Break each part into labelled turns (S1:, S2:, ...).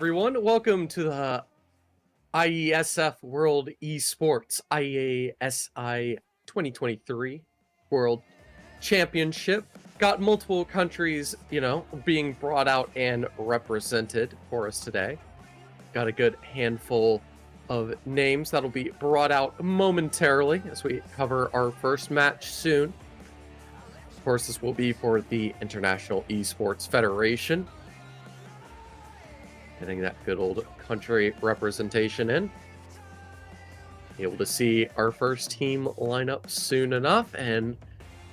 S1: everyone. Welcome to the IESF World Esports IASI 2023 World Championship. Got multiple countries, being brought out and represented for us today. Got a good handful of names that'll be brought out momentarily as we cover our first match soon. Of course, this will be for the International Esports Federation. Getting that good old country representation in. Able to see our first team lineup soon enough, and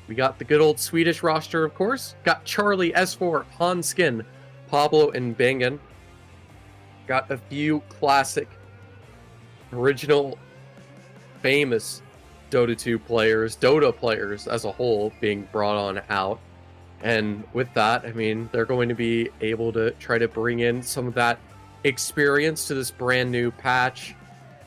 S1: we got the good old Swedish roster, of course. Got Charlie, S4, Hanskin, Pablo, and Bengen. Got a few classic, original, famous Dota 2 players, Dota players as a whole, being brought on out. And with that, I mean, they're going to be able to try to bring in some of that experience to this brand new patch.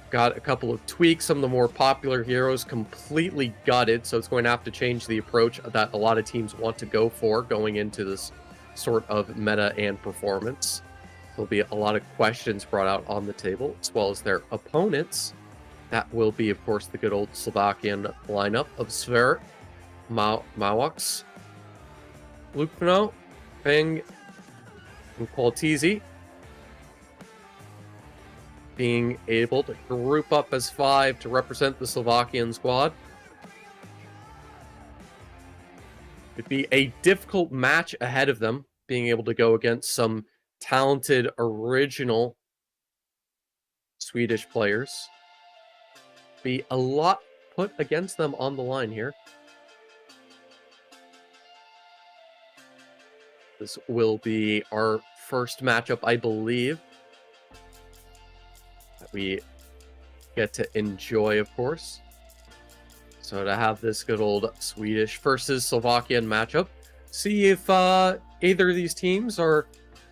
S1: Got a couple of tweaks. Some of the more popular heroes completely gutted, so it's going to have to change the approach that a lot of teams want to go for going into this sort of meta and performance. There'll be a lot of questions brought out on the table, as well as their opponents. That will be, of course, the good old Slovakian lineup of Sver, Mawax, Lukno, Peng, and Qualtizi, being able to group up as 5 to represent the Slovakian squad. It'd be a difficult match ahead of them, being able to go against some talented, original Swedish players. Be a lot put against them on the line here. This will be our first matchup, I believe, that we get to enjoy, of course. So to have this good old Swedish versus Slovakian matchup, see if either of these teams are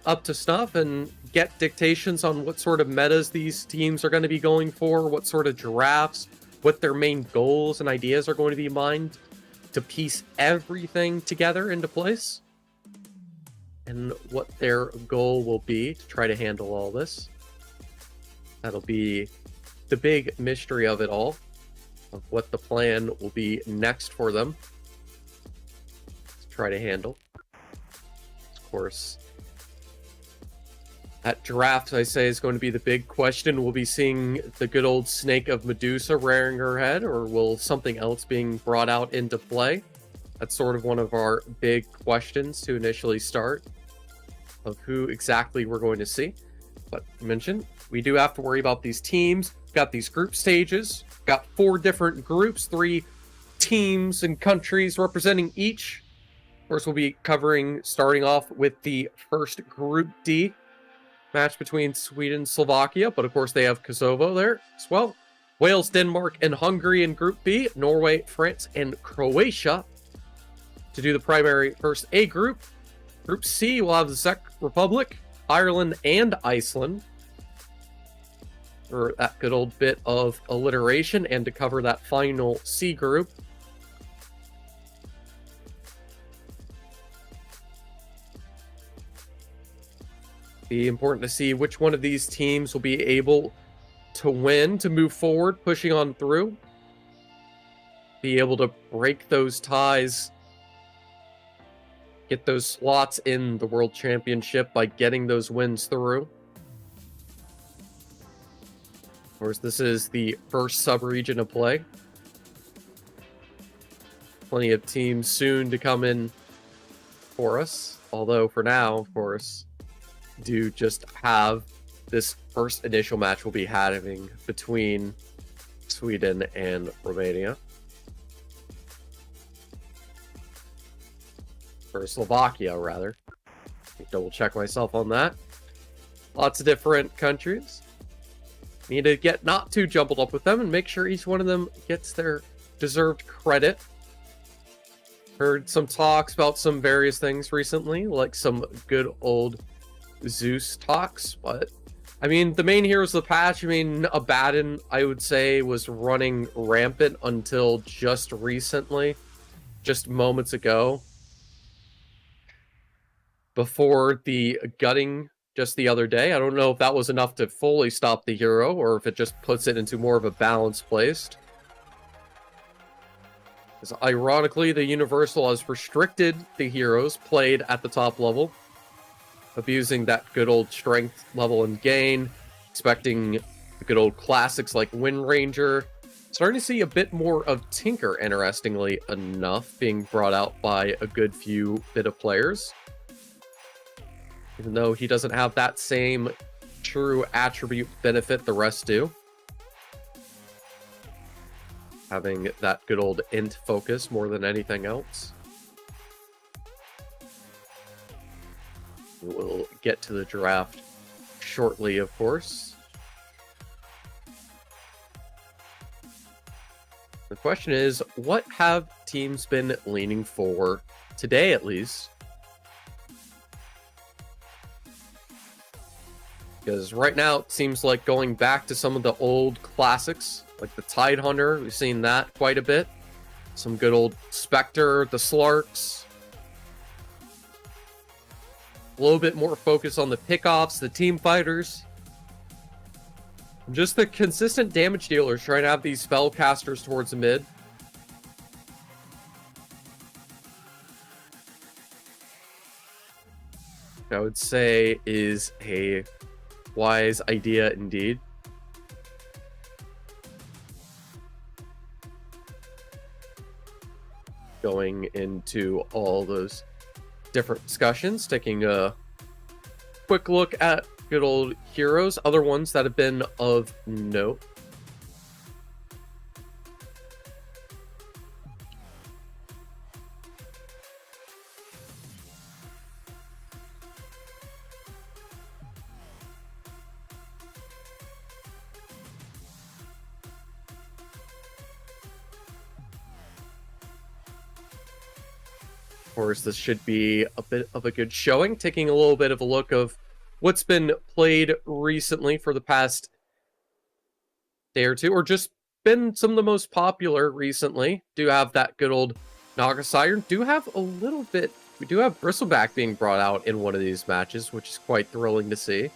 S1: up to snuff and get dictations on what sort of metas these teams are going to be going for, what sort of drafts, what their main goals and ideas are going to be mined to piece everything together into place, and what their goal will be to try to handle all this. That'll be the big mystery of it all, of what the plan will be next for them to try to handle. Of course, that draft, I say, is going to be the big question. We'll be seeing the good old snake of Medusa rearing her head, or will something else being brought out into play? That's sort of one of our big questions to initially start, of who exactly we're going to see. But I mentioned, we do have to worry about these teams. We've got these group stages. We've got 4 different groups, 3 teams and countries representing each. Of course, we'll be starting off with the first Group D match between Sweden and Slovakia, but of course they have Kosovo there as well. Wales, Denmark, and Hungary in Group B. Norway, France, and Croatia to do the primary first A group. Group C will have the Czech Republic, Ireland, and Iceland, for that good old bit of alliteration, and to cover that final C group. Be important to see which one of these teams will be able to win, to move forward, pushing on through. Be able to break those ties, get those slots in the World Championship by getting those wins through. Of course, this is the first sub-region of play. Plenty of teams soon to come in for us, although for now, of course, do just have this first initial match we'll be having between Sweden and Romania. Or Slovakia, rather. Double check myself on that. Lots of different countries. Need to get not too jumbled up with them and make sure each one of them gets their deserved credit. Heard some talks about some various things recently, like some good old Zeus talks, but I mean, the main heroes of the patch, I mean, Abaddon, I would say, was running rampant until just recently, just moments ago. Before the gutting just the other day. I don't know if that was enough to fully stop the hero, or if it just puts it into more of a balanced place. Because ironically, the Universal has restricted the heroes played at the top level, abusing that good old strength level and gain, expecting the good old classics like Wind Ranger. Starting to see a bit more of Tinker, interestingly enough, being brought out by a good few bit of players. Even though he doesn't have that same true attribute benefit the rest do. Having that good old int focus more than anything else. We'll get to the draft shortly, of course. The question is, what have teams been leaning for today, at least? Because right now, it seems like going back to some of the old classics, like the Tidehunter, we've seen that quite a bit. Some good old Spectre, the Slarks. A little bit more focus on the pickoffs, the team fighters. Just the consistent damage dealers trying to have these spellcasters towards the mid. I would say is a wise idea indeed. Going into all those different discussions, taking a quick look at good old heroes, other ones that have been of note. Of course, this should be a bit of a good showing, taking a little bit of a look of what's been played recently for the past day or two, or just been some of the most popular recently. Do have that good old Naga Siren. Do have a little bit, we do have Bristleback being brought out in one of these matches, which is quite thrilling to see.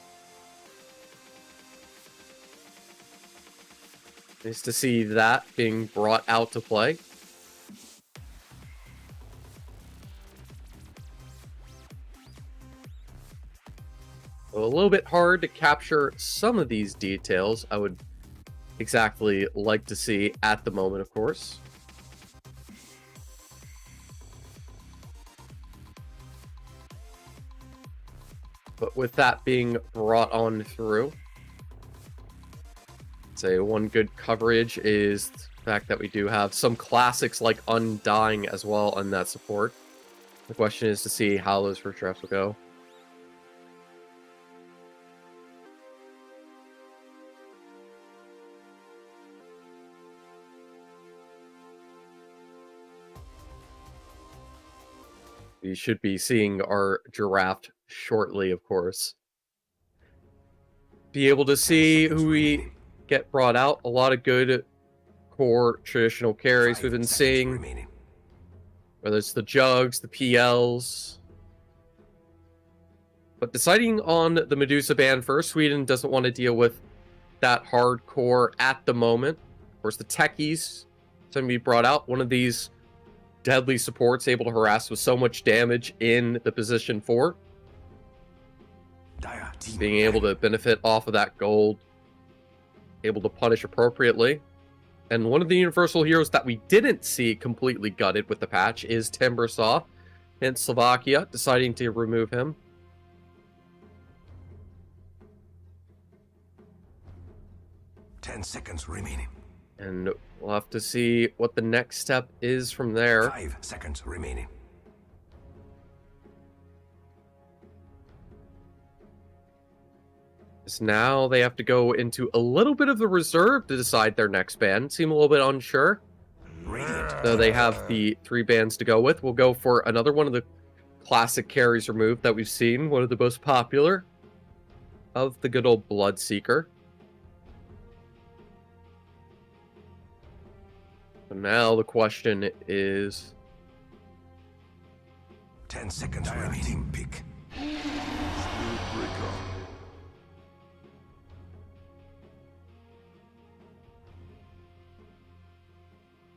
S1: Nice to see that being brought out to play. A little bit hard to capture some of these details. I would exactly like to see at the moment, of course. But with that being brought on through, I'd say one good coverage is the fact that we do have some classics like Undying as well on that support. The question is to see how those first drafts will go. We should be seeing our draft shortly, of course. Be able to see who we get brought out. A lot of good core traditional carries we've been seeing. Whether it's the Jugs, the PLs. But deciding on the Medusa ban first, Sweden doesn't want to deal with that hardcore at the moment. Of course, the Techies going to be brought out. One of these deadly supports able to harass with so much damage in the position 4. Being able to benefit off of that gold. Able to punish appropriately. And one of the universal heroes that we didn't see completely gutted with the patch is Timbersaw. And Slovakia deciding to remove him.
S2: Ten seconds remaining.
S1: And we'll have to see what the next step is from there.
S2: 5 seconds remaining.
S1: So now they have to go into a little bit of the reserve to decide their next ban. Seem a little bit unsure. So they have the 3 bans to go with. We'll go for another one of the classic carries removed that we've seen. One of the most popular of the good old Bloodseeker. So now the question is...
S2: 10 seconds remaining. Pick.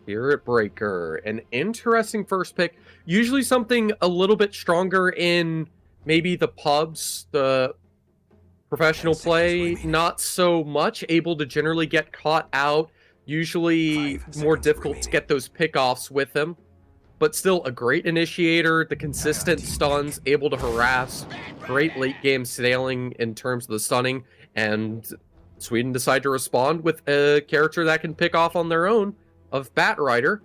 S1: Spirit Breaker, an interesting first pick. Usually something a little bit stronger in maybe the pubs, the professional play, not so much able to generally get caught out. Usually more difficult to get those pickoffs with him, but still a great initiator. The consistent stuns, able to harass, great late game sailing in terms of the stunning, and Sweden decide to respond with a character that can pick off on their own of Batrider.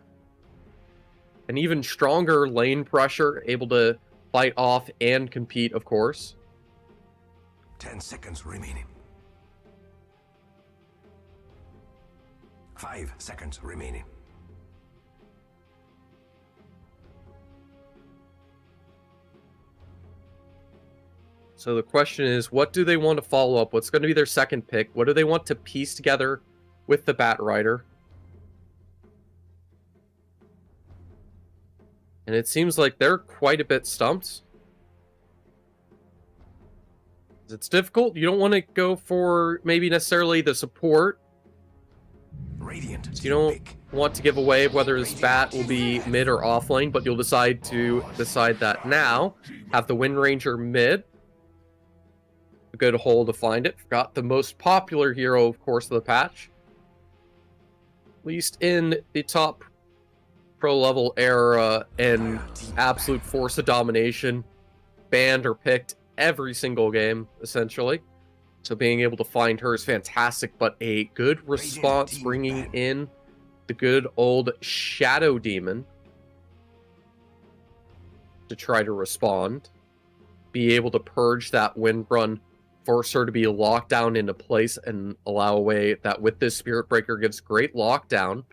S1: An even stronger lane pressure, able to fight off and compete, of course.
S2: 10 seconds remaining. 5 seconds remaining.
S1: So the question is, what do they want to follow up? What's going to be their second pick? What do they want to piece together with the Batrider? And it seems like they're quite a bit stumped. It's difficult. You don't want to go for maybe necessarily the support.
S2: Radiant.
S1: You don't want to give away whether this Bat will be mid or off lane, but you'll decide that now. Have the Wind Ranger mid. A good hole to find it. Got the most popular hero, of course, of the patch. At least in the top pro level era and absolute force of domination. Banned or picked every single game, essentially. So being able to find her is fantastic, but a good response bringing in the good old Shadow Demon to try to respond. Be able to purge that wind run, force her to be locked down into place, and allow away that with this Spirit Breaker gives great lockdown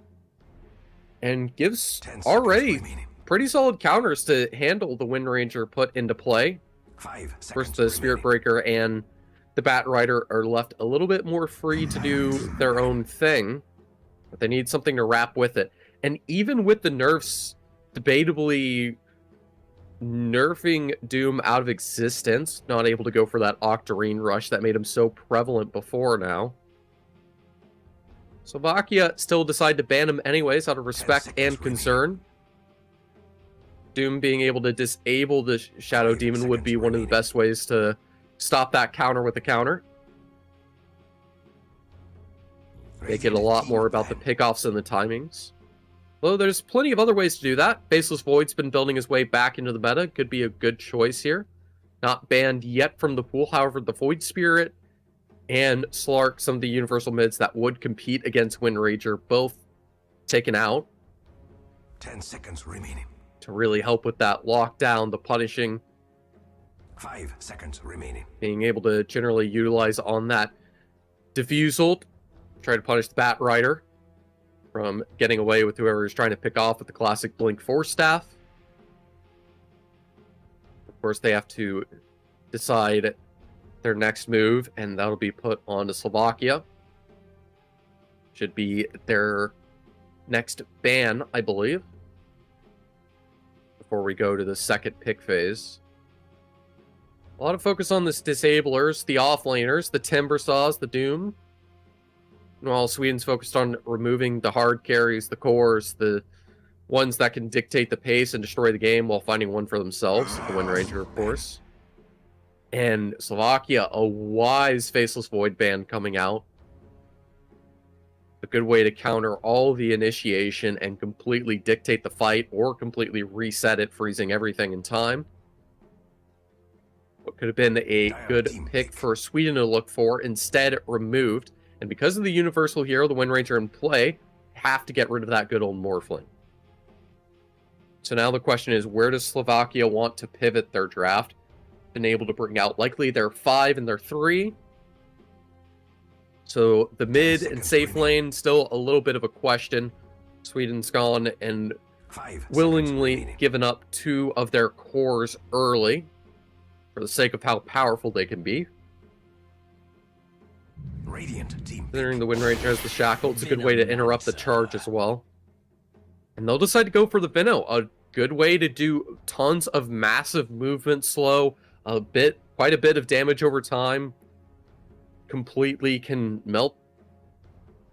S1: and gives already pretty solid counters to handle the Wind Ranger put into play. First, the Spirit Breaker and the Batrider are left a little bit more free to do their own thing, but they need something to wrap with it. And even with the nerfs debatably nerfing Doom out of existence, not able to go for that Octarine rush that made him so prevalent before now, Slovakia still decide to ban him anyways out of respect and concern. Doom being able to disable the Shadow Demon would be one of the best ways to stop that counter with a counter. Make it a lot more about the pickoffs and the timings. Though there's plenty of other ways to do that. Faceless Void's been building his way back into the meta. Could be a good choice here. Not banned yet from the pool. However, the Void Spirit and Slark, some of the universal mids that would compete against Wind Ranger, both taken out.
S2: 10 seconds remaining.
S1: To really help with that lockdown, the punishing.
S2: 5 seconds remaining.
S1: Being able to generally utilize on that diffusal. Try to punish the Batrider from getting away with whoever is trying to pick off with the classic Blink Force Staff. Of course, they have to decide their next move, and that'll be put on to Slovakia. Should be their next ban, I believe, before we go to the second pick phase. A lot of focus on this disablers, the offlaners, the Timber Saws, the Doom. While Sweden's focused on removing the hard carries, the cores, the ones that can dictate the pace and destroy the game while finding one for themselves, the Wind Ranger, of course. And Slovakia, a wise Faceless Void ban coming out. A good way to counter all the initiation and completely dictate the fight, or completely reset it, freezing everything in time. What could have been a good pick for Sweden to look for, instead removed. And because of the universal hero, the Wind Ranger in play, have to get rid of that good old Morphling. So now the question is, where does Slovakia want to pivot their draft? Been able to bring out likely their 5 and their 3. So the mid and safe lane, still a little bit of a question. Sweden's gone and willingly given up 2 of their cores early for the sake of how powerful they can be. Considering the Wind Ranger has the shackle, it's a good way to interrupt the charge as well. And they'll decide to go for the Vino, a good way to do tons of massive movement slow, quite a bit of damage over time. Completely can melt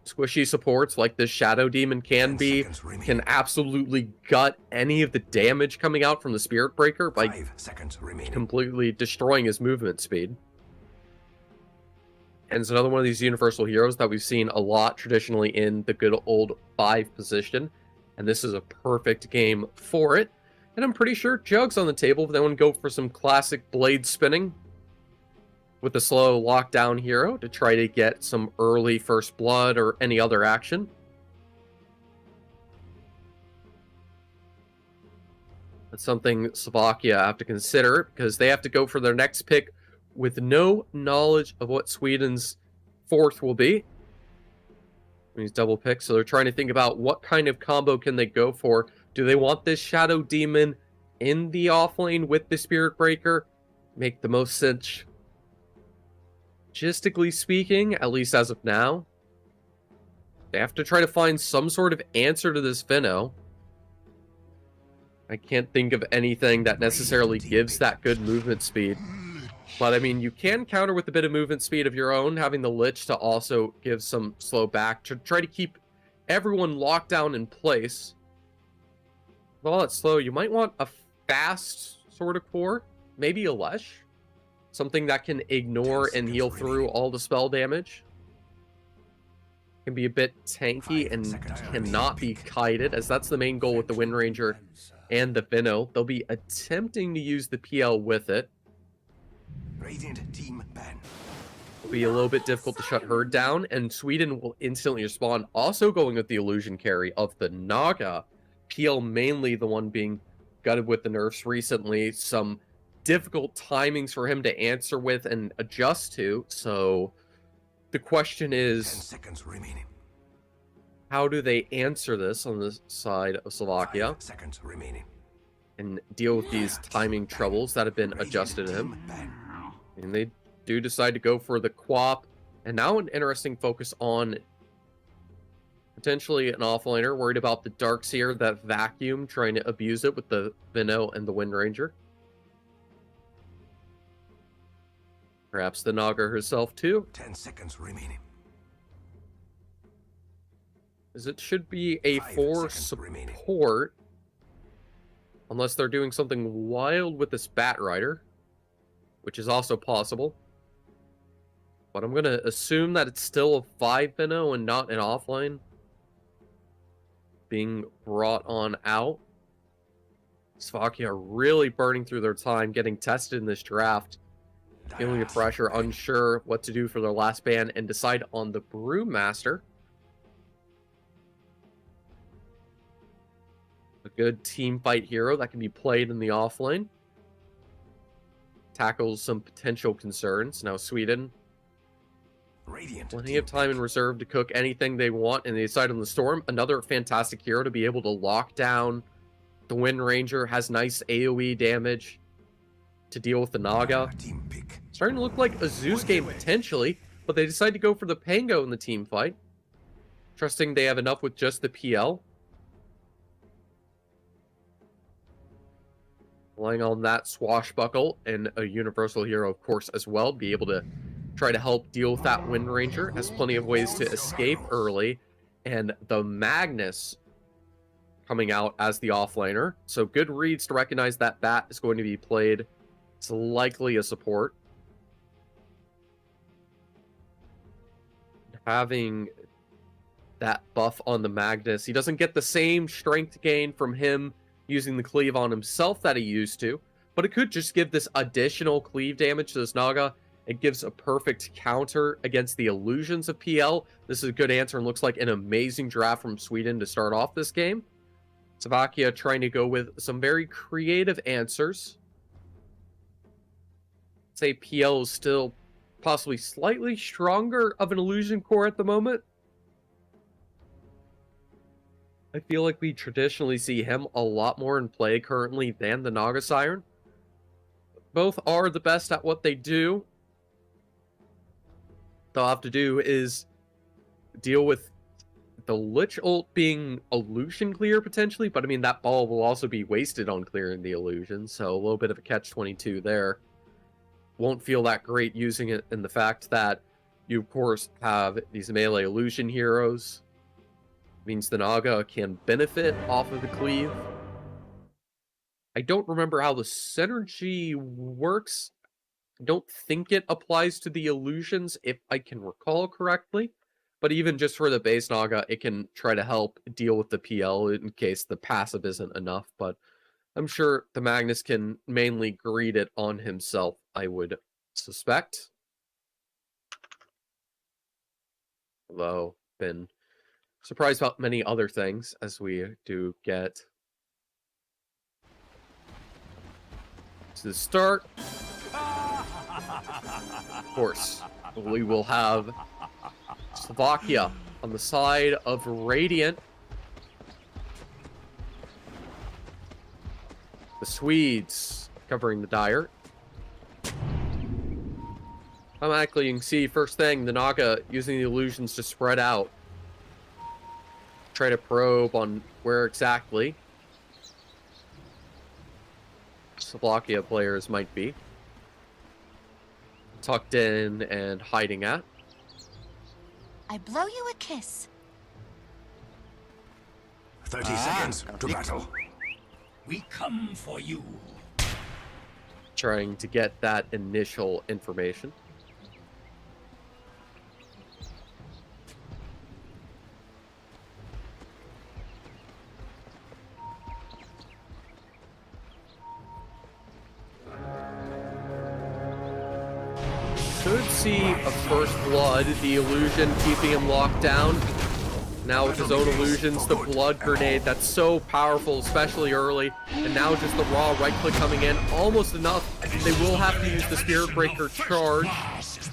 S1: squishy supports like this Shadow Demon can
S2: 10
S1: be,
S2: seconds remaining.
S1: can absolutely gut any of the damage coming out from the Spirit Breaker by
S2: 5 seconds remaining.
S1: completely destroying his movement speed. And it's another one of these universal heroes that we've seen a lot traditionally in the good old 5 position. And this is a perfect game for it. And I'm pretty sure Jug's on the table if they want to go for some classic blade spinning with a slow lockdown hero to try to get some early first blood or any other action. That's something Slovakia have to consider because they have to go for their next pick with no knowledge of what Sweden's fourth will be. These double picks, so they're trying to think about what kind of combo can they go for. Do they want this Shadow Demon in the offlane with the Spirit Breaker? Make the most sense, logistically speaking, at least as of now. They have to try to find some sort of answer to this Finno. I can't think of anything that necessarily gives that good movement speed. But, I mean, you can counter with a bit of movement speed of your own, having the Lich to also give some slow back to try to keep everyone locked down in place. With all that slow, you might want a fast sort of core, maybe a Lesh. Something that can ignore and heal through all the spell damage. Can be a bit tanky and cannot be kited, as that's the main goal with the Wind Ranger and the Finno. They'll be attempting to use the PL with it.
S2: Radiant team ban.
S1: It'll be a little bit difficult to shut her down, and Sweden will instantly respond, also going with the illusion carry of the Naga. PL mainly the one being gutted with the nerfs recently. Some difficult timings for him to answer with and adjust to, so the question
S2: 10
S1: is,
S2: seconds remaining.
S1: how do they answer this on the side of Slovakia
S2: 5 seconds remaining.
S1: and deal with these timing troubles that have been adjusted to him? And they do decide to go for the Quap, and now an interesting focus on potentially an offlaner, worried about the Darkseer, that vacuum, trying to abuse it with the Finno and the Wind Ranger. Perhaps the Naga herself too,
S2: 10 seconds remaining.
S1: as it should be a
S2: 5
S1: 4
S2: seconds remaining.
S1: support, unless they're doing something wild with this Bat Rider, which is also possible. But I'm going to assume that it's still a 5 Finno and not an offline being brought on out. Slovakia are really burning through their time, getting tested in this draft, feeling the pressure, unsure what to do for their last ban, and decide on the Brewmaster. A good team fight hero that can be played in the offlane. Tackles some potential concerns. Now Sweden,
S2: Radiant
S1: plenty
S2: team
S1: of time in reserve to cook anything they want, and they decide on the Storm. Another fantastic hero to be able to lock down the Wind Ranger, has nice AoE damage to deal with the Naga.
S2: team pick.
S1: Starting to look like a Zeus game potentially, but they decide to go for the Pango in the team fight, trusting they have enough with just the PL. Relying on that Swashbuckle and a universal hero, of course, as well, be able to try to help deal with that Wind Ranger. Has plenty of ways to escape early, and the Magnus coming out as the offlaner. So good reads to recognize that Bat is going to be played. It's likely a support. Having that buff on the Magnus, he doesn't get the same strength gain from him using the cleave on himself that he used to, but it could just give this additional cleave damage to this Naga. It gives a perfect counter against the illusions of PL. This is a good answer and looks like an amazing draft from Sweden to start off this game. Slovakia trying to go with some very creative answers. I'd say PL is still possibly slightly stronger of an illusion core at the moment. I feel like we traditionally see him a lot more in play currently than the Naga Siren. Both are the best at what they do. They'll have to do is deal with the Lich ult being illusion clear potentially, but I mean that ball will also be wasted on clearing the illusion, so a little bit of a catch-22 there. Won't feel that great using it in the fact that You, of course, have these melee illusion heroes. Means the Naga can benefit off of the cleave. I don't remember how the synergy works. I don't think it applies to the illusions, if I can recall correctly. But even just for the base Naga, it can try to help deal with the PL in case the passive isn't enough. But I'm sure the Magnus can mainly greed it on himself, I would suspect. Although, been surprised about many other things as we do get to the start. Of course, we will have Slovakia on the side of Radiant. The Swedes covering the Dire. Automatically, you can see first thing, the Naga using the illusions to spread out. Try to probe on where exactly Slovakia players might be. Tucked in and hiding at.
S3: I blow you a kiss.
S2: 30 seconds to battle.
S4: We come for you.
S1: Trying to get that initial information. Could see a first blood, the illusion keeping him locked down. Now with his own illusions, the blood grenade, that's so powerful, especially early. And now just the raw right click coming in, almost enough. They will have to use the Spirit Breaker charge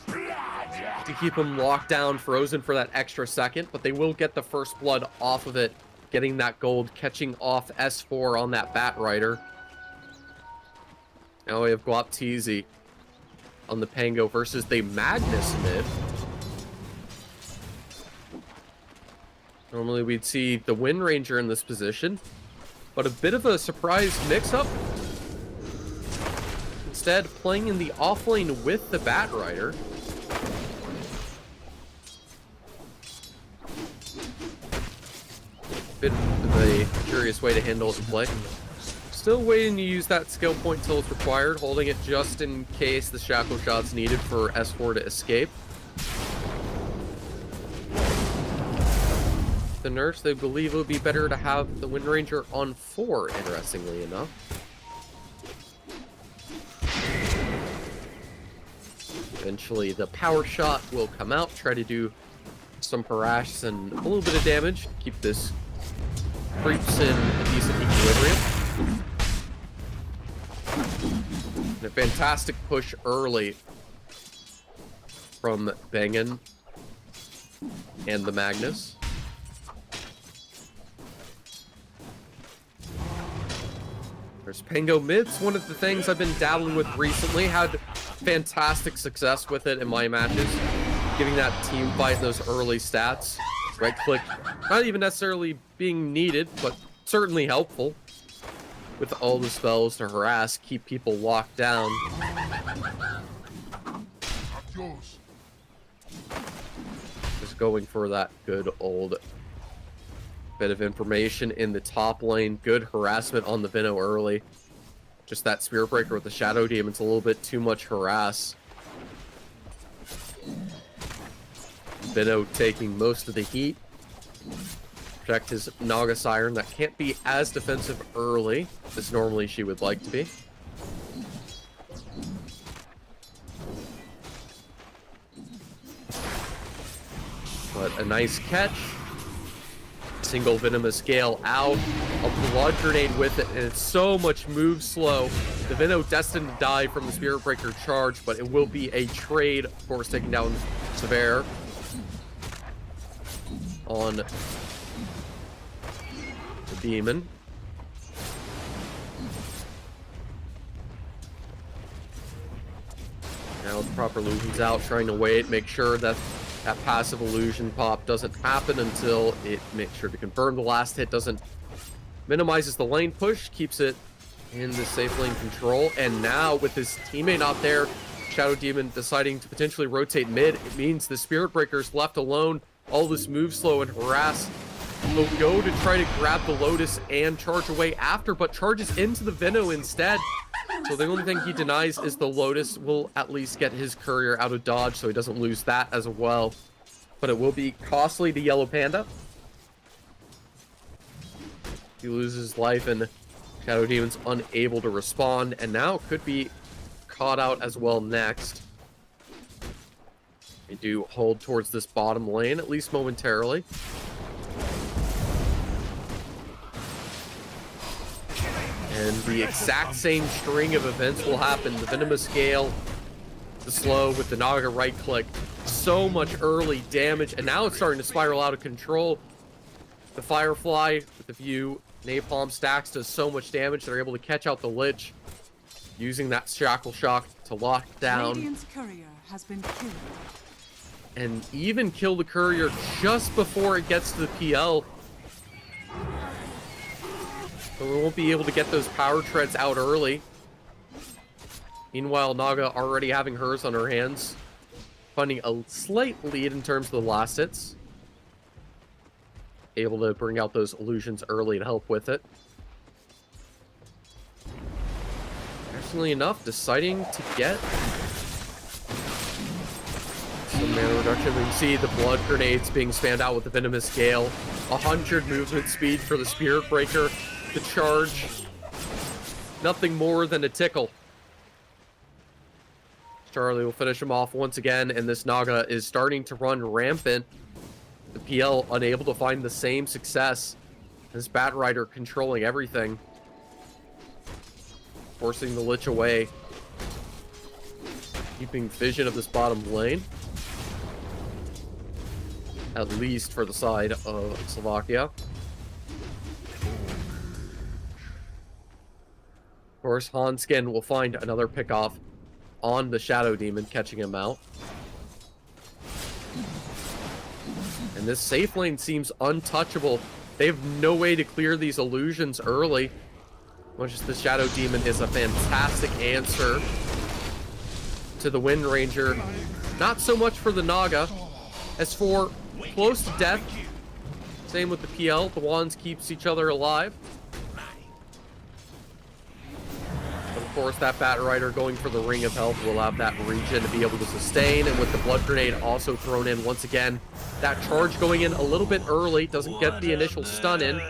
S1: to keep him locked down, frozen for that extra second. But they will get the first blood off of it, getting that gold, catching off S4 on that Bat Rider. Now we have Guaptizi on the Pango versus the Magnus mid. Normally we'd see the Wind Ranger in this position, but a bit of a surprise mix-up. Instead, playing in the offlane with the Bat Rider. Bit of a curious way to handle it and play. Still waiting to use that skill point till it's required, holding it just in case the shackle shot's needed for S4 to escape. The nerfs, they believe it would be better to have the Wind Ranger on 4, interestingly enough. Eventually, the power shot will come out, try to do some harass and a little bit of damage, keep this creeps in a decent equilibrium. And a fantastic push early from Bengen and the Magnus. There's Pango mids, one of the things I've been dabbling with recently. Had fantastic success with it in my matches. Giving that team fight those early stats. Right click, not even necessarily being needed, but certainly helpful. With all the spells to harass, keep people locked down. Just going for that good old bit of information in the top lane. Good harassment on the Vino early. Just that Spirit Breaker with the Shadow Demon's a little bit too much harass. Vino taking most of the heat. Protect his Naga Siren that can't be as defensive early as normally she would like to be. But a nice catch. Single Venomous Gale out. A blood grenade with it, and it's so much move slow. The Vino destined to die from the Spirit Breaker charge, but it will be a trade, of course, taking down Severe on the Demon. Now the proper illusion's out, trying to wait, make sure that that passive illusion pop doesn't happen until it makes sure to confirm the last hit doesn't minimizes the lane push, keeps it in the safe lane control, and now with his teammate not there, Shadow Demon deciding to potentially rotate mid. It means the Spirit Breaker's left alone. All this move slow and harass. He'll go to try to grab the Lotus and charge away after, but charges into the Vino instead. So the only thing he denies is the Lotus. Will at least get his courier out of dodge so he doesn't lose that as well. But it will be costly to Yellow Panda. He loses life and Shadow Demon's unable to respond, and now could be caught out as well next. They do hold towards this bottom lane, at least momentarily. And the exact same string of events will happen. The Venomous Gale, the slow with the Naga right click. So much early damage, and now it's starting to spiral out of control. The Firefly with the view, Napalm stacks does so much damage. They're able to catch out the Lich, using that Shackle Shock to lock down.
S5: Radiant's courier has been killed.
S1: And even kill the courier just before it gets to the PL. So we won't be able to get those power treads out early. Meanwhile, Naga already having hers on her hands, finding a slight lead in terms of the last hits. Able to bring out those illusions early to help with it. Interestingly enough, deciding to get some mana reduction. We can see the blood grenades being spammed out with the Venomous Gale. 100 movement speed for the Spirit Breaker. The charge, nothing more than a tickle. Charlie will finish him off once again, and this Naga is starting to run rampant. The PL unable to find the same success. This Bat Rider controlling everything, forcing the Lich away, keeping vision of this bottom lane, at least for the side of Slovakia. Of course, Hanskin will find another pickoff on the Shadow Demon, catching him out. And this safe lane seems untouchable. They have no way to clear these illusions early. Much as the Shadow Demon is a fantastic answer to the Wind Ranger. Not so much for the Naga. As for close to death, same with the PL. The Wands keeps each other alive. Of course, that Bat Rider going for the Ring of Health will allow that region to be able to sustain, and with the Blood Grenade also thrown in once again, that charge going in a little bit early, doesn't get the initial stun in,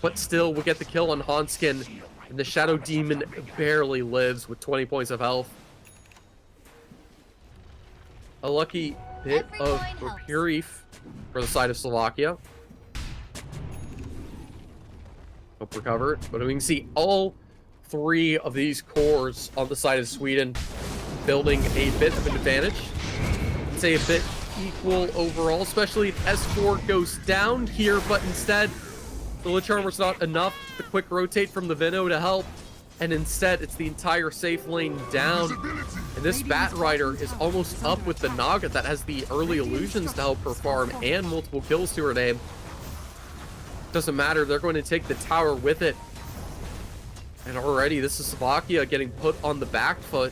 S1: but still will get the kill on Hanskin, and the Shadow Demon barely lives with 20 points of health. A lucky bit of reprieve for the side of Slovakia. Hope recover, but we can see all three of these cores on the side of Sweden building a bit of an advantage. I'd say a bit equal overall, especially if S4 goes down here, but instead the Lich Armor's not enough. The quick rotate from the Vino to help, and instead it's the entire safe lane down. And this Bat Rider is almost up with the Naga that has the early illusions to help her farm and multiple kills to her name. Doesn't matter, they're going to take the tower with it. And already, this is Slovakia getting put on the back foot.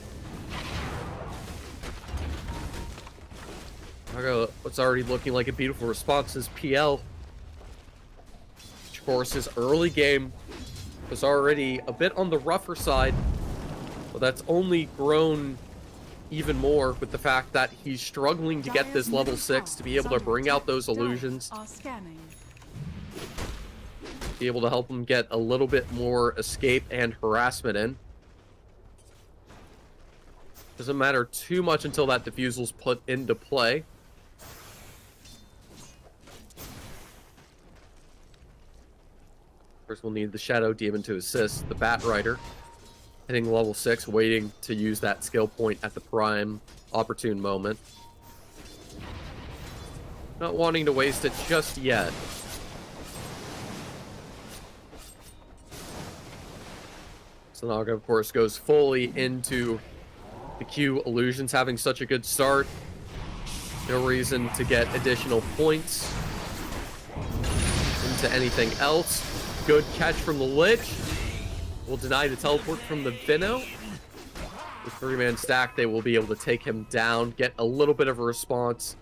S1: What's already looking like a beautiful response is PL. Which, of course, his early game was already a bit on the rougher side. But that's only grown even more with the fact that he's struggling to get this level 6 to be able to bring out those illusions. Be able to help him get a little bit more escape and harassment in. Doesn't matter too much until that diffusal's put into play. First, we'll need the Shadow Demon to assist. The Bat Rider hitting level 6, waiting to use that skill point at the prime opportune moment. Not wanting to waste it just yet. Naga, of course, goes fully into the Q illusions, having such a good start. No reason to get additional points into anything else. Good catch from the Lich. Will deny the teleport from the Vino. With 3-man stack, they will be able to take him down, get a little bit of a response.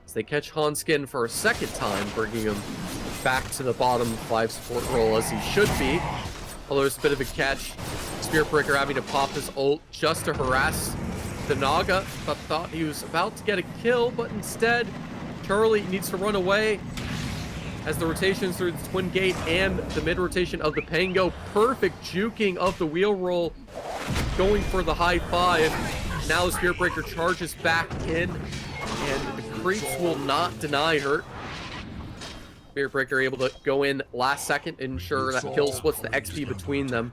S1: As they catch Hanskin for a second time, bringing him back to the bottom 5 support role as he should be. Although it's a bit of a catch. Spirit Breaker having to pop his ult just to harass the Naga, but thought he was about to get a kill, but instead Charlie needs to run away as the rotations through the Twin Gate and the mid rotation of the Pango. Perfect juking of the wheel roll, going for the high 5. Now the Spirit Breaker charges back in, and the creeps will not deny her. Spirit Breaker able to go in last second, ensure that kill splits the XP between them,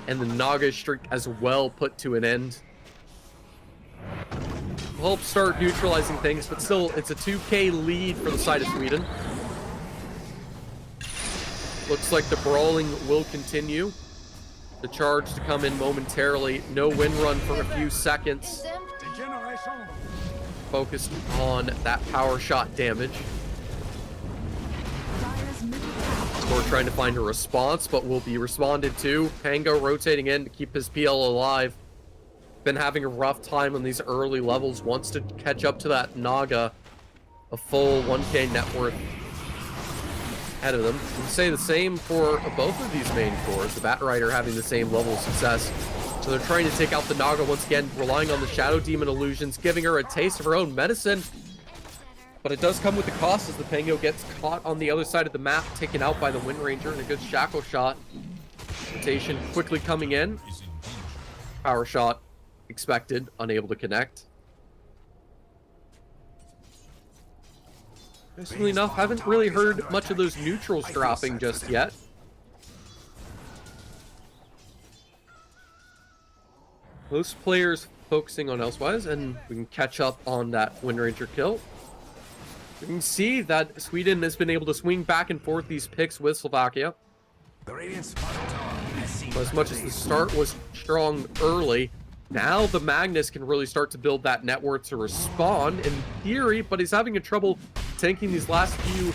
S1: and the Naga streak as well put to an end. Will help start neutralizing things, but still, it's a 2k lead for the side of Sweden. Looks like the brawling will continue. The charge to come in momentarily. No win run for a few seconds. Focused on that power shot damage. We're trying to find a response, but will be responded to. Pango rotating in to keep his PL alive. Been having a rough time on these early levels. Wants to catch up to that Naga. A full 1k net worth ahead of them. You can say the same for both of these main cores. The Bat Rider having the same level of success. So they're trying to take out the Naga once again, relying on the Shadow Demon illusions, giving her a taste of her own medicine. But it does come with the cost as the Pango gets caught on the other side of the map, taken out by the Wind Ranger, and a good shackle shot. Rotation quickly coming in. Power shot expected, unable to connect. Interestingly enough, haven't really heard much of those neutrals dropping just yet. Most players focusing on elsewise, and we can catch up on that Wind Ranger kill. You can see that Sweden has been able to swing back and forth these picks with Slovakia. As much as the start was strong early, now the Magnus can really start to build that network to respond in theory, but he's having a trouble tanking these last few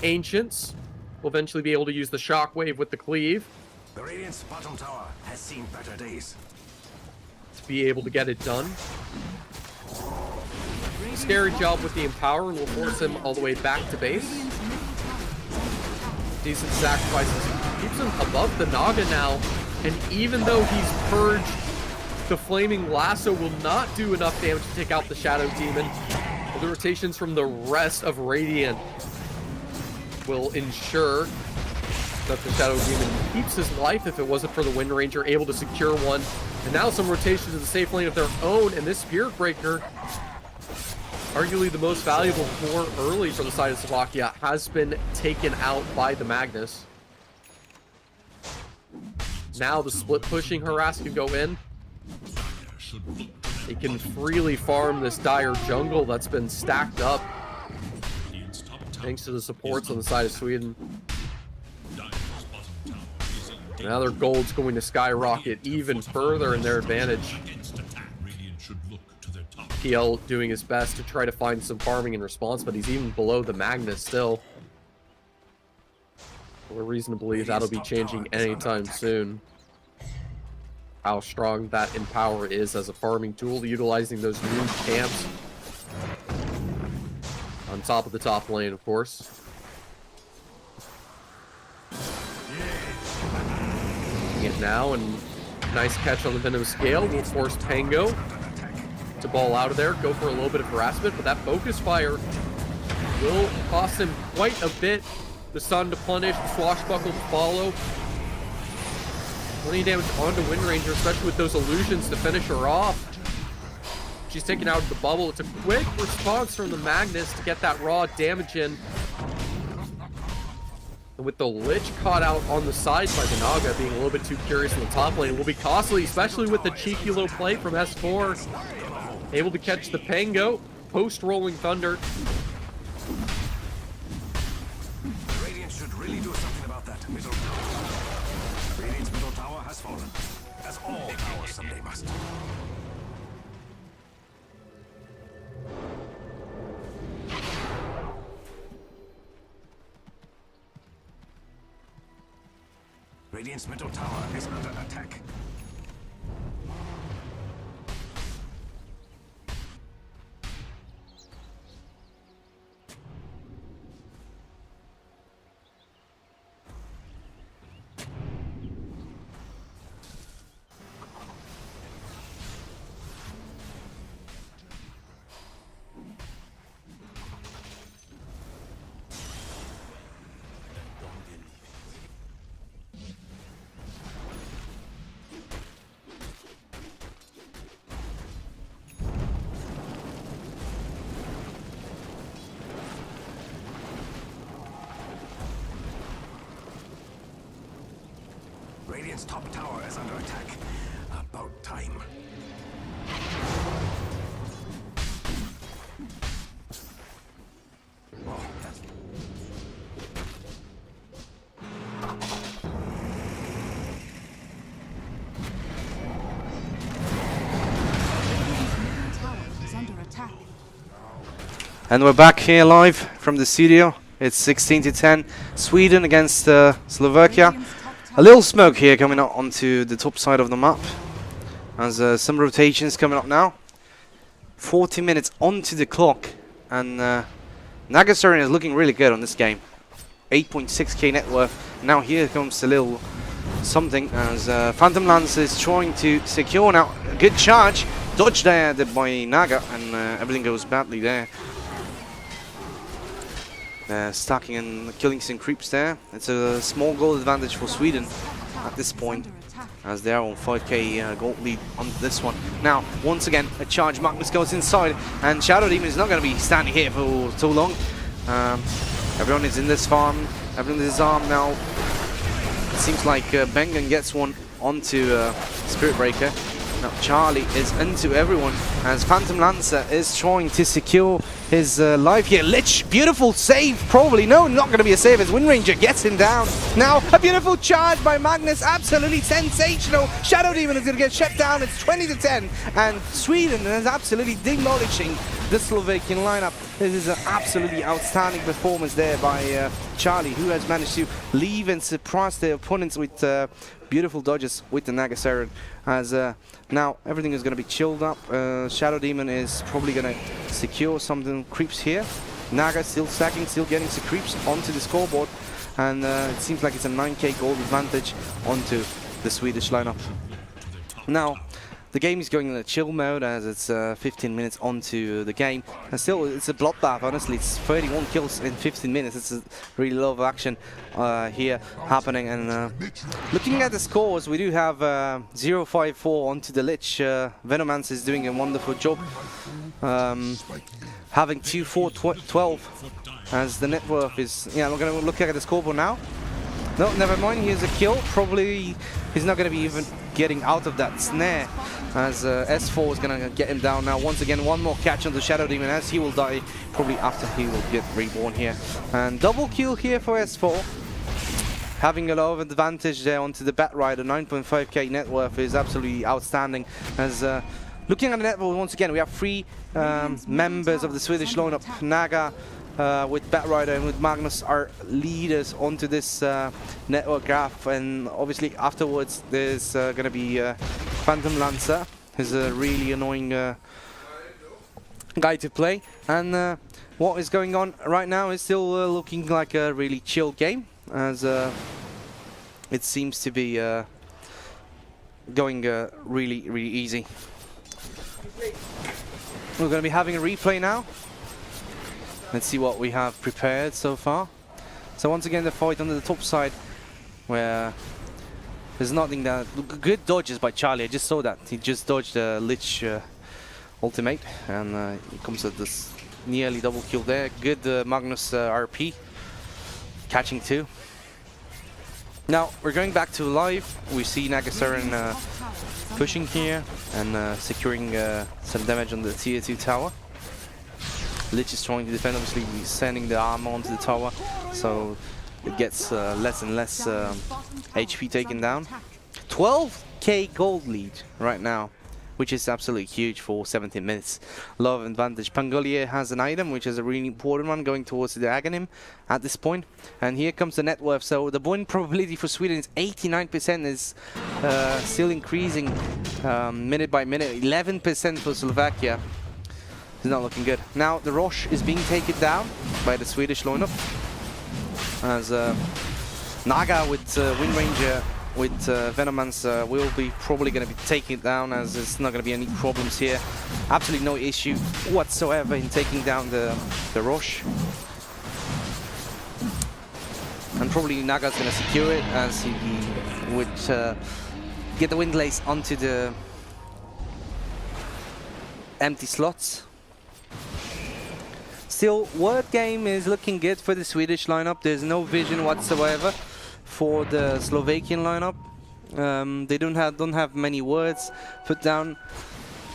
S1: Ancients. Will eventually be able to use the Shockwave with the Cleave.
S2: The Radiant's bottom tower has seen better days.
S1: To be able to get it done. Scary job with the Empower, and will force him all the way back to base. Decent sacrifices. Keeps him above the Naga now, and even though he's purged, the Flaming Lasso will not do enough damage to take out the Shadow Demon. The rotations from the rest of Radiant will ensure that the Shadow Demon keeps his life if it wasn't for the Wind Ranger able to secure one. And now some rotations in the safe lane of their own, and this Spirit Breaker, arguably the most valuable core early for the side of Slovakia, has been taken out by the Magnus. Now the split pushing harass can go in. They can freely farm this dire jungle that's been stacked up thanks to the supports on the side of Sweden. Now their gold's going to skyrocket even further in their advantage. PL doing his best to try to find some farming in response, but he's even below the Magnus still. We're reason to believe that'll be changing anytime soon. How strong that Empower is as a farming tool, utilizing those new camps on top of the top lane, of course. It now, and nice catch on the Venom Scale will force Pango to ball out of there, go for a little bit of harassment, but that focus fire will cost him quite a bit. The Sun to punish, the Swashbuckle to follow. Plenty of damage onto Wind Ranger, especially with those illusions to finish her off. She's taken out of the bubble. It's a quick response from the Magnus to get that raw damage in. And with the Lich caught out on the side by the Naga, being a little bit too curious in the top lane, will be costly, especially with the cheeky low play from S4. Able to catch the Pango, post-rolling Thunder.
S2: Radiant should really do something about that middle tower. Radiant's middle tower has fallen, as all towers someday must. Radiant's middle tower is under attack. Radiant's top tower is under attack. About time. Oh, that's...
S5: Tower is under attack.
S6: And we're back here live from the studio. It's 16-10, Sweden against Slovakia. A little smoke here coming up onto the top side of the map. As some rotations coming up now. 40 minutes onto the clock, and Nagasarin is looking really good on this game. 8.6k net worth. Now here comes a little something as Phantom Lance is trying to secure now. A good charge, dodge there by Naga, and everything goes badly there. Stacking and killing some creeps there. It's a small goal advantage for Sweden at this point, as they are on 5k gold lead on this one. Now, once again, a charge. Magnus goes inside, and Shadow Demon is not going to be standing here for too long. Everyone is in this farm. Everyone is armed now. It seems like Bengen gets one onto Spirit Breaker. Now Charlie is into everyone as Phantom Lancer is trying to secure his life here. Lich, beautiful save, probably. No, not going to be a save as Wind Ranger gets him down. Now a beautiful charge by Magnus, absolutely sensational. Shadow Demon is going to get shut down. It's 20-10, and Sweden is absolutely demolishing the Slovakian lineup. This is an absolutely outstanding performance there by Charlie, who has managed to leave and surprise their opponents with beautiful dodges with the Nagasarin. As now everything is going to be chilled up. Shadow Demon is probably going to secure something creeps here. Naga still stacking, still getting some creeps onto the scoreboard, and it seems like it's a 9k gold advantage onto the Swedish lineup. Now the game is going in a chill mode as it's 15 minutes onto the game, and still it's a bloodbath. Honestly, it's 31 kills in 15 minutes. It's a really lot of action here happening. And looking at the scores, we do have 0-5-4 onto the Lich. Venomance is doing a wonderful job, having 2-4-12 as the net worth is. Yeah, we're going to look at the scoreboard now. No, never mind, here's a kill. Probably he's not going to be even getting out of that snare, as S4 is going to get him down now. Once again, one more catch on the Shadow Demon as he will die probably after he will get reborn here. And double kill here for S4. Having a lot of advantage there onto the Bat Rider. 9.5k net worth is absolutely outstanding. As looking at the net worth, once again, we have three members of the Swedish lineup. Naga, with Bat Rider and with Magnus are leaders onto this network graph, and obviously afterwards there's going to be Phantom Lancer, who's a really annoying guy to play. And what is going on right now is still looking like a really chill game, as it seems to be going really easy. We're going to be having a replay now. Let's see what we have prepared so far. So once again, the fight on the top side, where there's nothing that... Good dodges by Charlie, I just saw that. He just dodged the Lich ultimate, and he comes at this nearly double kill there. Good Magnus RP, catching two. Now, we're going back to live. We see Nagasarin pushing here and securing some damage on the tier 2 tower. Lich is trying to defend, obviously he's sending the armor onto the tower, so it gets less and less HP taken down. 12k gold lead right now, which is absolutely huge for 17 minutes. A lot of advantage. Pangolier has an item, which is a really important one, going towards the Aghanim at this point. And here comes the net worth. So the win probability for Sweden is 89%, is still increasing minute by minute. 11% for Slovakia. It's not looking good. Now the Roche is being taken down by the Swedish lineup, as Naga with Wind Ranger with Venomance will be probably going to be taking it down, as there's not going to be any problems here. Absolutely no issue whatsoever in taking down the Roche. And probably Naga's going to secure it, as he would get the Windlace onto the empty slots. Still, word game is looking good for the Swedish lineup. There's no vision whatsoever for the Slovakian lineup. They don't have many words put down.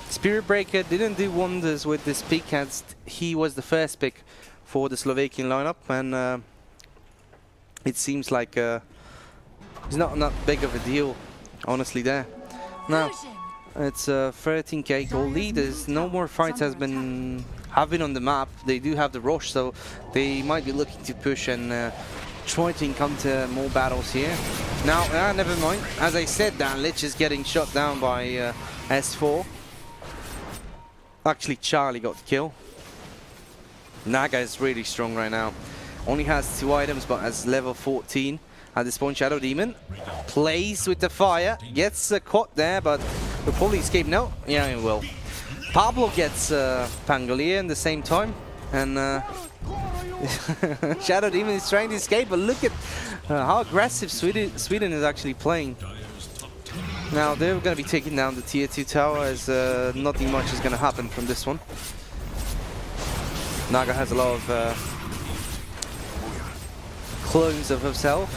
S6: Spirit Breaker didn't do wonders with this pick, as he was the first pick for the Slovakian lineup, and it seems like it's not big of a deal, honestly. There now, it's a 13k goal lead. There's no more fights have been on the map. They do have the rush, so they might be looking to push and try to encounter more battles here. Now, never mind. As I said, Dan Lich is getting shot down by S4. Actually, Charlie got the kill. Naga is really strong right now. Only has 2 items, but has level 14 at this point. Shadow Demon plays with the fire, gets caught there, but will probably escape. No, yeah, he will. Pablo gets Pangolier in the same time, and Shadow Demon is trying to escape, but look at how aggressive Sweden is actually playing. Now they're going to be taking down the tier 2 tower, as nothing much is going to happen from this one. Naga has a lot of clones of himself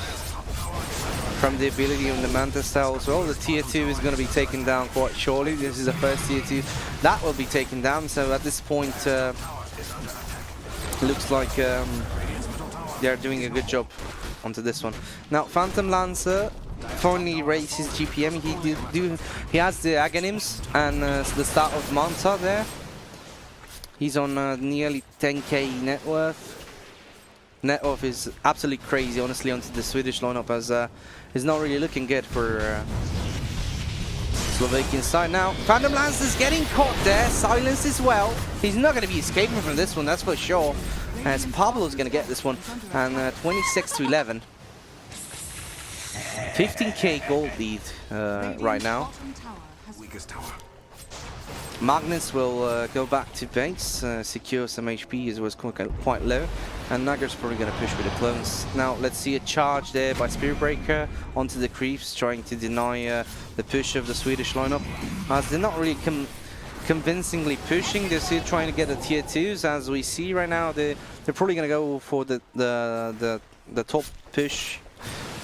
S6: from the ability on the Manta style as well. The tier 2 is going to be taken down quite shortly. This is the first tier 2 that will be taken down, so at this point looks like they're doing a good job onto this one. Now Phantom Lancer finally raised his GPM. He has the Aghanims and the start of Manta there. He's on nearly 10k net worth. Net worth is absolutely crazy, honestly, onto the Swedish lineup, as it's not really looking good for Slovakian side. Now Phantom Lancer's getting caught there, silenced as well. He's not going to be escaping from this one, that's for sure, as Pablo's going to get this one, and 26 to 11. 15k gold lead right now. Magnus will go back to base, secure some HP, as it was quite low, and Naga's probably going to push with the clones. Now let's see a charge there by Spirit Breaker onto the creeps, trying to deny the push of the Swedish lineup, as they're not really convincingly pushing. They're still trying to get the tier 2s, as we see right now. They're probably going to go for the top push,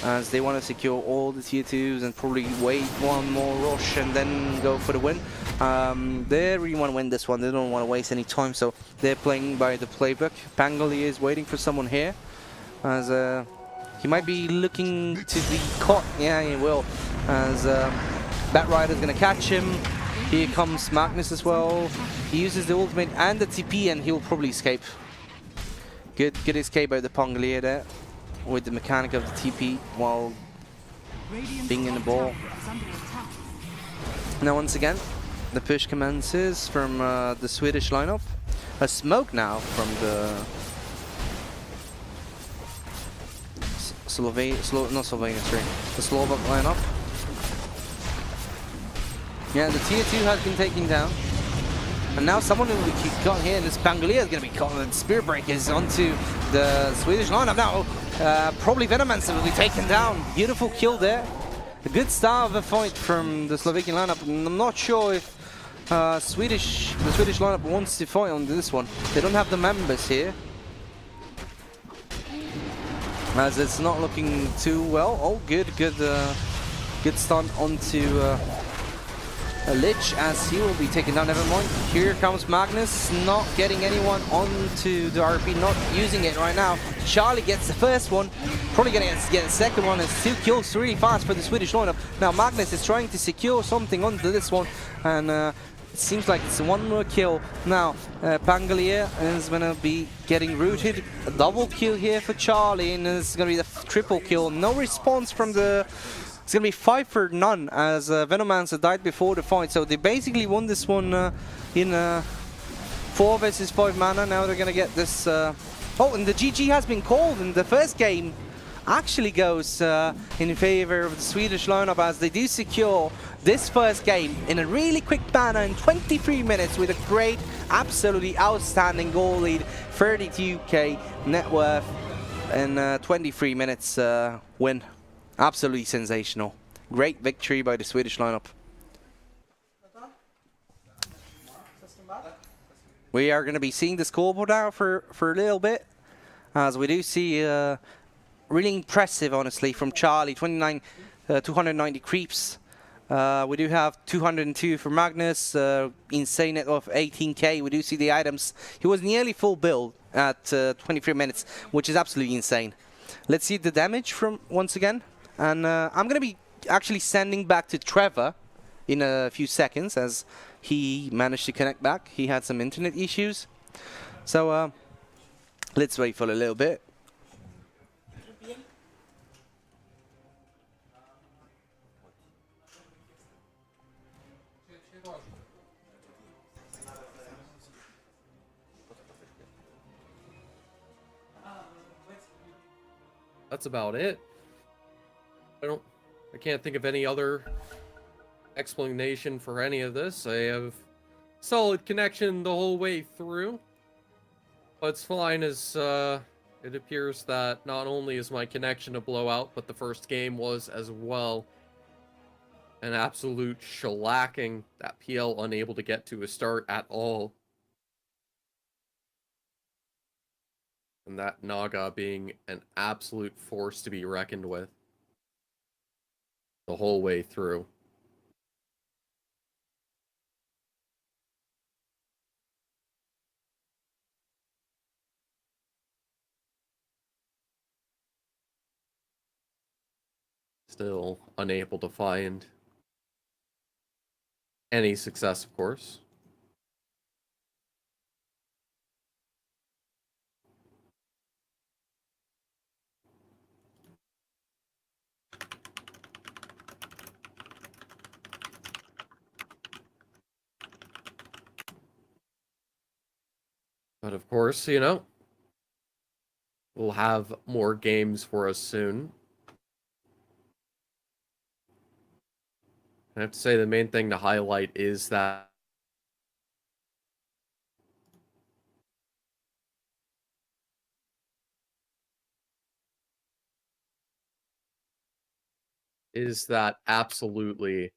S6: as they want to secure all the tier 2s and probably wait one more rush and then go for the win. They really want to win this one. They don't want to waste any time, so they're playing by the playbook. Pangolier is waiting for someone here, as he might be looking to be caught. Yeah, he will, as Bat Rider's going to catch him. Here comes Magnus as well. He uses the ultimate and the TP, and he'll probably escape. Good escape by the Pangolier there, with the mechanic of the TP while being in the ball. Now once again, the push commences from the Swedish lineup. A smoke now from the the Slovak lineup. Yeah, the tier 2 has been taken down. And now someone will be caught here, and this Pangolier is going to be caught, and Spirit Breaker is onto the Swedish lineup now. Probably Venomancer will be taken down. Beautiful kill there. A good start of a fight from the Slovakian lineup. I'm not sure if the Swedish lineup wants to fight on this one. They don't have the members here, as it's not looking too well. Oh, good stun onto Lich, as he will be taken down. Never mind. Here comes Magnus, not getting anyone onto the RP, not using it right now. Charlie gets the first one, probably gonna get the second one. It's 2 kills really fast for the Swedish lineup. Now Magnus is trying to secure something onto this one, and it seems like it's one more kill. Now Pangolier is gonna be getting rooted. A double kill here for Charlie, and it's gonna be the triple kill. No response from the... It's going to be 5 for none, as Venomancer died before the fight. So they basically won this one in 4 versus 5 mana. Now they're going to get this... Oh, and the GG has been called, and the first game actually goes in favor of the Swedish lineup, as they do secure this first game in a really quick manner in 23 minutes with a great, absolutely outstanding goal lead. 32k net worth in 23 minutes win. Absolutely sensational. Great victory by the Swedish lineup. We are going to be seeing the scoreboard now for a little bit, as we do see really impressive, honestly, from Charlie. 29 290 creeps. We do have 202 for Magnus, insane net of 18k. We do see the items. He was nearly full build at 23 minutes, which is absolutely insane. Let's see the damage from once again. And I'm going to be actually sending back to Trevor in a few seconds as he managed to connect back. He had some internet issues. So let's wait for a little bit.
S1: That's about it. I can't think of any other explanation for any of this. I have solid connection the whole way through. What's fine is it appears that not only is my connection a blowout, but the first game was as well. An absolute shellacking. That PL unable to get to a start at all. And that Naga being an absolute force to be reckoned with the whole way through. Still unable to find any success, of course. But of course, you know, we'll have more games for us soon. I have to say the main thing to highlight is that absolutely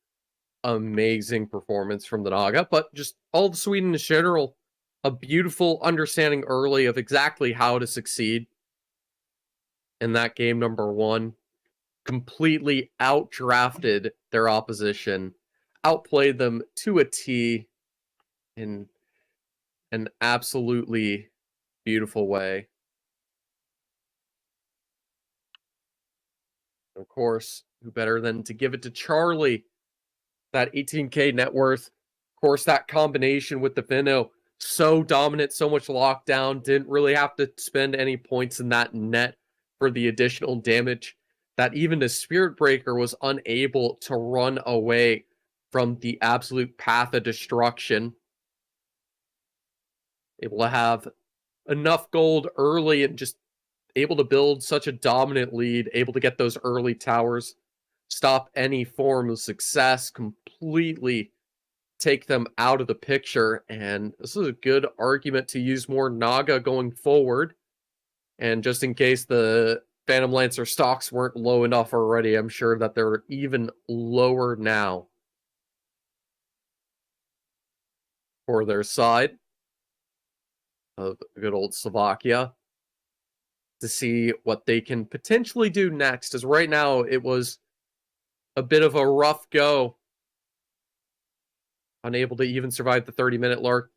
S1: amazing performance from the Naga, but just all of Sweden in general, a beautiful understanding early of exactly how to succeed in that game number one. Completely outdrafted their opposition, outplayed them to a T in an absolutely beautiful way. Of course, who better than to give it to Charlie? That 18k net worth. Of course, that combination with the Finno, so dominant, so much lockdown, didn't really have to spend any points in that net for the additional damage. That even the Spirit Breaker was unable to run away from the absolute path of destruction. Able to have enough gold early and just able to build such a dominant lead, able to get those early towers, stop any form of success, completely take them out of the picture. And this is a good argument to use more Naga going forward. And just in case the Phantom Lancer stocks weren't low enough already, I'm sure that they're even lower now for their side of good old Slovakia to see what they can potentially do next. As right now, it was a bit of a rough go. Unable to even survive the 30-minute lark.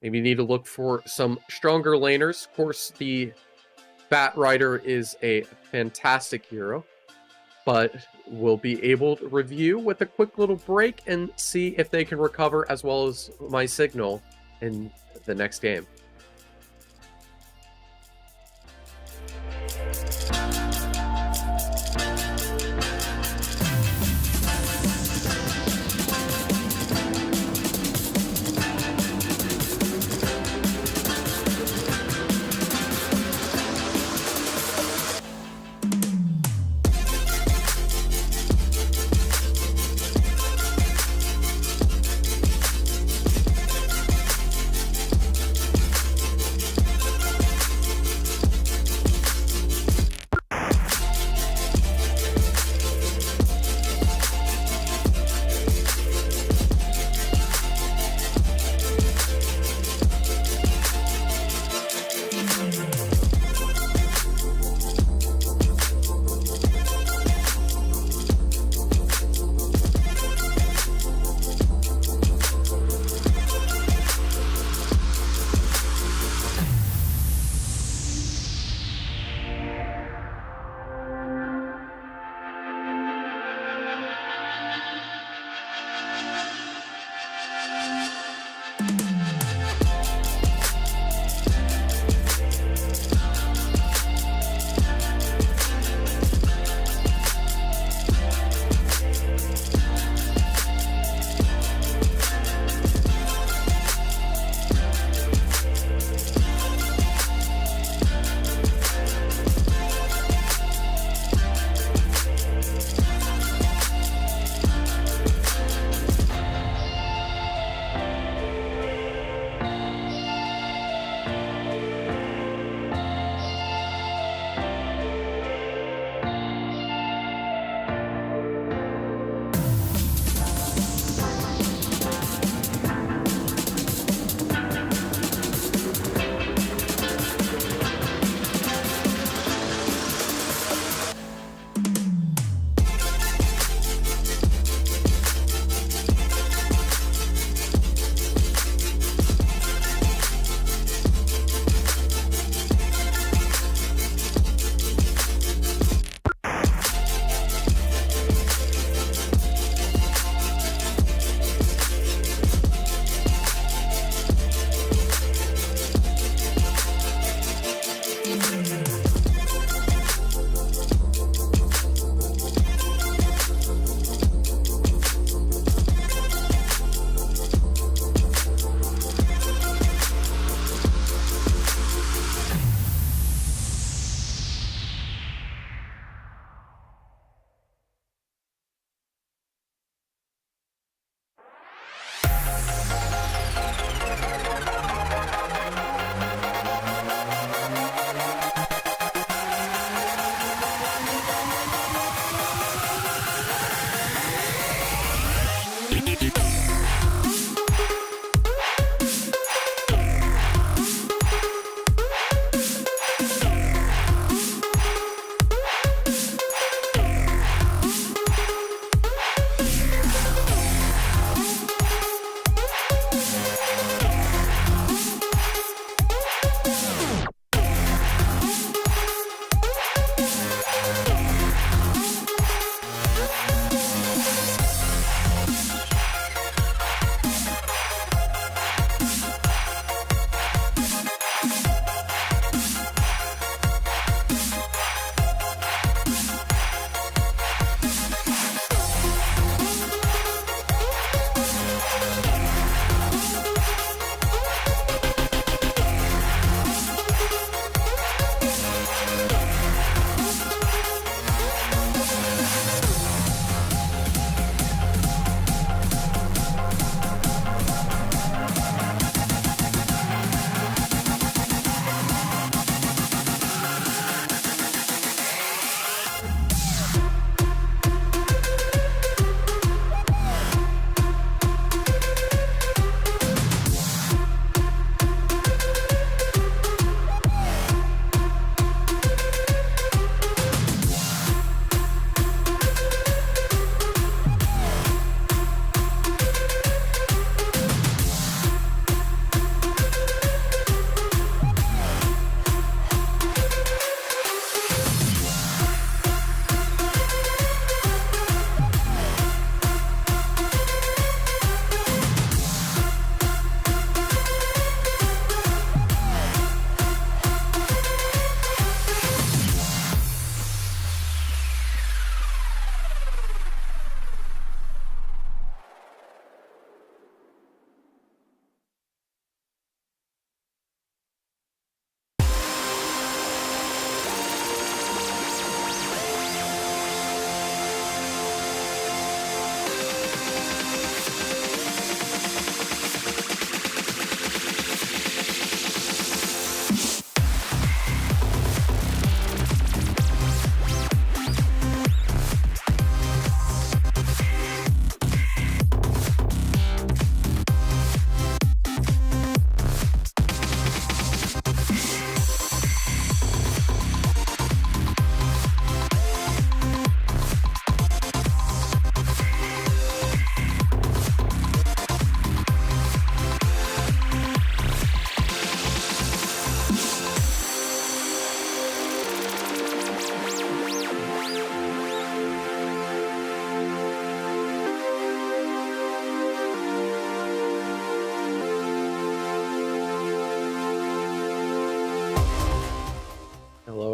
S1: Maybe need to look for some stronger laners. Of course, the Bat Rider is a fantastic hero, but we'll be able to review with a quick little break and see if they can recover, as well as my signal in the next game.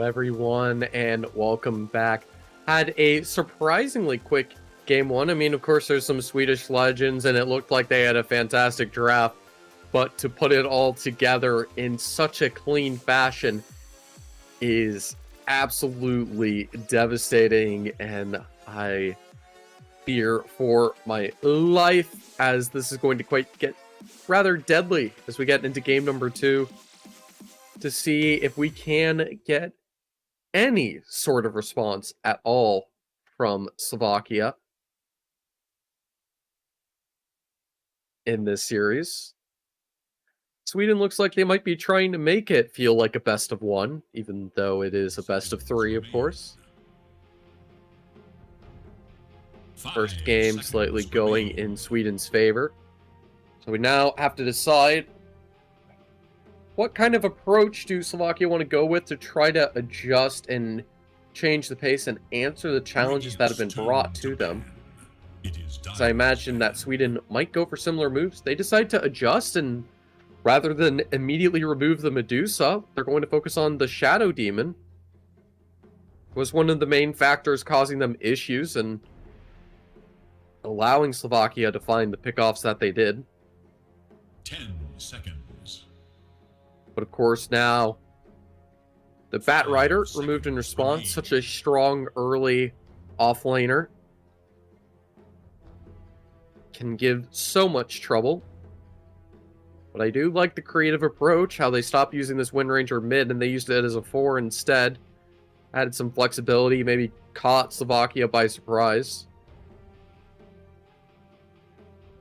S1: everyone, and welcome back. Had a surprisingly quick game one. I mean, of course, there's some Swedish legends, and it looked like they had a fantastic draft, but to put it all together in such a clean fashion is absolutely devastating, and I fear for my life, as this is going to get rather deadly as we get into game number 2, to see if we can get any sort of response at all from Slovakia in this series. Sweden looks like they might be trying to make it feel like a best of 1, even though it is a best of 3, of course. First game slightly going in Sweden's favor. So we now have to decide what kind of approach do Slovakia want to go with to try to adjust and change the pace and answer the challenges that have been brought to them. As I imagine that Sweden might go for similar moves. They decide to adjust, and rather than immediately remove the Medusa, they're going to focus on the Shadow Demon. It was one of the main factors causing them issues and allowing Slovakia to find the pickoffs that they did.
S4: 10 seconds.
S1: But of course now, the Bat Rider removed in response, such a strong early offlaner. Can give so much trouble. But I do like the creative approach, how they stopped using this Wind Ranger mid and they used it as a 4 instead. Added some flexibility, maybe caught Slovakia by surprise.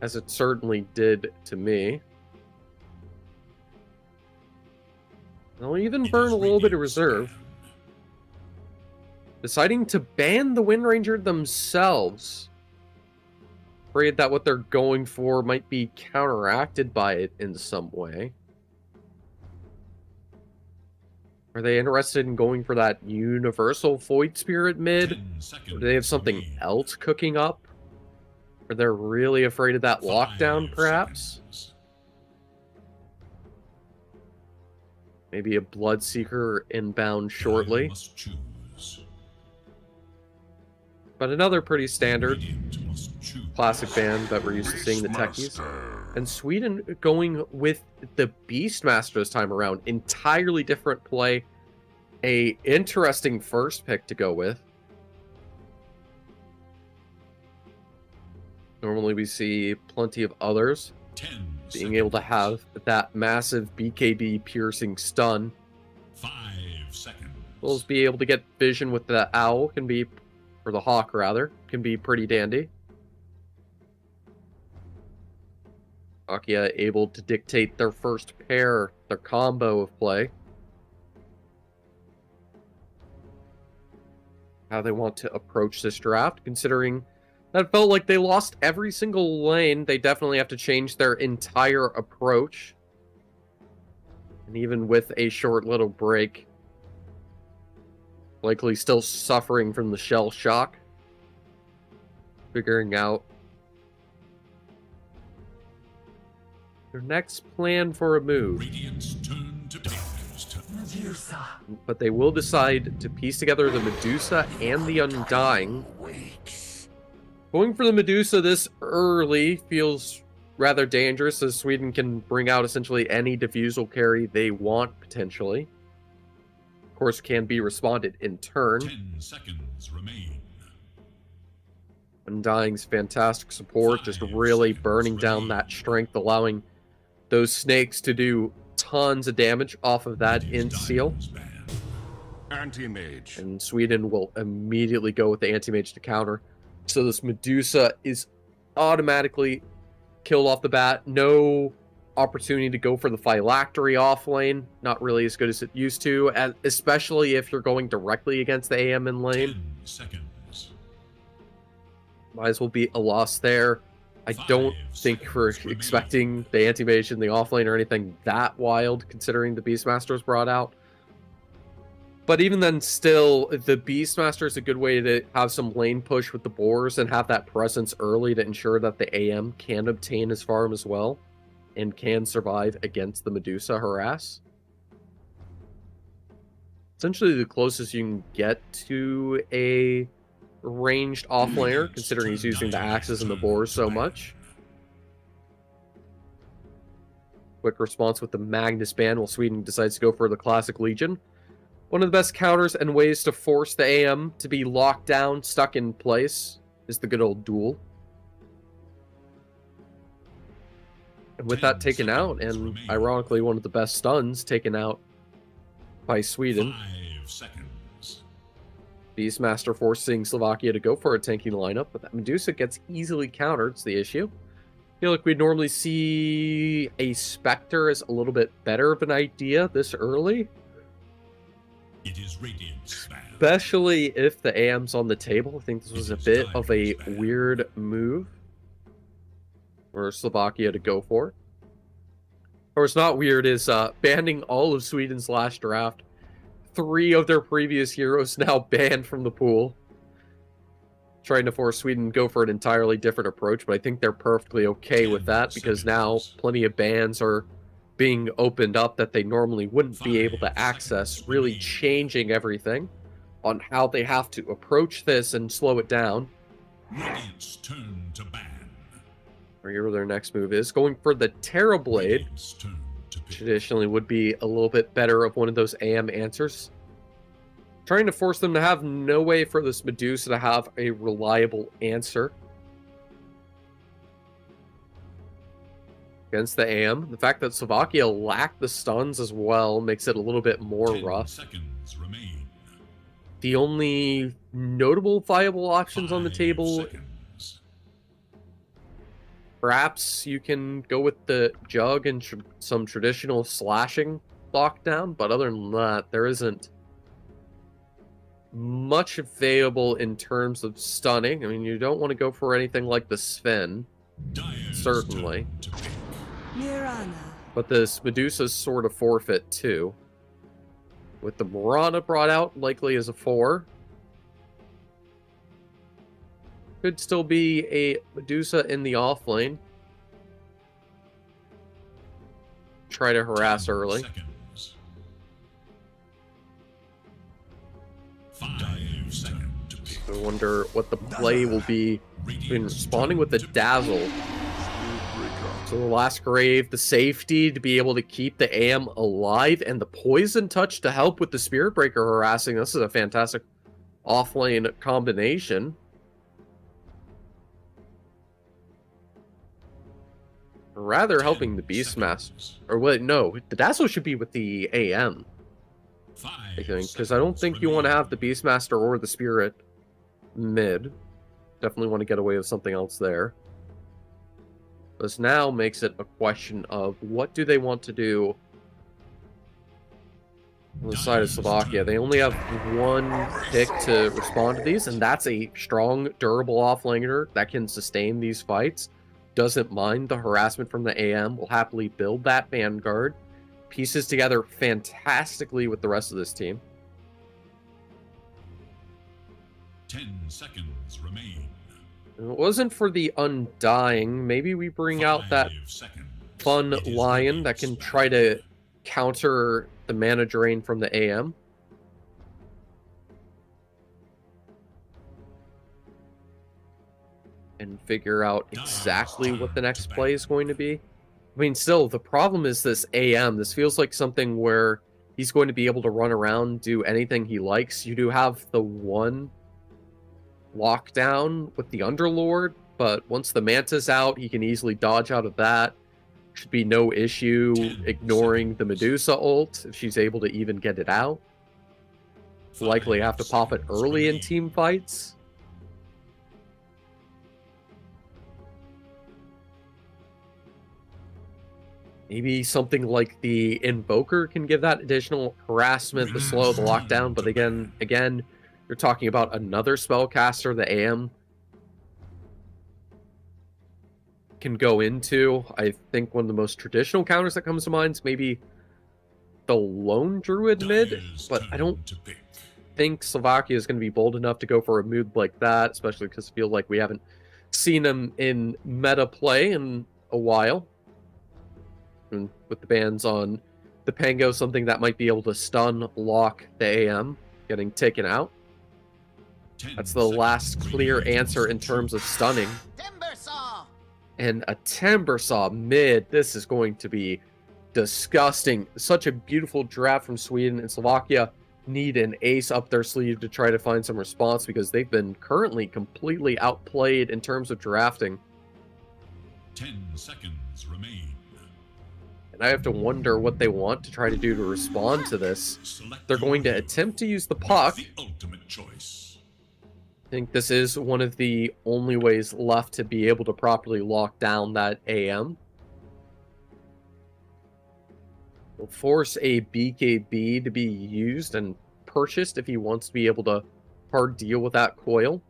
S1: As it certainly did to me. They'll even burn a little bit of reserve. Deciding to ban the Wind Ranger themselves. Afraid that what they're going for might be counteracted by it in some way. Are they interested in going for that universal Void Spirit mid? Or do they have something else cooking up? Or they're really afraid of that lockdown, perhaps? Maybe a Bloodseeker inbound shortly. But another pretty standard classic band that we're used to seeing the techies. And Sweden going with the Beastmaster this time around. Entirely different play. A interesting first pick to go with. Normally we see plenty of others being able to have that massive BKB piercing stun.
S4: 5 seconds.
S1: We'll be able to get vision with the owl, can be, or the hawk rather, can be pretty dandy. Slovakia able to dictate their first pair, their combo of play. How they want to approach this draft, considering that felt like they lost every single lane. They definitely have to change their entire approach. And even with a short little break, likely still suffering from the shell shock. Figuring out their next plan for a move. But they will decide to piece together the Medusa and the Undying. Going for the Medusa this early feels rather dangerous, as Sweden can bring out essentially any defusal carry they want, potentially. Of course, can be responded in turn.
S4: 10 seconds remain.
S1: Undying's fantastic support, just really burning down that strength, allowing those snakes to do tons of damage off of that int seal.
S2: Anti-mage.
S1: And Sweden will immediately go with the anti-mage to counter. So this Medusa is automatically killed off the bat. No opportunity to go for the Phylactery off lane. Not really as good as it used to, especially if you're going directly against the AM in lane.
S4: 10 seconds.
S1: Might as well be a loss there. I don't think we're expecting the anti-mage in the off lane or anything that wild, considering the Beastmaster was brought out. But even then, still, the Beastmaster is a good way to have some lane push with the boars and have that presence early to ensure that the AM can obtain his farm as well and can survive against the Medusa harass. essentially the closest you can get to a ranged offlaner, considering he's using the axes and the boars so much. Quick response with the Magnus ban while Sweden decides to go for the Classic Legion. One of the best counters and ways to force the AM to be locked down, stuck in place, is the good old duel. And with that taken out, and ironically one of the best stuns taken out by Sweden.
S4: 5 seconds.
S1: Beastmaster forcing Slovakia to go for a tanking lineup, but that Medusa gets easily countered, it's the issue. I feel like we'd normally see a Spectre as a little bit better of an idea this early.
S4: It is Radiant's ban.
S1: Especially if the AM's on the table. I think this was a bit of a weird move for Slovakia to go for. Or it's not weird, is banning all of Sweden's last draft. 3 of their previous heroes now banned from the pool. Trying to force Sweden to go for an entirely different approach, but I think they're perfectly okay with that because now plenty of bans are being opened up that they normally wouldn't be able to access, really changing everything on how they have to approach this and slow it down.
S4: Radiant's turn to ban.
S1: Or here their next move is going for the Terra Blade.
S4: Radiant's turn to pick.
S1: Traditionally would be a little bit better of one of those AM answers. Trying to force them to have no way for this Medusa to have a reliable answer against the AM. The fact that Slovakia lacked the stuns as well makes it a little bit more
S4: 10
S1: rough.
S4: seconds remain.
S1: The only notable viable options on the
S4: 5
S1: table,
S4: seconds.
S1: perhaps you can go with the Jug and some traditional slashing lockdown, but other than that, there isn't much available in terms of stunning. I mean, you don't want to go for anything like the Sven,
S4: Dire's
S1: certainly.
S4: turn to pick.
S5: Mirana.
S1: But this Medusa's sort of forfeit too. With the Mirana brought out, likely as a 4. Could still be a Medusa in the off lane. Try to harass
S4: 10
S1: early.
S4: seconds. 5 seconds to pick.
S1: I wonder what the play will be in responding with the Dazzle. So the Last Grave, the safety to be able to keep the AM alive, and the Poison Touch to help with the Spirit Breaker harassing. This is a fantastic off-lane combination. Rather helping the Beastmaster. Or wait, no, the Dazzle should be with the AM, I think, because I don't think you want to have the Beastmaster or the Spirit mid. Definitely want to get away with something else there. This now makes it a question of what do they want to do on the side of Slovakia. They only have 1 pick to respond to these, and that's a strong, durable offlaner that can sustain these fights. Doesn't mind the harassment from the AM, will happily build that Vanguard. Pieces together fantastically with the rest of this team.
S4: 10 seconds remain.
S1: If it wasn't for the Undying, maybe we bring out that
S4: 5 seconds.
S1: fun
S4: It is
S1: Lion that
S4: Radiant's
S1: can
S4: ban.
S1: try to counter the mana drain from the AM. And figure out exactly what the next play is going to be. I mean, still, the problem is this AM. This feels like something where he's going to be able to run around, do anything he likes. You do have the 1 lockdown with the Underlord, but once the Manta's out, he can easily dodge out of that. Should be no issue
S4: 10
S1: ignoring the
S4: seconds.
S1: Medusa ult if she's able to even get it out. Likely have to pop it
S4: 5
S1: early in
S4: remain.
S1: team fights. Maybe something like the Invoker can give that additional harassment, the slow, the lockdown, but again, you're talking about another spellcaster the AM can go into. I think one of the most traditional counters that comes to mind is maybe the Lone Druid mid,
S4: Dire's
S1: but I don't
S4: turn to pick.
S1: think Slovakia is going to be bold enough to go for a move like that, especially because I feel like we haven't seen him in meta play in a while. And with the bans on the Pango something that might be able to stun lock the AM getting taken out.
S4: 10
S1: That's the last
S4: seconds
S1: clear
S4: remaining.
S1: answer in terms of stunning.
S3: Timber saw.
S1: And a Timber Saw mid. This is going to be disgusting. Such a beautiful draft from Sweden, and Slovakia need an ace up their sleeve to try to find some response because they've been currently completely outplayed in terms of drafting.
S4: 10 seconds remain.
S1: And I have to wonder what they want to try to do to respond to this.
S4: Select
S1: They're going to
S4: your
S1: attempt to use the
S4: hero.
S1: puck.
S4: The ultimate choice.
S1: I think this is one of the only ways left to be able to properly lock down that AM. Will force a BKB to be used and purchased if he wants to be able to hard deal with that coil.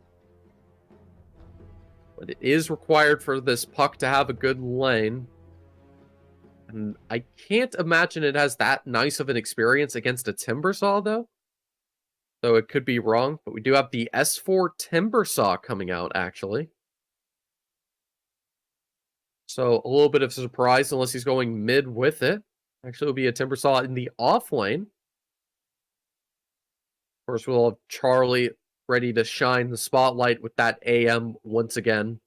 S1: But it is required for this puck to have a good lane. And I can't imagine it has that nice of an experience against a Timber Saw, though. So it could be wrong, but we do have the S4 Timber Saw coming out, actually. So a little bit of a surprise, unless he's going mid with it. Actually, it'll be a Timber Saw in the off lane. Of course, we'll have Charlie ready to shine the spotlight with that AM once again.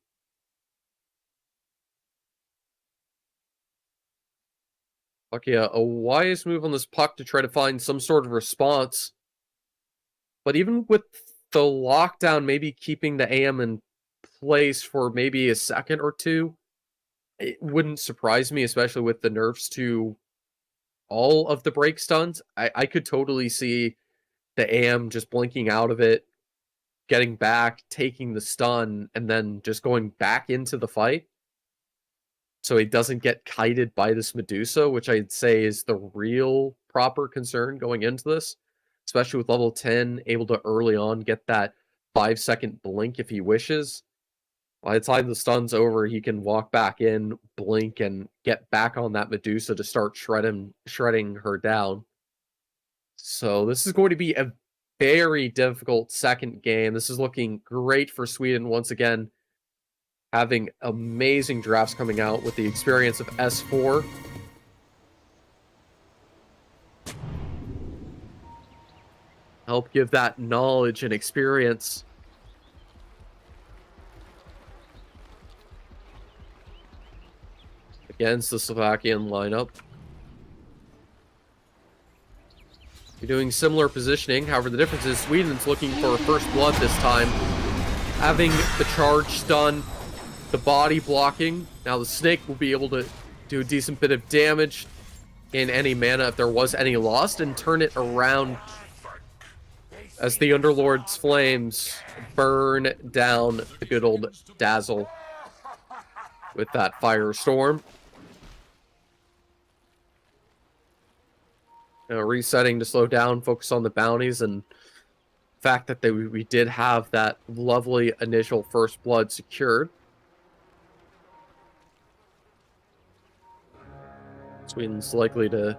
S1: Okay, a wise move on this puck to try to find some sort of response. But even with the lockdown, maybe keeping the AM in place for maybe a second or two, it wouldn't surprise me, especially with the nerfs to all of the break stuns. I could totally see the AM just blinking out of it, getting back, taking the stun, and then just going back into the fight. So he doesn't get kited by this Medusa, which I'd say is the real proper concern going into this. Especially with level 10, able to early on get that 5-second blink if he wishes. By the time the stun's over, he can walk back in, blink, and get back on that Medusa to start shredding her down. So this is going to be a very difficult second game. This is looking great for Sweden once again. Having amazing drafts coming out with the experience of S4. Help give that knowledge and experience. Against the Slovakian lineup. You're doing similar positioning, however the difference is Sweden's looking for a first blood this time. Having the charge stun, the body blocking. Now the snake will be able to do a decent bit of damage in any mana if there was any lost and turn it around as the Underlord's flames burn down the good old Dazzle with that Firestorm. Resetting to slow down, focus on the bounties, and the fact that we did have that lovely initial first blood secured. Sweden's likely to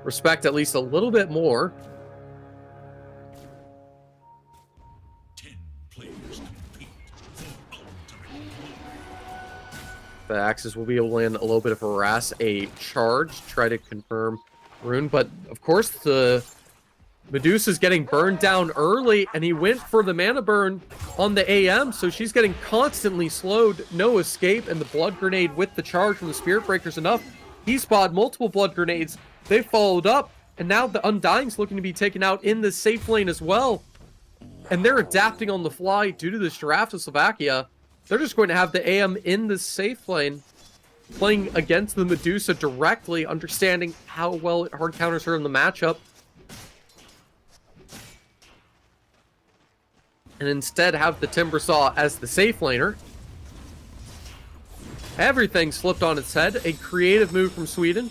S1: respect at least a little bit more.
S4: 10 players compete for ultimate.
S1: The Axis will be able to land a little bit of harass, a charge, try to confirm rune, but of course the Medusa's getting burned down early, and he went for the mana burn on the AM, so she's getting constantly slowed, no escape, and the blood grenade with the charge from the Spirit Breaker's enough. He spotted multiple blood grenades, they followed up, and now the Undying's looking to be taken out in the safe lane as well. And they're adapting on the fly due to this draft of Slovakia. They're just going to have the AM in the safe lane, playing against the Medusa directly, understanding how well it hard counters her in the matchup. And instead have the Timber Saw as the safe laner. Everything's flipped on its head. A creative move from Sweden,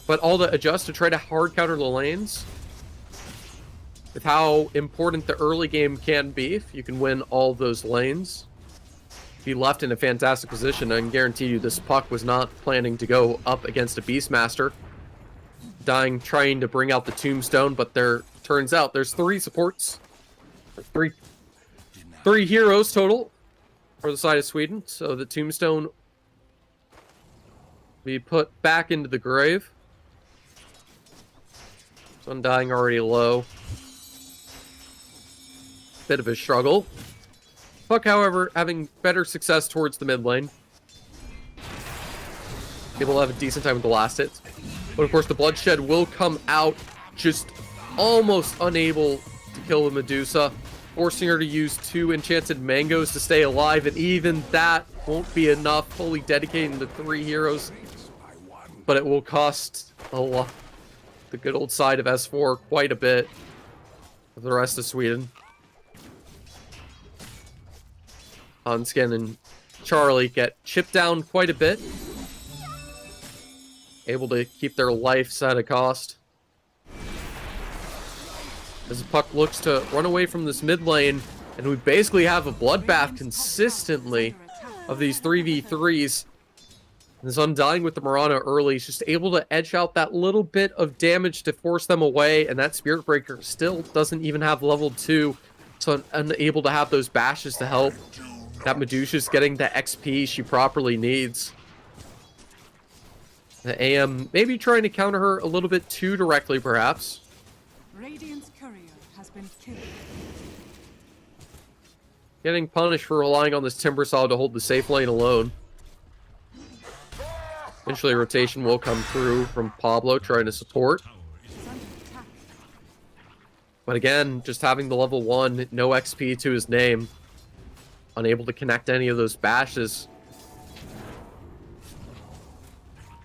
S1: but all to adjust to try to hard counter the lanes. With how important the early game can be, if you can win all those lanes. Be left in a fantastic position. I can guarantee you this puck was not planning to go up against a Beastmaster. Dying trying to bring out the Tombstone, but there turns out there's 3 supports. Three heroes total for the side of Sweden. So the Tombstone be put back into the grave. It's Undying already low. Bit of a struggle. Puck, however, having better success towards the mid lane. Able to have a decent time with the last hits. But of course the bloodshed will come out, just almost unable to kill the Medusa, forcing her to use 2 enchanted mangoes to stay alive, and even that won't be enough, fully dedicating the 3 heroes. But it will cost a lot, the good old side of S4 quite a bit of the rest of Sweden. Hansken and Charlie get chipped down quite a bit. Able to keep their lives at a cost. As the puck looks to run away from this mid lane, and we basically have a bloodbath consistently of these 3v3s. This Undying with the Mirana early is just able to edge out that little bit of damage to force them away, and that Spirit Breaker still doesn't even have level 2, so unable to have those bashes to help. That Medusa's getting the XP she properly needs. The AM maybe trying to counter her a little bit too directly, perhaps.
S5: Radiant's courier has been killed.
S1: Getting punished for relying on this Timbersaw to hold the safe lane alone. Eventually, rotation will come through from Pablo trying to support. But again, just having the level 1, no XP to his name. Unable to connect any of those bashes.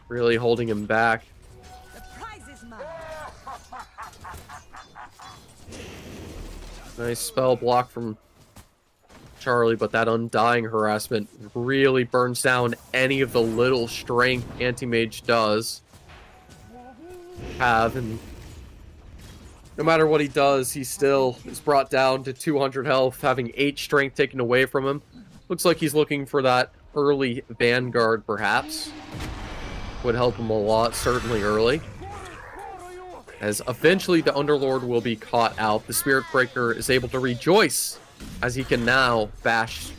S1: Really holding him back.
S3: The prize is mine.
S1: Nice spell block from Charlie, but that Undying harassment really burns down any of the little strength Anti-Mage does have, and no matter what he does, he still is brought down to 200 health, having 8 strength taken away from him. Looks like he's looking for that early Vanguard, perhaps. Would help him a lot, certainly early. As eventually the Underlord will be caught out, the Spirit Breaker is able to rejoice as he can now bash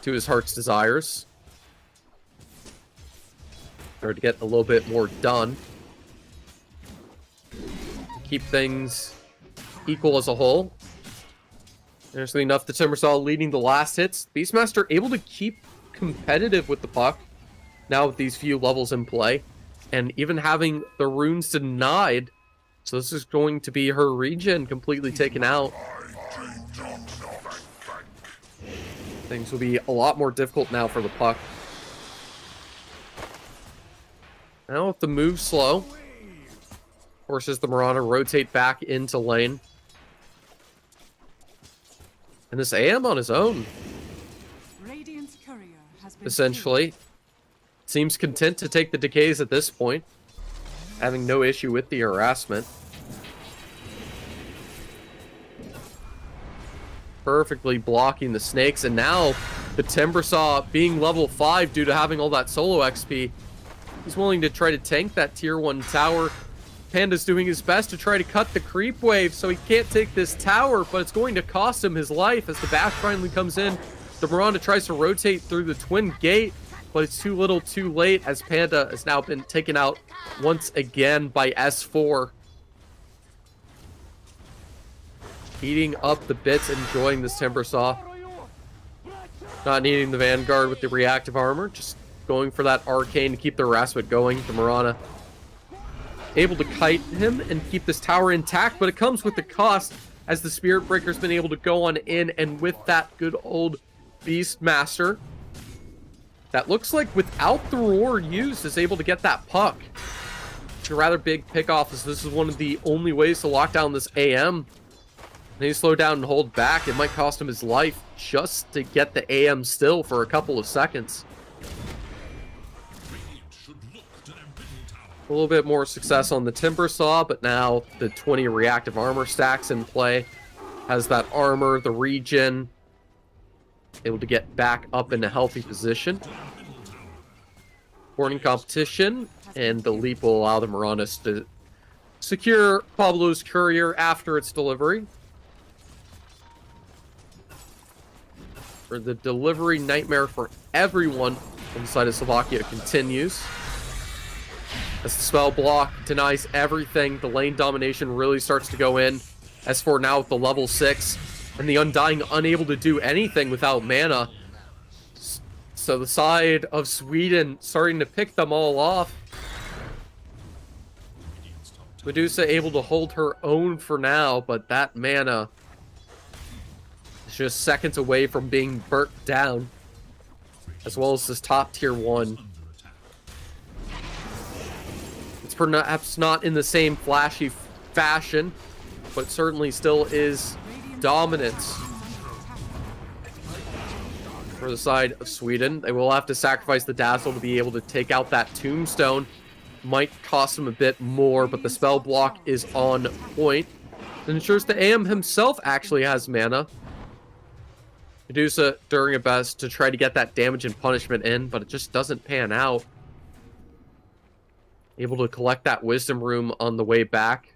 S1: to his heart's desires. Or to get a little bit more done. Keep things equal as a whole. Interestingly enough, the Timbersaw leading the last hits. Beastmaster able to keep competitive with the puck now with these few levels in play, and even having the runes denied. So this is going to be her regen completely taken out. Things will be a lot more difficult now for the puck. Now with the move slow, forces the Mirana rotate back into lane. And this AM on his own,
S5: Radiant's courier has been
S1: essentially. Seems content to take the decays at this point, having no issue with the harassment. Perfectly blocking the snakes, and now the Timbersaw being level 5 due to having all that solo XP, he's willing to try to tank that tier 1 tower. Panda's doing his best to try to cut the creep wave so he can't take this tower, but it's going to cost him his life as the bash finally comes in. The Miranda tries to rotate through the twin gate, but it's too little too late as Panda has now been taken out once again by S4. Eating up the bits, enjoying this Timbersaw. Not needing the Vanguard with the reactive armor, just going for that arcane to keep the harassment going. The Mirana able to kite him and keep this tower intact, but it comes with the cost as the Spirit Breaker's been able to go on in, and with that good old Beastmaster, that looks like without the roar used is able to get that puck. It's a rather big pick off, as this is one of the only ways to lock down this AM. And he slow down and hold back. It might cost him his life just to get the AM still for a couple of seconds. A little bit more success on the Timbersaw, but now the 20 reactive armor stacks in play. Has that armor, the regen, able to get back up in a healthy position. Morning competition, and the leap will allow the Maranas to secure Pablo's courier after its delivery. For the delivery nightmare for everyone inside of Slovakia continues. As the spell block denies everything, the lane domination really starts to go in. S4 now with the level 6, and the Undying unable to do anything without mana. So the side of Sweden starting to pick them all off. Medusa able to hold her own for now, but that mana is just seconds away from being burnt down. As well as this top tier 1. It's perhaps not in the same flashy fashion, but certainly still is dominance for the side of Sweden. They will have to sacrifice the Dazzle to be able to take out that Tombstone. Might cost them a bit more, but the spell block is on point. It ensures the AM himself actually has mana. Medusa doing her best to try to get that damage and punishment in, but it just doesn't pan out. Able to collect that Wisdom Room on the way back.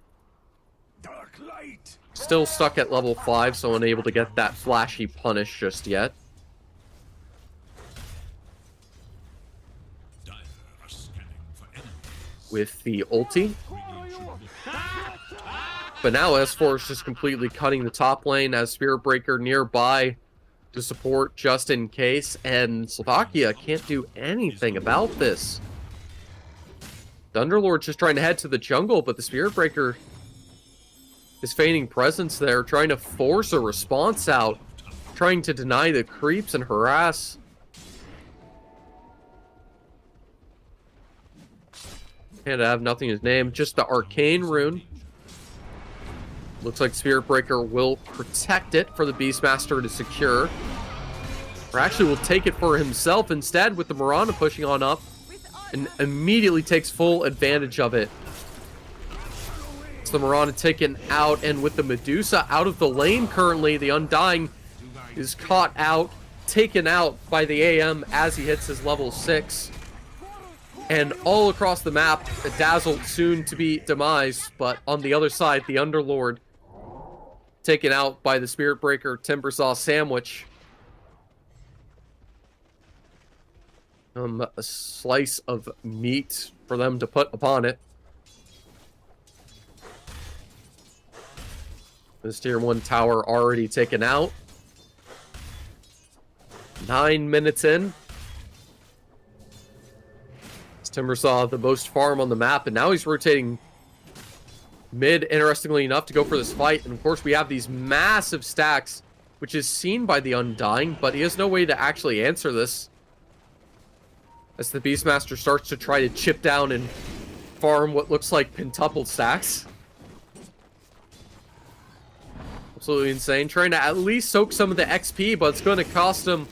S2: Dark light.
S1: Still stuck at level 5, so unable to get that flashy punish just yet. With the ulti. But now S4 is just completely cutting the top lane as Spirit Breaker nearby to support just in case, and Slovakia can't do anything about this. The Underlord's just trying to head to the jungle, but the Spirit Breaker is feigning presence there, trying to force a response out, trying to deny the creeps and harass. And I have nothing in his name, just the Arcane Rune. Looks like Spirit Breaker will protect it for the Beastmaster to secure. Or actually will take it for himself instead with the Mirana pushing on up. And immediately takes full advantage of it. So the Mirana taken out, and with the Medusa out of the lane currently, the Undying is caught out, taken out by the AM as he hits his level 6. And all across the map, a Dazzle soon to be demised, but on the other side, the Underlord taken out by the Spirit Breaker Timbersaw Sandwich. A slice of meat for them to put upon it. This tier 1 tower already taken out. 9 minutes in. Timbersaw the most farm on the map, and now he's rotating mid, interestingly enough, to go for this fight. And of course we have these massive stacks, which is seen by the Undying, but he has no way to actually answer this. As the Beastmaster starts to try to chip down and farm what looks like pentupled stacks. Absolutely insane. Trying to at least soak some of the XP, but it's going to cost him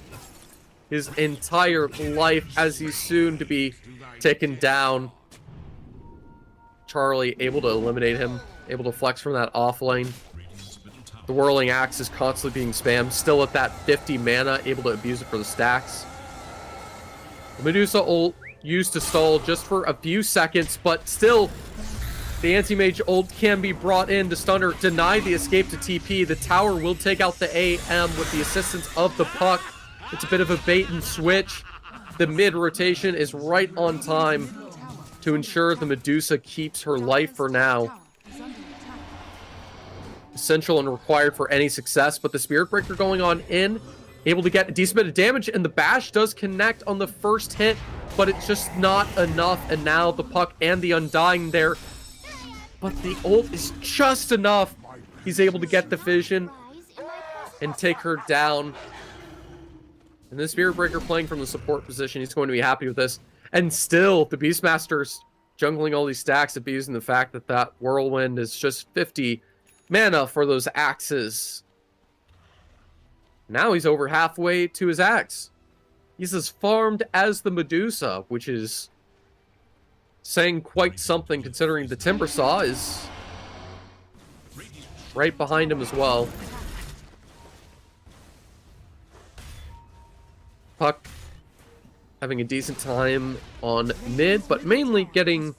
S1: his entire life as he's soon to be taken down. Charlie able to eliminate him, able to flex from that off lane. The Whirling Axe is constantly being spammed, still at that 50 mana, able to abuse it for the stacks. The Medusa ult used to stall just for a few seconds, but still, the Anti-Mage ult can be brought in to stun or deny the escape to TP. The tower will take out the AM with the assistance of the Puck. It's a bit of a bait and switch. The mid rotation is right on time to ensure the Medusa keeps her life for now. Essential and required for any success, but the Spirit Breaker going on in, able to get a decent bit of damage, and the bash does connect on the first hit, but it's just not enough, and now the Puck and the Undying there. But the ult is just enough. He's able to get the vision and take her down. And the Spirit Breaker playing from the support position, he's going to be happy with this. And still, the Beastmaster's jungling all these stacks, abusing the fact that that Whirlwind is just 50 mana for those axes. Now he's over halfway to his axe. He's as farmed as the Medusa, which is saying quite something considering the Timbersaw is right behind him as well. Puck having a decent time on mid, but mainly getting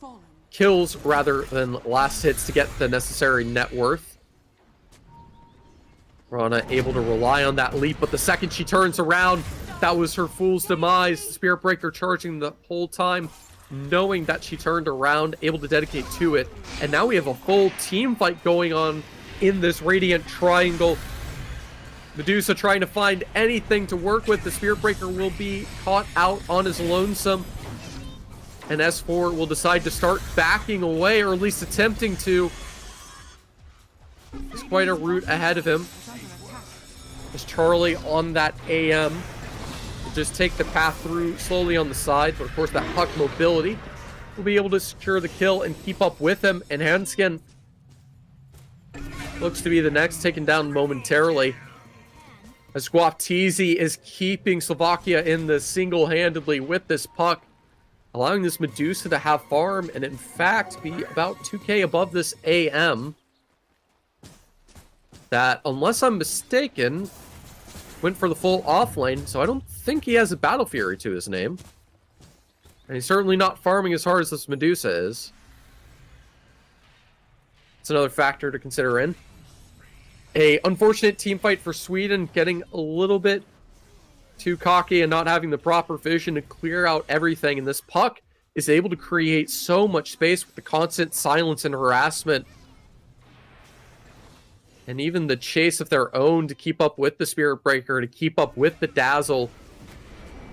S1: kills rather than last hits to get the necessary net worth. Rana able to rely on that leap, but the second she turns around, that was her fool's demise. Spirit Breaker charging the whole time. knowing that she turned around, able to dedicate to it. And now we have a full team fight going on in this Radiant Triangle. Medusa trying to find anything to work with. The Spirit Breaker will be caught out on his lonesome. And S4 will decide to start backing away, or at least attempting to. There's quite a route ahead of him. There's Charlie on that AM. Will just take the path through slowly on the side, but of course that puck mobility will be able to secure the kill and keep up with him. And Hanskin looks to be the next taken down momentarily, as Guaptizi is keeping Slovakia in this single-handedly with this puck, allowing this Medusa to have farm and in fact be about 2k above this AM. That, unless I'm mistaken, went for the full offlane, so I don't think he has a Battle Fury to his name. And he's certainly not farming as hard as this Medusa is. It's another factor to consider in. A unfortunate team fight for Sweden, getting a little bit too cocky and not having the proper vision to clear out everything. And this puck is able to create so much space with the constant silence and harassment. And even the chase of their own to keep up with the Spirit Breaker, to keep up with the Dazzle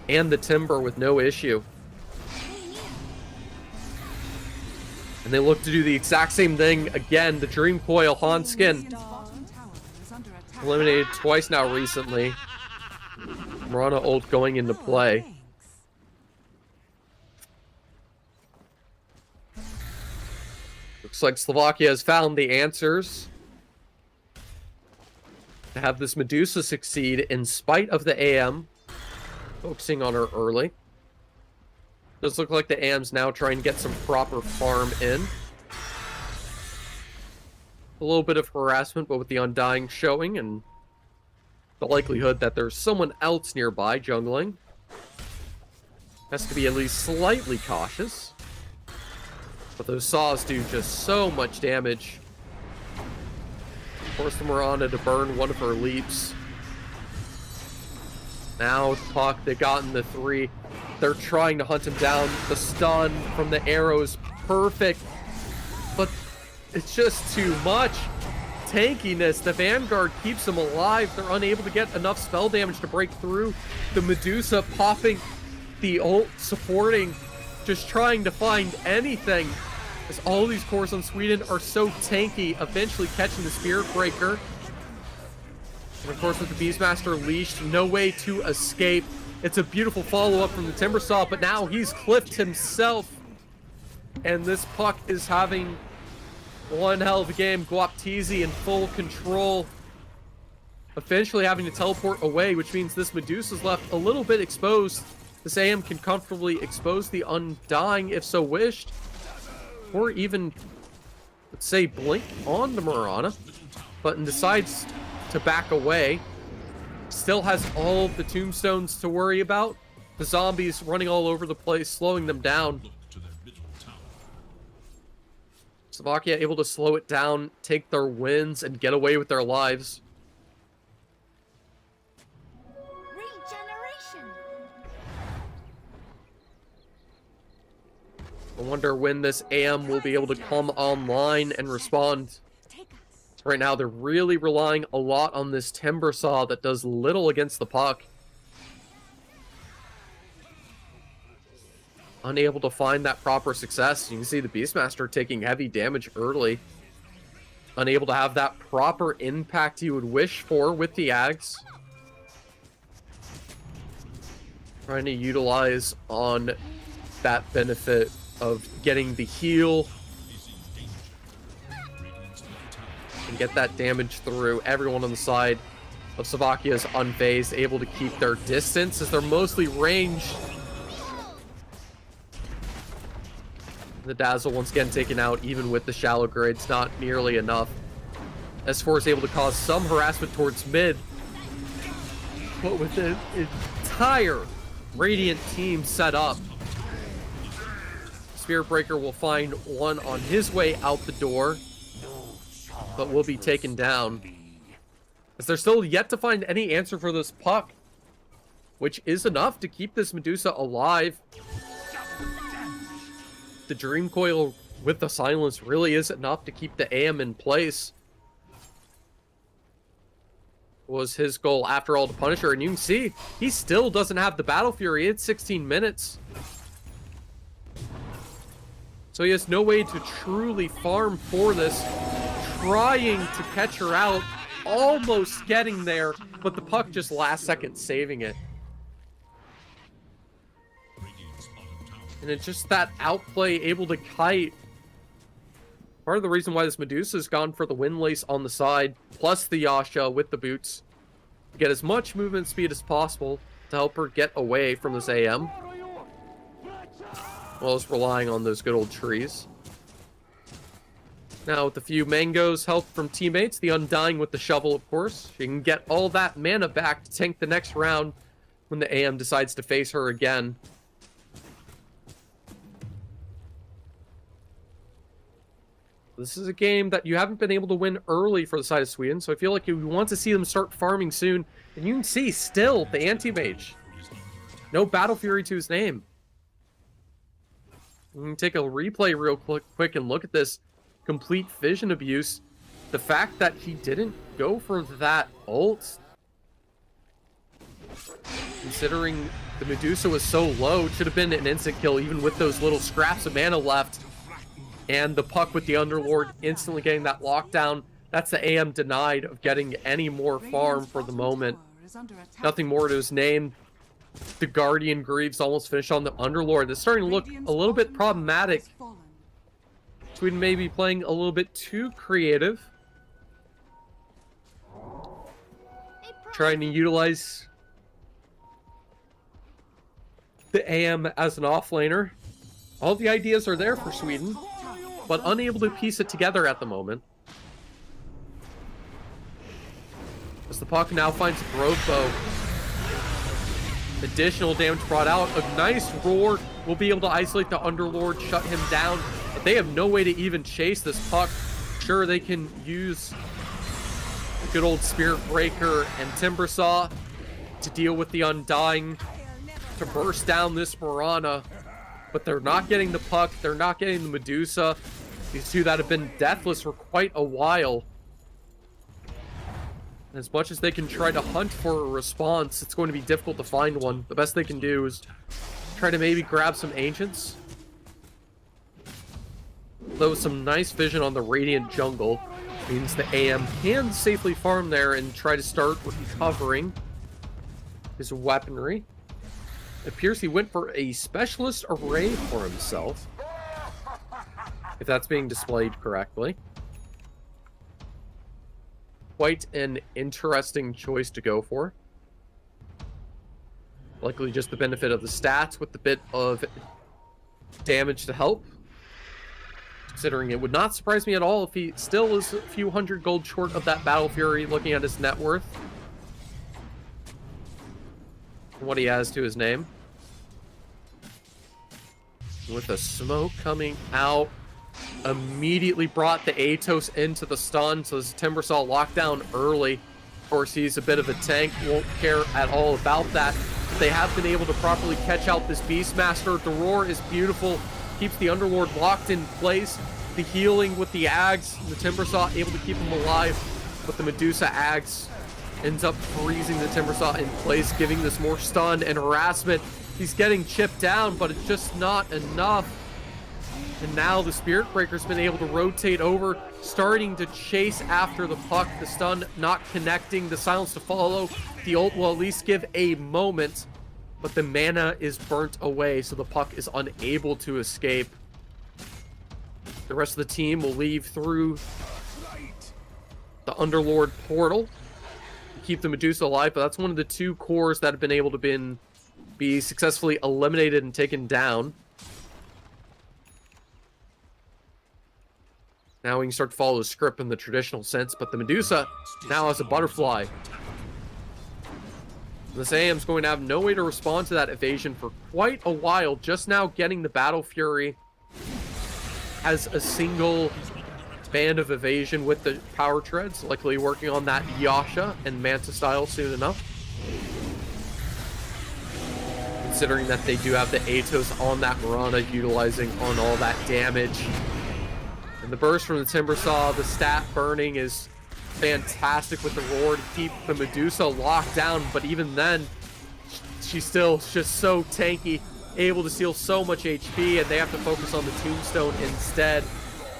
S1: and the Timber with no issue. And they look to do the exact same thing again. The Dream Coil Hanskin, eliminated twice now recently. Marana ult going into play. Looks like Slovakia has found the answers to have this Medusa succeed in spite of the AM. Focusing on her early. Does look like the AM's now trying to get some proper farm in. A little bit of harassment, but with the Undying showing and the likelihood that there's someone else nearby jungling. Has to be at least slightly cautious. But those saws do just so much damage. Force the Miranda to burn one of her leaps. Now with puck, they've gotten the 3. They're trying to hunt him down. The stun from the arrow is perfect. But it's just too much tankiness. The Vanguard keeps them alive. They're unable to get enough spell damage to break through. The Medusa popping the ult, supporting, just trying to find anything. As all these cores on Sweden are so tanky, eventually catching the Spirit Breaker. And of course with the Beastmaster leashed, no way to escape. It's a beautiful follow-up from the Timbersaw, but now he's clipped himself. And this puck is having one hell of a game. Guaptizi in full control. Eventually having to teleport away, which means this Medusa's left a little bit exposed. This AM can comfortably expose the Undying if so wished. Or even, let's say, blink on the Mirana. But decides to back away. Still has all of the tombstones to worry about. The zombies running all over the place, slowing them down. Slovakia able to slow it down, take their wins, and get away with their lives.
S3: Regeneration.
S1: I wonder when this AM will be able to come online and respond. Right now, they're really relying a lot on this Timbersaw that does little against the puck. Unable to find that proper success. You can see the Beastmaster taking heavy damage early. Unable to have that proper impact you would wish for with the Ags. Trying to utilize on that benefit of getting the heal and get that damage through. Everyone on the side of Slovakia is unfazed, able to keep their distance as they're mostly ranged. The Dazzle once again taken out, even with the shallow grades, not nearly enough. S4 is able to cause some harassment towards mid, but with the entire Radiant team set up, Spirit Breaker will find one on his way out the door, but will be taken down. As they're still yet to find any answer for this puck, which is enough to keep this Medusa alive. the Dream Coil with the silence really is enough to keep the AM in place. Was his goal after all to punish her, and you can see he still doesn't have the Battle Fury. It's 16 minutes. So he has no way to truly farm for this. Trying to catch her out, almost getting there, but the puck just last second saving it. And it's just that outplay able to kite. Part of the reason why this Medusa's gone for the Windlace on the side, plus the Yasha with the boots, to get as much movement speed as possible to help her get away from this AM. Well as relying on those good old trees. Now with a few mangoes, help from teammates, the Undying with the shovel, of course. She can get all that mana back to tank the next round when the AM decides to face her again. This is a game that you haven't been able to win early for the side of Sweden, so I feel like you want to see them start farming soon. And you can see still the Anti-Mage. No Battle Fury to his name. We can take a replay real quick and look at this complete vision abuse. The fact that he didn't go for that ult, considering the Medusa was so low, it should have been an instant kill even with those little scraps of mana left. And the puck with the Underlord instantly getting that lockdown. That's the AM denied of getting any more farm for the moment. Nothing more to his name. The Guardian Greaves almost finished on the Underlord. It's starting to look a little bit problematic. Sweden may be playing a little bit too creative. Trying to utilize the AM as an offlaner. All the ideas are there for Sweden, but unable to piece it together at the moment. As the puck now finds a growth bow. Additional damage brought out. A nice roar will be able to isolate the Underlord, shut him down. But they have no way to even chase this puck. Sure, they can use the good old Spirit Breaker and Timbersaw to deal with the Undying, to burst down this Mirana. But they're not getting the puck. They're not getting the Medusa. These two that have been deathless for quite a while. As much as they can try to hunt for a response, it's going to be difficult to find one. The best they can do is try to maybe grab some Ancients. Though some nice vision on the Radiant Jungle means the AM can safely farm there and try to start recovering his weaponry. It appears he went for a specialist array for himself, if that's being displayed correctly. Quite an interesting choice to go for. Likely just the benefit of the stats with the bit of damage to help. Considering it would not surprise me at all if he still is a few hundred gold short of that Battle Fury, looking at his net worth. And what he has to his name. With the smoke coming out, immediately brought the Atos into the stun, so this Timbersaw lockdown early. Of course, he's a bit of a tank, won't care at all about that. They have been able to properly catch out this Beastmaster. The roar is beautiful, keeps the Underlord locked in place. The healing with the Ags, the Timbersaw able to keep him alive, but the Medusa Ags ends up freezing the Timbersaw in place, giving this more stun and harassment. He's getting chipped down, but it's just not enough. And now the Spirit Breaker's been able to rotate over, starting to chase after the puck. The stun not connecting, the silence to follow. The ult will at least give a moment, but the mana is burnt away, so the puck is unable to escape. The rest of the team will leave through the Underlord portal to keep the Medusa alive, but that's one of the two cores that have been able to be successfully eliminated and taken down. Now we can start to follow the script in the traditional sense, but the Medusa now has a butterfly. This AM's going to have no way to respond to that evasion for quite a while. Just now getting the Battle Fury. Has a single band of evasion with the Power Treads, likely working on that Yasha and Manta style soon enough. You can considering that they do have the Atos on that Mirana, utilizing on all that damage. And the burst from the Timbersaw, the stat burning is fantastic with the roar to keep the Medusa locked down, but even then, she's still just so tanky, able to steal so much HP, and they have to focus on the Tombstone instead.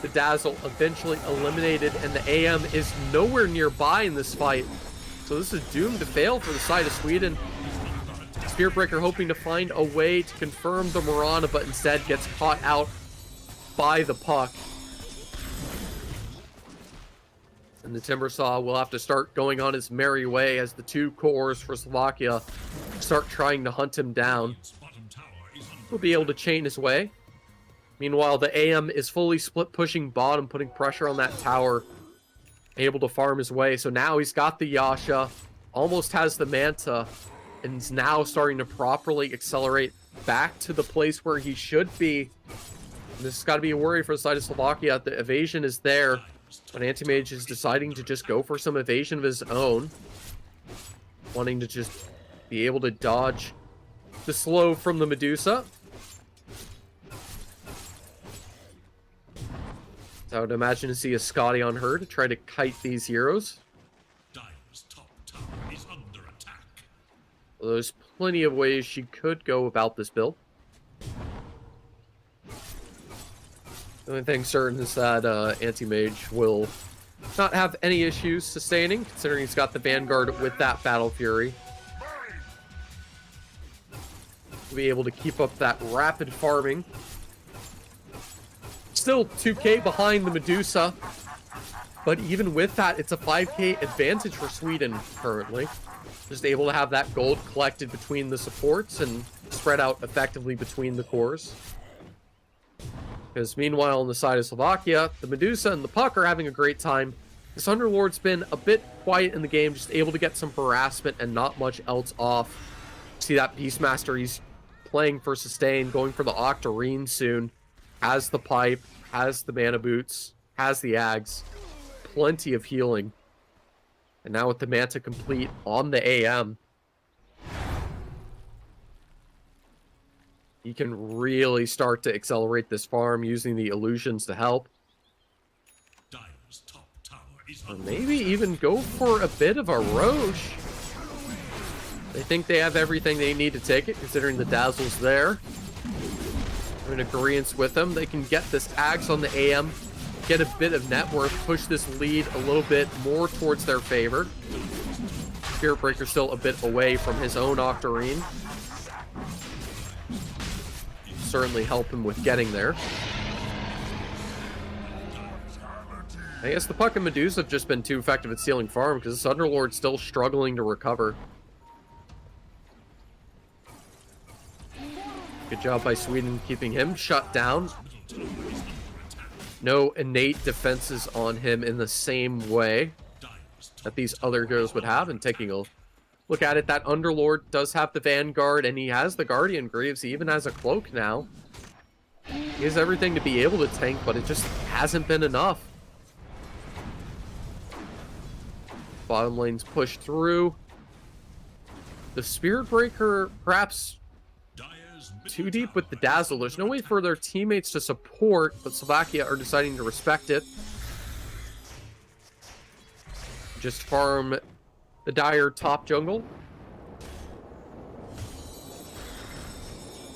S1: The Dazzle eventually eliminated, and the AM is nowhere nearby in this fight. So this is doomed to fail for the side of Sweden. Spiritbreaker hoping to find a way to confirm the Mirana, but instead gets caught out by the puck. And the Timbersaw will have to start going on his merry way as the two cores for Slovakia start trying to hunt him down. He'll be able to chain his way. Meanwhile, the AM is fully split pushing bottom, putting pressure on that tower. Able to farm his way. So now he's got the Yasha, almost has the Manta, and is now starting to properly accelerate back to the place where he should be. And this has got to be a worry for the side of Slovakia. The evasion is there, but Anti-Mage is deciding to just go for some evasion of his own. Wanting to just be able to dodge the slow from the Medusa. So I would imagine to see a Scotty on her to try to kite these heroes.
S4: Dire's top tower is under attack.
S1: Well, there's plenty of ways she could go about this build. The only thing certain is that Anti-Mage will not have any issues sustaining, considering he's got the Vanguard with that Battle Fury. He'll be able to keep up that rapid farming. Still 2k behind the Medusa, but even with that, it's a 5k advantage for Sweden currently. Just able to have that gold collected between the supports and spread out effectively between the cores. Because meanwhile, on the side of Slovakia, the Medusa and the Puck are having a great time. This Underlord's been a bit quiet in the game, just able to get some harassment and not much else off. See that Beastmaster, he's playing for sustain, going for the Octarine soon. Has the pipe, has the mana boots, has the ags, plenty of healing. And now with the Manta complete on the AM, you can really start to accelerate this farm using the illusions to help.
S4: Dire's top tower is
S1: Or maybe even go for a bit of a Roche. They think they have everything they need to take it, considering the Dazzle's there. In agreement with them, they can get this Ags on the AM, get a bit of net worth, push this lead a little bit more towards their favor. Spiritbreaker still a bit away from his own Octarine. Certainly help him with getting there. I guess the Puck and Medusa have just been too effective at stealing farm, because this Underlord's still struggling to recover. Good job by Sweden keeping him shut down. No innate defenses on him in the same way that these other heroes would have. And taking a look at it, that Underlord does have the Vanguard, and he has the Guardian Greaves. He even has a cloak now. He has everything to be able to tank, but it just hasn't been enough. Bottom lane's pushed through. The Spiritbreaker perhaps too deep with the Dazzle. There's no way for their teammates to support, but Slovakia are deciding to respect it. Just farm the Dire top jungle.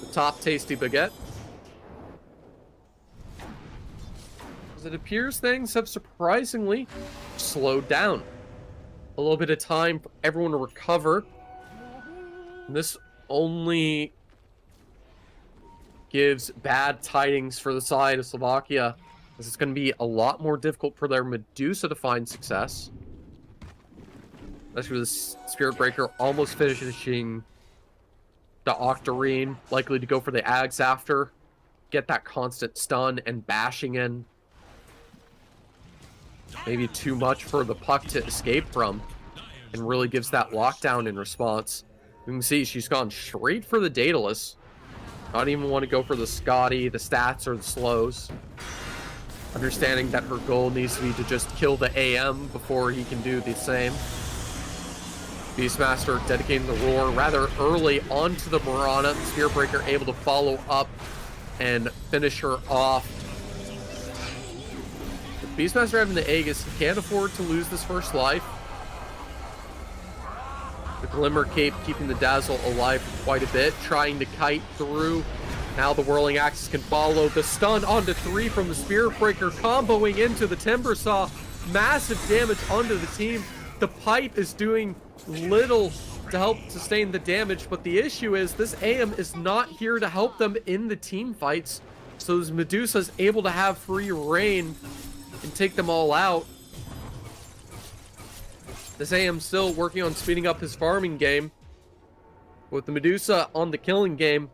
S1: The top tasty baguette. As it appears, things have surprisingly slowed down. A little bit of time for everyone to recover. And this only gives bad tidings for the side of Slovakia, as it's going to be a lot more difficult for their Medusa to find success. Especially with the Spiritbreaker almost finishing the Octarine, likely to go for the Ags after, get that constant stun and bashing in. Maybe too much for the Puck to escape from, and really gives that lockdown in response. You can see she's gone straight for the Daedalus. Not even want to go for the Scotty, the stats, or the slows. Understanding that her goal needs to be to just kill the AM before he can do the same. Beastmaster dedicating the roar rather early onto the Mirana. Spirit Breaker able to follow up and finish her off. With Beastmaster having the Aegis, he can't afford to lose this first life. The Glimmer Cape keeping the Dazzle alive for quite a bit, trying to kite through. Now the Whirling Axis can follow. The stun onto 3 from the Spirit Breaker, comboing into the Timber Saw. Massive damage onto the team. The Pipe is doing little to help sustain the damage, but the issue is this AM is not here to help them in the team fights. So this Medusa is able to have free reign and take them all out. This AM still working on speeding up his farming game. With the Medusa on the killing game,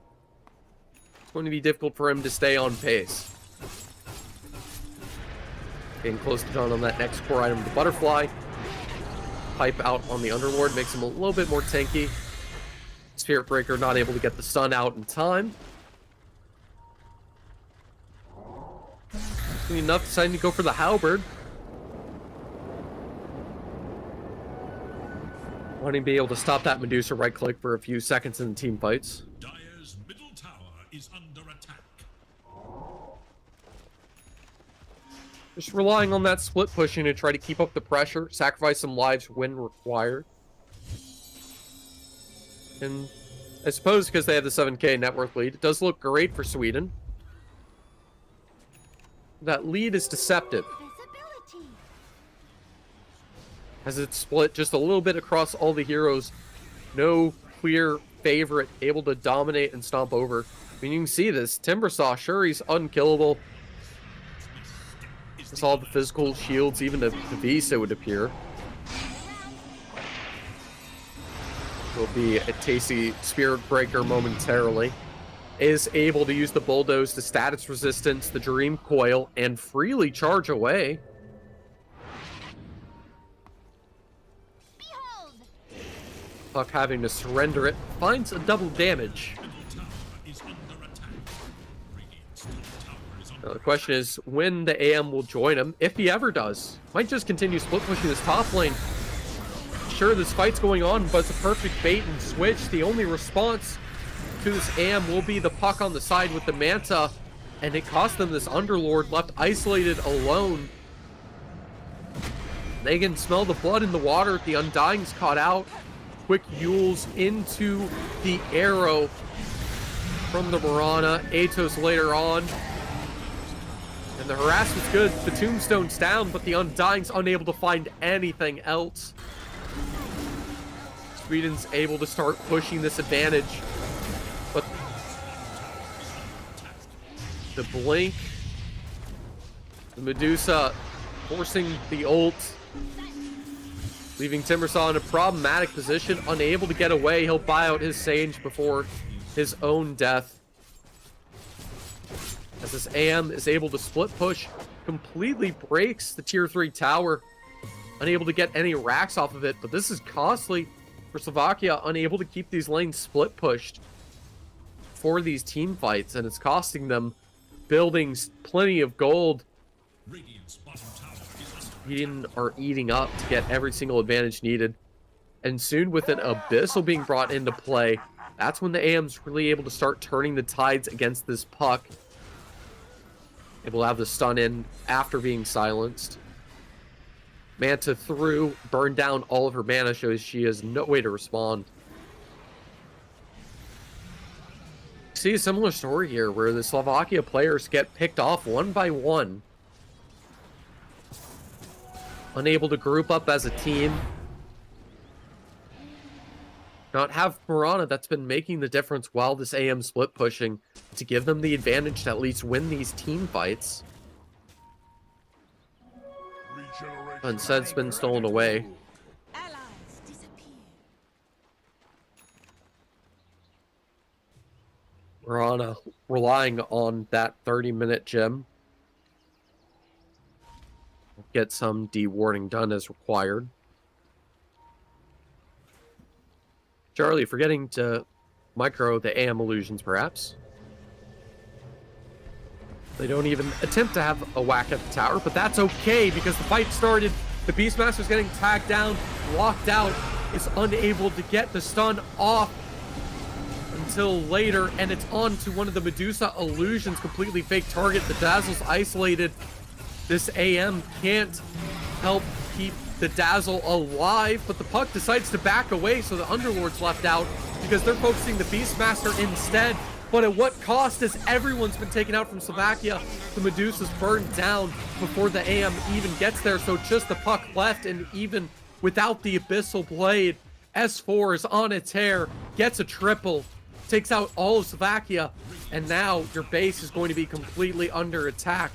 S1: it's going to be difficult for him to stay on pace. Getting close to done on that next core item, the Butterfly. Pipe out on the Underlord makes him a little bit more tanky. Spirit Breaker not able to get the stun out in time. Doing enough, deciding to go for the Halberd. Wanting to be able to stop that Medusa right click for a few seconds in the team fights.
S4: Dire's middle tower is under attack.
S1: Just relying on that split pushing to try to keep up the pressure, sacrifice some lives when required. And I suppose because they have the 7k net worth lead, it does look great for Sweden. That lead is deceptive, as it's split just a little bit across all the heroes. No clear favorite able to dominate and stomp over. I mean, you can see this. Timbersaw, sure, he's unkillable. It's all the physical shields, even the Visa would appear. Will be a tasty Spirit Breaker momentarily. Is able to use the Bulldoze, the status resistance, the Dream Coil, and freely charge away. Puck having to surrender it, finds a double damage. Now the question is when the AM will join him, if he ever does. Might just continue split pushing this top lane. Sure, this fight's going on, but it's a perfect bait and switch. The only response to this AM will be the Puck on the side with the Manta, and it cost them this Underlord left isolated alone. They can smell the blood in the water. The Undying's caught out. Quick Yules into the arrow from the Mirana. Atos later on. And the harassment's good. The Tombstone's down, but the Undying's unable to find anything else. Sweden's able to start pushing this advantage. But the Blink, the Medusa forcing the ult, leaving Timbersaw in a problematic position, unable to get away. He'll buy out his Sage before his own death. As this AM is able to split push, completely breaks the tier 3 tower. Unable to get any racks off of it, but this is costly for Slovakia, unable to keep these lanes split pushed for these team fights, and it's costing them building plenty of gold. Sweden are eating up to get every single advantage needed. And soon with an Abyssal being brought into play, that's when the AM's really able to start turning the tides against this Puck. Able to have the stun in after being silenced. Manta through, burned down all of her mana, shows she has no way to respond. See a similar story here where the Slovakia players get picked off one by one. Unable to group up as a team. Not have Mirana that's been making the difference while this AM split pushing to give them the advantage to at least win these team fights. Instead, it's been stolen away.
S3: Allies disappear.
S1: Mirana relying on that 30-minute gem. Get some de-warding done as required. Charlie, forgetting to micro the AM illusions, perhaps. They don't even attempt to have a whack at the tower, but that's okay because the fight started. The Beastmaster's getting tagged down, locked out. is unable to get the stun off until later, and it's on to one of the Medusa illusions, completely fake target. The Dazzle's isolated. This AM can't help keep the Dazzle alive, but the puck decides to back away, so the Underlord's left out because they're focusing the Beastmaster instead. But at what cost, as everyone's been taken out from Slovakia? The Medusa's burned down before the AM even gets there, so just the puck left, and even without the Abyssal Blade, S4 is on a tear, gets a triple, takes out all of Slovakia, and now your base is going to be completely under attack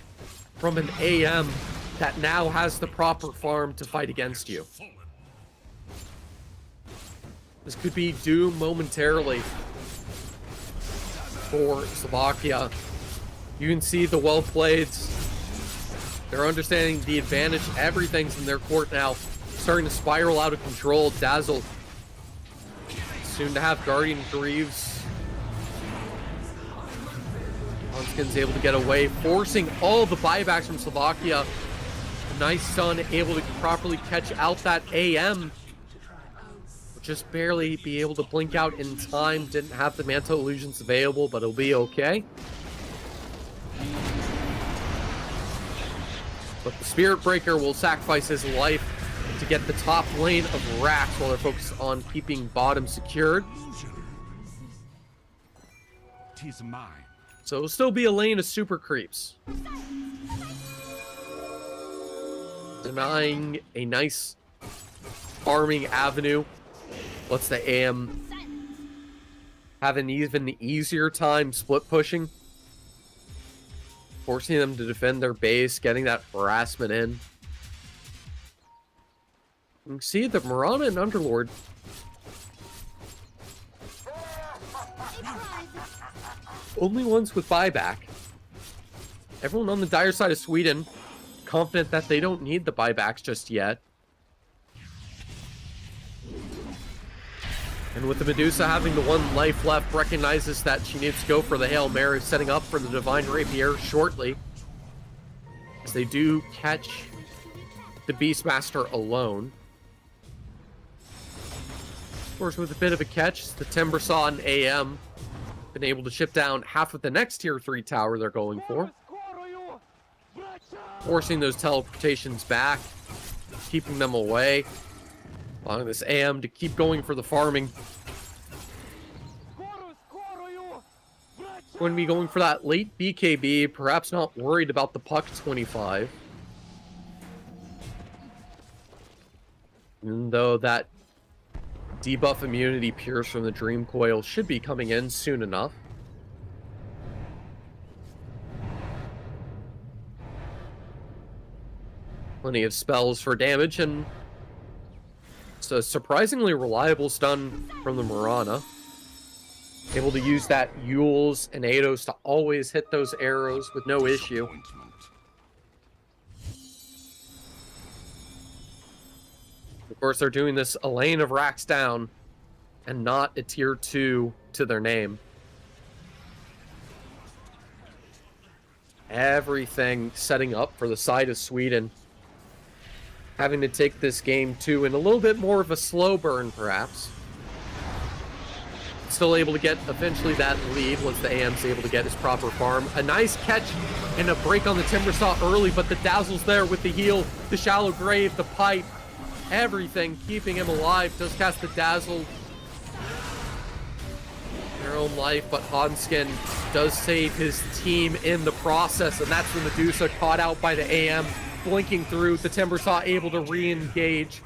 S1: from an AM that now has the proper farm to fight against you. This could be doom momentarily for Slovakia. You can see the well-playeds. They're understanding the advantage. Everything's in their court now. Starting to spiral out of control. Dazzle soon to have Guardian Greaves. Hanskin's able to get away, forcing all the buybacks from Slovakia. Nice stun, able to properly catch out that AM. Just barely be able to blink out in time. Didn't have the Mantle Illusions available, but it'll be okay. But the Spirit Breaker will sacrifice his life to get the top lane of Rax while they're focused on keeping bottom secured.
S2: Tis mine.
S1: So it'll still be a lane of super creeps. Denying a nice farming avenue. Lets the AM have an even easier time split pushing. Forcing them to defend their base, getting that harassment in. You can see the Mirana and Underlord. Only ones with buyback. Everyone on the dire side of Sweden confident that they don't need the buybacks just yet. And with the Medusa having the one life left, recognizes that she needs to go for the Hail Mary, setting up for the Divine Rapier shortly. As they do catch the Beastmaster alone. Of course, with a bit of a catch, the Timbersaw and AM been able to ship down half of the next tier 3 tower they're going for. Forcing those teleportations back, keeping them away. Allowing this AM to keep going for the farming. Going to be going for that late BKB, perhaps not worried about the puck 25. Even though that debuff immunity pierce from the Dream Coil should be coming in soon enough. Plenty of spells for damage, and it's a surprisingly reliable stun from the Mirana. Able to use that Yules and Ados to always hit those arrows with no issue. Of course, they're doing this a lane of racks down and not a tier 2 to their name. Everything setting up for the side of Sweden. Having to take this game too in a little bit more of a slow burn, perhaps. Still able to get eventually that lead once the AM's able to get his proper farm. A nice catch and a break on the Timbersaw early, but the Dazzle's there with the heal, the Shallow Grave, the pipe, everything keeping him alive. Does cast the Dazzle. Their own life, but Hanskin does save his team in the process, and that's the Medusa caught out by the AM. Blinking through, the Timbersaw able to re-engage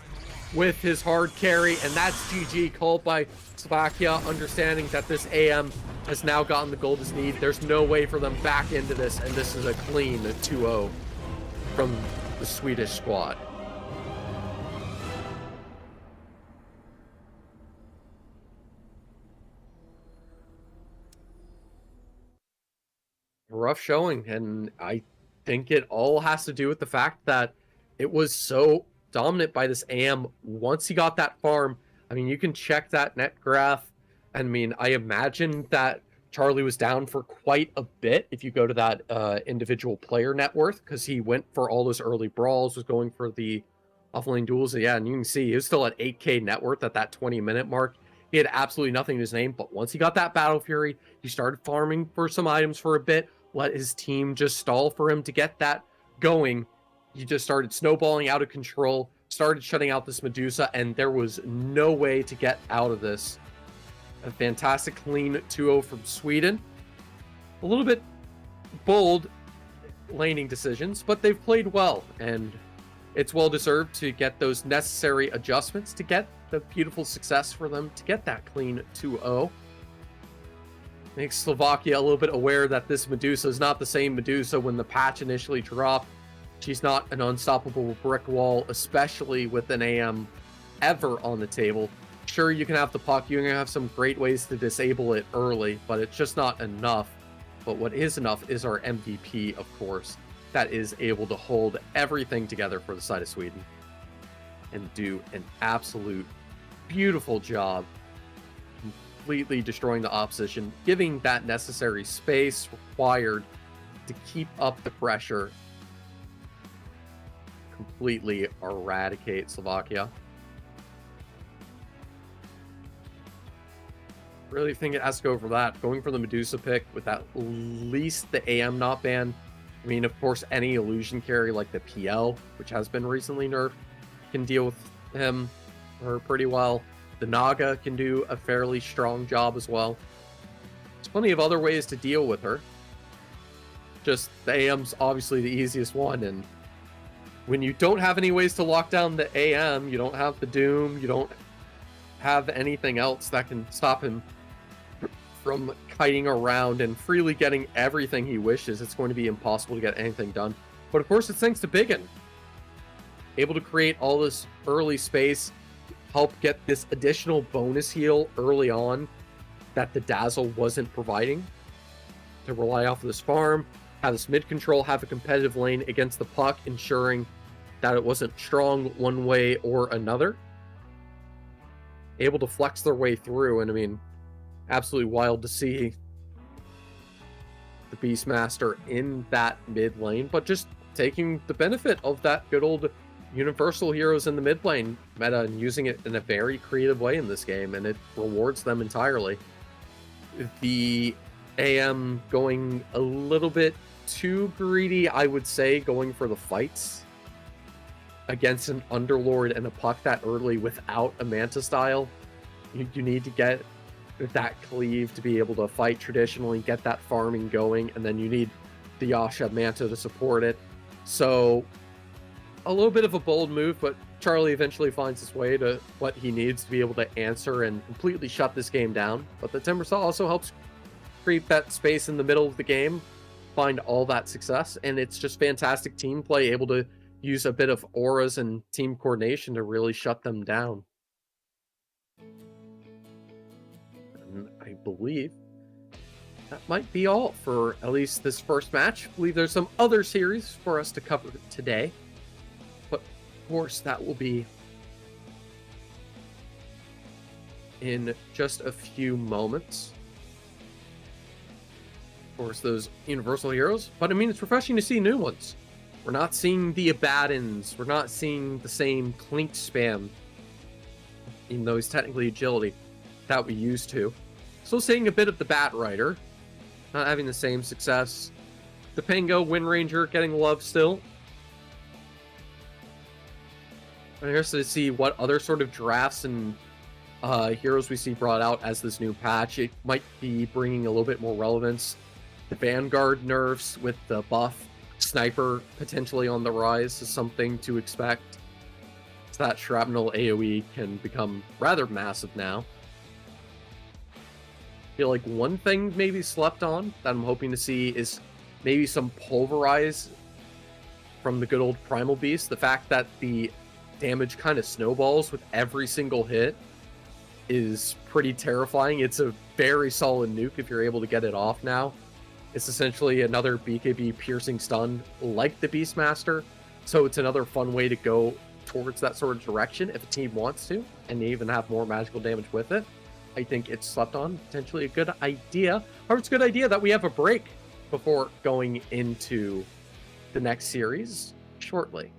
S1: with his hard carry, and that's GG, called by Slovakia, understanding that this AM has now gotten the gold as need. There's no way for them back into this, and this is a clean 2-0 from the Swedish squad. Rough showing, and I think it all has to do with the fact that it was so dominant by this AM once he got that farm. I mean, you can check that net graph. I mean, I imagine that Charlie was down for quite a bit if you go to that individual player net worth, because he went for all those early brawls, was going for the Offlane duels, yeah, and you can see he was still at 8k net worth at that 20-minute mark. He had absolutely nothing to his name, but once he got that Battle Fury, he started farming for some items for a bit, let his team just stall for him to get that going. He just started snowballing out of control, started shutting out this Medusa, and there was no way to get out of this. A fantastic clean 2-0 from Sweden. A little bit bold laning decisions, but they've played well, and it's well deserved to get those necessary adjustments to get the beautiful success for them to get that clean 2-0. Makes Slovakia a little bit aware that this Medusa is not the same Medusa when the patch initially dropped. She's not an unstoppable brick wall, especially with an AM ever on the table. Sure, you can have the puck, you can have some great ways to disable it early, but it's just not enough. But what is enough is our MVP, of course, that is able to hold everything together for the side of Sweden and do an absolute beautiful job completely destroying the opposition, giving that necessary space required to keep up the pressure, completely eradicate Slovakia. Really think it has to go for that. Going for the Medusa pick with at least the AM not banned. I mean, of course, any illusion carry like the PL, which has been recently nerfed, can deal with him or her pretty well. The Naga can do a fairly strong job as well. There's plenty of other ways to deal with her. Just the AM's obviously the easiest one, and when you don't have any ways to lock down the AM, you don't have the Doom, you don't have anything else that can stop him from kiting around and freely getting everything he wishes, it's going to be impossible to get anything done. But of course, it's thanks to Biggin. Able to create all this early space, help get this additional bonus heal early on that the Dazzle wasn't providing. To rely off of this farm, have this mid control, have a competitive lane against the puck, ensuring that it wasn't strong one way or another. Able to flex their way through, and I mean, absolutely wild to see the Beastmaster in that mid lane, but just taking the benefit of that good old universal heroes in the mid lane meta and using it in a very creative way in this game, and it rewards them entirely. The AM going a little bit too greedy, I would say, going for the fights against an Underlord and a puck that early without a Manta style. You need to get that cleave to be able to fight traditionally, get that farming going, and then you need the Yasha Manta to support it. So a little bit of a bold move, but Charlie eventually finds his way to what he needs to be able to answer and completely shut this game down. But the Timbersaw also helps create that space in the middle of the game, find all that success, and it's just fantastic team play, able to use a bit of auras and team coordination to really shut them down. And I believe that might be all for at least this first match. I believe there's some other series for us to cover today, but of course that will be in just a few moments. Of course, those universal heroes, but I mean, it's refreshing to see new ones. We're not seeing the Abaddons. We're not seeing the same Clink spam, even though he's technically agility, that we used to. Still seeing a bit of the Bat Rider, not having the same success. The Pango Wind Ranger getting love still. I'm interested to see what other sort of drafts and heroes we see brought out as this new patch. It might be bringing a little bit more relevance. The Vanguard nerfs with the buff Sniper potentially on the rise is something to expect. So that Shrapnel AoE can become rather massive now. I feel like one thing maybe slept on that I'm hoping to see is maybe some Pulverize from the good old Primal Beast. The fact that the damage kind of snowballs with every single hit is pretty terrifying. It's a very solid nuke if you're able to get it off now. It's essentially another BKB piercing stun like the Beastmaster, so it's another fun way to go towards that sort of direction if a team wants to, and even have more magical damage with it. I think it's slept on, potentially a good idea. Or it's a good idea that we have a break before going into the next series shortly.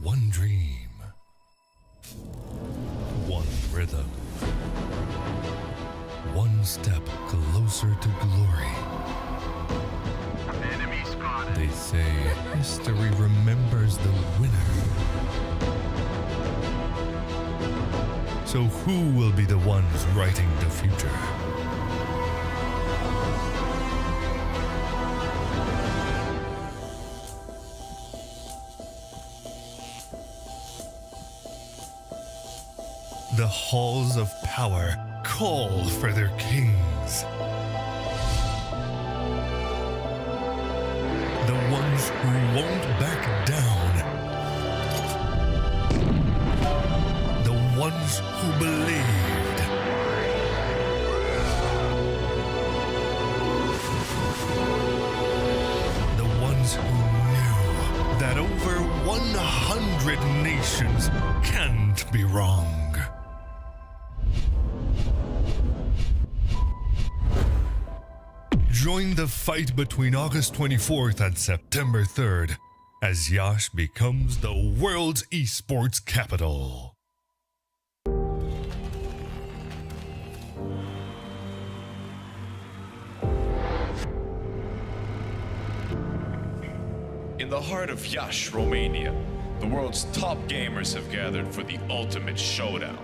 S4: One dream. One rhythm. One step closer to glory.
S2: Enemy spotted.
S4: They say history remembers the winner. So who will be the ones writing the future? The halls of power call for their kings. The ones who won't back down. The ones who believed. The ones who knew that over 100 nations can't be wrong. Join the fight between August 24th and September 3rd as Yash becomes the world's esports capital.
S7: In the heart of Yash, Romania, the world's top gamers have gathered for the ultimate showdown.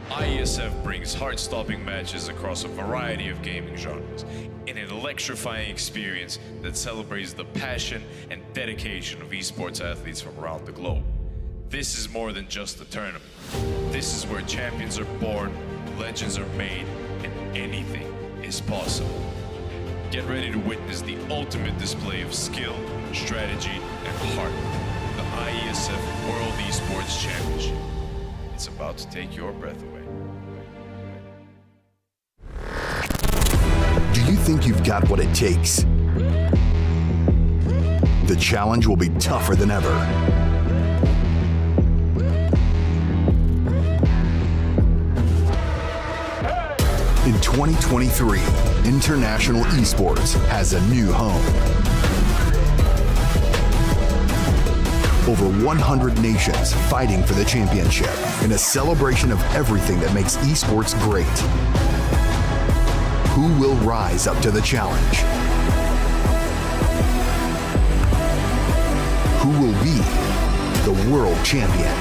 S7: IESF brings heart-stopping matches across a variety of gaming genres in an electrifying experience that celebrates the passion and dedication of esports athletes from around the globe. This is more than just a tournament. This is where champions are born, legends are made, and anything is possible. Get ready to witness the ultimate display of skill, strategy, and heart. The IESF World Esports Championship. It's about to take your breath away.
S8: Do you think you've got what it takes? The challenge will be tougher than ever. In 2023, International Esports has a new home. Over 100 nations fighting for the championship in a celebration of everything that makes esports great. Who will rise up to the challenge? Who will be the world champion?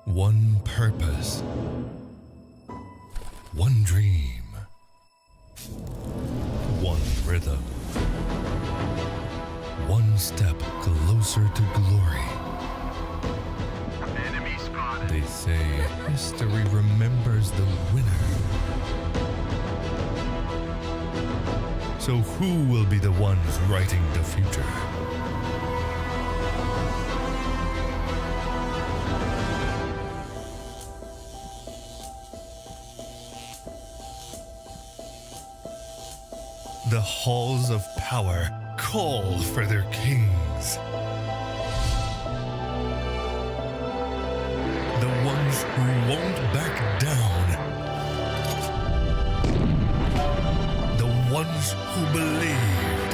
S4: One purpose. One dream. One rhythm. One step closer to glory.
S2: Enemy spotted.
S4: They say history remembers the winner. So who will be the ones writing the future? The halls of power call for their kings. The ones who won't back down. The ones who believed.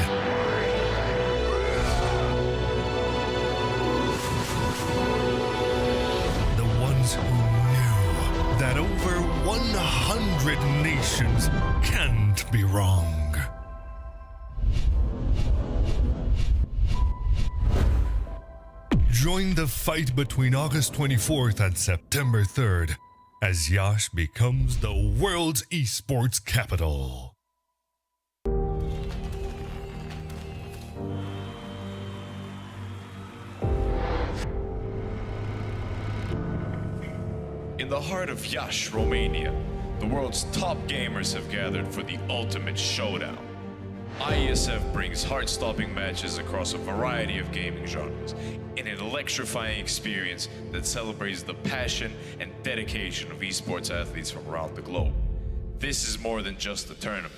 S4: The ones who knew that over 100 nations can't be wrong. Join the fight between August 24th and September 3rd as Yash becomes the world's esports capital.
S7: In the heart of Yash, Romania, the world's top gamers have gathered for the ultimate showdown. IESF brings heart-stopping matches across a variety of gaming genres in an electrifying experience that celebrates the passion and dedication of esports athletes from around the globe. This is more than just a tournament.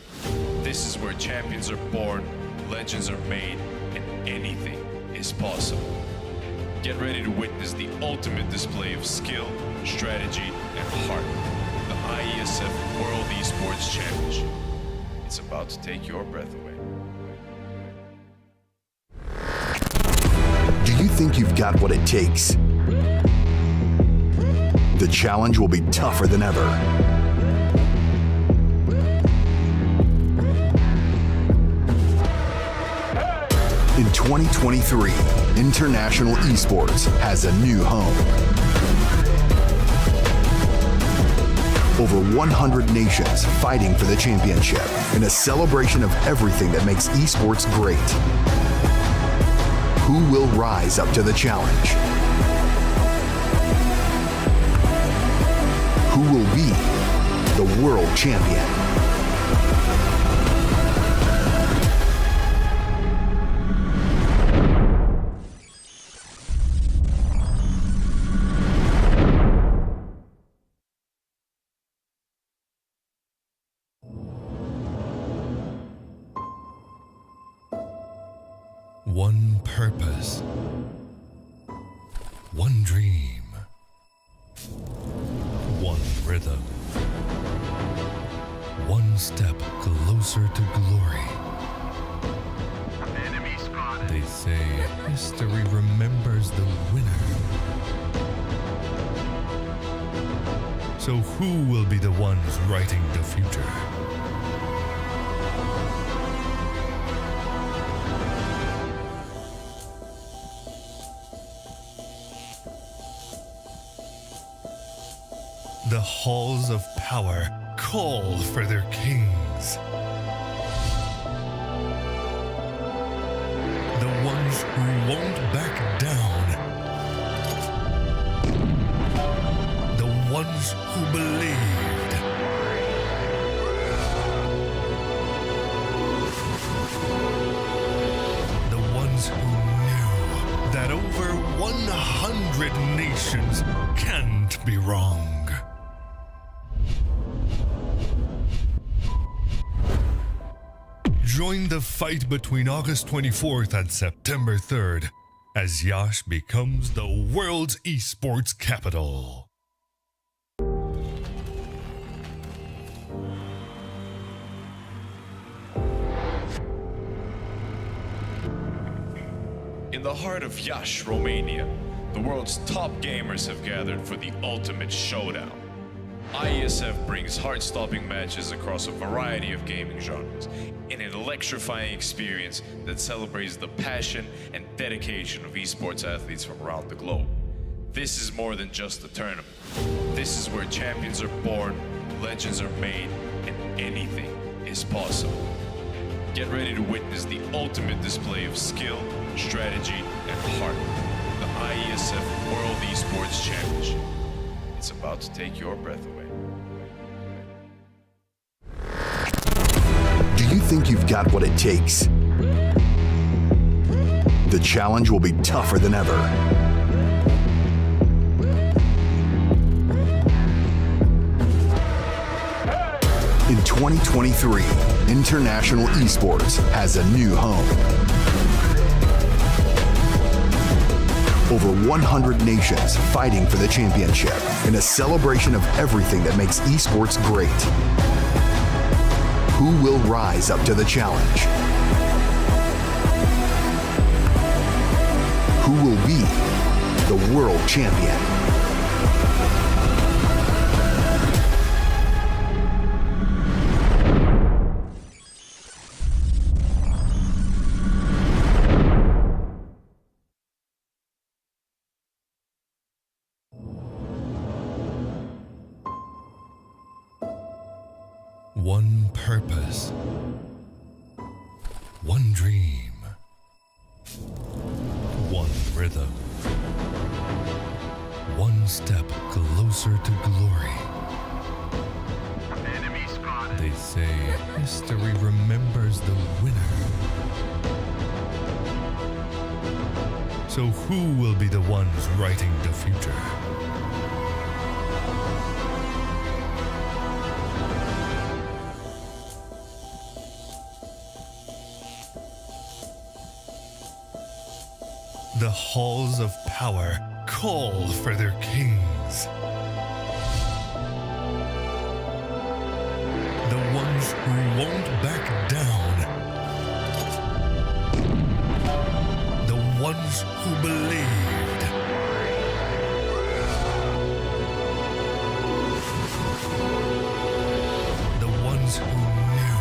S7: This is where champions are born, legends are made, and anything is possible. Get ready to witness the ultimate display of skill, strategy, and heart. The IESF World Esports Championship. It's about to take your breath away.
S8: Do you think you've got what it takes? The challenge will be tougher than ever. In 2023, International Esports has a new home. Over 100 nations fighting for the championship in a celebration of everything that makes esports great. Who will rise up to the challenge? Who will be the world champion?
S4: One purpose, one dream, one rhythm, one step closer to glory.
S2: Enemy spotted.
S4: They say history remembers the winner. So who will be the ones writing the future? The halls of power call for their kings. The ones who won't back down. The ones who believed. The ones who knew that over 100 nations can't be wrong. Join the fight between August 24th and September 3rd as Yash becomes the world's esports capital.
S7: In the heart of Yash, Romania, the world's top gamers have gathered for the ultimate showdown. IESF brings heart-stopping matches across a variety of gaming genres in an electrifying experience that celebrates the passion and dedication of esports athletes from around the globe. This is more than just a tournament. This is where champions are born, legends are made, and anything is possible. Get ready to witness the ultimate display of skill, strategy, and heart. The IESF World Esports Championship. It's about to take your breath away.
S8: Do you think you've got what it takes? The challenge will be tougher than ever. In 2023, International Esports has a new home. Over 100 nations fighting for the championship in a celebration of everything that makes esports great. Who will rise up to the challenge? Who will be the world champion?
S4: One purpose, one dream, one rhythm, one step closer to glory.
S2: Enemy spotted.
S4: They say history remembers the winner. So who will be the ones writing the future? The halls of power call for their kings. The ones who won't back down. The ones who believed. The ones who knew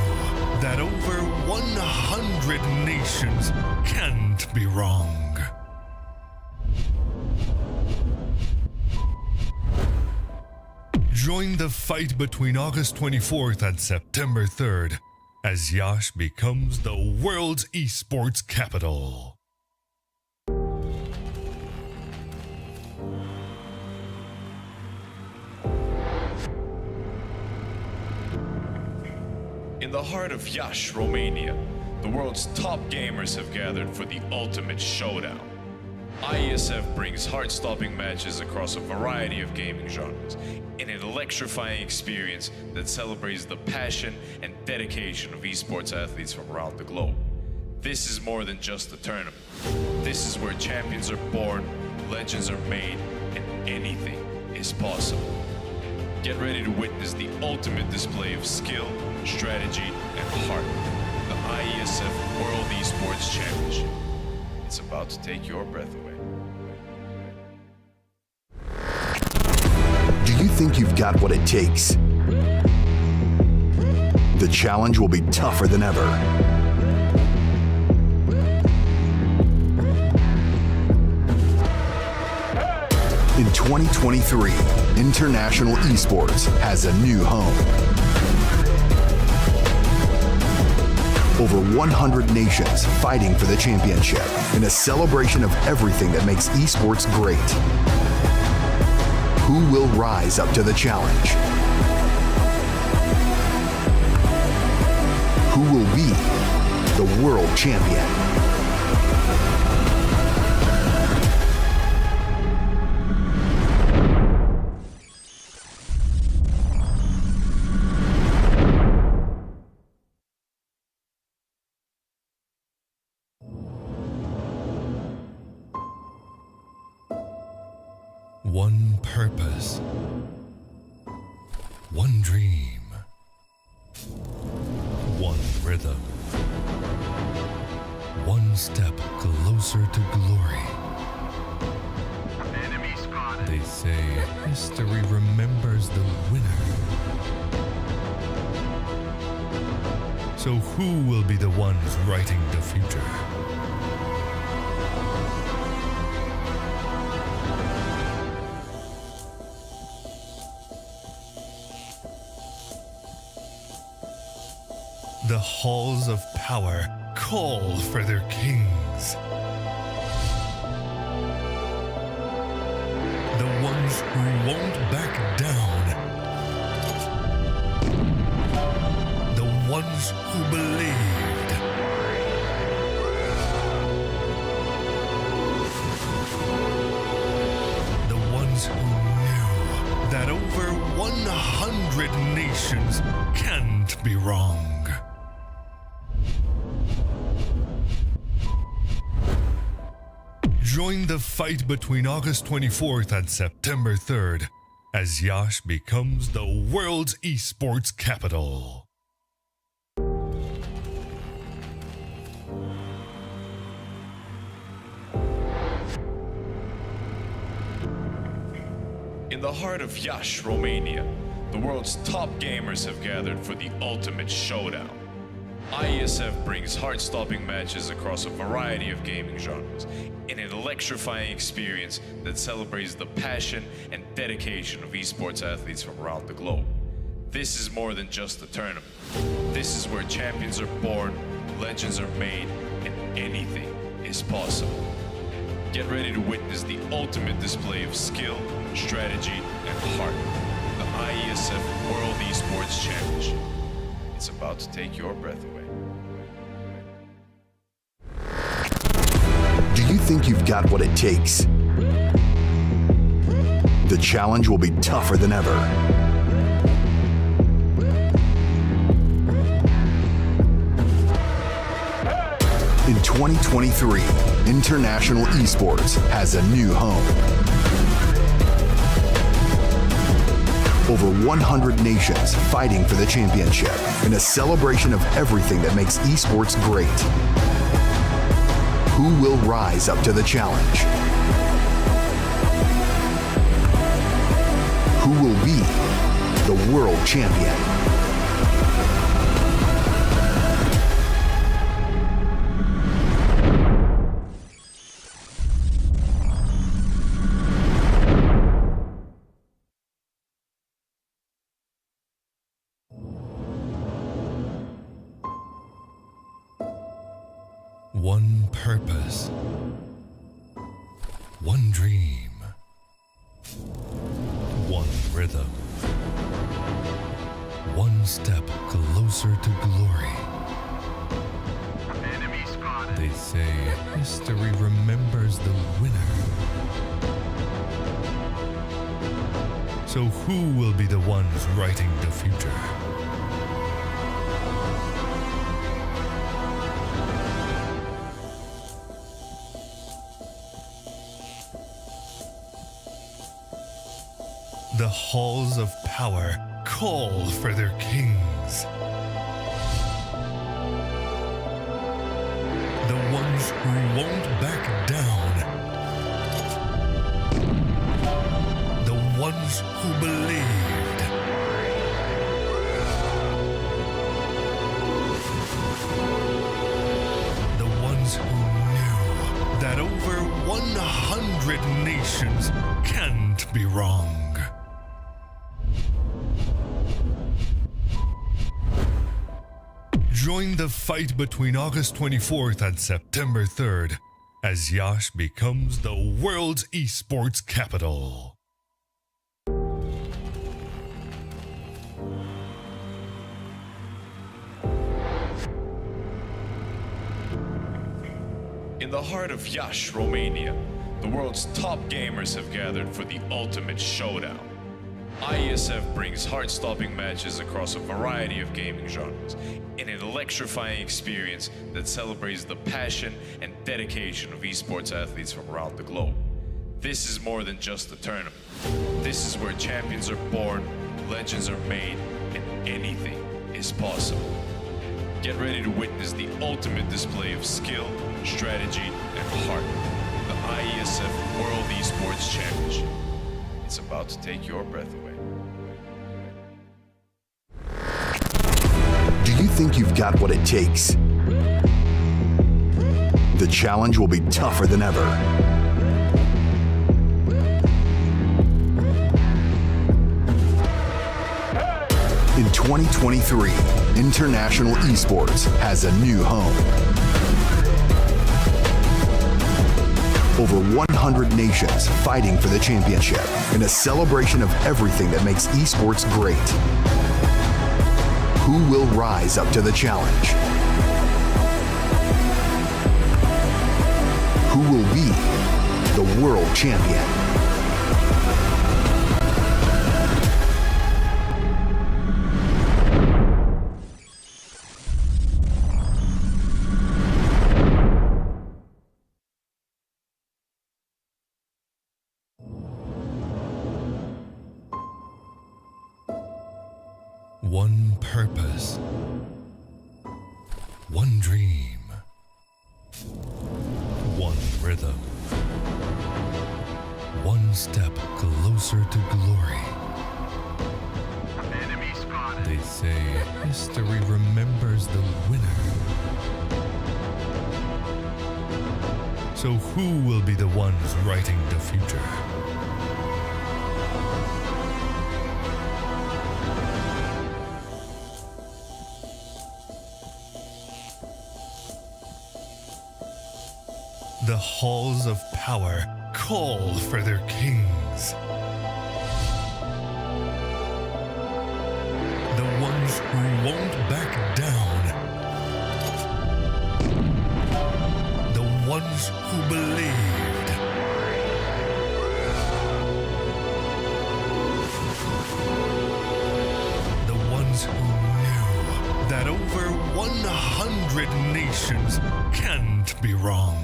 S4: that over 100 nations can't be wrong. Join the fight between August 24th and September 3rd as Yash becomes the world's esports capital.
S7: In the heart of Yash, Romania, the world's top gamers have gathered for the ultimate showdown. IESF brings heart-stopping matches across a variety of gaming genres in an electrifying experience that celebrates the passion and dedication of esports athletes from around the globe. This is more than just a tournament. This is where champions are born, legends are made, and anything is possible. Get ready to witness the ultimate display of skill, strategy, and heart. The IESF World Esports Championship. It's about to take your breath away.
S8: Do you think you've got what it takes? The challenge will be tougher than ever. In 2023, International Esports has a new home. Over 100 nations fighting for the championship in a celebration of everything that makes esports great. Who will rise up to the challenge? Who will be the world champion?
S4: One purpose, one dream, one rhythm, one step closer to glory.
S2: Enemy spotted.
S4: They say history remembers the winner. So who will be the ones writing the future? The halls of power call for their kings. The ones who won't back down. The ones who believed. The ones who knew that over 100 nations can't be wrong. Join the fight between August 24th and September 3rd as Yash becomes the world's esports capital.
S7: In the heart of Yash, Romania, the world's top gamers have gathered for the ultimate showdown. IESF brings heart-stopping matches across a variety of gaming genres in an electrifying experience that celebrates the passion and dedication of esports athletes from around the globe. This is more than just a tournament. This is where champions are born, legends are made, and anything is possible. Get ready to witness the ultimate display of skill, strategy, and heart. The IESF World Esports Championship. It's about to take your breath away.
S8: Do you think you've got what it takes? The challenge will be tougher than ever. In 2023, International Esports has a new home. Over 100 nations fighting for the championship in a celebration of everything that makes esports great. Who will rise up to the challenge? Who will be the world champion?
S4: One purpose, one dream, one rhythm, one step closer to glory. They say history remembers the winner. So who will be the ones writing the future? The halls of power call for their kings. The ones who won't back down. The ones who believed. The ones who knew that over 100 nations can't be wrong. Join the fight between August 24th and September 3rd as Yash becomes the world's esports capital.
S7: In the heart of Yash, Romania, the world's top gamers have gathered for the ultimate showdown. IESF brings heart-stopping matches across a variety of gaming genres in an electrifying experience that celebrates the passion and dedication of esports athletes from around the globe. This is more than just a tournament. This is where champions are born, legends are made, and anything is possible. Get ready to witness the ultimate display of skill, strategy, and heart. The IESF World Esports Championship. It's about to take your breath away.
S8: Do you think you've got what it takes? The challenge will be tougher than ever. In 2023, International Esports has a new home. Over 100 nations fighting for the championship in a celebration of everything that makes esports great. Who will rise up to the challenge? Who will be the world champion?
S4: One purpose, one dream, one rhythm, one step closer to glory. They say history remembers the winner. So who will be the ones writing the future? The halls of power call for their kings. The ones who won't back down. The ones who believed. The ones who knew that over 100 nations can't be wrong.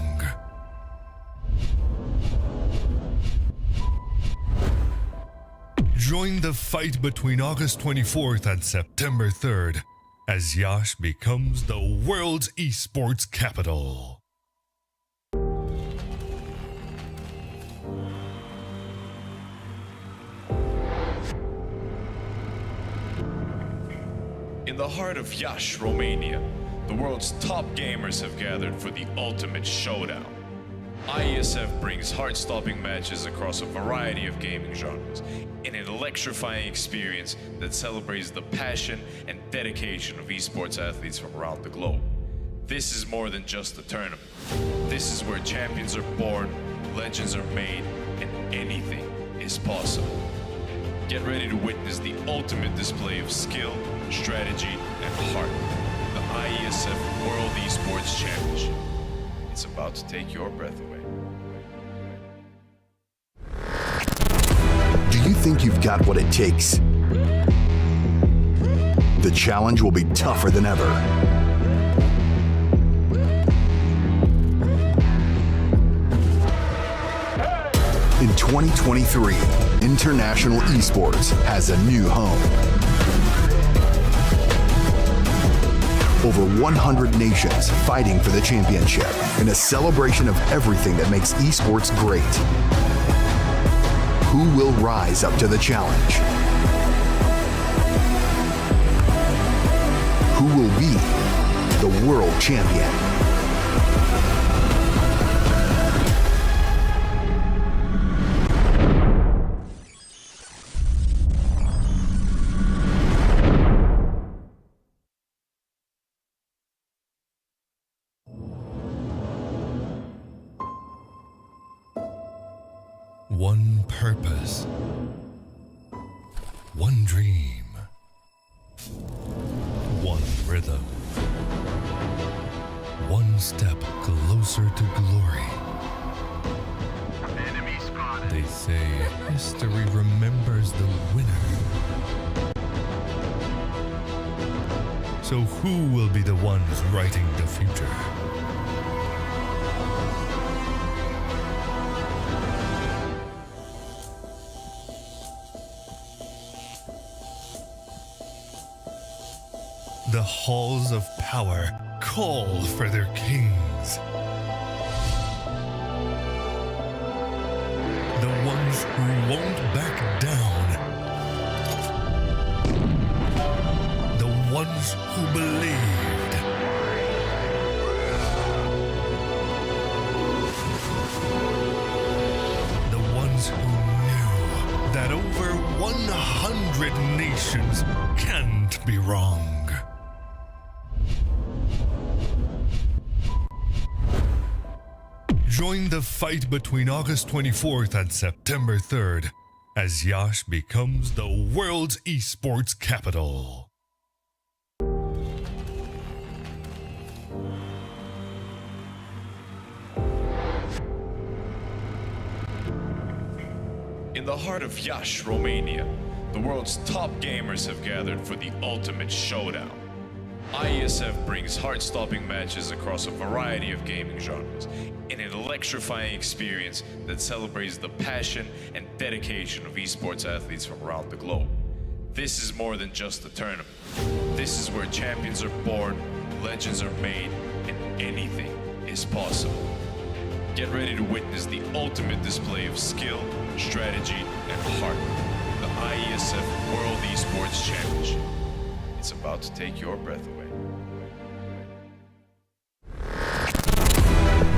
S4: Join the fight between August 24th and September 3rd as Yash becomes the world's esports capital.
S7: In the heart of Yash, Romania, the world's top gamers have gathered for the ultimate showdown. IESF brings heart-stopping matches across a variety of gaming genres in an electrifying experience that celebrates the passion and dedication of esports athletes from around the globe. This is more than just a tournament. This is where champions are born, legends are made, and anything is possible. Get ready to witness the ultimate display of skill, strategy, and heart. The IESF World Esports Championship. It's about to take your breath away.
S8: Do you think you've got what it takes? The challenge will be tougher than ever. In 2023, International Esports has a new home. Over 100 nations fighting for the championship in a celebration of everything that makes esports great. Who will rise up to the challenge? Who will be the world champion?
S4: One purpose, one dream, one rhythm, one step closer to glory.
S2: Enemy spotted.
S4: They say history remembers the winner. So who will be the ones writing the future? The halls of power call for their kings. The ones who won't back down. The ones who believed. The ones who knew that over 100 nations can't be wrong. Join the fight between August 24th and September 3rd as Yash becomes the world's esports capital.
S7: In the heart of Yash, Romania, the world's top gamers have gathered for the ultimate showdown. IESF brings heart-stopping matches across a variety of gaming genres in an electrifying experience that celebrates the passion and dedication of esports athletes from around the globe. This is more than just a tournament. This is where champions are born, legends are made, and anything is possible. Get ready to witness the ultimate display of skill, strategy, and heart. The IESF World Esports Championship. It's about to take your breath away.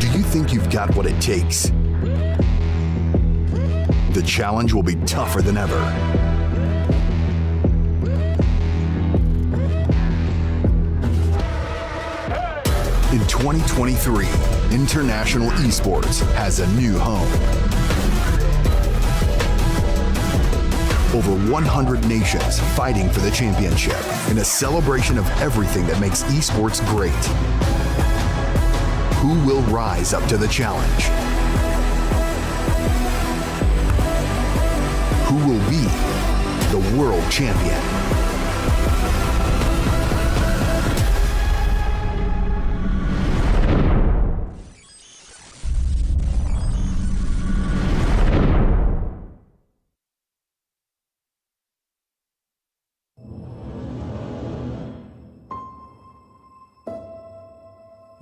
S8: Do you think you've got what it takes? The challenge will be tougher than ever. In 2023, International Esports has a new home. Over 100 nations fighting for the championship in a celebration of everything that makes esports great. Who will rise up to the challenge? Who will be the world champion?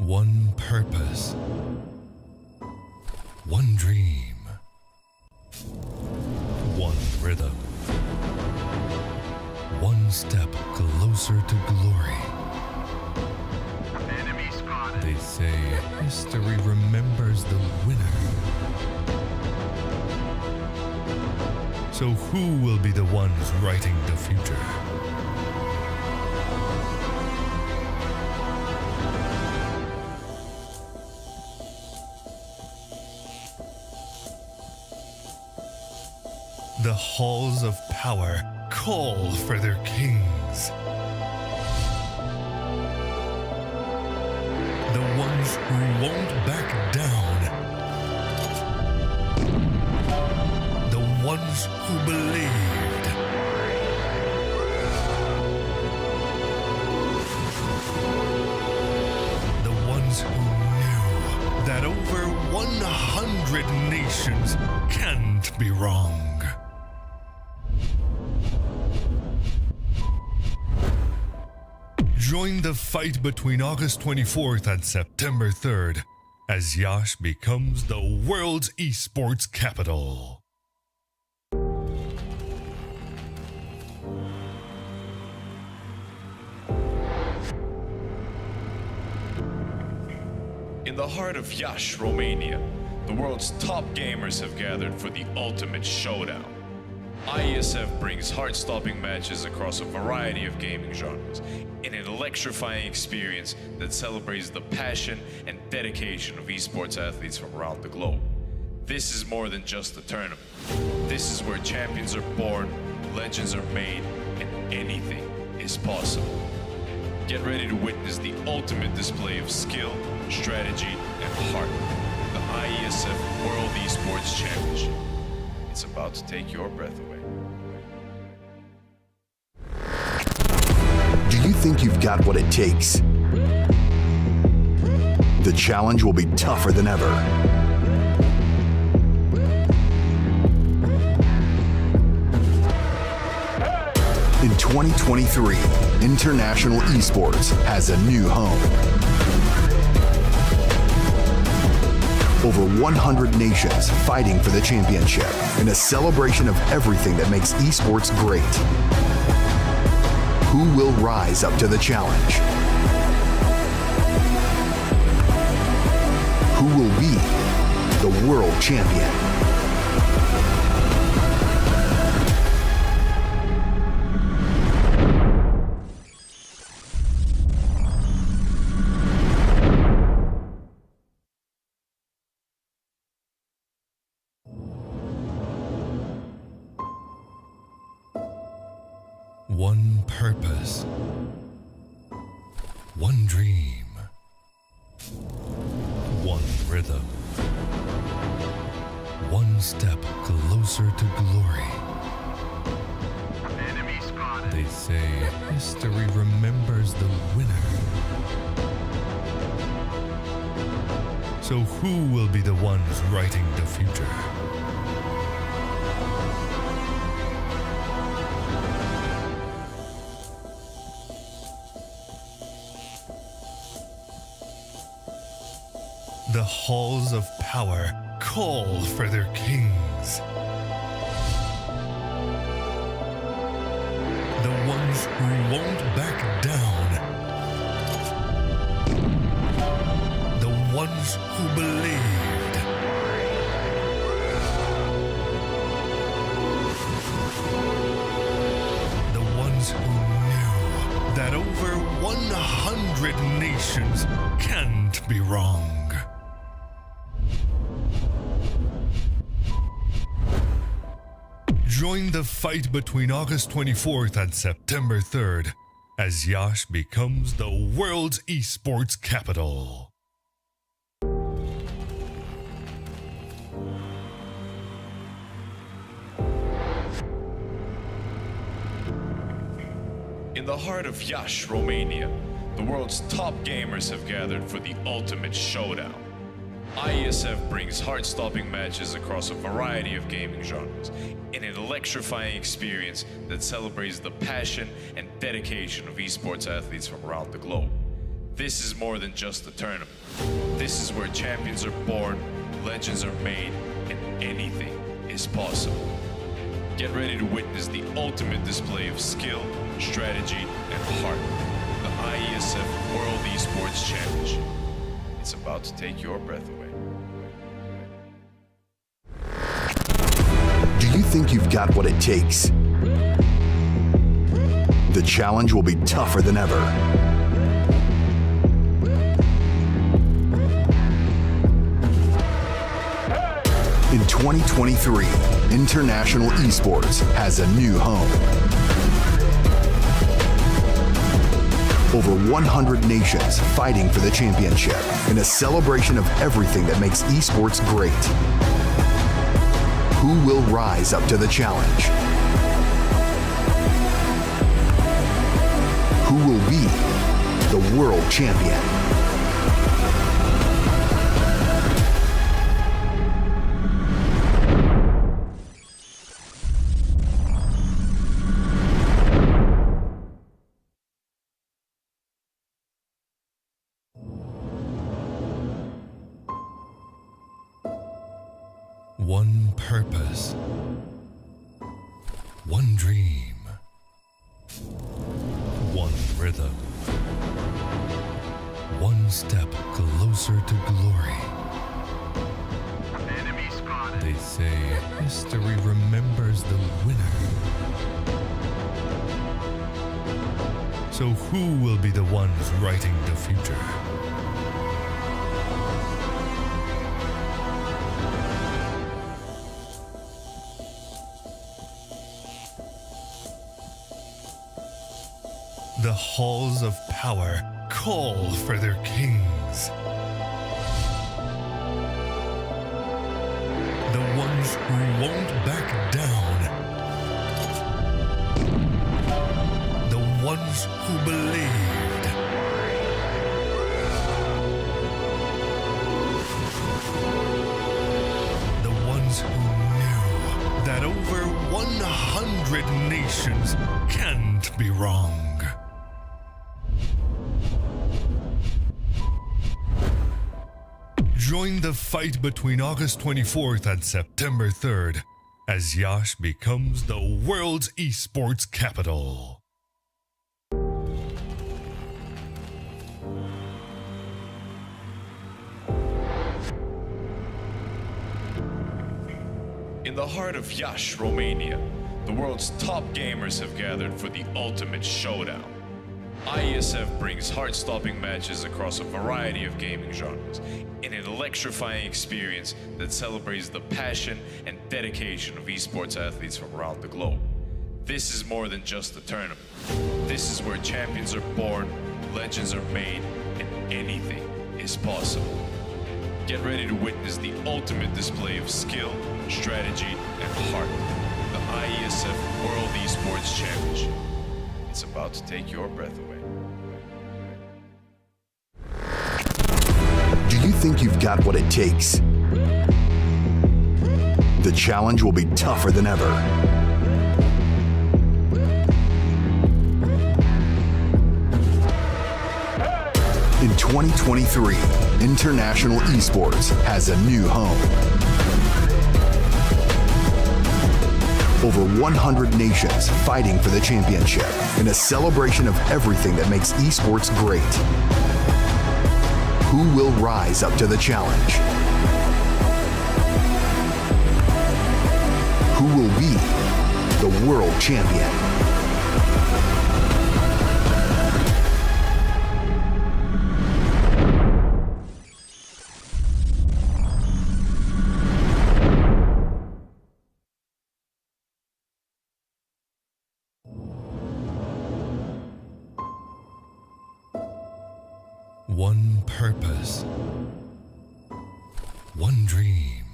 S4: One purpose, one dream, one rhythm, one step closer to glory. They say history remembers the winner. So who will be the ones writing the future? The halls of power call for their kings. The ones who won't back down. The ones who believed. The ones who knew that over 100 nations can't be wrong. Join the fight between August 24th and September 3rd as Yash becomes the world's esports capital.
S7: In the heart of Yash, Romania, the world's top gamers have gathered for the ultimate showdown. IESF brings heart-stopping matches across a variety of gaming genres in an electrifying experience that celebrates the passion and dedication of esports athletes from around the globe. This is more than just a tournament. This is where champions are born, legends are made, and anything is possible. Get ready to witness the ultimate display of skill, strategy, and heart. The IESF World Esports Championship. It's about to take your breath away.
S8: Do you think you've got what it takes? The challenge will be tougher than ever. In 2023, International Esports has a new home. Over 100 nations fighting for the championship in a celebration of everything that makes esports great. Who will rise up to the challenge? Who will be the world champion?
S4: One purpose, one dream, one rhythm, one step closer to glory. They say history remembers the winner. So who will be the ones writing the future? The halls of power call for their kings. The ones who won't back down. The ones who believed. The ones who knew that over 100 nations can't be wrong. Join the fight between August 24th and September 3rd as Yash becomes the world's esports capital.
S7: In the heart of Yash, Romania, the world's top gamers have gathered for the ultimate showdown. IESF brings heart-stopping matches across a variety of gaming genres in an electrifying experience that celebrates the passion and dedication of esports athletes from around the globe. This is more than just a tournament. This is where champions are born, legends are made, and anything is possible. Get ready to witness the ultimate display of skill, strategy, and heart. The IESF World Esports Championship. It's about to take your breath away.
S8: Do you think you've got what it takes? The challenge will be tougher than ever. In 2023, International Esports has a new home. Over 100 nations fighting for the championship in a celebration of everything that makes esports great. Who will rise up to the challenge? Who will be the world champion?
S4: One purpose, one dream, one rhythm, one step closer to glory.
S2: Enemy spotted.
S4: They say history remembers the winner. So who will be the ones writing the future? The halls of power call for their kings. The ones who won't back down. The ones who believed. The ones who knew that over 100 nations can't be wrong. Join the fight between August 24th and September 3rd as Yash becomes the world's esports capital.
S7: In the heart of Yash, Romania, the world's top gamers have gathered for the ultimate showdown. IESF brings heart-stopping matches across a variety of gaming genres in an electrifying experience that celebrates the passion and dedication of esports athletes from around the globe. This is more than just a tournament. This is where champions are born, legends are made, and anything is possible. Get ready to witness the ultimate display of skill, strategy, and heart. The IESF World Esports Championship. It's about to take your breath away.
S8: Do you think you've got what it takes? The challenge will be tougher than ever. In 2023, International Esports has a new home. Over 100 nations fighting for the championship in a celebration of everything that makes esports great. Who will rise up to the challenge? Who will be the world champion?
S4: One purpose, one dream,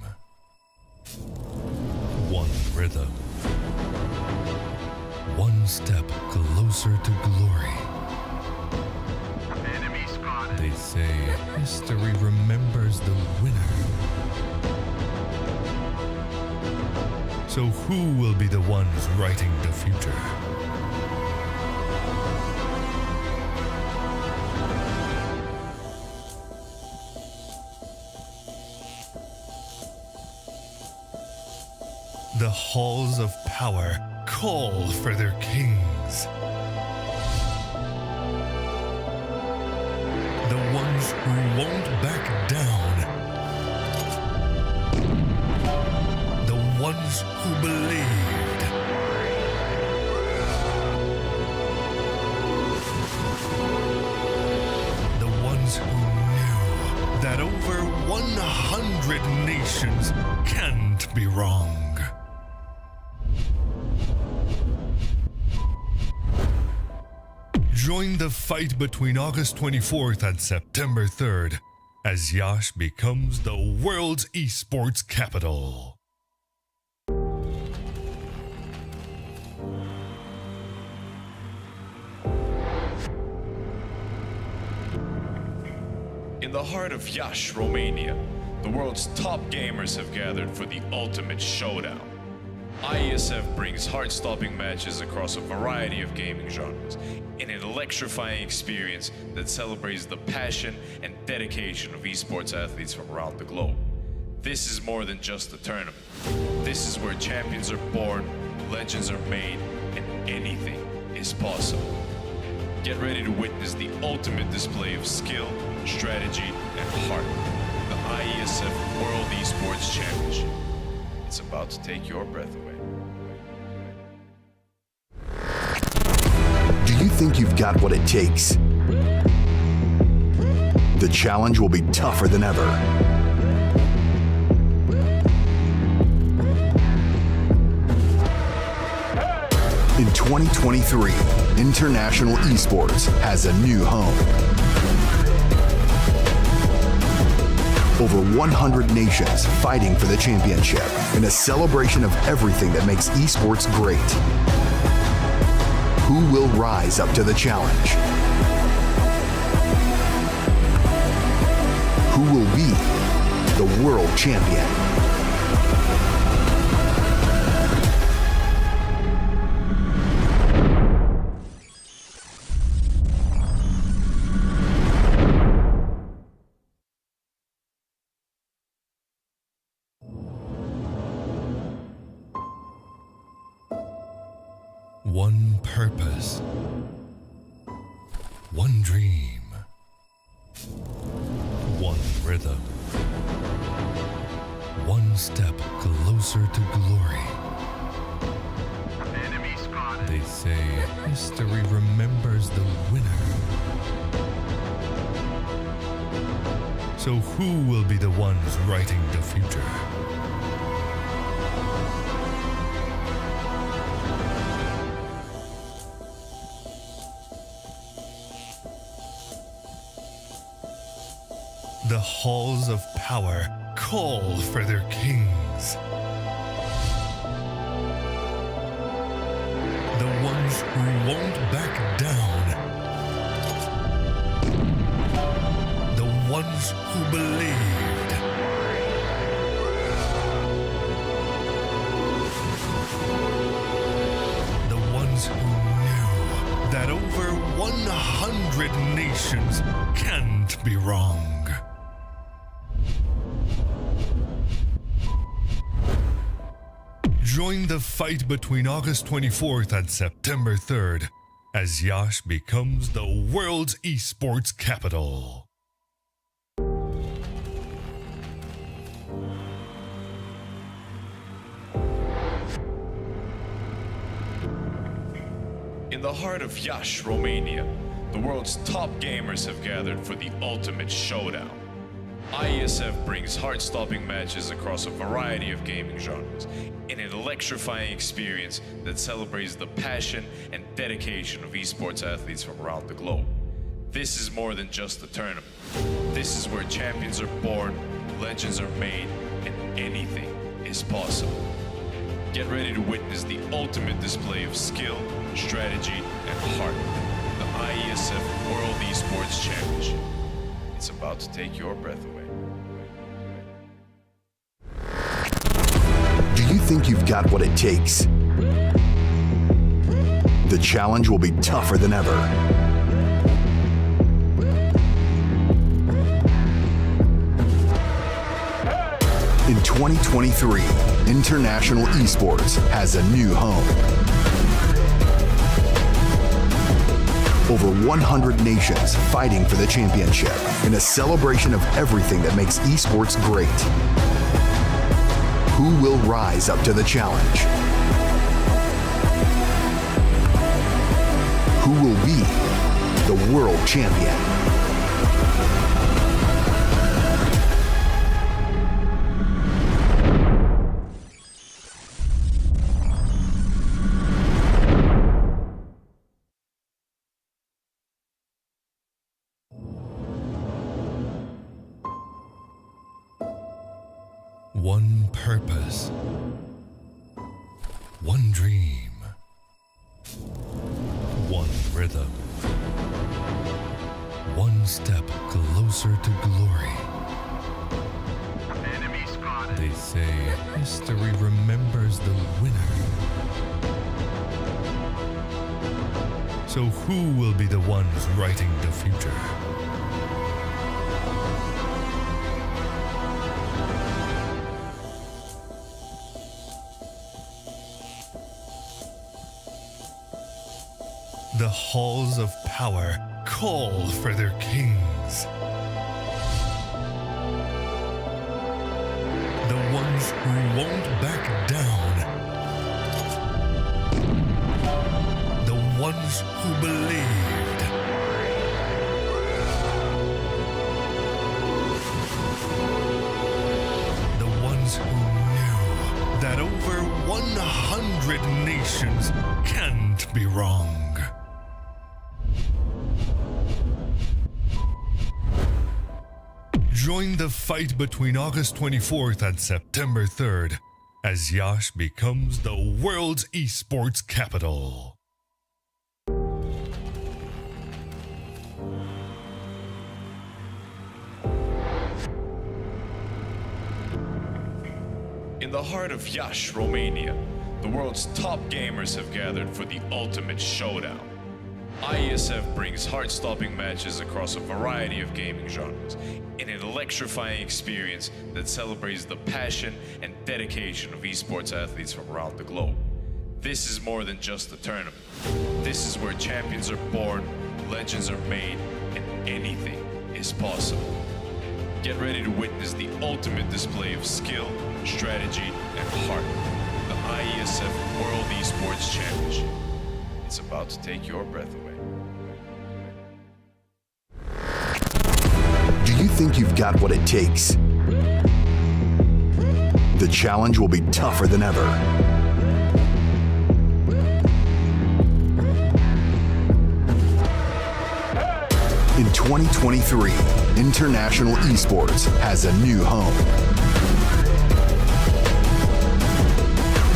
S4: one rhythm, one step closer to glory.
S2: Enemy spotted.
S4: They say history remembers the winner. So who will be the ones writing the future? The halls of power call for their kings. The ones who won't back down. The ones who believed. The ones who knew that over 100 nations can't be wrong. Join the fight between August 24th and September 3rd as Yash becomes the world's esports capital.
S7: In the heart of Yash, Romania, the world's top gamers have gathered for the ultimate showdown. IESF brings heart-stopping matches across a variety of gaming genres in an electrifying experience that celebrates the passion and dedication of esports athletes from around the globe. This is more than just a tournament. This is where champions are born, legends are made, and anything is possible. Get ready to witness the ultimate display of skill, strategy, and heart. The IESF World Esports Championship. It's about to take your breath away.
S8: Do you think you've got what it takes? The challenge will be tougher than ever. In 2023, International Esports has a new home. Over 100 nations fighting for the championship in a celebration of everything that makes esports great. Who will rise up to the challenge? Who will be the world champion?
S4: One purpose, one dream, one rhythm, one step closer to glory.
S2: Enemy spotted.
S4: They say history remembers the winner. So who will be the ones writing the future? The halls of power call for their kings. The ones who won't back down. The ones who believed. The ones who knew that over 100 nations can't be wrong. Join the fight between August 24th and September 3rd as Yash becomes the world's esports capital.
S7: In the heart of Yash, Romania, the world's top gamers have gathered for the ultimate showdown. IESF brings heart-stopping matches across a variety of gaming genres in an electrifying experience that celebrates the passion and dedication of esports athletes from around the globe. This is more than just a tournament. This is where champions are born, legends are made, and anything is possible. Get ready to witness the ultimate display of skill, strategy, and heart. The IESF World Esports Championship. It's about to take your breath away.
S8: Do you think you've got what it takes? The challenge will be tougher than ever. In 2023, International Esports has a new home. Over 100 nations fighting for the championship in a celebration of everything that makes esports great. Who will rise up to the challenge? Who will be the world champion?
S4: One purpose, one dream, one rhythm, one step closer to glory.
S2: Enemy spotted.
S4: They say history remembers the winner. So who will be the ones writing the future? The halls of power call for their kings. The ones who won't back down. The ones who believed. The ones who knew that over 100 nations can't be wrong. Join the fight between August 24th and September 3rd as Yash becomes the world's esports capital.
S7: In the heart of Iași, Romania, the world's top gamers have gathered for the ultimate showdown. IESF brings heart-stopping matches across a variety of gaming genres in an electrifying experience that celebrates the passion and dedication of esports athletes from around the globe. This is more than just a tournament. This is where champions are born, legends are made, and anything is possible. Get ready to witness the ultimate display of skill, strategy, and heart. The IESF World Esports Championship. It's about to take your breath away.
S8: Do you think you've got what it takes? The challenge will be tougher than ever. In 2023, International Esports has a new home.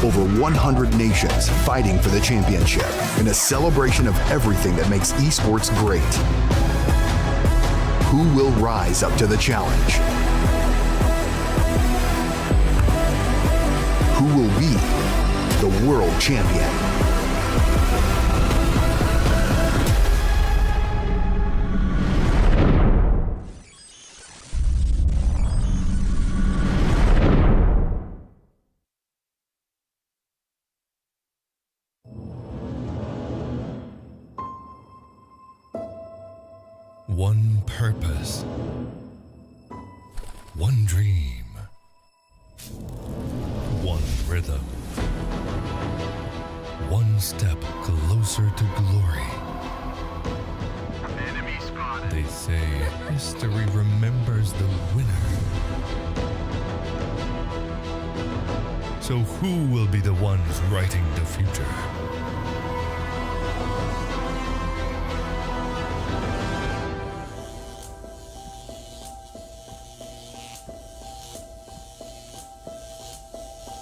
S8: Over 100 nations fighting for the championship in a celebration of everything that makes esports great. Who will rise up to the challenge? Who will be the world champion?
S4: One purpose, one dream, one rhythm, one step closer to glory.
S2: Enemy spotted.
S4: They say history remembers the winner. So who will be the ones writing the future?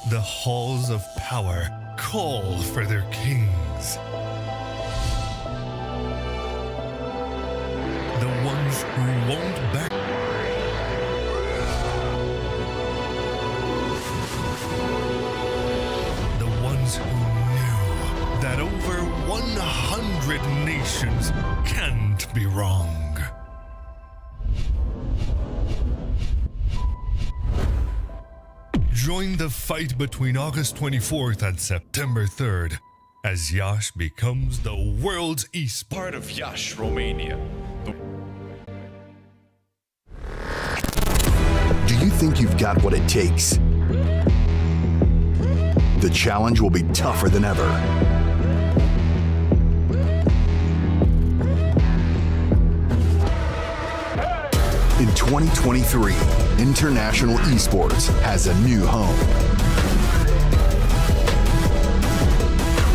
S4: The halls of power call for their kings. The ones who won't back. The ones who knew that over 100 nations can't be wrong. Join Join the fight between August 24th and September 3rd as Yash becomes the world's esports.
S7: Part of Yash, Romania.
S8: Do you think you've got what it takes? The challenge will be tougher than ever. In 2023, International Esports has a new home.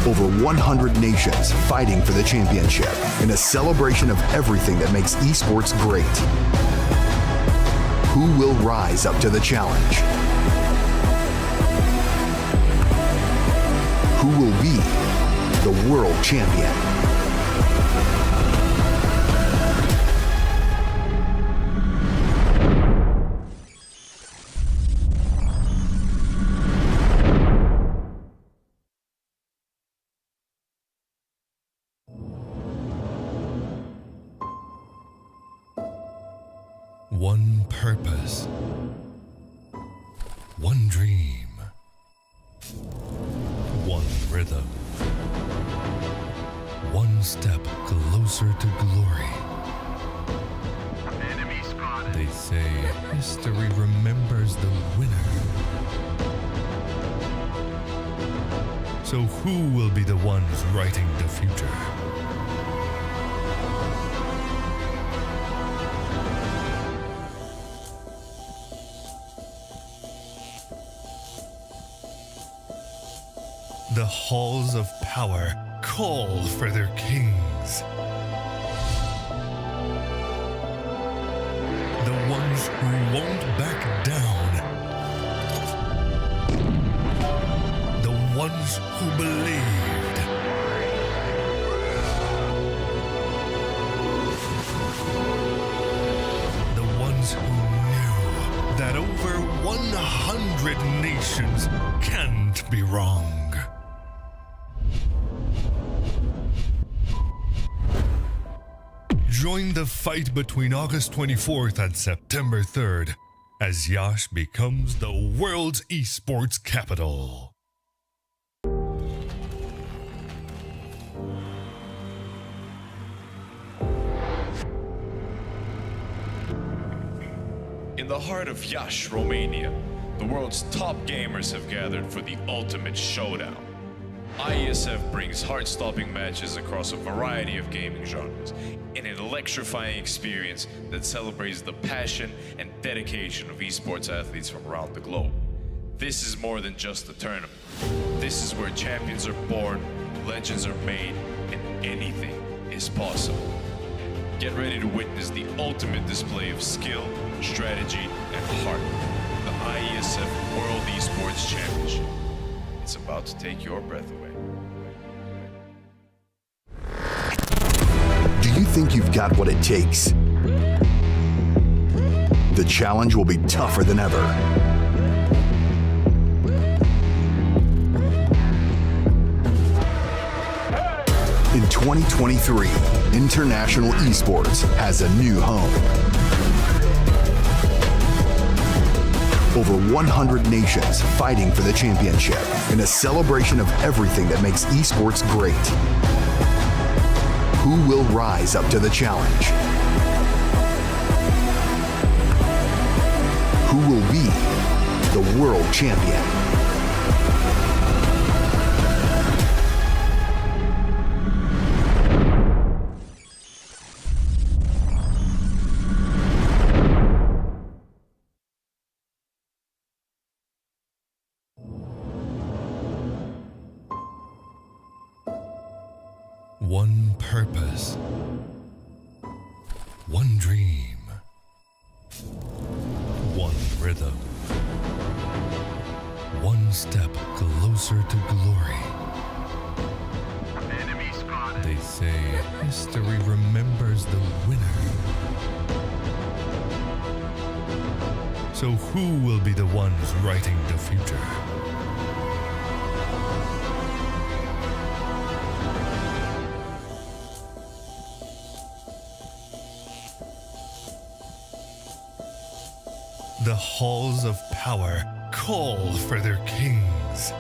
S8: Over 100 nations fighting for the championship in a celebration of everything that makes esports great. Who will rise up to the challenge? Who will be the world champion?
S4: One purpose, one dream, one rhythm, one step closer to glory.
S2: Enemy spotted.
S4: They say history remembers the winner. So who will be the ones writing the future? The halls of power call for their kings. The ones who won't back down. The ones who believed. The ones who knew that over 100 nations can't be wrong. Join the fight between August 24th and September 3rd as Yash becomes the world's esports capital.
S7: In the heart of Yash, Romania, the world's top gamers have gathered for the ultimate showdown. IESF brings heart-stopping matches across a variety of gaming genres in an electrifying experience that celebrates the passion and dedication of esports athletes from around the globe. This is more than just a tournament. This is where champions are born, legends are made, and anything is possible. Get ready to witness the ultimate display of skill, strategy, and heart. The IESF World Esports Championship. It's about to take your breath away.
S8: Do you think you've got what it takes? The challenge will be tougher than ever. In 2023, International Esports has a new home. Over 100 nations fighting for the championship in a celebration of everything that makes esports great. Who will rise up to the challenge? Who will be the world champion?
S4: One purpose, one dream, one rhythm, one step closer to glory.
S2: Enemy spotted.
S4: They say history remembers the winner. So who will be the ones writing the future? The halls of power call for their kings.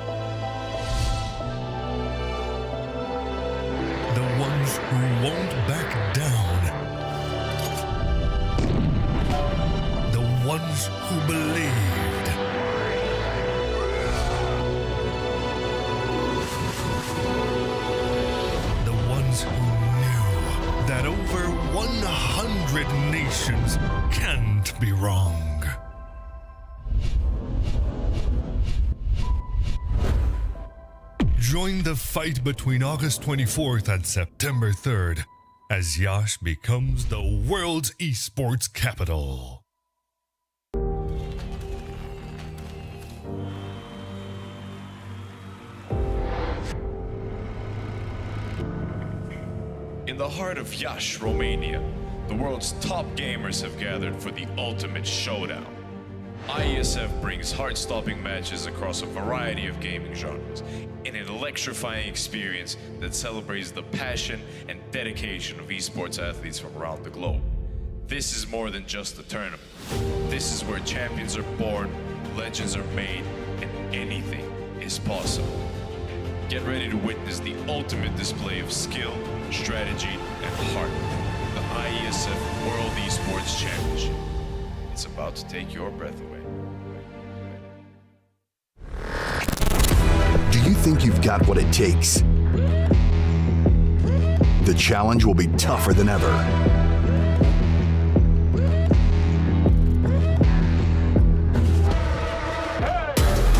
S4: The ones who won't back down. The ones who believed. The ones who knew that over 100 nations can't be wrong. Join the fight between August 24th and September 3rd as Yash becomes the world's esports capital.
S7: In the heart of Yash, Romania, the world's top gamers have gathered for the ultimate showdown. IESF brings heart-stopping matches across a variety of gaming genres in an electrifying experience that celebrates the passion and dedication of esports athletes from around the globe. This is more than just a tournament. This is where champions are born, legends are made, and anything is possible. Get ready to witness the ultimate display of skill, strategy, and heart. The IESF World Esports Championship. It's about to take your breath away.
S8: Do you think you've got what it takes? The challenge will be tougher than ever.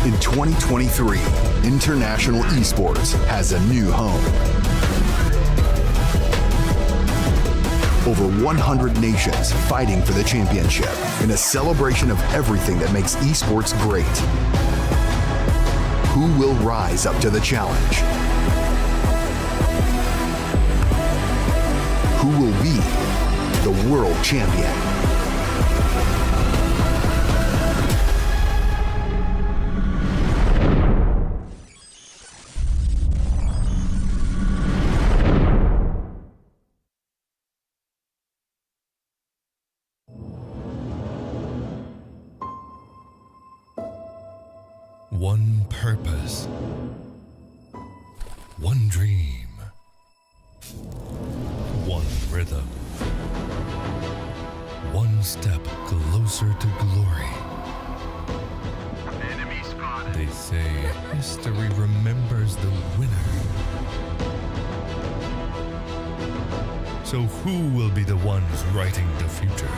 S8: In 2023, International Esports has a new home. Over 100 nations fighting for the championship in a celebration of everything that makes esports great. Who will rise up to the challenge? Who will be the world champion?
S4: One purpose, one dream, one rhythm, one step closer to glory. Enemy spotted. They say history remembers the winner. So who will be the ones writing the future?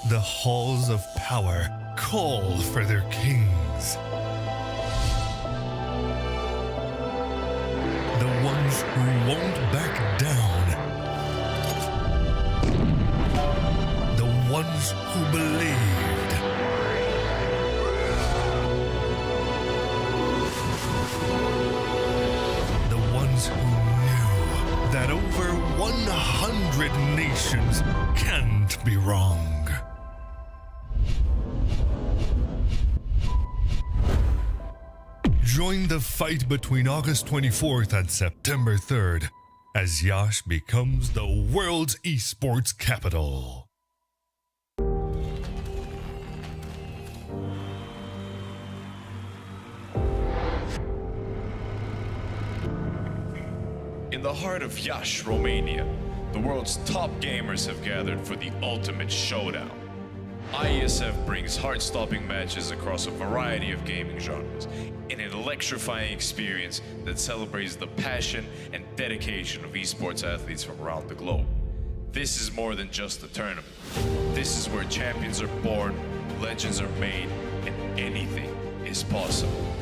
S4: The halls of power call for their kings. The ones who won't back down. The ones who believed. The ones who knew that over 100 nations can't be wrong. Join the fight between August 24th and September 3rd as Yash becomes the world's esports capital.
S7: In the heart of Yash, Romania, the world's top gamers have gathered for the ultimate showdown. IESF brings heart-stopping matches across a variety of gaming genres in an electrifying experience that celebrates the passion and dedication of esports athletes from around the globe. This is more than just a tournament. This is where champions are born, legends are made, and anything is possible.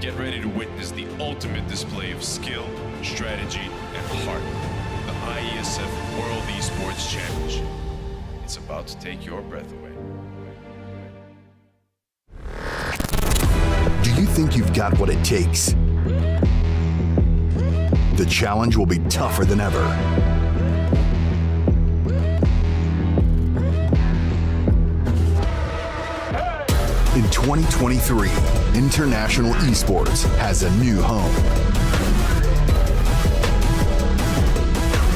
S7: Get ready to witness the ultimate display of skill, strategy, and heart. The IESF World Esports Championship. It's about to take your breath away.
S8: Do you think you've got what it takes? The challenge will be tougher than ever. In 2023, International Esports has a new home.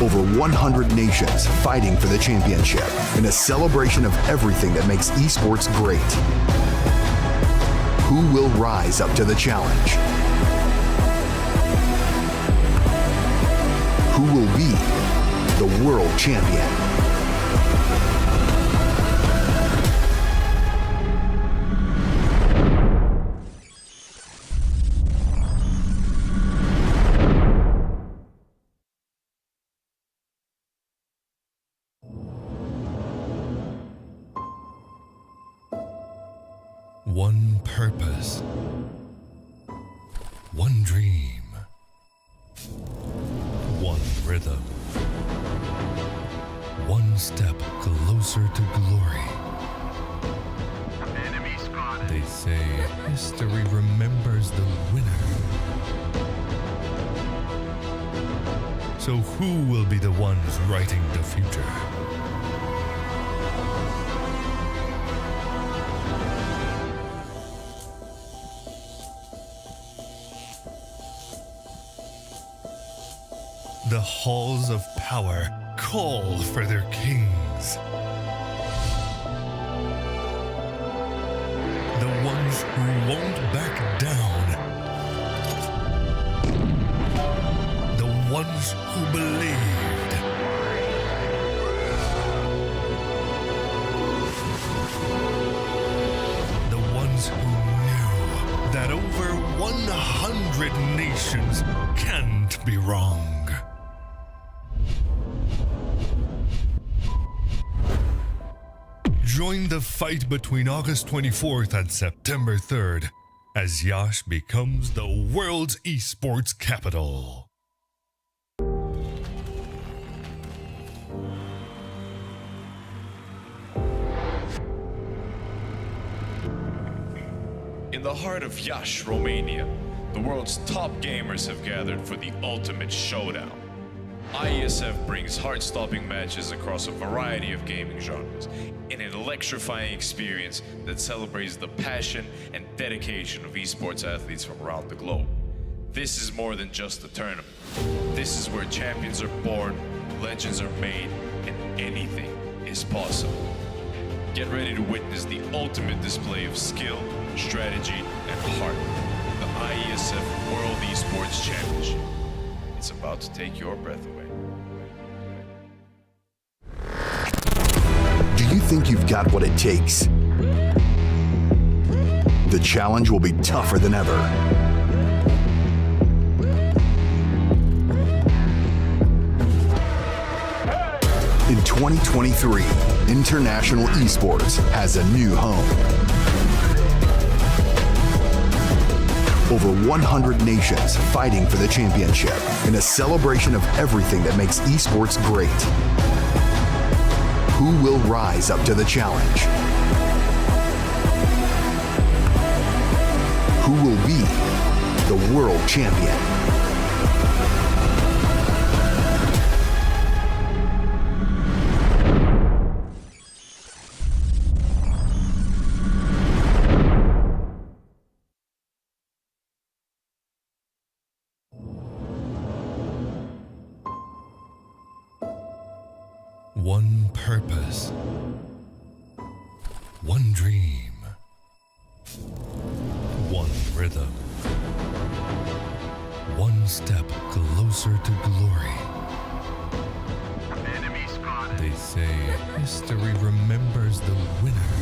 S8: Over 100 nations fighting for the championship in a celebration of everything that makes esports great. Who will rise up to the challenge? Who will be the world champion?
S4: One purpose, one dream, one rhythm, one step closer to glory.
S2: Enemy spotted.
S4: They say history remembers the winner. So who will be the ones writing the future? The halls of power call for their kings. The ones who won't back down. The ones who believed. The ones who knew that over 100 nations can't be wrong. Join the fight between August 24th and September 3rd as Yash becomes the world's esports capital.
S7: In the heart of Iași, Romania, the world's top gamers have gathered for the ultimate showdown. IESF brings heart-stopping matches across a variety of gaming genres in an electrifying experience that celebrates the passion and dedication of esports athletes from around the globe. This is more than just a tournament. This is where champions are born, legends are made, and anything is possible. Get ready to witness the ultimate display of skill, strategy, and heart. The IESF World Esports Championship. It's about to take your breath away.
S8: Do you think you've got what it takes? The challenge will be tougher than ever. In 2023, international esports has a new home. Over 100 nations fighting for the championship in a celebration of everything that makes esports great. Who will rise up to the challenge? Who will be the world champion?
S4: One purpose, one dream, one rhythm, one step closer to glory.
S2: Enemy spotted.
S4: They say history remembers the winner.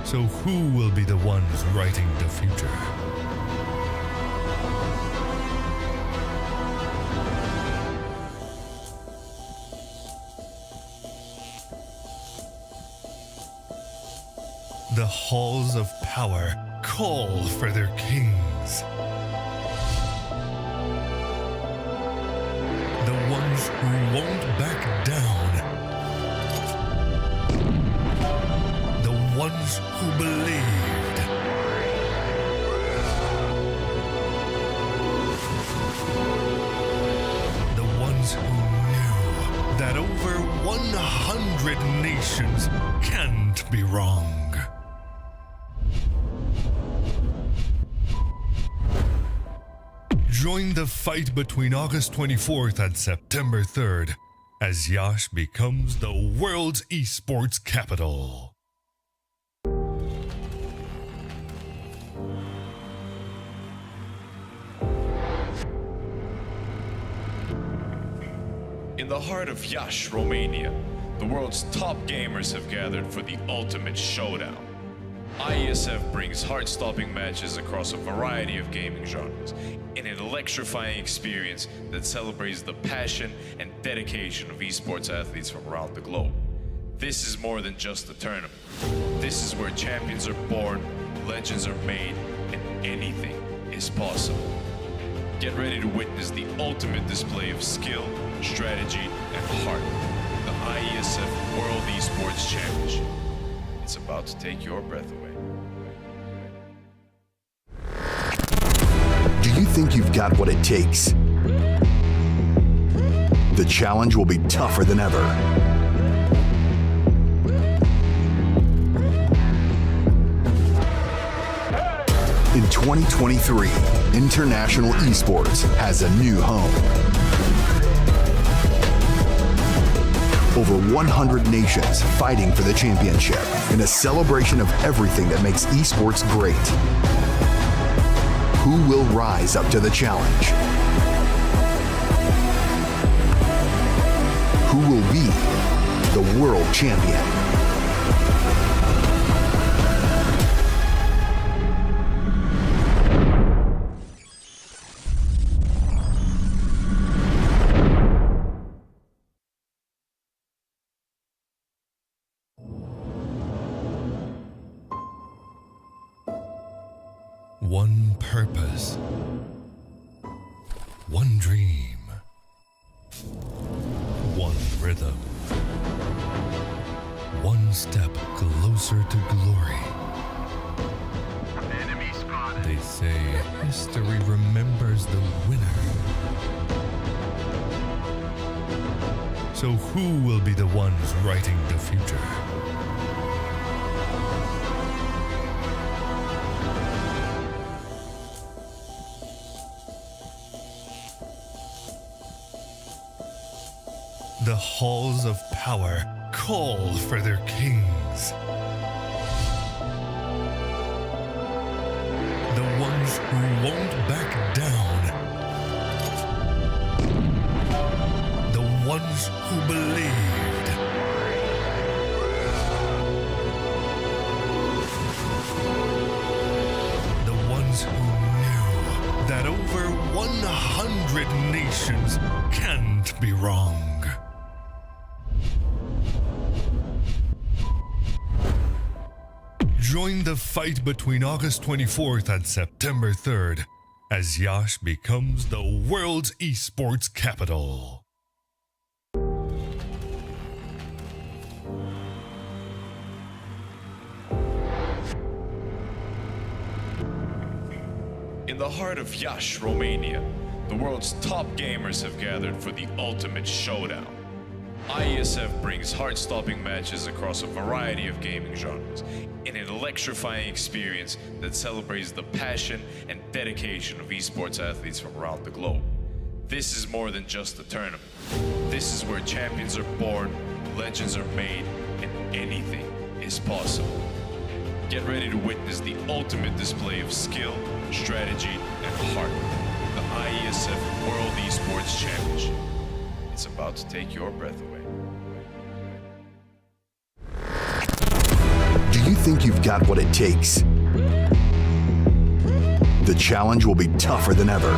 S4: So who will be the ones writing the future? The halls of power call for their kings. The ones who won't back down. The ones who believed. The ones who knew that over 100 nations can't be wrong. Join the fight between August 24th and September 3rd as Yash becomes the world's esports capital.
S7: In the heart of Yash, Romania, the world's top gamers have gathered for the ultimate showdown. IESF brings heart-stopping matches across a variety of gaming genres in an electrifying experience that celebrates the passion and dedication of esports athletes from around the globe. This is more than just a tournament. This is where champions are born, legends are made, and anything is possible. Get ready to witness the ultimate display of skill, strategy, and heart. The IESF World Esports Championship. It's about to take your breath away.
S8: Do you think you've got what it takes? The challenge will be tougher than ever. In 2023, international esports has a new home. Over 100 nations fighting for the championship in a celebration of everything that makes esports great. Who will rise up to the challenge? Who will be the world champion?
S4: One purpose, one dream, one rhythm, one step closer to glory.
S2: Enemy spotted.
S4: They say history remembers the winner. So who will be the ones writing the future? The halls of power call for their kings. The ones who won't back down. The ones who believed. The ones who knew that over 100 nations can't be wrong. Join the fight between August 24th and September 3rd as Yash becomes the world's esports capital.
S7: In the heart of Yash, Romania, the world's top gamers have gathered for the ultimate showdown. IESF brings heart-stopping matches across a variety of gaming genres in an electrifying experience that celebrates the passion and dedication of esports athletes from around the globe. This is more than just a tournament. This is where champions are born, legends are made, and anything is possible. Get ready to witness the ultimate display of skill, strategy, and heart. The IESF World Esports Championship. It's about to take your breath away.
S8: Do you think you've got what it takes? The challenge will be tougher than ever.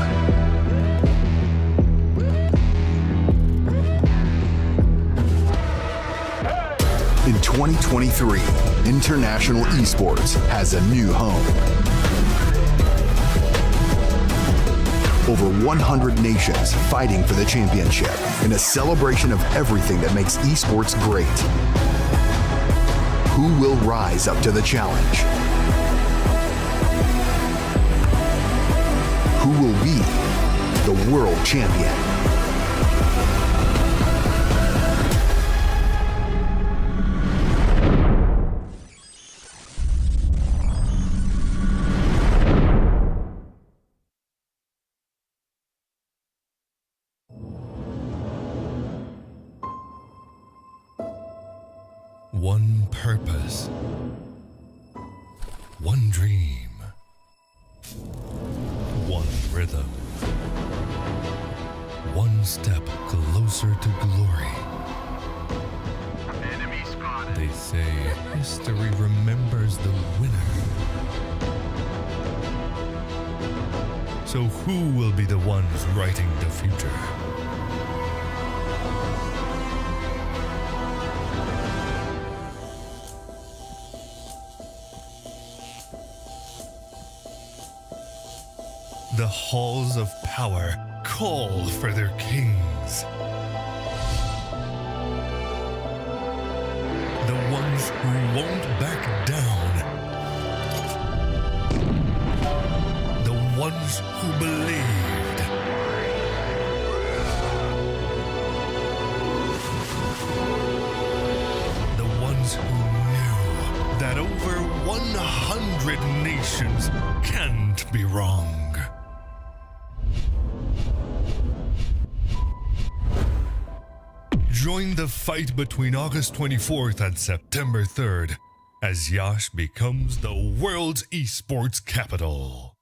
S8: In 2023, international esports has a new home. Over 100 nations fighting for the championship in a celebration of everything that makes esports great. Who will rise up to the challenge? Who will be the world champion?
S4: One purpose. One dream. One rhythm. One step closer to glory.
S2: Enemy spotted.
S4: They say history remembers the winner. So who will be the ones writing the future? The halls of power call for their kings. The ones who won't back down. The ones who believed. The ones who knew that over 100 nations can't be wrong. Join the fight between August 24th and September 3rd as Yash becomes the world's esports capital.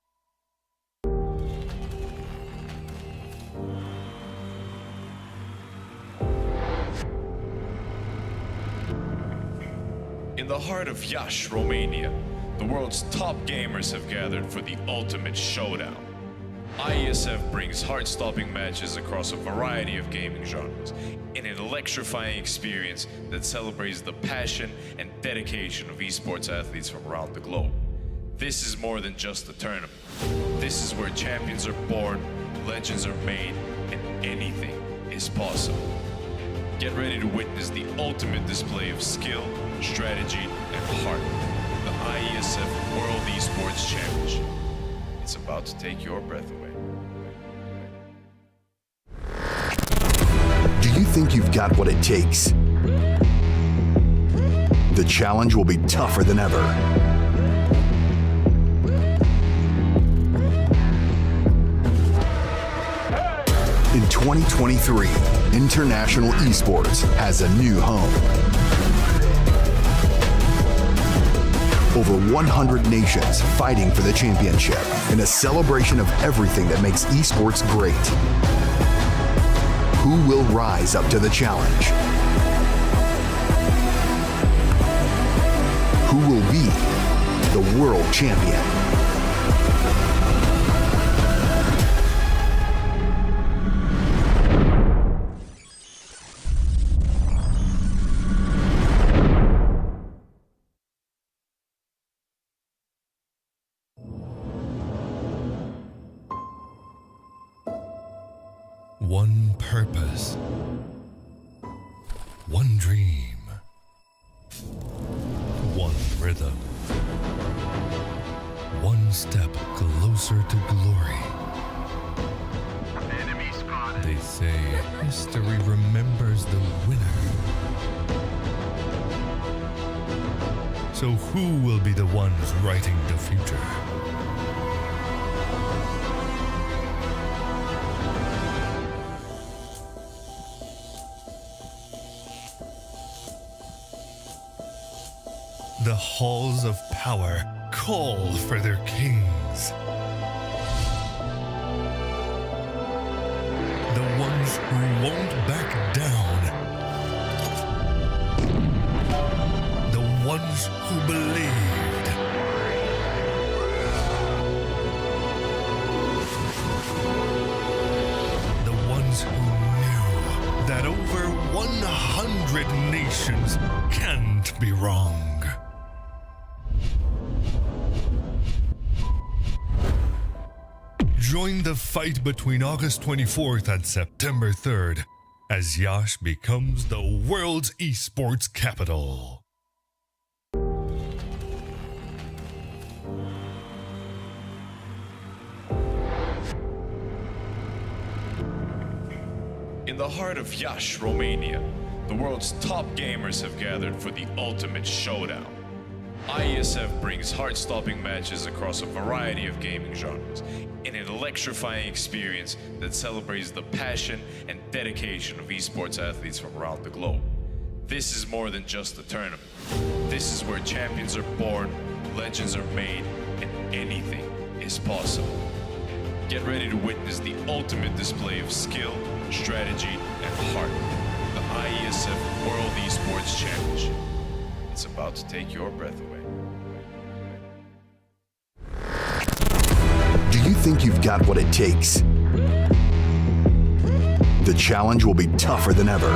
S7: In the heart of Iași, Romania, the world's top gamers have gathered for the ultimate showdown. IESF brings heart-stopping matches across a variety of gaming genres in an electrifying experience that celebrates the passion and dedication of esports athletes from around the globe. This is more than just a tournament. This is where champions are born, legends are made, and anything is possible. Get ready to witness the ultimate display of skill, strategy, and heart. The IESF World Esports Championship. It's about to take your breath away.
S8: Do you think you've got what it takes? The challenge will be tougher than ever. In 2023, International Esports has a new home. Over 100 nations fighting for the championship in a celebration of everything that makes esports great. Who will rise up to the challenge? Who will be the world champion?
S4: One purpose. One dream. One rhythm. One step closer to glory.
S2: Enemy spotted.
S4: They say history remembers the winner. So who will be the ones writing the future? The halls of power call for their kings. The ones who won't back down. The ones who believed. The ones who knew that over 100 nations can't be wrong. Join the fight between August 24th and September 3rd as Yash becomes the world's esports capital.
S7: In the heart of Iași, Romania, the world's top gamers have gathered for the ultimate showdown. IESF brings heart-stopping matches across a variety of gaming genres in an electrifying experience that celebrates the passion and dedication of esports athletes from around the globe. This is more than just a tournament. This is where champions are born, legends are made, and anything is possible. Get ready to witness the ultimate display of skill, strategy, and heart. The IESF World Esports Championship. It's about to take your breath away.
S8: Do you think you've got what it takes? The challenge will be tougher than ever.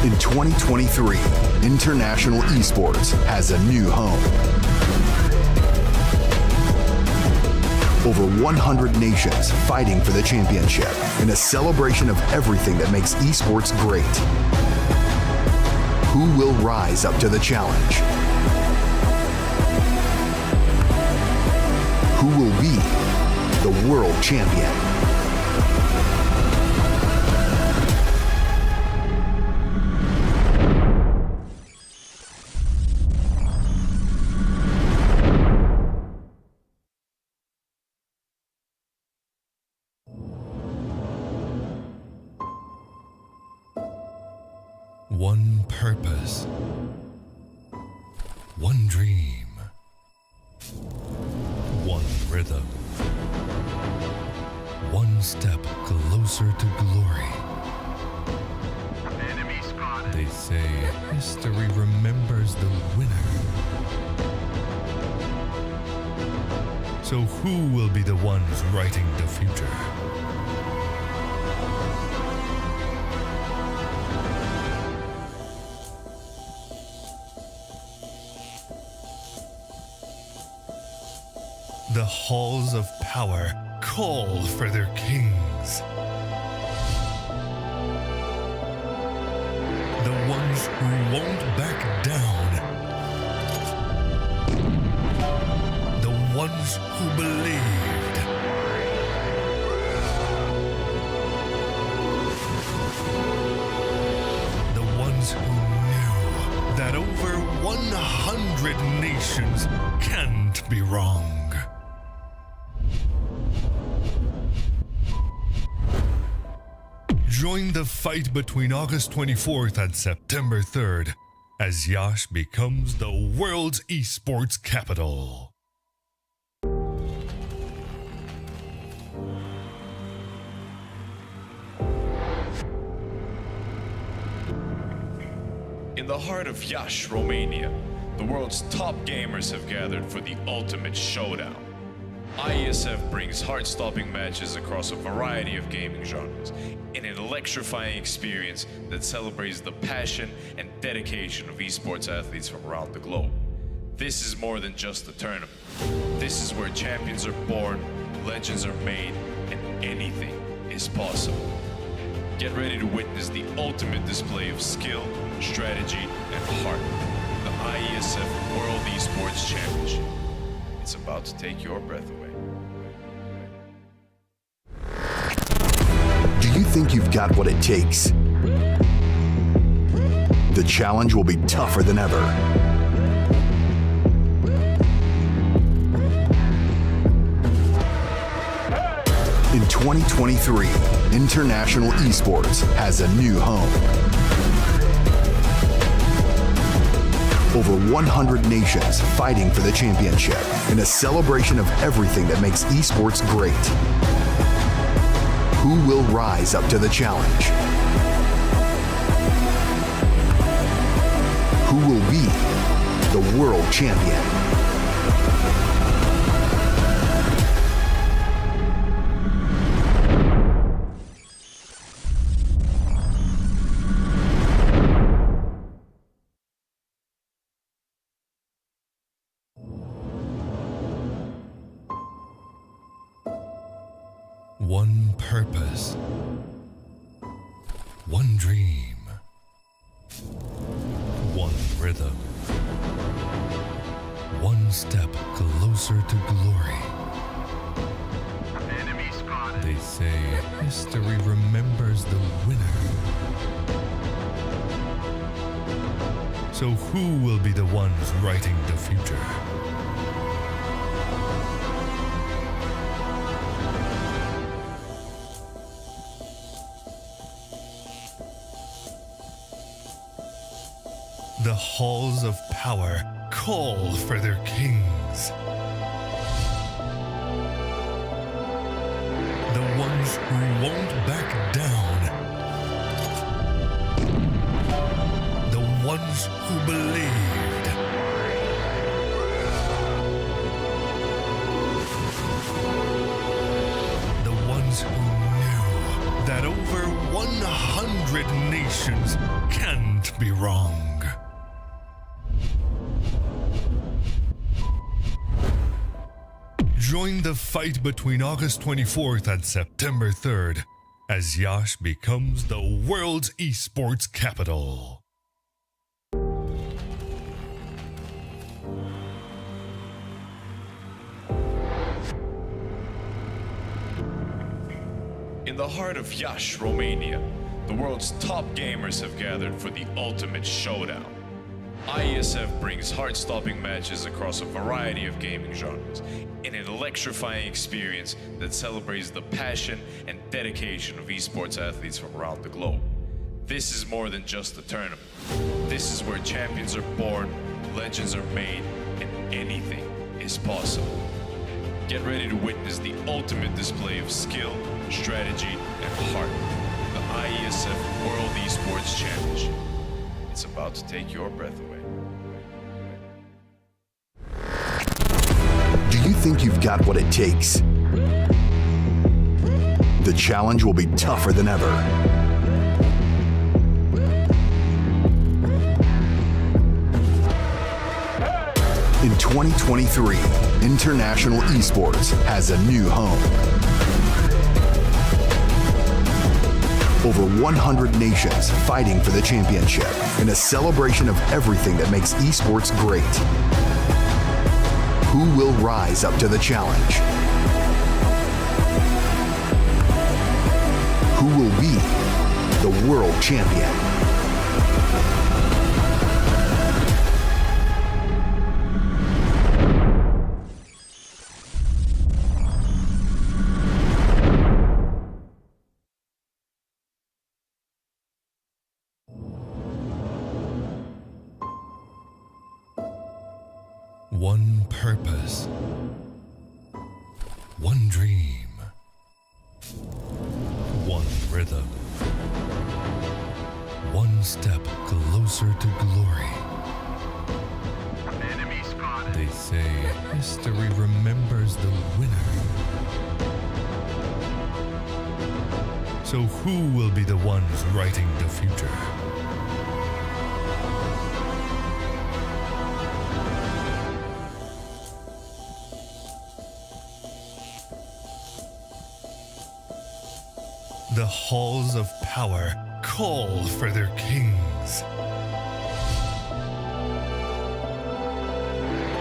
S8: In 2023, International Esports has a new home. Over 100 nations fighting for the championship in a celebration of everything that makes esports great. Who will rise up to the challenge? Who will be the world champion?
S4: One purpose, one dream, one rhythm, one step closer to glory.
S2: Enemy spotted.
S4: They say history remembers the winner. So who will be the ones writing the future? The halls of power call for their kings. The ones who won't back down. The ones who believed. The ones who knew that over 100 nations can't be wrong. Join the fight between August 24th and September 3rd as Yash becomes the world's esports capital.
S7: In the heart of Iași, Romania, the world's top gamers have gathered for the ultimate showdown. IESF brings heart-stopping matches across a variety of gaming genres in an electrifying experience that celebrates the passion and dedication of esports athletes from around the globe. This is more than just a tournament. This is where champions are born, legends are made, and anything is possible. Get ready to witness the ultimate display of skill, strategy, and heart. The IESF World Esports Championship. It's about to take your breath away.
S8: Do you think you've got what it takes? The challenge will be tougher than ever. In 2023, International Esports has a new home. Over 100 nations fighting for the championship in a celebration of everything that makes esports great. Who will rise up to the challenge? Who will be the world champion?
S4: One purpose, one dream, one rhythm, one step closer to glory.
S2: Enemy spotted.
S4: They say history remembers the winner. So who will be the ones writing the future? The halls of power call for their kings. The ones who won't back down. The ones who believed. The ones who knew that over 100 nations can't be wrong. Join the fight between August 24th and September 3rd as Yash becomes the world's esports capital.
S7: In the heart of Yash, Romania, the world's top gamers have gathered for the ultimate showdown. IESF brings heart-stopping matches across a variety of gaming genres in an electrifying experience that celebrates the passion and dedication of esports athletes from around the globe. This is more than just a tournament. This is where champions are born, legends are made, and anything is possible. Get ready to witness the ultimate display of skill, strategy, and heart. The IESF World Esports Championship. It's about to take your breath away.
S8: Do you think you've got what it takes? The challenge will be tougher than ever. In 2023, International Esports has a new home. Over 100 nations fighting for the championship in a celebration of everything that makes esports great. Who will rise up to the challenge? Who will be the world champion?
S4: One purpose, one dream, one rhythm, one step closer to glory.
S2: Enemy spotted.
S4: They say history remembers the winner. So who will be the ones writing the future? The halls of power call for their kings.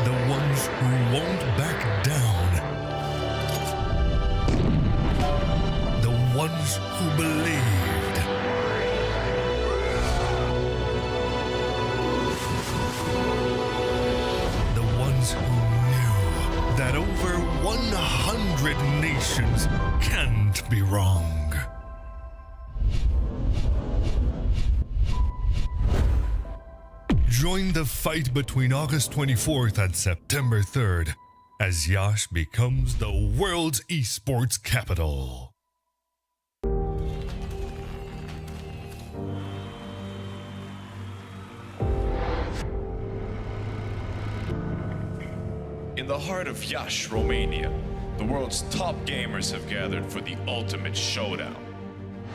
S4: The ones who won't back down. The ones who believed. The ones who knew that over 100 nations can't be wrong. Join the fight between August 24th and September 3rd as Yash becomes the world's esports capital.
S7: In the heart of Yash, Romania, the world's top gamers have gathered for the ultimate showdown.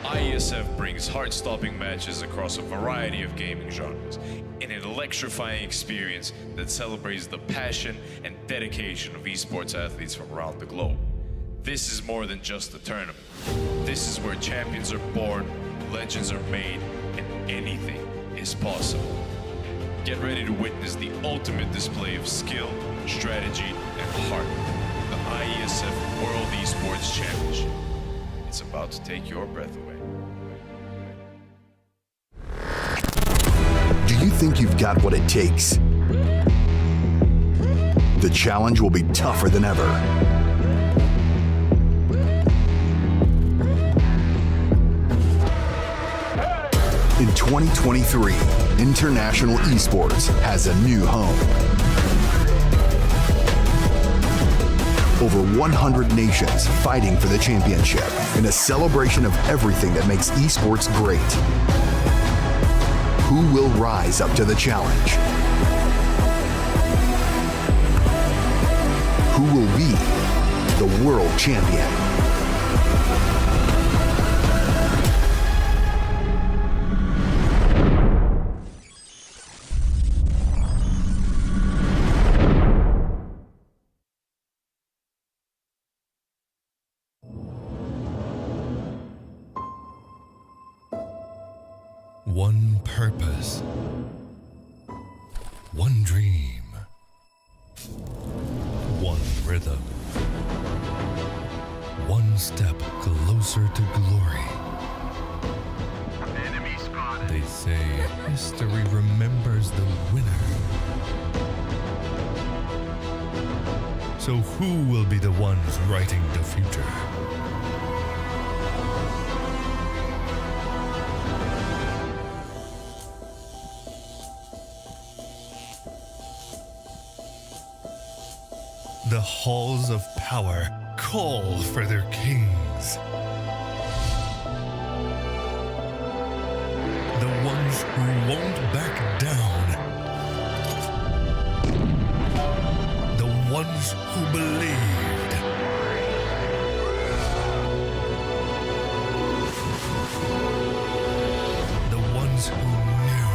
S7: IESF brings heart-stopping matches across a variety of gaming genres in an electrifying experience that celebrates the passion and dedication of esports athletes from around the globe. This is more than just a tournament. This is where champions are born, legends are made, and anything is possible. Get ready to witness the ultimate display of skill, strategy, and heart. The IESF World Esports Championship. It's about to take your breath away.
S8: Do you think you've got what it takes? The challenge will be tougher than ever. In 2023, International Esports has a new home. Over 100 nations fighting for the championship in a celebration of everything that makes esports great. Who will rise up to the challenge? Who will be the world champion?
S4: One purpose, one dream, one rhythm, one step closer to glory.
S2: Enemy spotted.
S4: They say history remembers the winner. So who will be the ones writing the future? The halls of power call for their kings. The ones who won't back down. The ones who believed. The ones who knew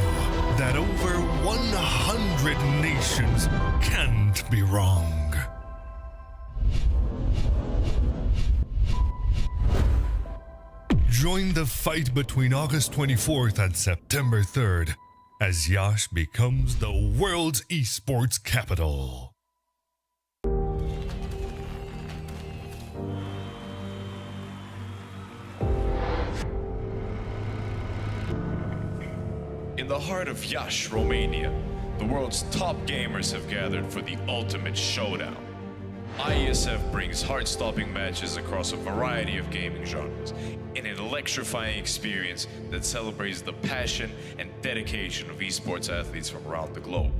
S4: that over 100 nations can't be wrong. Join the fight between August 24th and September 3rd as Yash becomes the world's esports capital.
S7: In the heart of Yash, Romania, the world's top gamers have gathered for the ultimate showdown. IESF brings heart-stopping matches across a variety of gaming genres in an electrifying experience that celebrates the passion and dedication of esports athletes from around the globe.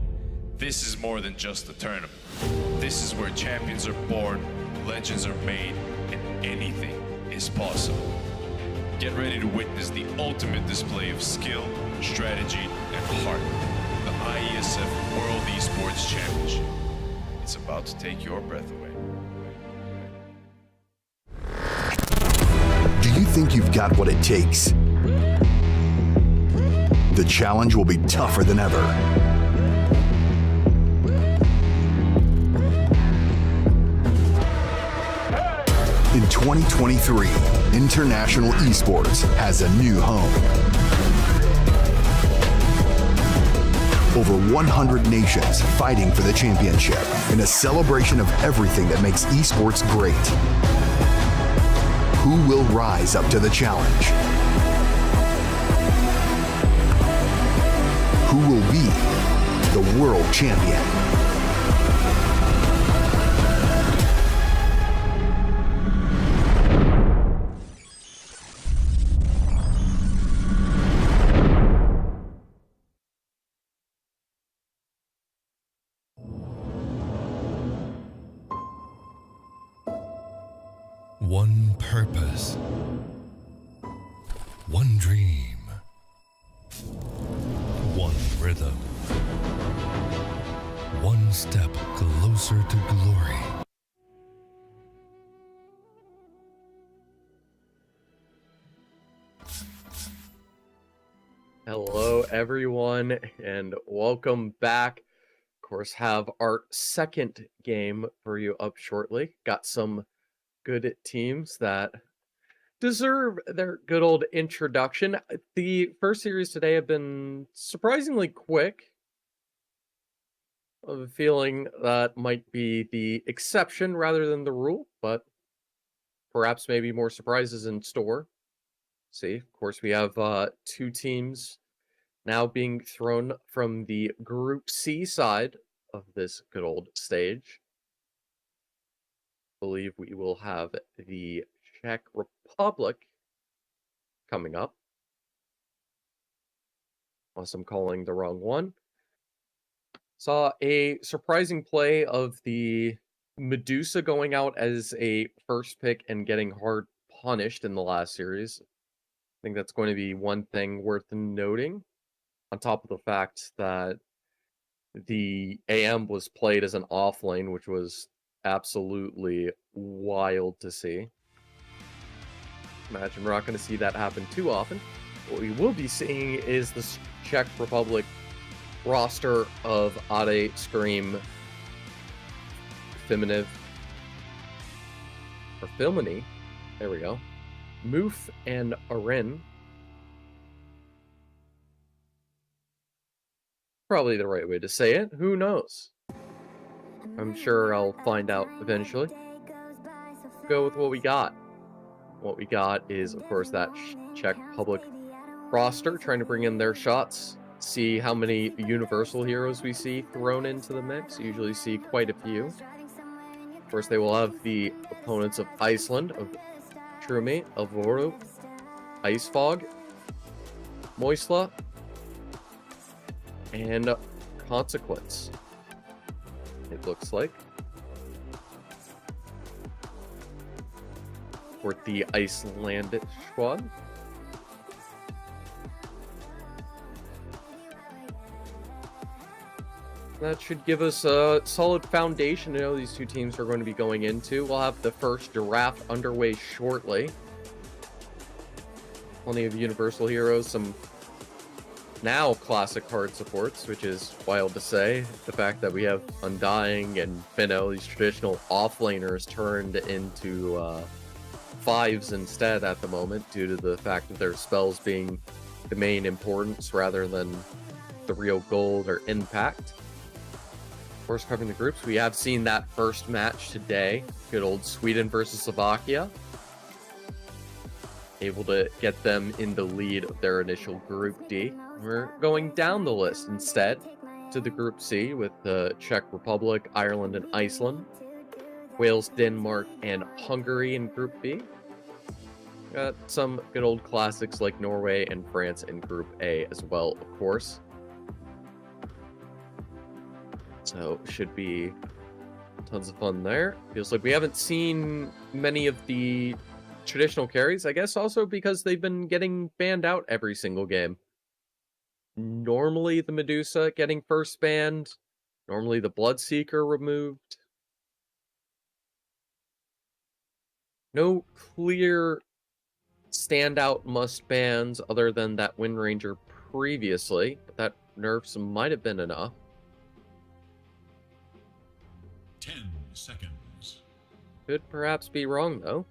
S7: This is more than just a tournament. This is where champions are born, legends are made, and anything is possible. Get ready to witness the ultimate display of skill, strategy, and heart. The IESF World Esports Championship. It's about to take your breath away.
S8: Do you think you've got what it takes? The challenge will be tougher than ever. In 2023, International Esports has a new home. Over 100 nations fighting for the championship in a celebration of everything that makes esports great. Who will rise up to the challenge? Who will be the world champion?
S4: One purpose, one dream, one rhythm, one step closer to glory.
S1: Hello, everyone, and welcome back. Of course, have our second game for you up shortly. Got some good teams that deserve their good old introduction. The first series today have been surprisingly quick. I have a feeling that might be the exception rather than the rule, but perhaps maybe more surprises in store. See, of course, we have two teams now being thrown from the Group C side of this good old stage. I believe we will have the Czech Republic coming up. unless I'm calling the wrong one. Saw a surprising play of the Medusa going out as a first pick and getting hard punished in the last series. I think that's going to be one thing worth noting, on top of the fact that the AM was played as an off lane, which was absolutely wild to see. Imagine we're not going to see that happen too often. What we will be seeing is the Czech Republic roster of Ade, Scream, Feminiv, or Filmini, there we go, Moof, and Arin. Probably the right way to say it, who knows? I'm sure I'll find out eventually. Go with what we got. What we got is, of course, that Czech Republic roster trying to bring in their shots. See how many universal heroes we see thrown into the mix. Usually see quite a few. Of course, they will have the opponents of Iceland, of Trumi, Alvaro, Icefog, Moisla, and Consequence, it looks like. For the Icelandic squad. That should give us a solid foundation to know these two teams are going to be going into. We'll have the first draft underway shortly. Plenty of universal heroes, some now classic card supports, which is wild to say. The fact that we have Undying and Finno, these traditional offlaners, turned into fives instead at the moment, due to the fact of their spells being the main importance rather than the real gold or impact. Of course, covering the groups, we have seen that first match today. Good old Sweden versus Slovakia. Able to get them in the lead of their initial Group D. We're going down the list instead to the Group C with the Czech Republic, Ireland, and Iceland. Wales, Denmark, and Hungary in Group B. Got some good old classics like Norway and France in Group A as well, of course. So, should be tons of fun there. Feels like we haven't seen many of the traditional carries, I guess also because they've been getting banned out every single game. Normally the Medusa getting first banned, normally the Bloodseeker removed. No clear standout must bans other than that Wind Ranger previously, but that nerfs might have been enough.
S9: 10 seconds.
S1: Could perhaps be wrong though.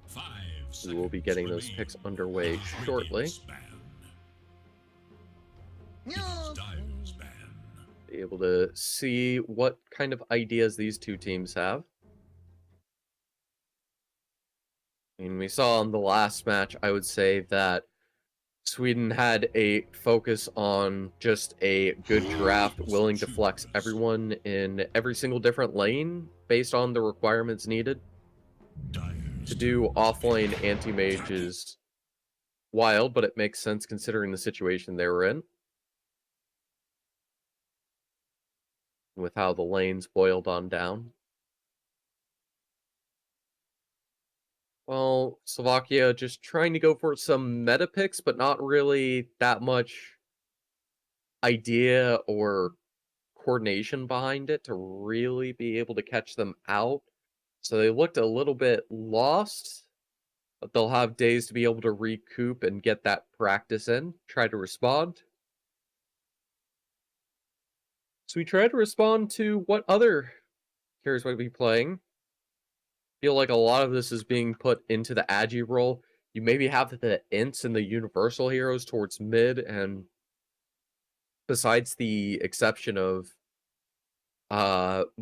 S9: 5 seconds.
S1: We will be getting those picks underway shortly. Be able to see what kind of ideas these two teams have. And we saw in the last match, I would say that Sweden had a focus on just a good draft, willing to flex everyone in every single different lane based on the requirements needed. To do offlane anti-mage is wild, but it makes sense considering the situation they were in. With how the lanes boiled on down. Well, Slovakia just trying to go for some meta picks, but not really that much idea or coordination behind it to really be able to catch them out. So they looked a little bit lost, but they'll have days to be able to recoup and get that practice in, try to respond. So we try to respond to what other carriers might be playing. Feel like a lot of this is being put into the Agi role. You maybe have the Ints and the Universal heroes towards mid, and besides the exception of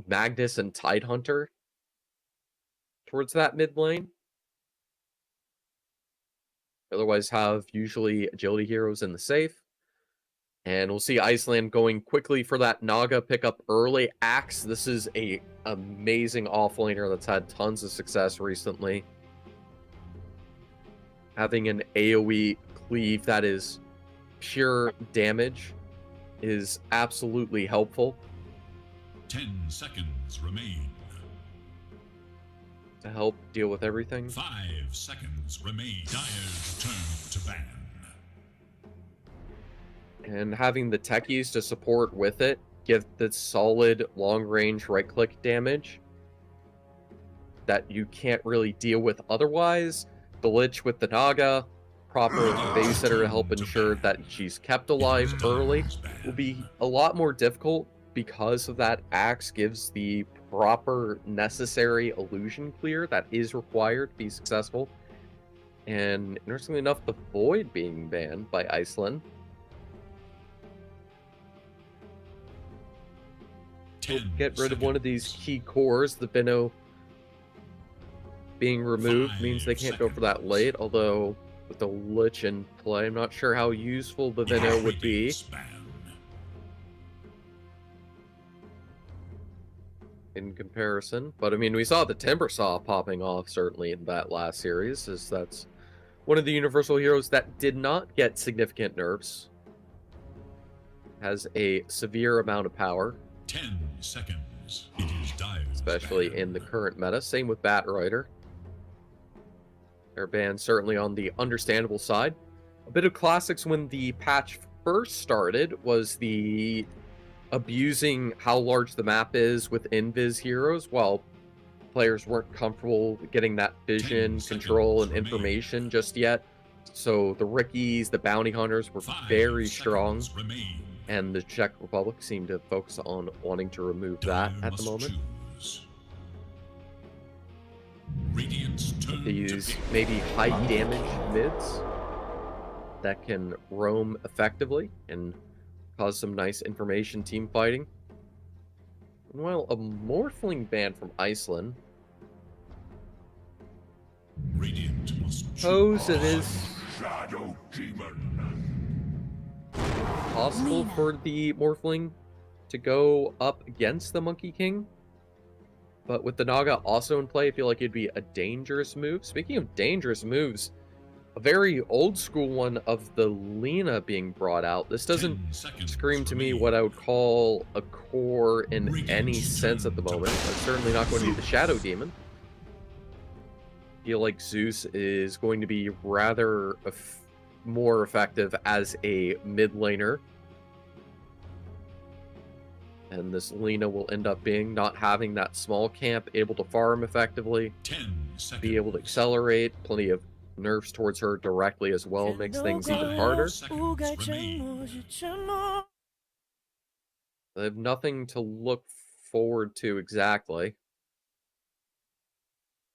S1: Magnus and Tidehunter towards that mid lane. Otherwise have usually agility heroes in the safe. And we'll see Iceland going quickly for that Naga pickup early. Axe, this is a amazing offlaner that's had tons of success recently. Having an AoE cleave that is pure damage is absolutely helpful
S9: 10 seconds remain.
S1: to help deal with everything.
S9: 5 seconds remain. Dire's turn to ban.
S1: And having the techies to support with it give the solid long-range right-click damage that you can't really deal with otherwise. The Lich with the Naga, proper babysitter to help ensure that she's kept alive early, will be a lot more difficult because of that Axe gives the proper necessary illusion clear that is required to be successful. And interestingly enough, the Void being banned by Iceland will get rid of one of these key cores. The Bino being removed means they can't go for that late, although with the Lich in play, I'm not sure how useful the Vino would be in comparison. But I mean, we saw the Timbersaw popping off certainly in that last series, as that's one of the universal heroes that did not get significant nerfs. Has a severe amount of power.
S9: 10 seconds. It is Dire's
S1: especially
S9: ban.
S1: in the current meta. Same with Batrider. They're banned certainly on the understandable side. A bit of classics when the patch first started was the abusing how large the map is with invis heroes, while players weren't comfortable getting that vision, control, and information just yet. So the Rickies, the bounty hunters were
S9: 5
S1: very strong,
S9: seconds remain.
S1: and the Czech Republic seemed to focus on wanting to remove that
S9: Dire
S1: at the
S9: must
S1: moment.
S9: choose. Radiant's turn
S1: They
S9: to
S1: use
S9: pick.
S1: maybe high damage mids that can roam effectively and cause some nice information team fighting. And while a Morphling ban from Iceland,
S9: Radiant must
S1: suppose it
S9: choose.
S1: is
S9: Shadow Demon.
S1: possible for the Morphling to go up against the Monkey King. But with the Naga also in play, I feel like it'd be a dangerous move. Speaking of dangerous moves, a very old school one of the Lena being brought out. This doesn't
S9: 10 seconds
S1: scream to me
S9: remain.
S1: what I would call a core in any sense at the moment. It's certainly not going to be the Shadow Demon. I feel like Zeus is going to be rather more effective as a mid laner. And this Lena will end up being not having that small camp, able to farm effectively,
S9: 10 seconds.
S1: be able to accelerate, plenty of nerfs towards her directly as well, makes things even harder.
S9: Seconds remain.
S1: They have nothing to look forward to exactly.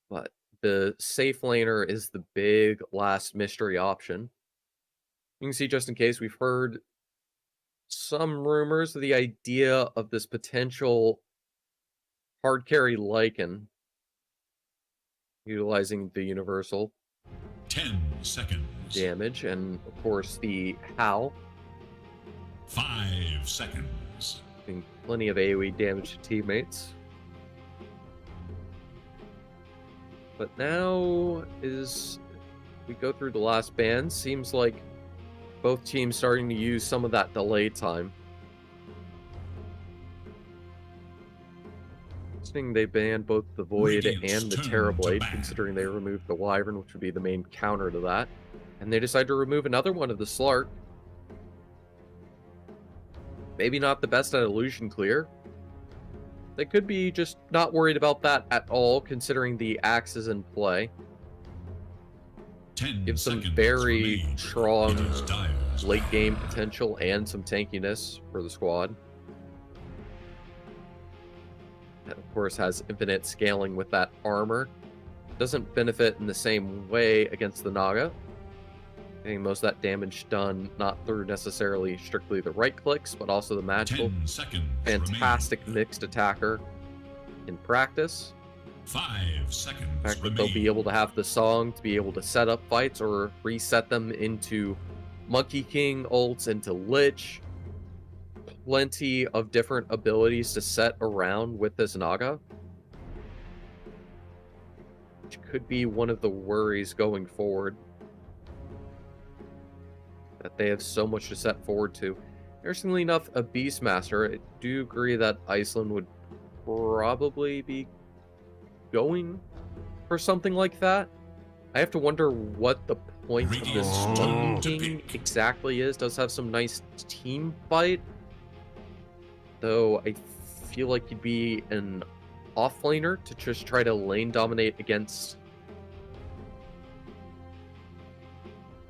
S1: But the safe laner is the big last mystery option. You can see, just in case, we've heard some rumors of the idea of this potential hard carry Lycan utilizing the universal
S9: 10 seconds.
S1: damage, and of course the Howl
S9: 5 seconds.
S1: doing plenty of AoE damage to teammates. But now is we go through the last ban, seems like both teams starting to use some of that delay time. Interesting they banned both the Void
S9: Radiant's
S1: and the
S9: turn to
S1: Terrorblade,
S9: ban.
S1: considering they removed the Wyvern, which would be the main counter to that. And they decide to remove another one of the Slark. Maybe not the best at illusion clear. They could be just not worried about that at all, considering the Axe is in play.
S9: 10
S1: Gives some
S9: seconds
S1: very
S9: remain.
S1: strong
S9: It is Dire's
S1: late
S9: ban.
S1: game potential and some tankiness for the squad. And of course has infinite scaling with that armor. Doesn't benefit in the same way against the Naga. Getting most of that damage done not through necessarily strictly the right clicks, but also the magical.
S9: 10 seconds
S1: Fantastic
S9: remain.
S1: mixed attacker in practice.
S9: 5 seconds
S1: The fact that
S9: remain.
S1: they'll be able to have the song to be able to set up fights or reset them into Monkey King ults, into Lich. Plenty of different abilities to set around with this Naga, which could be one of the worries going forward. that they have so much to set forward to. Interestingly enough, a Beastmaster, I do agree that Iceland would probably be going for something like that. I have to wonder what the point of this Monkey King exactly is. Does have some nice team fight, though I feel like he'd be an offlaner to just try to lane dominate against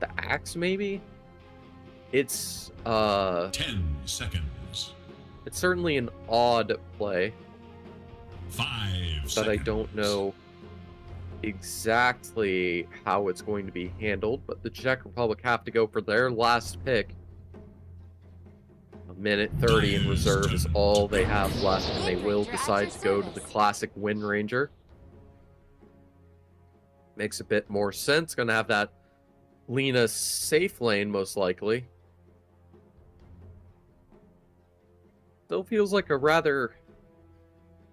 S1: the Axe, maybe? It's
S9: 10 seconds.
S1: it's certainly an odd play
S9: 5
S1: that
S9: seconds.
S1: I don't know exactly how it's going to be handled, but the Czech Republic have to go for their last pick. A minute 30 in reserve is all they have left, and they will decide to go to the classic Wind Ranger. Makes a bit more sense. Gonna have that Lina safe lane, most likely. Still feels like a rather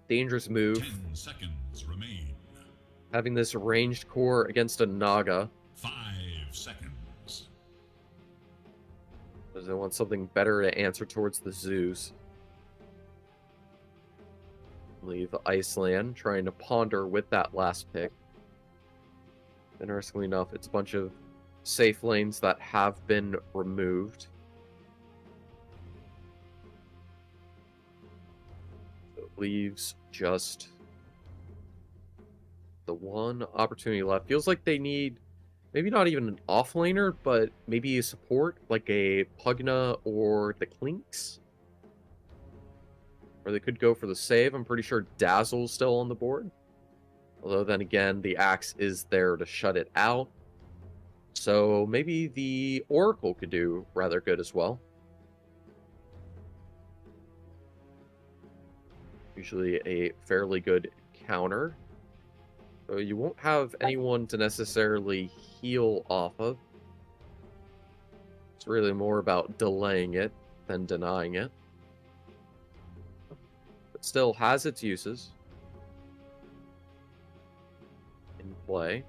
S1: dangerous move,
S9: 10 seconds remain.
S1: having this ranged core against a Naga.
S9: 5 seconds.
S1: Does it want something better to answer towards the Zeus? Leave Iceland trying to ponder with that last pick. Interestingly enough, it's a bunch of safe lanes that have been removed. So it leaves just the one opportunity left. Feels like they need maybe not even an offlaner, but maybe a support like a Pugna or the Clinks. Or they could go for the save. I'm pretty sure Dazzle's still on the board. Although then again, the Axe is there to shut it out. So maybe the Oracle could do rather good as well. Usually a fairly good counter. So you won't have anyone to necessarily heal off of. It's really more about delaying it than denying it. But still has its uses in play.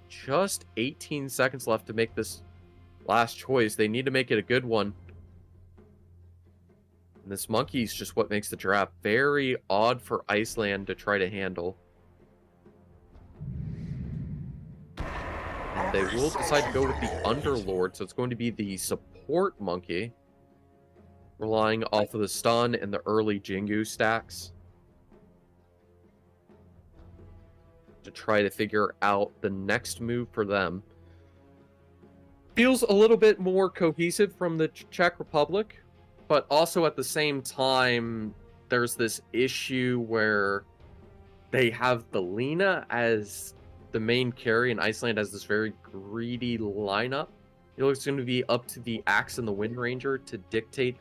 S1: Just 18 seconds left to make this last choice. They need to make it a good one. And this monkey's just what makes the draft very odd for Iceland to try to handle. And they will decide to go with the Underlord, so it's going to be the support monkey, relying off of the stun and the early Jingu stacks to try to figure out the next move for them. Feels a little bit more cohesive from the Czech Republic, but also at the same time, there's this issue where they have the Lina as the main carry, and Iceland has this very greedy lineup. It looks going to be up to the Axe and the Wind Ranger to dictate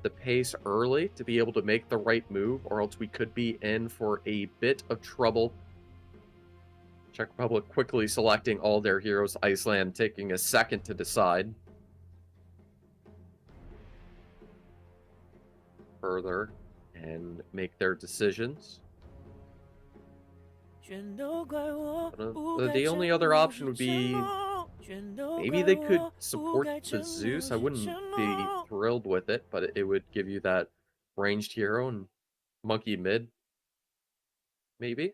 S1: the pace early to be able to make the right move, or else we could be in for a bit of trouble. Czech Republic quickly selecting all their heroes, Iceland taking a second to decide. Further and make their decisions. The only other option would be maybe they could support the Zeus. I wouldn't be thrilled with it, but it would give you that ranged hero and monkey mid. Maybe.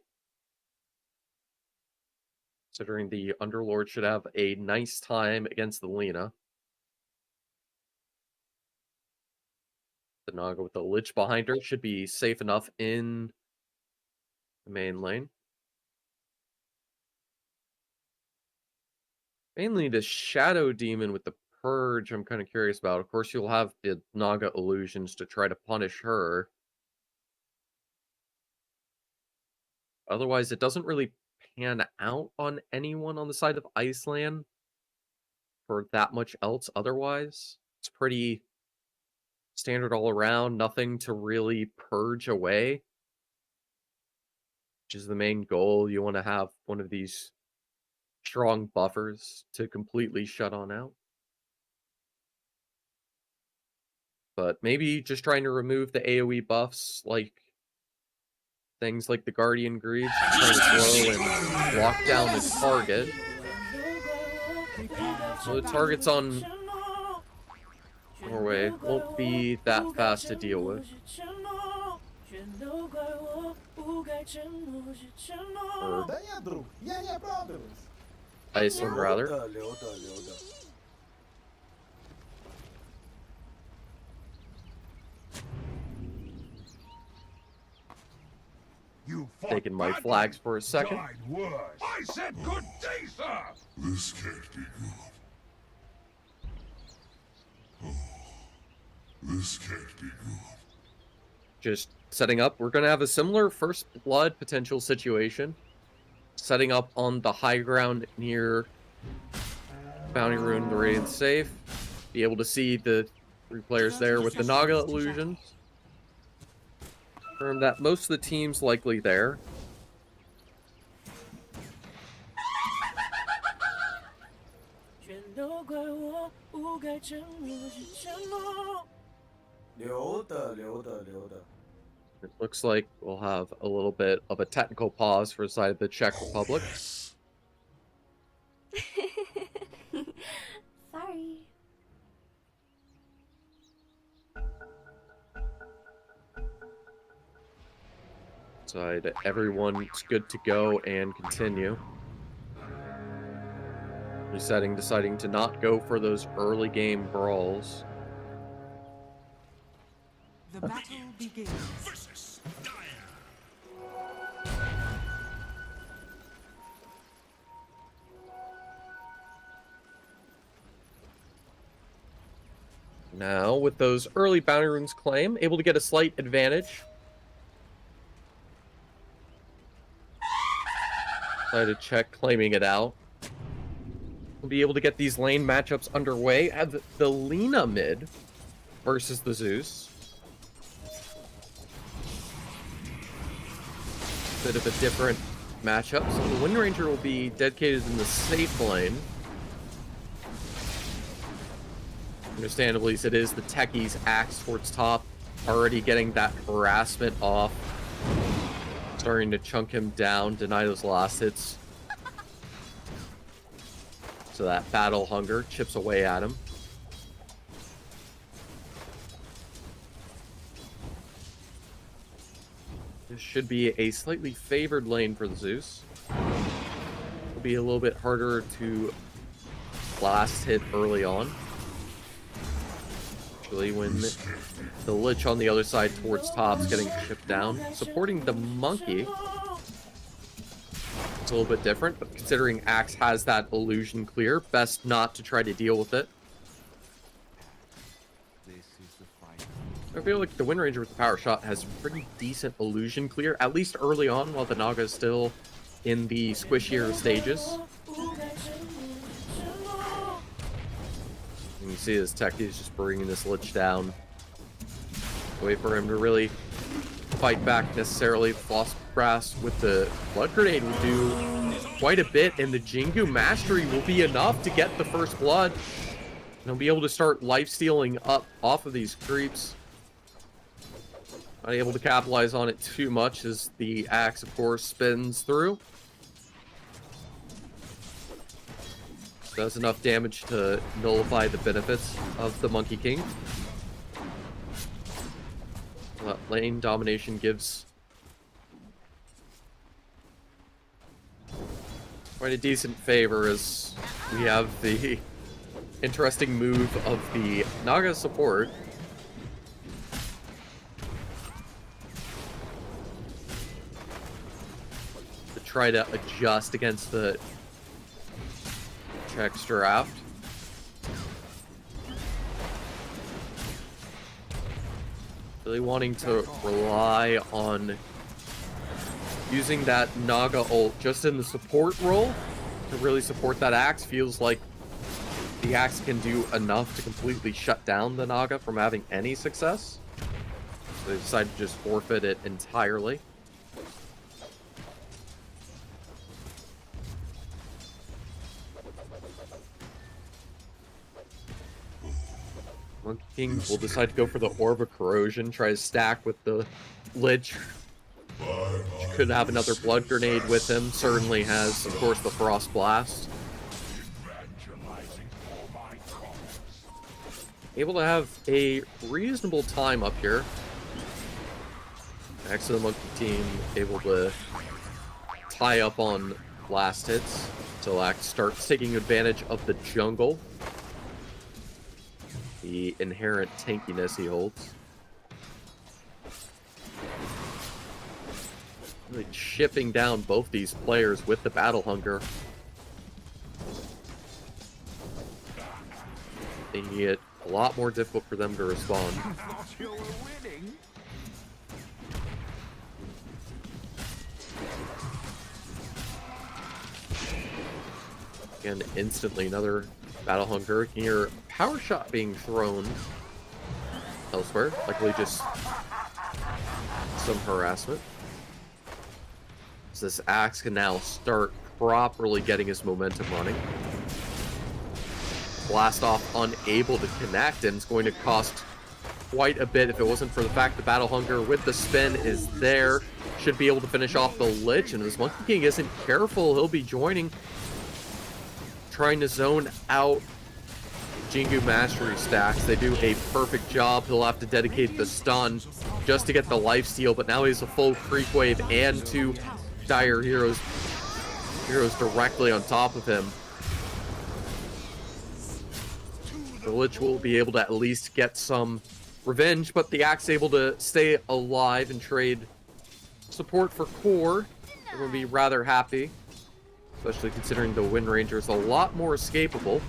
S1: Considering the Underlord should have a nice time against the Lina. The Naga with the Lich behind her should be safe enough in the main lane. Mainly the Shadow Demon with the Purge I'm kind of curious about. Of course, you'll have the Naga illusions to try to punish her. Otherwise, it doesn't really pan out on anyone on the side of Iceland for that much else otherwise. It's pretty standard all around, nothing to really purge away, which is the main goal. You want to have one of these strong buffers to completely shut on out. But maybe just trying to remove the AoE buffs, like things like the Guardian Greaves, trying to slow and lock down the target. So the targets on Norway won't be that fast to deal with. Or Iceland, rather. Taking my flags for a second.
S2: I said good day, sir!
S4: This can't be good. Oh, this can't be good.
S1: Just setting up. We're going to have a similar first blood potential situation. Setting up on the high ground near Bounty Rune, the Radiant safe. Be able to see the 3 players there with the Naga illusions. Confirm that most of the team's likely there. It looks like we'll have a little bit of a technical pause for the side of the Czech Republic.
S10: Sorry.
S1: Side, everyone's good to go and continue. Resetting, deciding to not go for those early game brawls.
S5: The battle begins.
S1: Now, with those early bounty runes claim, able to get a slight advantage. Decided check claiming it out. We'll be able to get these lane matchups underway. Have the Lina mid versus the Zeus. Bit of a different matchup. So the Wind Ranger will be dedicated in the safe lane. Understandably, it is the techies axe towards top. Already getting that harassment off. Starting to chunk him down, deny those last hits. So that battle hunger chips away at him. This should be a slightly favored lane for the Zeus. It'll be a little bit harder to last hit early on. Actually, when the Lich on the other side towards top is getting chipped down. Supporting the Monkey. It's a little bit different, but considering Axe has that illusion clear, best not to try to deal with it. I feel like the Wind Ranger with the power shot has pretty decent illusion clear, at least early on, while the Naga is still in the squishier stages. You can see his tech is just bringing this Lich down. Wait for him to really fight back necessarily. Phosphorus with the Blood Grenade will do quite a bit, and the Jingu Mastery will be enough to get the first blood. And he'll be able to start life-stealing up off of these creeps. Not able to capitalize on it too much as the axe, of course, spins through. Does enough damage to nullify the benefits of the Monkey King. Lane domination gives quite a decent favor as we have the interesting move of the Naga support. To try to adjust against the Czech's draft. Really wanting to rely on using that Naga ult just in the support role to really support that axe. Feels like the axe can do enough to completely shut down the Naga from having any success. So they decided to just forfeit it entirely. Monkey King will decide to go for the Orb of Corrosion, try to stack with the Lich. Could have another Blood Grenade with him. Certainly has, of course, the Frost Blast. able to have a reasonable time up here. Next to the monkey team, able to tie up on last hits. So Axe starts taking advantage of the jungle. The inherent tankiness he holds. Really chipping down both these players with the battle hunger. Making it a lot more difficult for them to respond. Again, instantly another battle hunger. You can hear power shot being thrown elsewhere. Likely just some harassment. So this Axe can now start properly getting his momentum running. Blast off unable to connect, and it's going to cost quite a bit if it wasn't for the fact the battle hunger with the spin is there. Should be able to finish off the Lich, and if this Monkey King isn't careful, he'll be joining. Trying to zone out Jingu Mastery stacks. They do a perfect job. He'll have to dedicate the stun just to get the lifesteal, but now he has a full creep wave and two dire heroes directly on top of him. The Lich will be able to at least get some revenge, but the Axe able to stay alive and trade support for core. They're going to be rather happy, especially considering the Wind Ranger is a lot more escapable.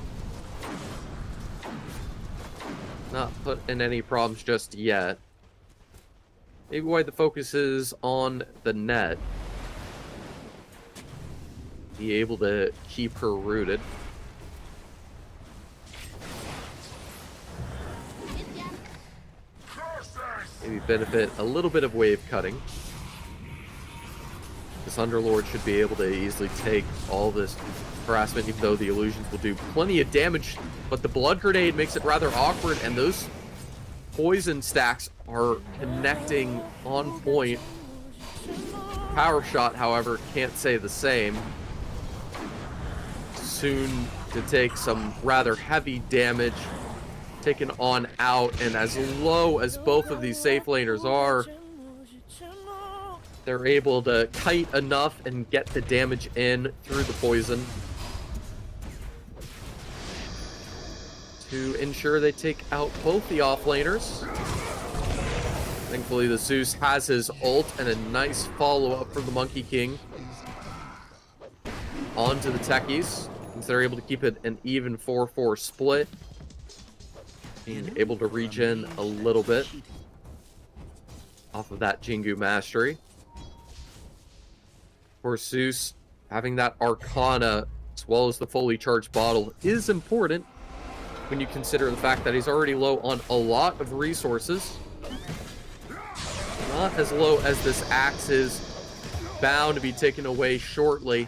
S1: Not put in any problems just yet. Maybe why the focus is on the net. Be able to keep her rooted. Maybe benefit a little bit of wave cutting. This Underlord should be able to easily take all this harassment, even though the illusions will do plenty of damage. But the Blood Grenade makes it rather awkward, and those poison stacks are connecting on point. Power Shot, however, can't say the same. Soon to take some rather heavy damage. Taken on out, and as low as both of these safe laners are, they're able to kite enough and get the damage in through the poison to ensure they take out both the offlaners. Thankfully, the Zeus has his ult and a nice follow-up from the Monkey King onto the techies. Since they're able to keep it an even 4-4 split. Being able to regen a little bit off of that Jingu Mastery. Of course, Zeus having that Arcana as well as the fully charged bottle is important when you consider the fact that he's already low on a lot of resources. Not as low as this Axe is, bound to be taken away shortly.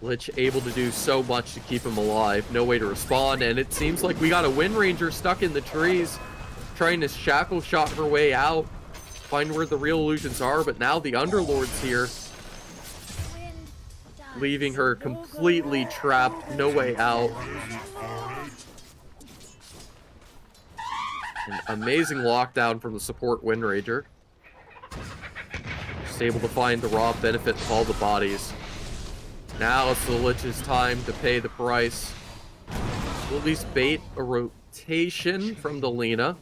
S1: Lich able to do so much to keep him alive. No way to respond, and it seems like we got a Wind Ranger stuck in the trees, trying to shackle shot her way out, find where the real illusions are, but now the Underlord's here, leaving her completely trapped, no way out. An amazing lockdown from the support Wind Ranger. Just able to find the raw benefit of all the bodies. Now it's the Lich's time to pay the price. We'll at least bait a rotation from the Lina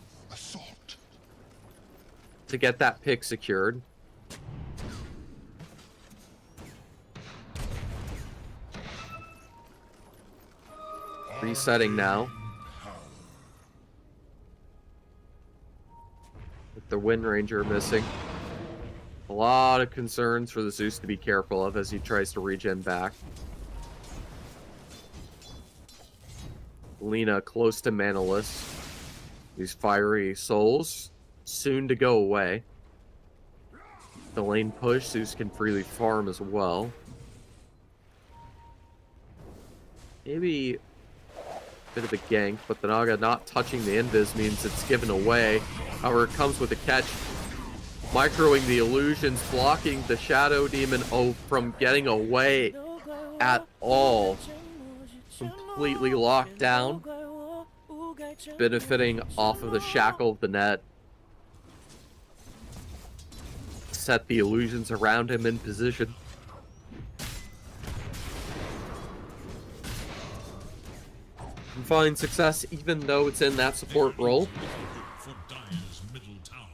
S1: to get that pick secured. Resetting now. With the Wind Ranger missing. A lot of concerns for the Zeus to be careful of as he tries to regen back. Lina close to manaless. These fiery souls soon to go away. The lane push, Zeus can freely farm as well. Maybe a bit of a gank, but the Naga not touching the invis means it's given away. However, it comes with a catch. Microing the illusions, blocking the Shadow Demon from getting away at all. Completely locked down. benefiting off of the shackle of the net. Set the illusions around him in position. And find success even though it's in that support role.
S9: For Dire's middle tower.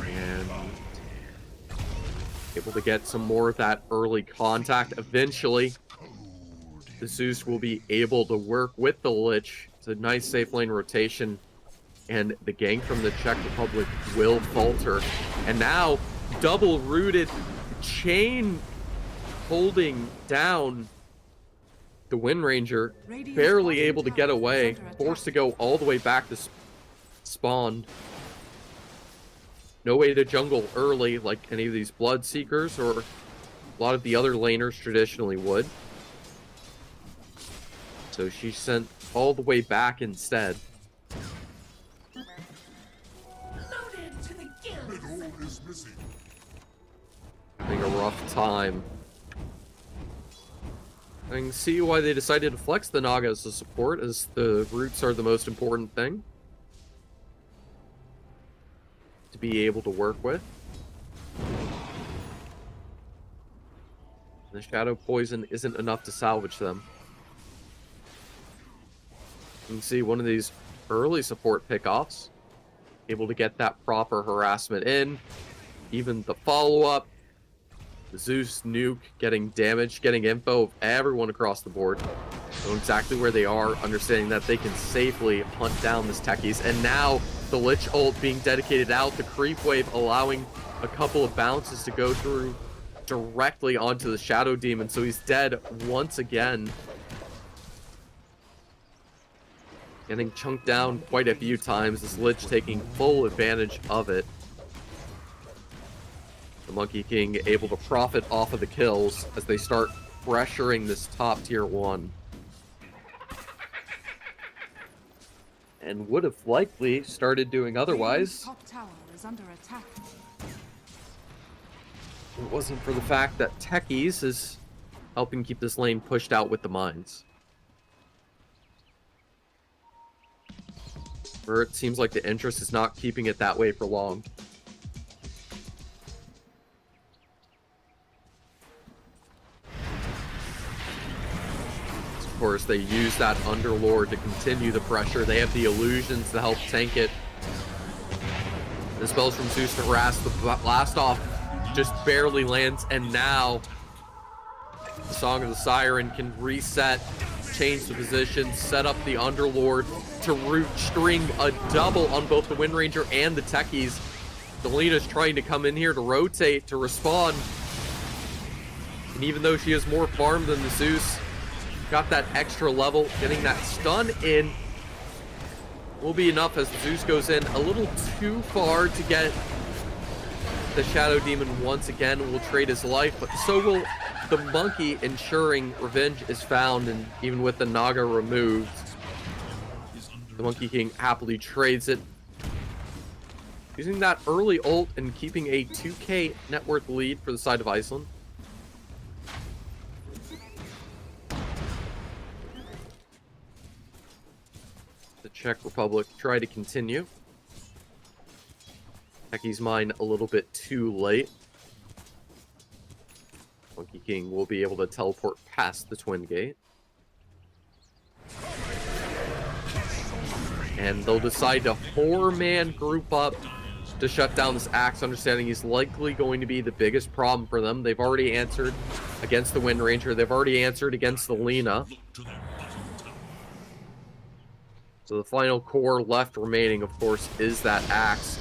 S1: And able to get some more of that early contact. Eventually, the Zeus will be able to work with the Lich. It's a nice safe lane rotation, and the gank from the Czech Republic will falter. And now, double-rooted chain holding down the Wind Ranger, barely able to get away, forced to go all the way back to spawn. No way to jungle early like any of these Blood Seekers or a lot of the other laners traditionally would. So she's sent all the way back instead. Having a rough time. I can see why they decided to flex the Naga as a support, as the roots are the most important thing to be able to work with. The Shadow Poison isn't enough to salvage them. You can see one of these early support pickoffs, able to get that proper harassment in. Even the follow-up, the Zeus nuke getting damage, getting info of everyone across the board. Knowing exactly where they are, understanding that they can safely hunt down this techies. And now the Lich ult being dedicated out, the creep wave allowing a couple of bounces to go through directly onto the Shadow Demon, so he's dead once again. Getting chunked down quite a few times, this Lich taking full advantage of it. The Monkey King able to profit off of the kills as they start pressuring this top tier 1. And would have likely started doing otherwise.
S5: Top tower is under attack.
S1: If it wasn't for the fact that Techies is helping keep this lane pushed out with the mines. Or it seems like the interest is not keeping it that way for long. Of course, they use that Underlord to continue the pressure. They have the illusions to help tank it. The spells from Zeus to harass the blast off just barely lands, and now the Song of the Siren can reset, change the position, set up the Underlord to root string a double on both the Wind Ranger and the Techies. Delina's trying to come in here to rotate, to respond. And even though she has more farm than the Zeus, got that extra level, getting that stun in will be enough as the Zeus goes in a little too far to get the Shadow Demon once again. Will trade his life, but so will the Monkey, ensuring revenge is found. And even with the Naga removed, the Monkey King happily trades it, using that early ult and keeping a 2k net worth lead for the side of Iceland. The Czech Republic try to continue. Techies mine a little bit too late. Monkey King will be able to teleport past the Twin Gate. And they'll decide to 4-man group up to shut down this Axe, understanding he's likely going to be the biggest problem for them. They've already answered against the Wind Ranger. They've already answered against the Lina. So the final core left remaining, of course, is that Axe.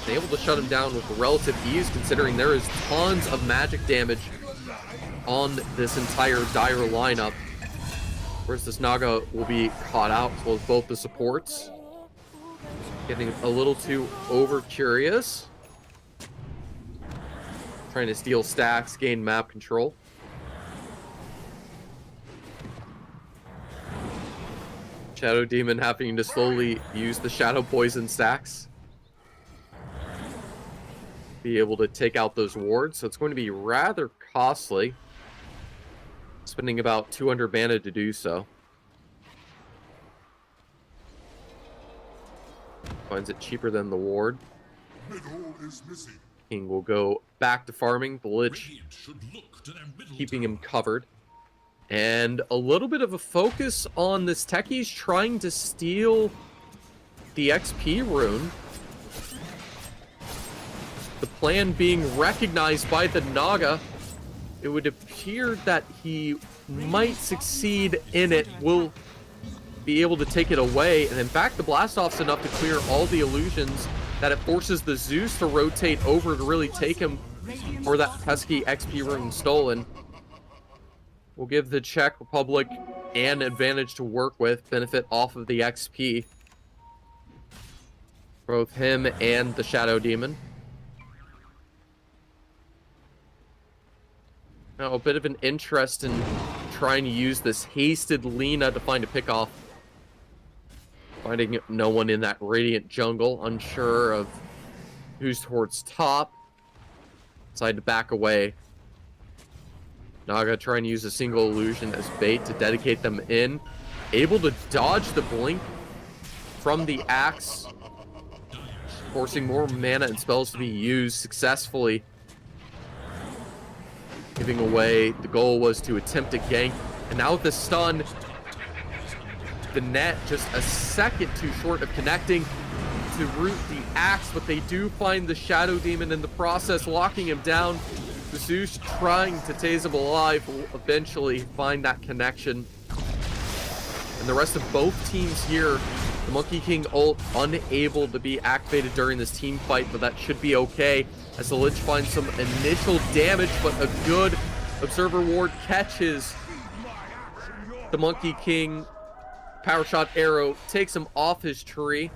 S1: And able to shut him down with relative ease, considering there is tons of magic damage on this entire Dire lineup. Whereas this Naga will be caught out, as well as both the supports. Getting a little too over-curious. Trying to steal stacks, gain map control. Shadow Demon having to slowly use the Shadow Poison stacks. be able to take out those wards, so it's going to be rather costly. Spending about 200 mana to do so. Finds it cheaper than the ward. King will go back to farming. The Lich keeping him covered. And a little bit of a focus on this Techie's trying to steal the XP rune. The plan being recognized by the Naga. It would appear that he might succeed in it. Will be able to take it away. And in fact, the Blast-Off's enough to clear all the illusions that it forces the Zeus to rotate over to really take him for that pesky XP rune stolen. We'll give the Czech Republic an advantage to work with, benefit off of the XP. Both him and the Shadow Demon. Now, a bit of an interest in trying to use this hasted Lina to find a pickoff. Finding no one in that Radiant jungle, unsure of who's towards top. Decide to back away. Naga trying to use a single illusion as bait to dedicate them in. Able to dodge the blink from the axe. Forcing more mana and spells to be used successfully. Giving away, the goal was to attempt a gank. And now with the stun, the net just a second too short of connecting to root the axe, but they do find the Shadow Demon in the process, locking him down. The Zeus trying to tase him alive will eventually find that connection. And the rest of both teams here, the Monkey King ult unable to be activated during this team fight, but that should be okay as the Lich finds some initial damage, but a good Observer Ward catches the Monkey King. Power Shot Arrow takes him off his tree.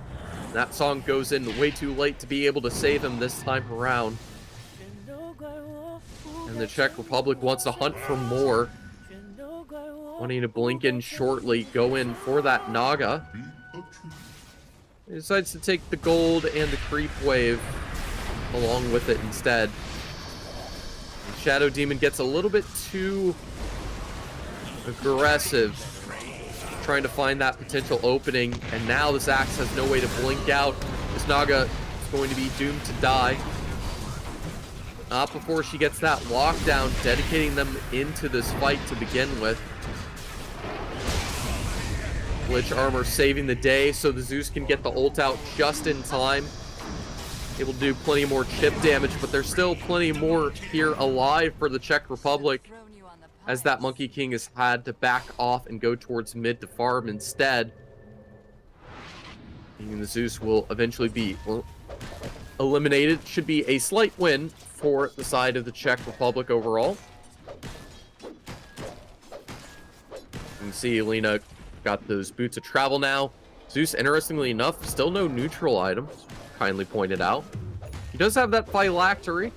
S1: That song goes in way too late to be able to save him this time around. And the Czech Republic wants to hunt for more. Wanting to blink in shortly, go in for that Naga. He decides to take the gold and the creep wave along with it instead. The Shadow Demon gets a little bit too aggressive, trying to find that potential opening, and now this axe has no way to blink out. This Naga is going to be doomed to die. Not before she gets that lockdown, dedicating them into this fight to begin with. Lich armor saving the day so the Zeus can get the ult out just in time. Able to do plenty more chip damage, but there's still plenty more here alive for the Czech Republic, as that Monkey King has had to back off and go towards mid to farm instead. And the Zeus will eventually be eliminated. Should be a slight win for the side of the Czech Republic overall. You can see Lina got those boots of travel now. Zeus, interestingly enough, still no neutral item, kindly pointed out. He does have that phylactery.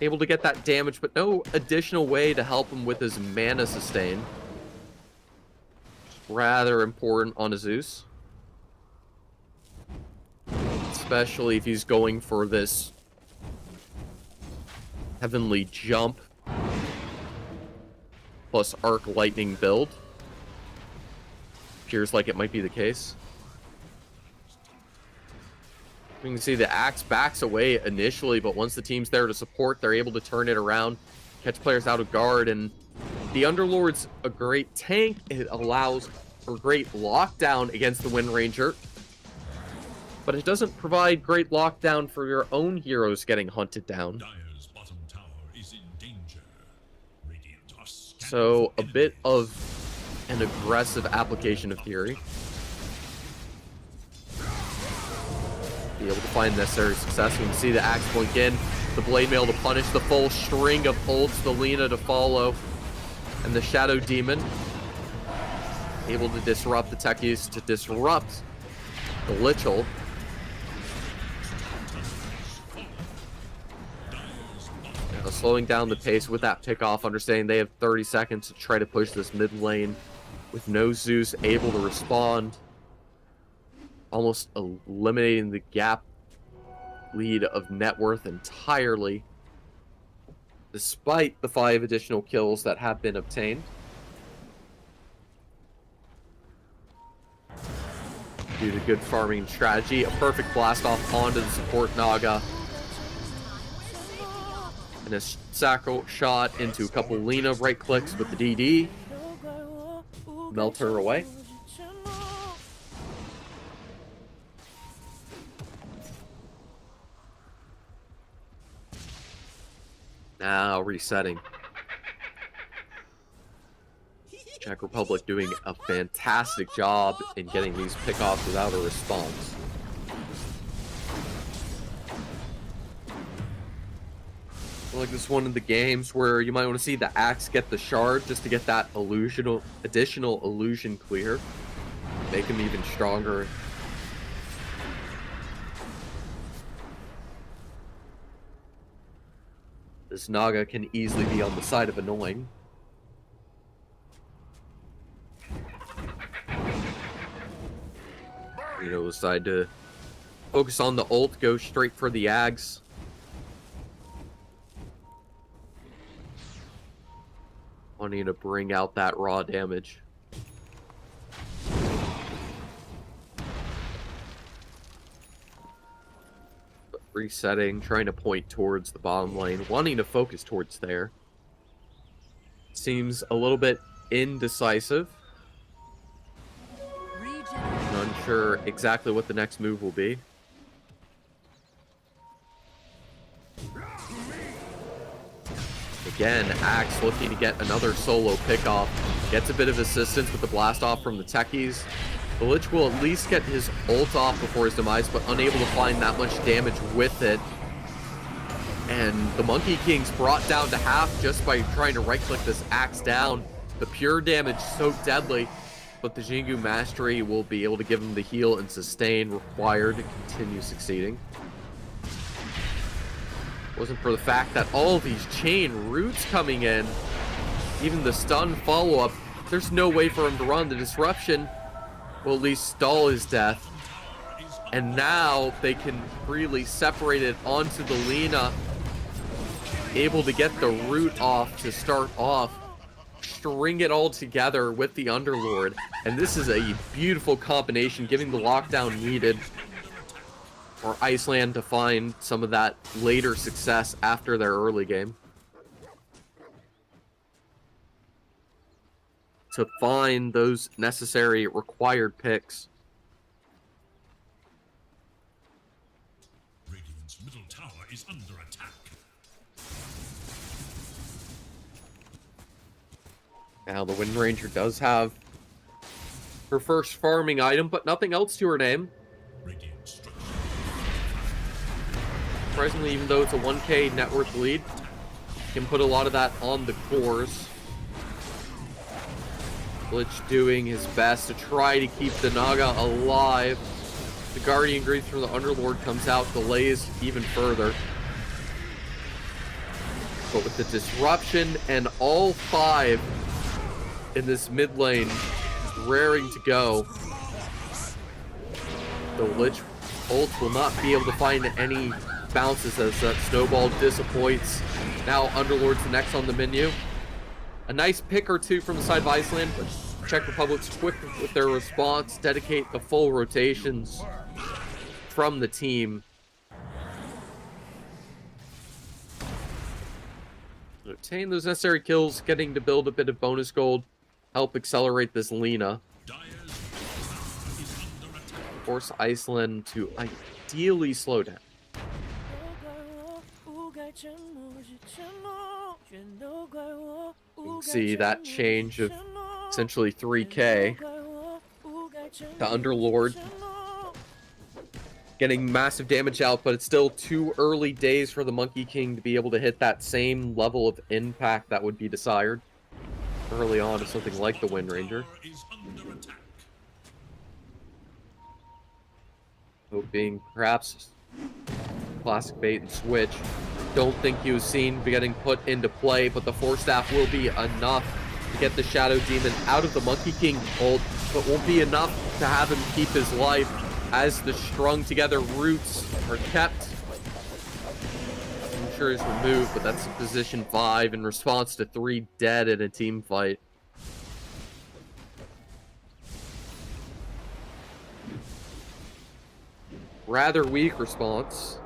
S1: Able to get that damage, but no additional way to help him with his mana sustain. Rather important on a Zeus. Especially if he's going for this Heavenly Jump plus Arc Lightning build. Appears like it might be the case. You can see the axe backs away initially, but once the team's there to support, they're able to turn it around, catch players out of guard, and the Underlord's a great tank. It allows for great lockdown against the Wind Ranger, but it doesn't provide great lockdown for your own heroes getting hunted down.
S9: Dire's bottom tower is in danger. Radiant are
S1: So a bit of an aggressive application of Fury. Be able to find necessary success. You can see the axe blink in, the blade mail to punish, the full string of ults, the Lina to follow, and the Shadow Demon able to disrupt the techies, to disrupt the Lich ult. Now, slowing down the pace with that pickoff, understanding they have 30 seconds to try to push this mid lane with no Zeus able to respond. Almost eliminating the gap lead of net worth entirely, despite the 5 additional kills that have been obtained. Due to good farming strategy, a perfect blast off onto the support Naga. And a Sacco shot into a couple Lina right clicks with the DD. Melt her away. Now resetting. Czech Republic doing a fantastic job in getting these pickoffs without a response. I feel like this is one of the games where you might want to see the Axe get the shard just to get that additional illusion clear. Make him even stronger. This Naga can easily be on the side of annoying. You know, decide to focus on the ult, go straight for the Ags. Wanting to bring out that raw damage. But resetting, trying to point towards the bottom lane, wanting to focus towards there. Seems a little bit indecisive. Unsure exactly what the next move will be. Again, Axe looking to get another solo pickoff. Gets a bit of assistance with the blast off from the techies. The Lich will at least get his ult off before his demise, but unable to find that much damage with it. And the Monkey King's brought down to half just by trying to right-click this Axe down. The pure damage so deadly. But the Jingu Mastery will be able to give him the heal and sustain required to continue succeeding. Wasn't for the fact that all of these chain roots coming in, even the stun follow-up, there's no way for him to run. The disruption will at least stall his death. And now they can freely separate it onto the Lina, able to get the root off to start off. String it all together with the Underlord, and this is a beautiful combination, giving the lockdown needed for Iceland to find some of that later success after their early game. To find those necessary required picks.
S9: Radiant's middle tower is under attack.
S1: Now the Wind Ranger does have her first farming item, but nothing else to her name. Surprisingly, even though it's a 1k net worth lead, can put a lot of that on the cores. Lich doing his best to try to keep the Naga alive. The Guardian Greaves from the Underlord comes out, delays even further. But with the disruption and all 5 in this mid lane raring to go, the Lich ult will not be able to find any bounces as that snowball disappoints. Now Underlord's the next on the menu. A nice pick or two from the side of Iceland, but Czech Republic's quick with their response, dedicate the full rotations from the team. Obtain those necessary kills, getting to build a bit of bonus gold, help accelerate this Lina. Force Iceland to ideally slow down. You can see that change of essentially 3k. The Underlord getting massive damage out, but it's still too early days for the Monkey King to be able to hit that same level of impact that would be desired early on of something like the Wind Ranger. Hoping perhaps classic bait and switch. Don't think he was seen getting put into play, but the Force Staff will be enough to get the Shadow Demon out of the Monkey King ult, but won't be enough to have him keep his life as the strung together roots are kept. Archer is removed, but that's a position 5 in response to 3 dead in a team fight. Rather weak response.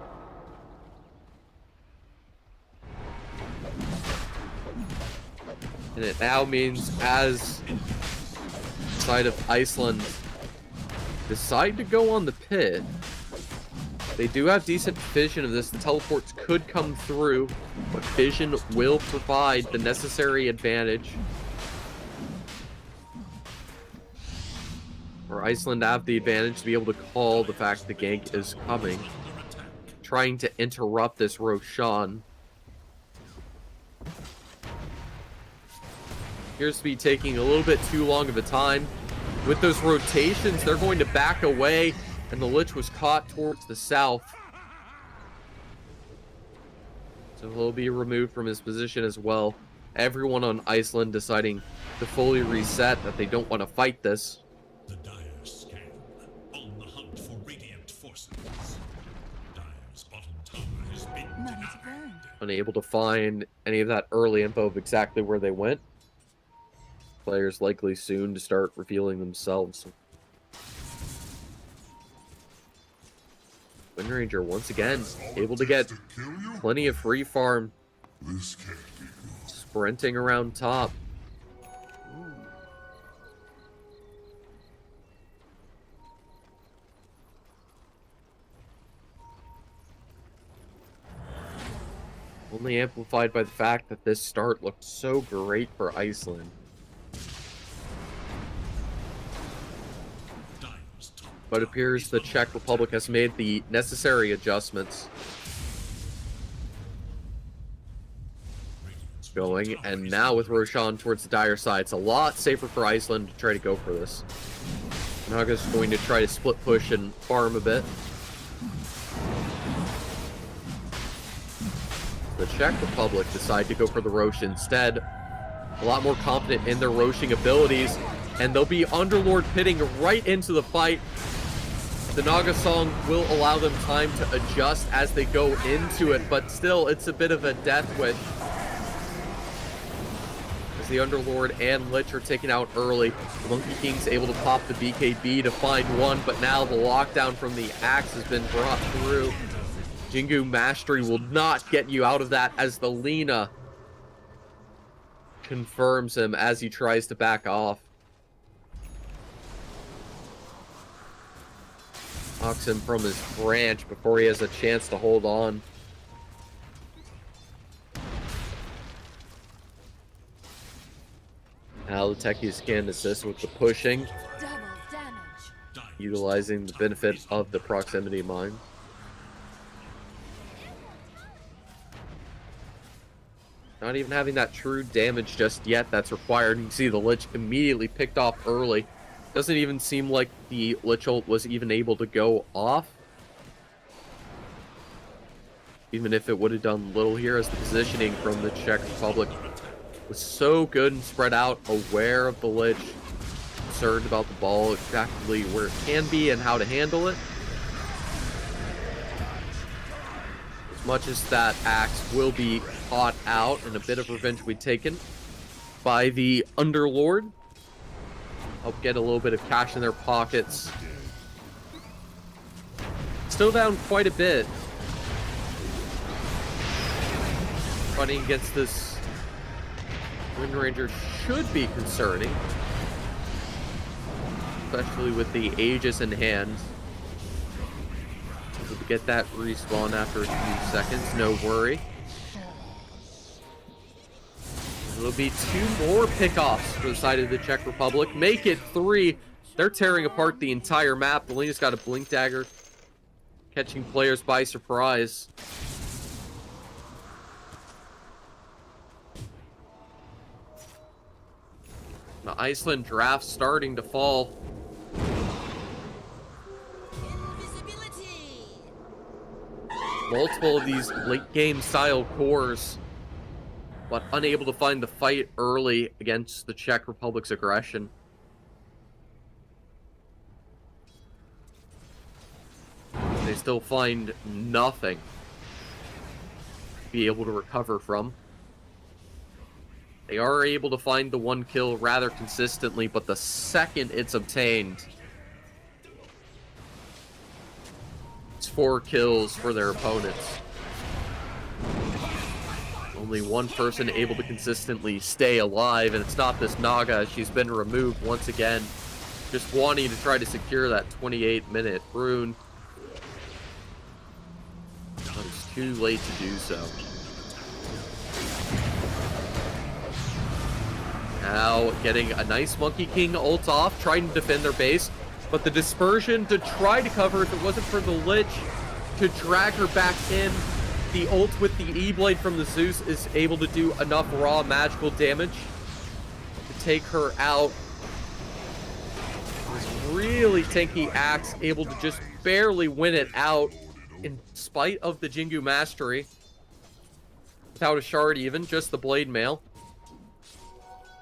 S1: And it now means as side of Iceland decide to go on the pit, they do have decent vision of this. The teleports could come through, but vision will provide the necessary advantage for Iceland to have the advantage to be able to call the fact the gank is coming. Trying to interrupt this Roshan. Appears to be taking a little bit too long of a time. With those rotations, they're going to back away, and the Lich was caught towards the south. So he'll be removed from his position as well. Everyone on Iceland deciding to fully reset, that they don't want to fight this.
S9: The Dire scan. On the hunt for Radiant forces. Dire's bottom tower has been
S3: Money to burn.
S1: Unable to find any of that early info of exactly where they went. Players likely soon to start revealing themselves. Wind Ranger once again able to get plenty of free farm. Sprinting around top. Only amplified by the fact that this start looked so great for Iceland. But it appears the Czech Republic has made the necessary adjustments. Going, and now with Roshan towards the Dire side, it's a lot safer for Iceland to try to go for this. Naga's going to try to split push and farm a bit. The Czech Republic decide to go for the Rosh instead. A lot more confident in their Roshing abilities, and they'll be Underlord pitting right into the fight. The Naga Song will allow them time to adjust as they go into it, but still, it's a bit of a death wish. As the Underlord and Lich are taken out early, the Monkey King's able to pop the BKB to find one, but now the lockdown from the axe has been brought through. Jingu Mastery will not get you out of that, as the Lina confirms him as he tries to back off. Knocks him from his branch before he has a chance to hold on. Now the techies can assist with the pushing,
S3: Double damage.
S1: utilizing the benefit of the proximity mine. Not even having that true damage just yet that's required. You can see the Lich immediately picked off early. Doesn't even seem like the Lich ult was even able to go off. Even if it would have done little here, as the positioning from the Czech Republic was so good and spread out, aware of the Lich, concerned about the ball, exactly where it can be and how to handle it. As much as that axe will be caught out, and a bit of revenge will be taken by the Underlord. Help get a little bit of cash in their pockets. Still down quite a bit. Fighting against this Wind Ranger should be concerning. Especially with the Aegis in hand. Able to get that respawn after a few seconds, no worry. There'll be 2 more pickoffs for the side of the Czech Republic. Make it 3. They're tearing apart the entire map. The Lena's got a Blink Dagger, catching players by surprise. The Iceland draft starting to fall.
S3: Invisibility.
S1: Multiple of these late game style cores, but unable to find the fight early against the Czech Republic's aggression. They still find nothing. be able to recover from. They are able to find the one kill rather consistently, but the second it's obtained, it's 4 kills for their opponents. Only one person able to consistently stay alive, and it's not this Naga. She's been removed once again, just wanting to try to secure that 28-minute rune. But it's too late to do so. Now getting a nice Monkey King ult off, trying to defend their base, but the dispersion to try to cover, if it wasn't for the Lich, to drag her back in. The ult with the E-Blade from the Zeus is able to do enough raw magical damage to take her out. This really tanky Axe able to just barely win it out in spite of the Jingu mastery. Without a shard even, just the Blade Mail.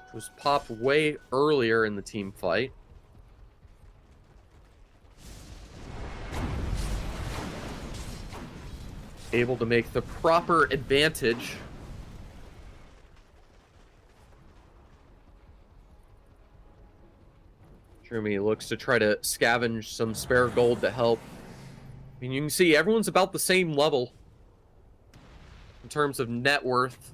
S1: Which was popped way earlier in the team fight. Able to make the proper advantage. Jeremy looks to try to scavenge some spare gold to help. I mean, you can see everyone's about the same level in terms of net worth.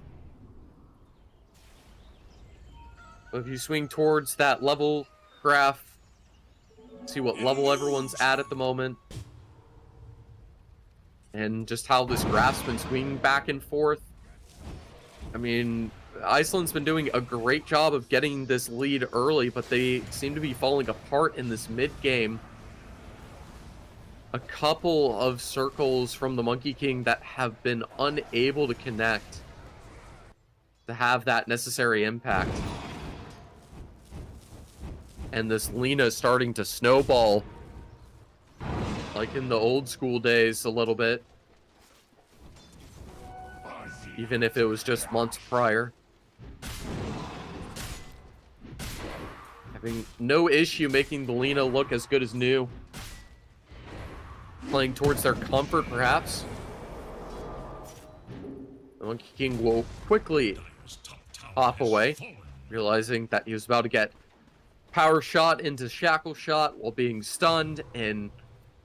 S1: But if you swing towards that level graph, see what level everyone's at the moment. And just how this graph's been swinging back and forth. I mean, Iceland's been doing a great job of getting this lead early, but they seem to be falling apart in this mid-game. A couple of circles from the Monkey King that have been unable to connect to have that necessary impact. And this Lina is starting to snowball, like in the old school days a little bit. Even if it was just months prior. Having no issue making the Lina look as good as new. Playing towards their comfort, perhaps. The Monkey King will quickly hop away, realizing that he was about to get power shot into shackle shot while being stunned and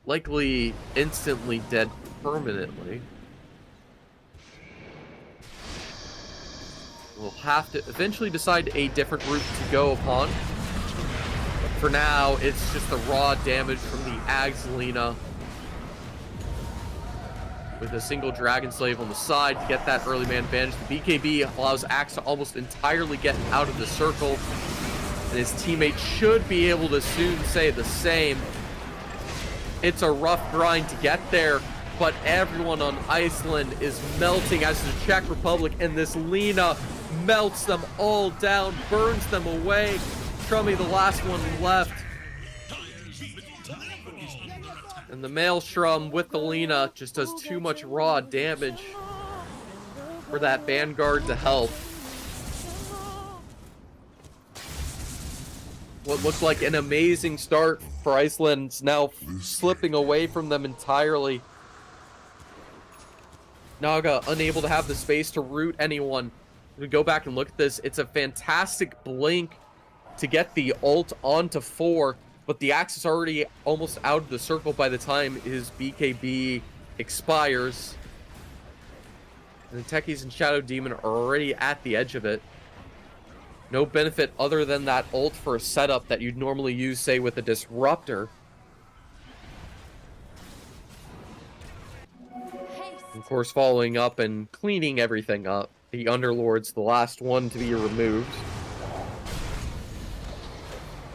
S1: likely instantly dead permanently. We'll have to eventually decide a different route to go upon. But for now, it's just the raw damage from the Agslina. With a single Dragon Slave on the side to get that early man advantage. The BKB allows Axe to almost entirely get out of the circle. And his teammates should be able to soon say the same. It's a rough grind to get there, but everyone on Iceland is melting, as the Czech Republic, and this Lina melts them all down, burns them away. Trummy, the last one left. And the Maelstrom with the Lina just does too much raw damage for that Vanguard to help. What looked like an amazing start for Iceland's now slipping away from them entirely. Naga unable to have the space to root anyone. We go back and look at this. It's a fantastic blink to get the ult onto 4, but the Axe is already almost out of the circle by the time his BKB expires. And the Techies and Shadow Demon are already at the edge of it. No benefit other than that ult for a setup that you'd normally use, say, with a Disruptor. Of course, following up and cleaning everything up. The Underlord's the last one to be removed.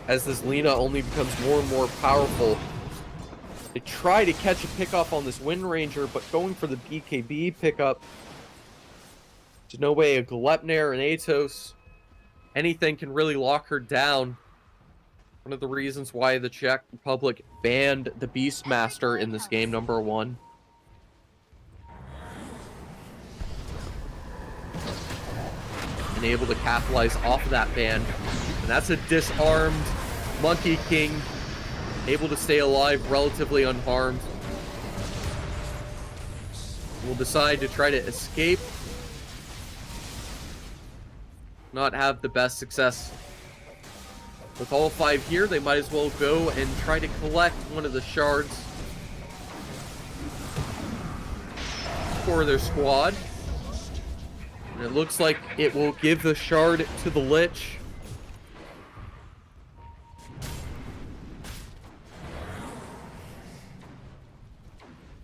S1: As this Lina only becomes more and more powerful, they try to catch a pickoff on this Wind Ranger, but going for the BKB pickup, there's no way a Glepnir and Atos, anything can really lock her down. One of the reasons why the Czech Republic banned the Beastmaster in this game, number 1. And able to capitalize off of that ban. And that's a disarmed Monkey King, able to stay alive relatively unharmed. will decide to try to escape. Not have the best success. With all 5 here, they might as well go and try to collect one of the shards for their squad. And it looks like it will give the shard to the Lich.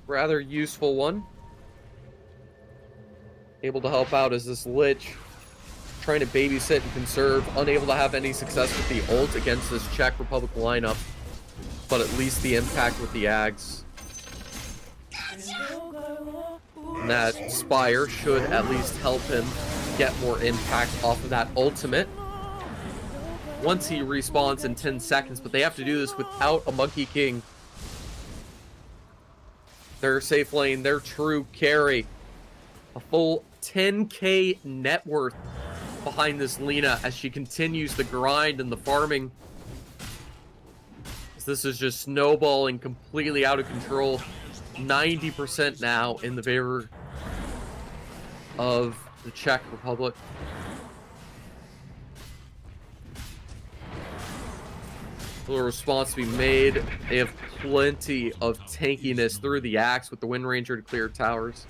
S1: Rather useful one. Able to help out as this Lich trying to babysit and conserve, unable to have any success with the ult against this Czech Republic lineup, but at least the impact with the Ags. And that Spire should at least help him get more impact off of that ultimate once he respawns in 10 seconds, but they have to do this without a Monkey King. Their safe lane, their true carry. A full 10k net worth behind this Lina as she continues the grind and the farming. This is just snowballing completely out of control. 90% now in the favor of the Czech Republic. A little response to be made. They have plenty of tankiness through the axe with the Wind Ranger to clear towers.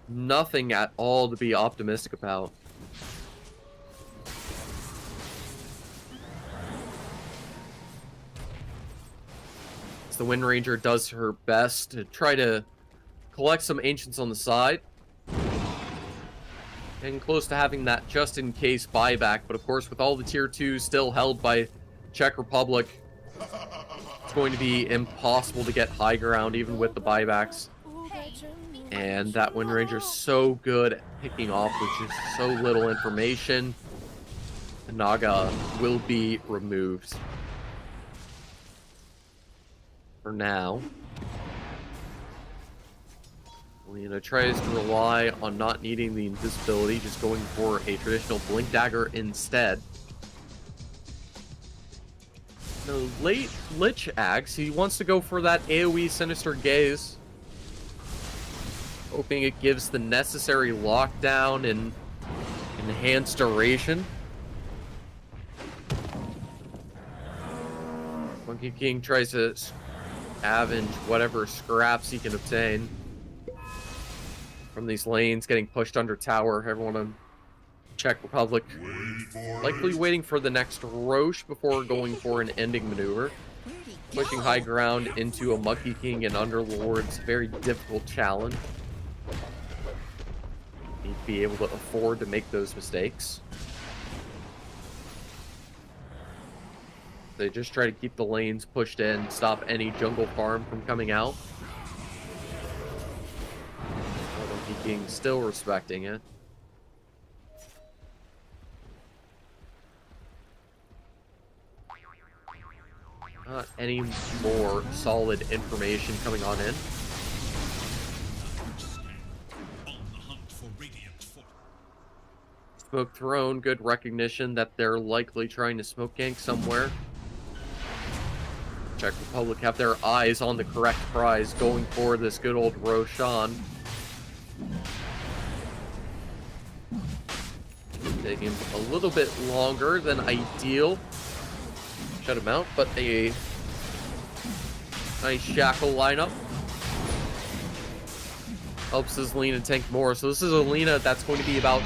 S1: Nothing at all to be optimistic about. As the Wind Ranger does her best to try to collect some Ancients on the side. And close to having that just in case buyback. But of course, with all the tier 2s still held by Czech Republic, it's going to be impossible to get high ground even with the buybacks. And that Wind Ranger's so good at picking off with just so little information. The Naga will be removed. For now. Lina tries to rely on not needing the invisibility, just going for a traditional Blink Dagger instead. The late Lich Axe, he wants to go for that AoE Sinister Gaze. Hoping it gives the necessary lockdown and enhanced duration. Monkey King tries to scavenge whatever scraps he can obtain from these lanes, getting pushed under tower. Everyone on Czech Republic likely waiting for the next Roche before going for an ending maneuver. Pushing high ground into a Monkey King and Underlord's very difficult challenge. Need to be able to afford to make those mistakes. They just try to keep the lanes pushed in, stop any jungle farm from coming out. Monkey King still respecting it. Not any more solid information coming on in. Smoke thrown, good recognition that they're likely trying to smoke gank somewhere. Czech Republic have their eyes on the correct prize, going for this good old Roshan. Taking a little bit longer than ideal. Shut him out, but a nice shackle lineup helps his Lina tank more. So this is a Lina that's going to be about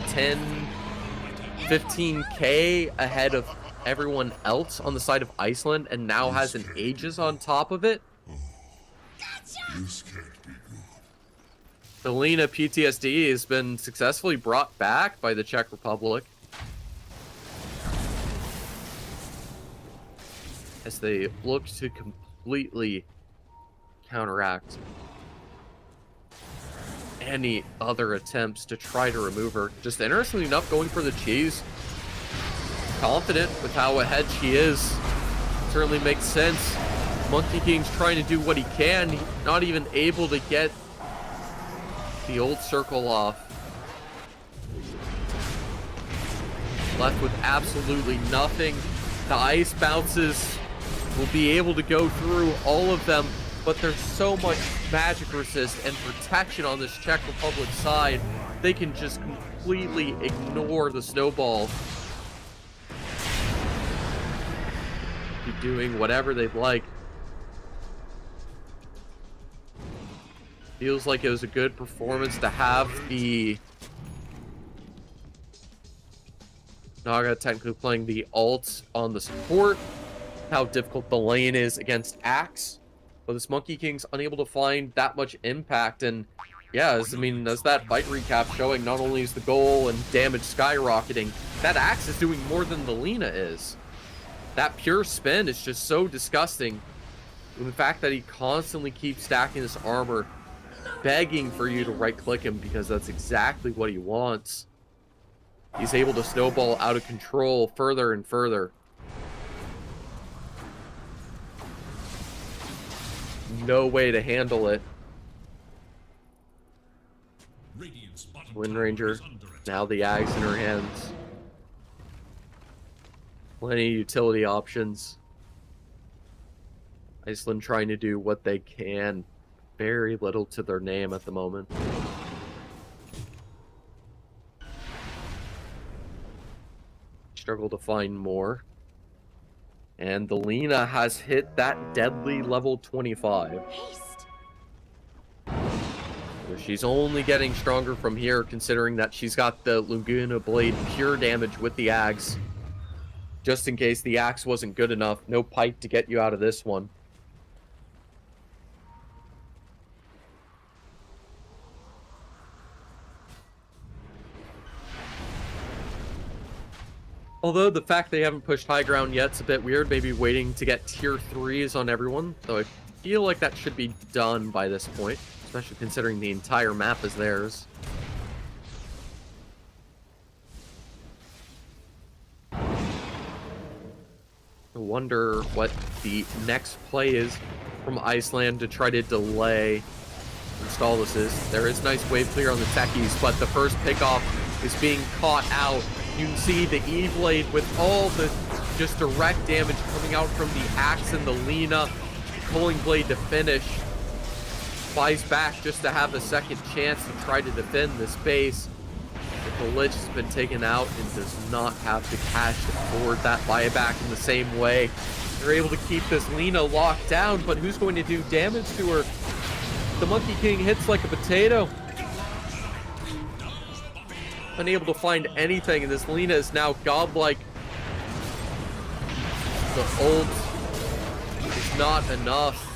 S1: 15k ahead of everyone else on the side of Iceland, and now has an Aegis on top of it. The Lina PTSD has been successfully brought back by the Czech Republic as they look to completely counteract any other attempts to try to remove her. Just interestingly enough, going for the cheese. Confident with how ahead she is. Certainly makes sense. Monkey King's trying to do what he can. He's not even able to get the old circle off. Left with absolutely nothing. The ice bounces will be able to go through all of them. but there's so much magic resist and protection on this Czech Republic side, they can just completely ignore the snowball. Be doing whatever they'd like. Feels like it was a good performance to have the Naga technically playing the ult on the support. How difficult the lane is against Axe. But this Monkey King's unable to find that much impact. And yeah, as that fight recap showing, not only is the goal and damage skyrocketing, that Axe is doing more than the Lina is. That pure spin is just so disgusting. And the fact that he constantly keeps stacking this armor, begging for you to right-click him because that's exactly what he wants. He's able to snowball out of control further and further. No way to handle it. Wind Ranger, now the Ags in her hands. Plenty of utility options. Iceland trying to do what they can. Very little to their name at the moment. Struggle to find more. And the Lina has hit that deadly level 25. So she's only getting stronger from here, considering that she's got the Laguna Blade pure damage with the Axe. Just in case the Axe wasn't good enough, no pipe to get you out of this one. Although the fact they haven't pushed high ground yet is a bit weird, maybe waiting to get tier 3s on everyone. So I feel like that should be done by this point, especially considering the entire map is theirs. I wonder what the next play is from Iceland to try to delay install this is. There is nice wave clear on the techies, but the first pickoff is being caught out. You can see the E-Blade with all the just direct damage coming out from the Axe and the Lina. Culling Blade to finish. Flies back just to have a second chance to try to defend this base. But the Lich has been taken out and does not have the cash to afford that buyback in the same way. They're able to keep this Lina locked down, but who's going to do damage to her? The Monkey King hits like a potato. Unable to find anything, and this Lina is now godlike. The ult is not enough.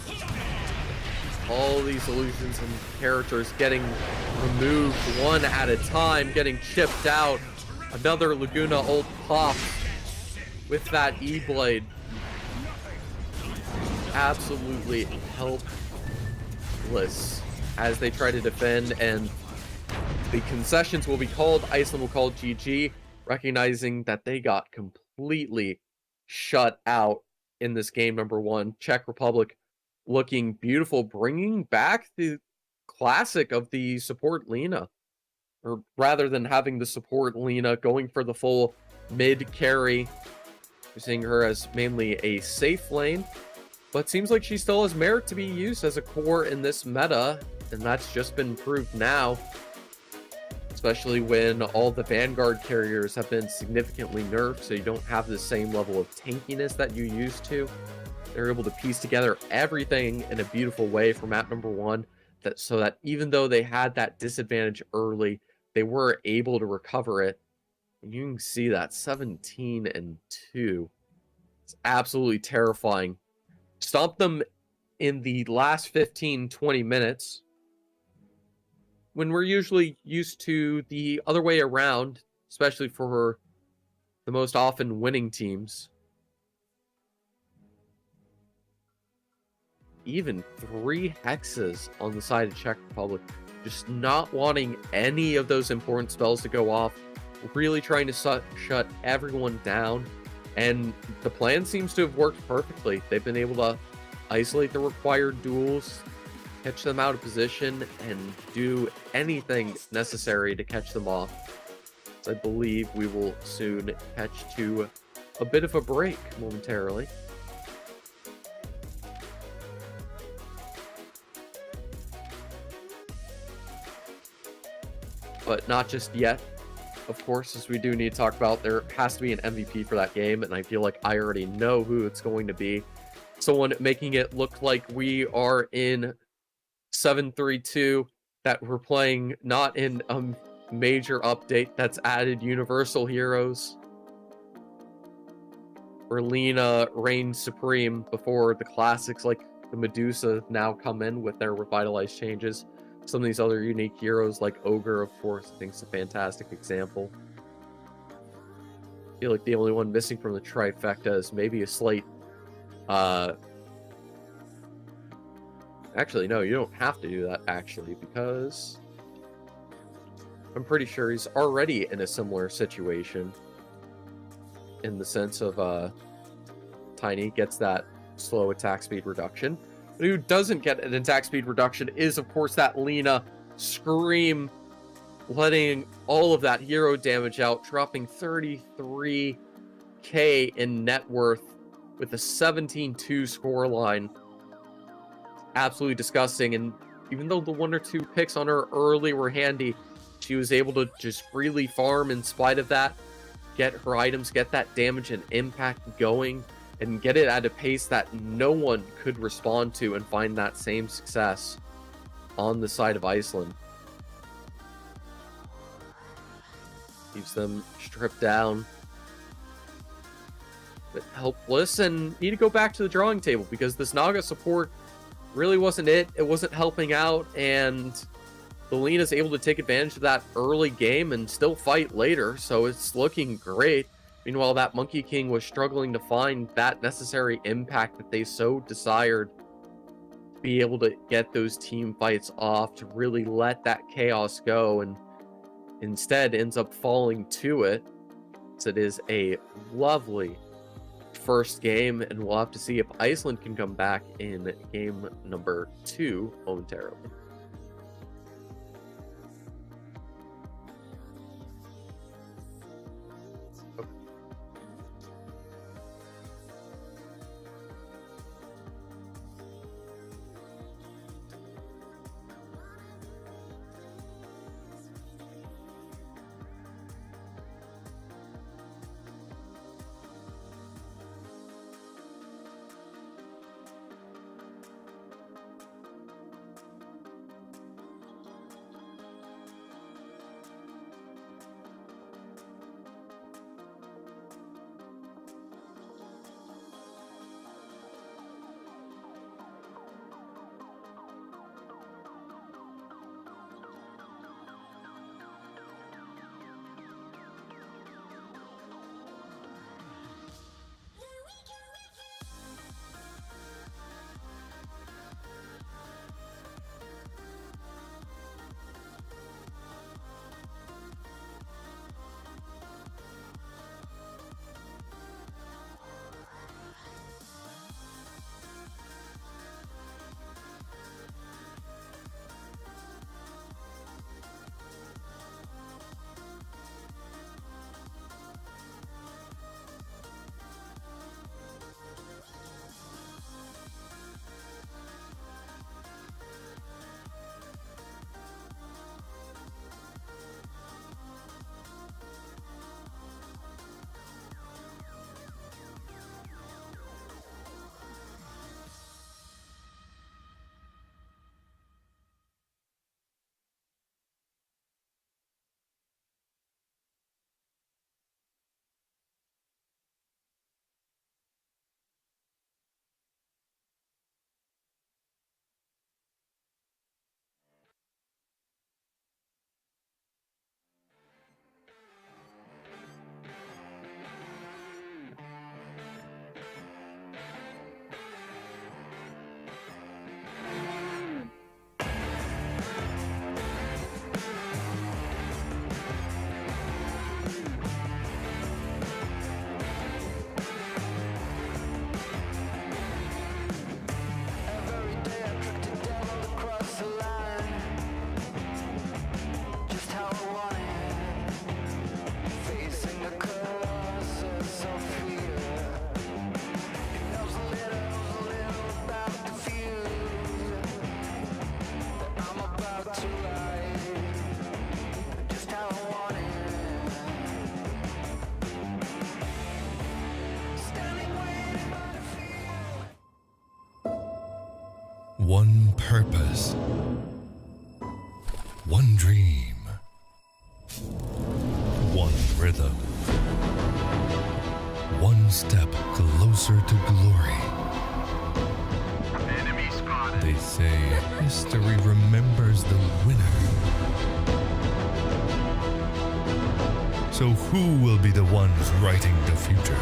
S1: All these illusions and characters getting removed one at a time, getting chipped out. Another Laguna ult pops with that E-Blade. Absolutely helpless as they try to defend, and the concessions will be called. Iceland will call GG, recognizing that they got completely shut out in this game number one. Czech Republic looking beautiful, bringing back the classic of the support Lina. Or rather than having the support Lina going for the full mid carry. We're seeing her as mainly a safe lane, but seems like she still has merit to be used as a core in this meta, and that's just been proved now. Especially when all the Vanguard carriers have been significantly nerfed, so you don't have the same level of tankiness that you used to. They're able to piece together everything in a beautiful way for map number one, so that even though they had that disadvantage early, they were able to recover it. And you can see that 17-2. It's absolutely terrifying. Stomp them in the last 15-20 minutes, when we're usually used to the other way around, especially for the most often winning teams. Even 3 hexes on the side of Czech Republic, just not wanting any of those important spells to go off, really trying to shut everyone down, and the plan seems to have worked perfectly. They've been able to isolate the required duels, catch them out of position, and do anything necessary to catch them off. I believe we will soon catch to a bit of a break momentarily. but not just yet. Of course, as we do need to talk about, there has to be an MVP for that game, and I feel like I already know who it's going to be. Someone making it look like we are in 732, that we're playing not in a major update that's added universal heroes. Lina reigns supreme before the classics like the Medusa now come in with their revitalized changes. Some of these other unique heroes like Ogre, of course, I think is a fantastic example. I feel like the only one missing from the trifecta is maybe a Slate. Actually, no, you don't have to do that, actually, because I'm pretty sure he's already in a similar situation. In the sense of, Tiny gets that slow attack speed reduction. But who doesn't get an attack speed reduction is, of course, that Lina Scream, letting all of that hero damage out, dropping 33k in net worth with a 17-2 scoreline. Absolutely disgusting, and even though the 1 or 2 picks on her early were handy, she was able to just freely farm in spite of that, get her items, get that damage and impact going, and get it at a pace that no one could respond to, and find that same success on the side of Iceland. Keeps them stripped down, but helpless, and need to go back to the drawing table, because this Naga support really wasn't it. It wasn't helping out, and Lina's able to take advantage of that early game and still fight later, so it's looking great. Meanwhile, that Monkey King was struggling to find that necessary impact that they so desired to be able to get those team fights off, to really let that chaos go, and instead ends up falling to it. So it is a lovely first game, and we'll have to see if Iceland can come back in game number 2 momentarily.
S4: one purpose, one dream, one rhythm, one step closer to glory. They say history remembers the winner. So who will be the ones writing the future?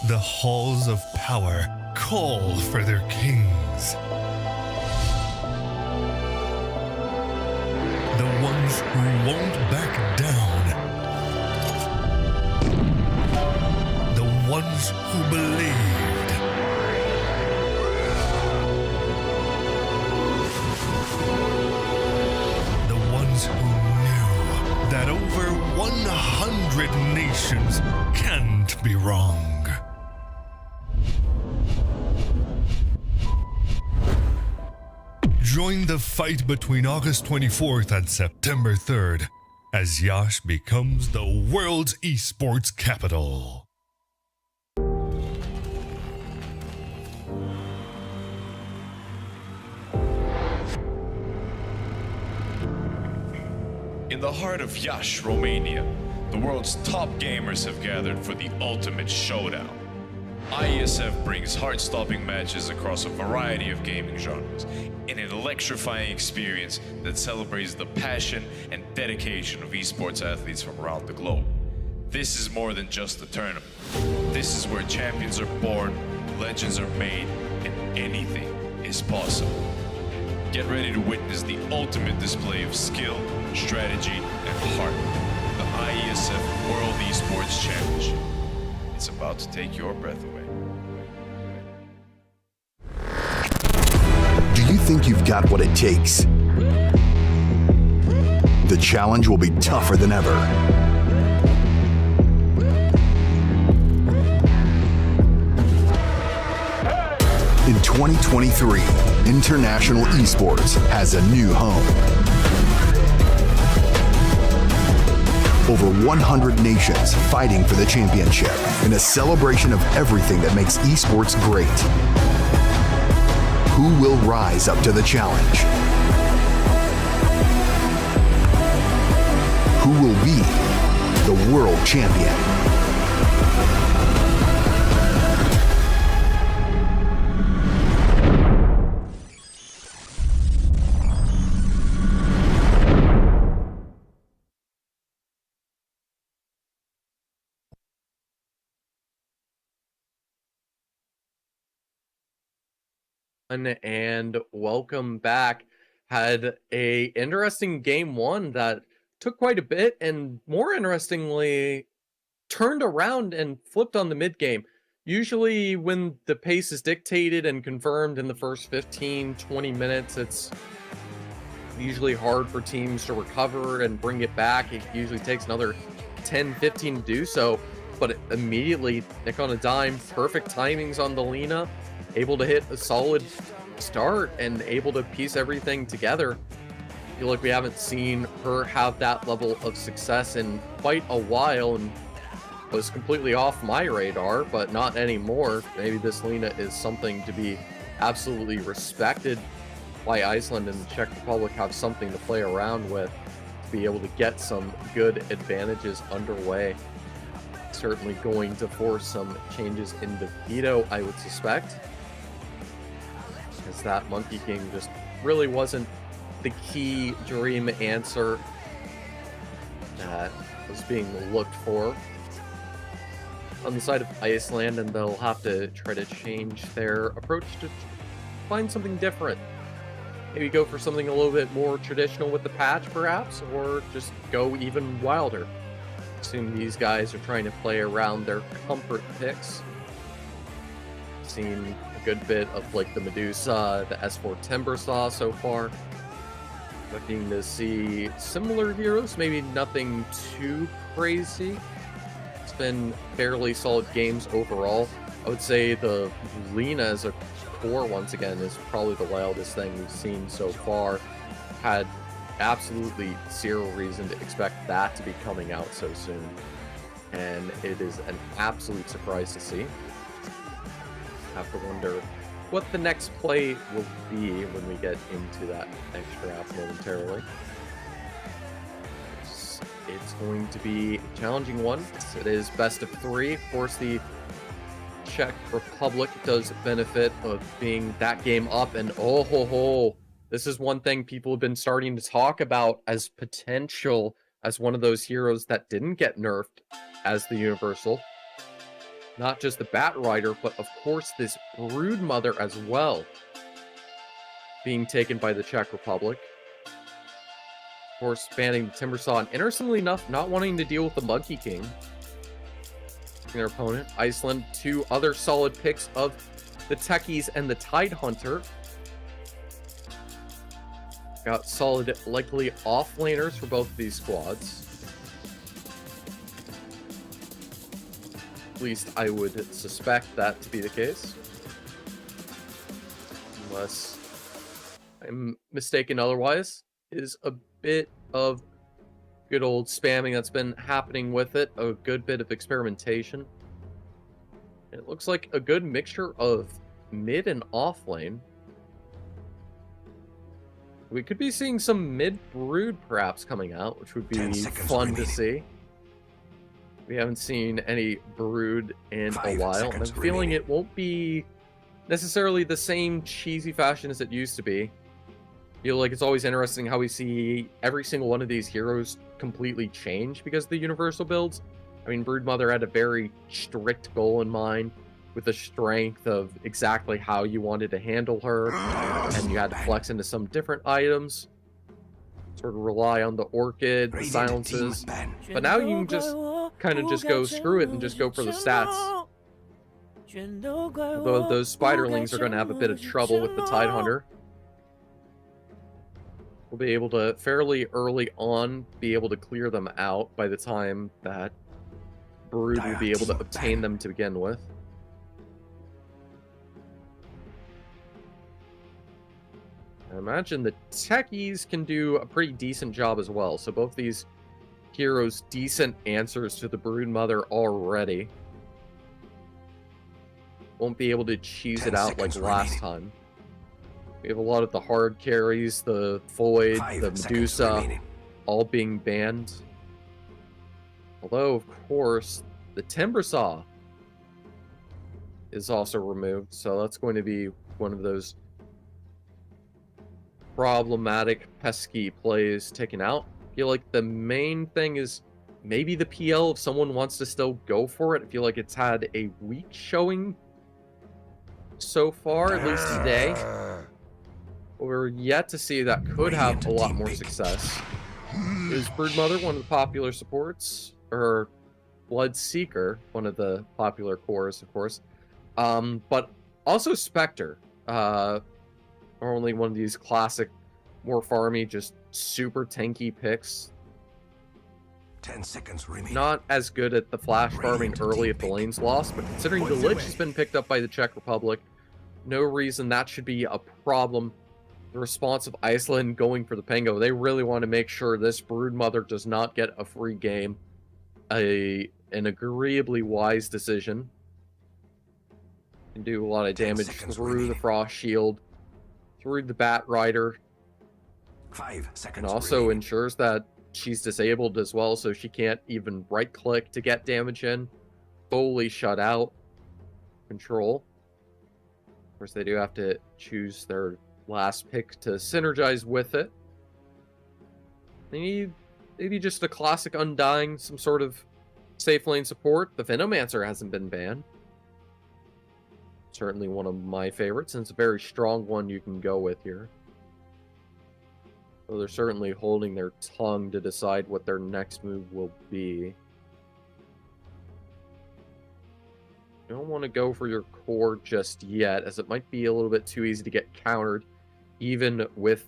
S4: The halls of power call for their kings. The ones who won't back down. The ones who believed. The ones who knew that over 100 nations can't be wrong. Join the fight between August 24th and September 3rd as Yash becomes the world's esports capital.
S7: In the heart of Yash, Romania, the world's top gamers have gathered for the ultimate showdown. IESF brings heart-stopping matches across a variety of gaming genres in an electrifying experience that celebrates the passion and dedication of esports athletes from around the globe. This is more than just a tournament. This is where champions are born, legends are made, and anything is possible. Get ready to witness the ultimate display of skill, strategy, and heart. The IESF World Esports Championship. It's about to take your breath away.
S8: Do you think you've got what it takes? The challenge will be tougher than ever. In 2023, International Esports has a new home. Over 100 nations fighting for the championship in a celebration of everything that makes esports great. Who will rise up to the challenge? Who will be the world champion?
S1: And welcome back. Had a interesting game one that took quite a bit, and more interestingly turned around and flipped on the mid game. Usually when the pace is dictated and confirmed in the first 15-20 minutes, it's usually hard for teams to recover and bring it back. It usually takes another 10-15 to do so, but immediately Nick on a dime, perfect timings on the Lena, able to hit a solid start and able to piece everything together. I feel like we haven't seen her have that level of success in quite a while, and was completely off my radar, but not anymore. Maybe this Lena is something to be absolutely respected by Iceland, and the Czech Republic have something to play around with to be able to get some good advantages underway. Certainly going to force some changes in the veto, I would suspect, because that Monkey King just really wasn't the key dream answer that was being looked for on the side of Iceland, and they'll have to try to change their approach to find something different. Maybe go for something a little bit more traditional with the patch, perhaps, or just go even wilder. Assume these guys are trying to play around their comfort picks. Seen a good bit of like the Medusa, the S4 Timber Saw so far. Looking to see similar heroes, maybe nothing too crazy. It's been fairly solid games overall. I would say the Lena as a core, once again, is probably the wildest thing we've seen so far. Had absolutely zero reason to expect that to be coming out so soon. And it is an absolute surprise to see. Have to wonder what the next play will be when we get into that next draft momentarily. It's going to be a challenging one. It is best of 3. Of course, the Czech Republic does benefit of being that game up, and oh ho ho, this is one thing people have been starting to talk about as potential as one of those heroes that didn't get nerfed as the Universal. Not just the Bat Rider, but of course this Brood Mother as well, being taken by the Czech Republic. Of course, banning the Timbersaw, and interestingly enough, not wanting to deal with the Monkey King. Their opponent, Iceland, 2 other solid picks of the Techies and the Tidehunter. Got solid, likely off-laners for both of these squads. At least I would suspect that to be the case. Unless I'm mistaken otherwise. Is a bit of good old spamming that's been happening with it, a good bit of experimentation. It looks like a good mixture of mid and off lane. We could be seeing some mid Brood perhaps coming out, which would be fun to see. We haven't seen any Brood in a while, and I'm feeling it won't be necessarily the same cheesy fashion as it used to be. I feel like it's always interesting how we see every single one of these heroes completely change because of the Universal builds. I mean, Broodmother had a very strict goal in mind with the strength of exactly how you wanted to handle her, and you had to flex into some different items, sort of rely on the Orchid, the silences, but now you can just kind of just go screw it and just go for the stats. Although those Spiderlings are going to have a bit of trouble with the Tidehunter. We'll be able to, fairly early on, be able to clear them out by the time that Brood will be able to obtain them to begin with. I imagine the Techies can do a pretty decent job as well, so both these heroes decent answers to the Brood Mother already. Won't be able to cheese it out like last time. We have a lot of the hard carries, the Void, the Medusa, all being banned. Although, of course, the Timbersaw is also removed, so that's going to be one of those problematic, pesky plays taken out. I feel like the main thing is maybe the PL if someone wants to still go for it. I feel like it's had a weak showing so far, at least today. We're yet to see that could have a lot more success. Is Broodmother one of the popular supports? Or Bloodseeker, one of the popular cores, of course. But also Spectre. Normally one of these classic, more farmy, just super tanky picks.
S2: 10 seconds remaining.
S1: Not as good at the flash farming early if the lane's lost, but considering the Lich has been picked up by the Czech Republic, no reason that should be a problem. The response of Iceland going for the Pango, they really want to make sure this Broodmother does not get a free game. An agreeably wise decision. Can do a lot of damage through the Frost Shield, through the Bat Rider.
S2: 5 seconds
S1: and also ensures that she's disabled as well, so she can't even right-click to get damage in. Fully shut out. Control. Of course, they do have to choose their last pick to synergize with it. They need maybe just a classic Undying, some sort of safe lane support. The Venomancer hasn't been banned. Certainly one of my favorites, and it's a very strong one you can go with here. So they're certainly holding their tongue to decide what their next move will be. You don't want to go for your core just yet, as it might be a little bit too easy to get countered, even with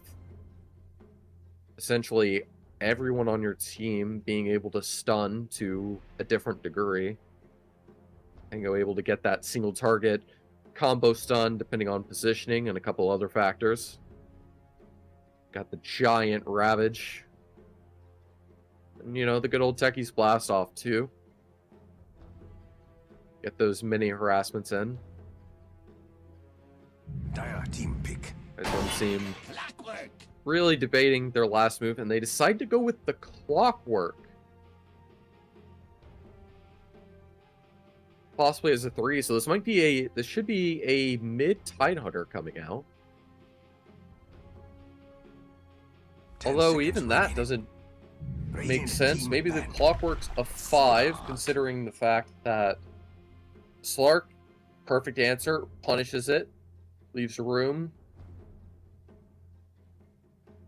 S1: essentially everyone on your team being able to stun to a different degree. And go able to get that single target combo stun depending on positioning and a couple other factors. Got the giant Ravage. And, you know, the good old Techies Blast Off, too. Get those mini harassments in.
S2: Dire team pick.
S1: Guys don't seem really debating their last move, and they decide to go with the Clockwork. Possibly as a 3, so this should be a mid Tidehunter coming out. Although even that doesn't make sense. Maybe the Clockwork's a 5, considering the fact that Slark, perfect answer, punishes it, leaves room.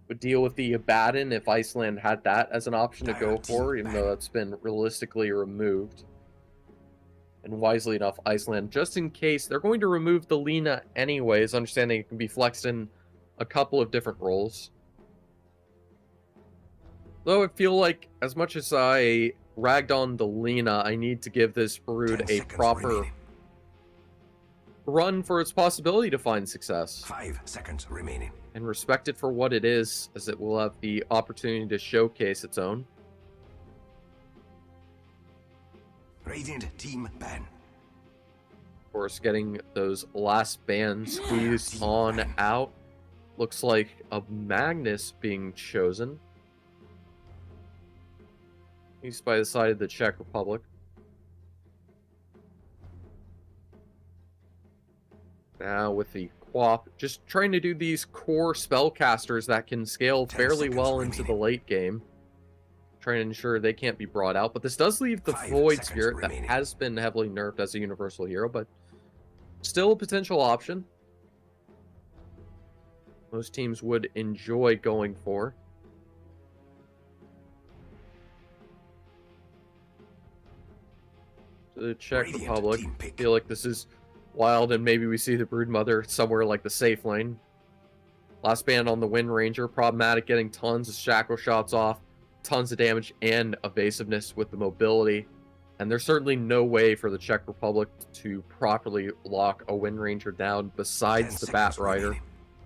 S1: Would deal with the Abaddon if Iceland had that as an option to go for, even though that's been realistically removed. And wisely enough, Iceland, just in case, they're going to remove the Lina anyways, understanding it can be flexed in a couple of different roles. Though I feel like, as much as I ragged on the Lina, I need to give this brood a proper run for its possibility to find success.
S2: 5 seconds remaining.
S1: And respect it for what it is, as it will have the opportunity to showcase its own.
S2: Radiant team ban.
S1: Of course, getting those last bans squeezed on out. Looks like a Magnus being chosen. He's by the side of the Czech Republic. Now with the Quap, just trying to do these core spellcasters that can scale fairly well into the late game. Trying to ensure they can't be brought out, but this does leave the Void Spirit that has been heavily nerfed as a universal hero, but still a potential option. Most teams would enjoy going for. The Czech Republic, I feel like this is wild, and maybe we see the Broodmother somewhere like the safe lane. Last ban on the Wind Ranger, problematic, getting tons of shackle shots off, tons of damage and evasiveness with the mobility, and there's certainly no way for the Czech Republic to properly lock a Wind Ranger down besides the Bat Rider,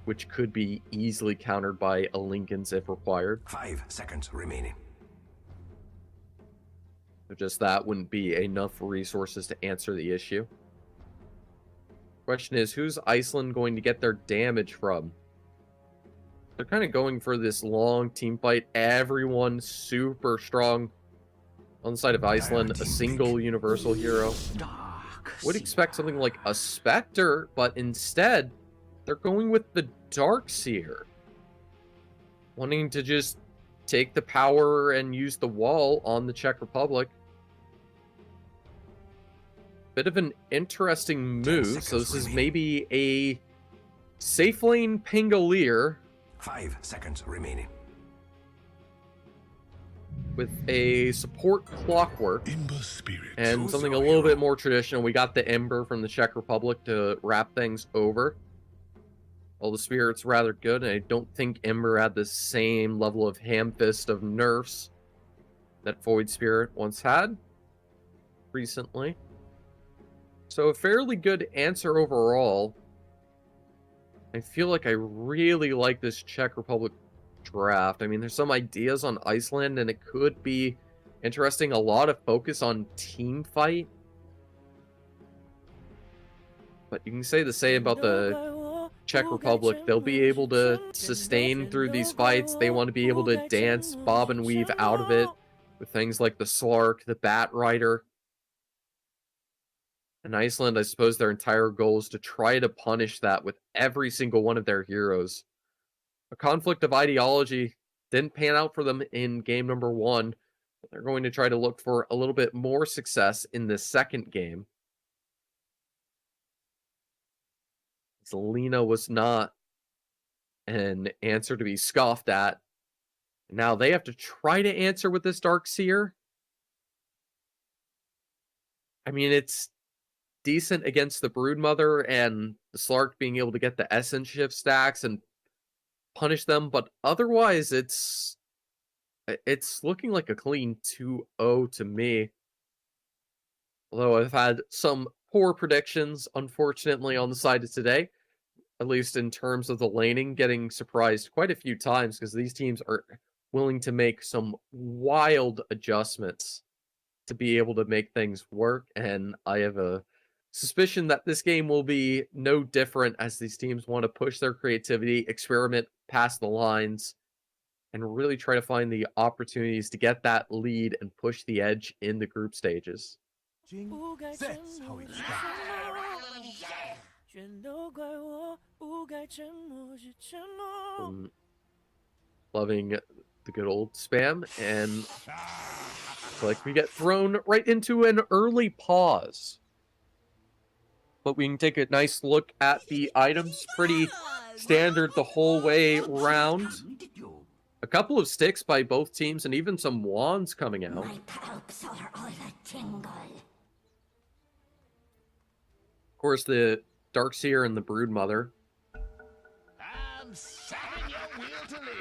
S1: which could be easily countered by a Lincoln's if required.
S2: 5 seconds remaining.
S1: So just that wouldn't be enough resources to answer the issue. Question is, who's Iceland going to get their damage from? They're kind of going for this long team fight. Everyone super strong on the side of Iceland. A single universal hero. Would expect something like a Spectre, but instead, they're going with the Darkseer. Wanting to just take the power and use the wall on the Czech Republic. Bit of an interesting move. So this is maybe a safe lane Pingolier
S2: 5 seconds remaining.
S1: with a support Clockwork
S9: Ember Spirit.
S1: and something a little bit more traditional. We got the Ember from the Czech Republic to wrap things over. Well, the Spirit's rather good, and I don't think Ember had the same level of ham-fist of nerfs that Void Spirit once had recently. So a fairly good answer overall. I feel like I really like this Czech Republic draft. I mean, there's some ideas on Iceland, and it could be interesting. A lot of focus on team fight. But you can say the same about the Czech Republic. They'll be able to sustain through these fights. They want to be able to dance, bob and weave out of it with things like the Slark, the Bat Rider. In Iceland, I suppose their entire goal is to try to punish that with every single one of their heroes. A conflict of ideology didn't pan out for them in game number 1. But they're going to try to look for a little bit more success in the second game. Zelina was not an answer to be scoffed at. Now they have to try to answer with this Darkseer. I mean, it's decent against the Broodmother and the Slark being able to get the Essence Shift stacks and punish them, but otherwise it's looking like a clean 2-0 to me. Although I've had some poor predictions, unfortunately, on the side of today. at least in terms of the laning, getting surprised quite a few times because these teams are willing to make some wild adjustments to be able to make things work. And I have a suspicion that this game will be no different as these teams want to push their creativity, experiment past the lines, and really try to find the opportunities to get that lead and push the edge in the group stages.
S2: That's how it's done.
S1: Loving the good old spam, and like we get thrown right into an early pause. But we can take a nice look at the items. Pretty standard the whole way around. A couple of sticks by both teams, and even some wands coming out. Of course, the Darkseer and the Broodmother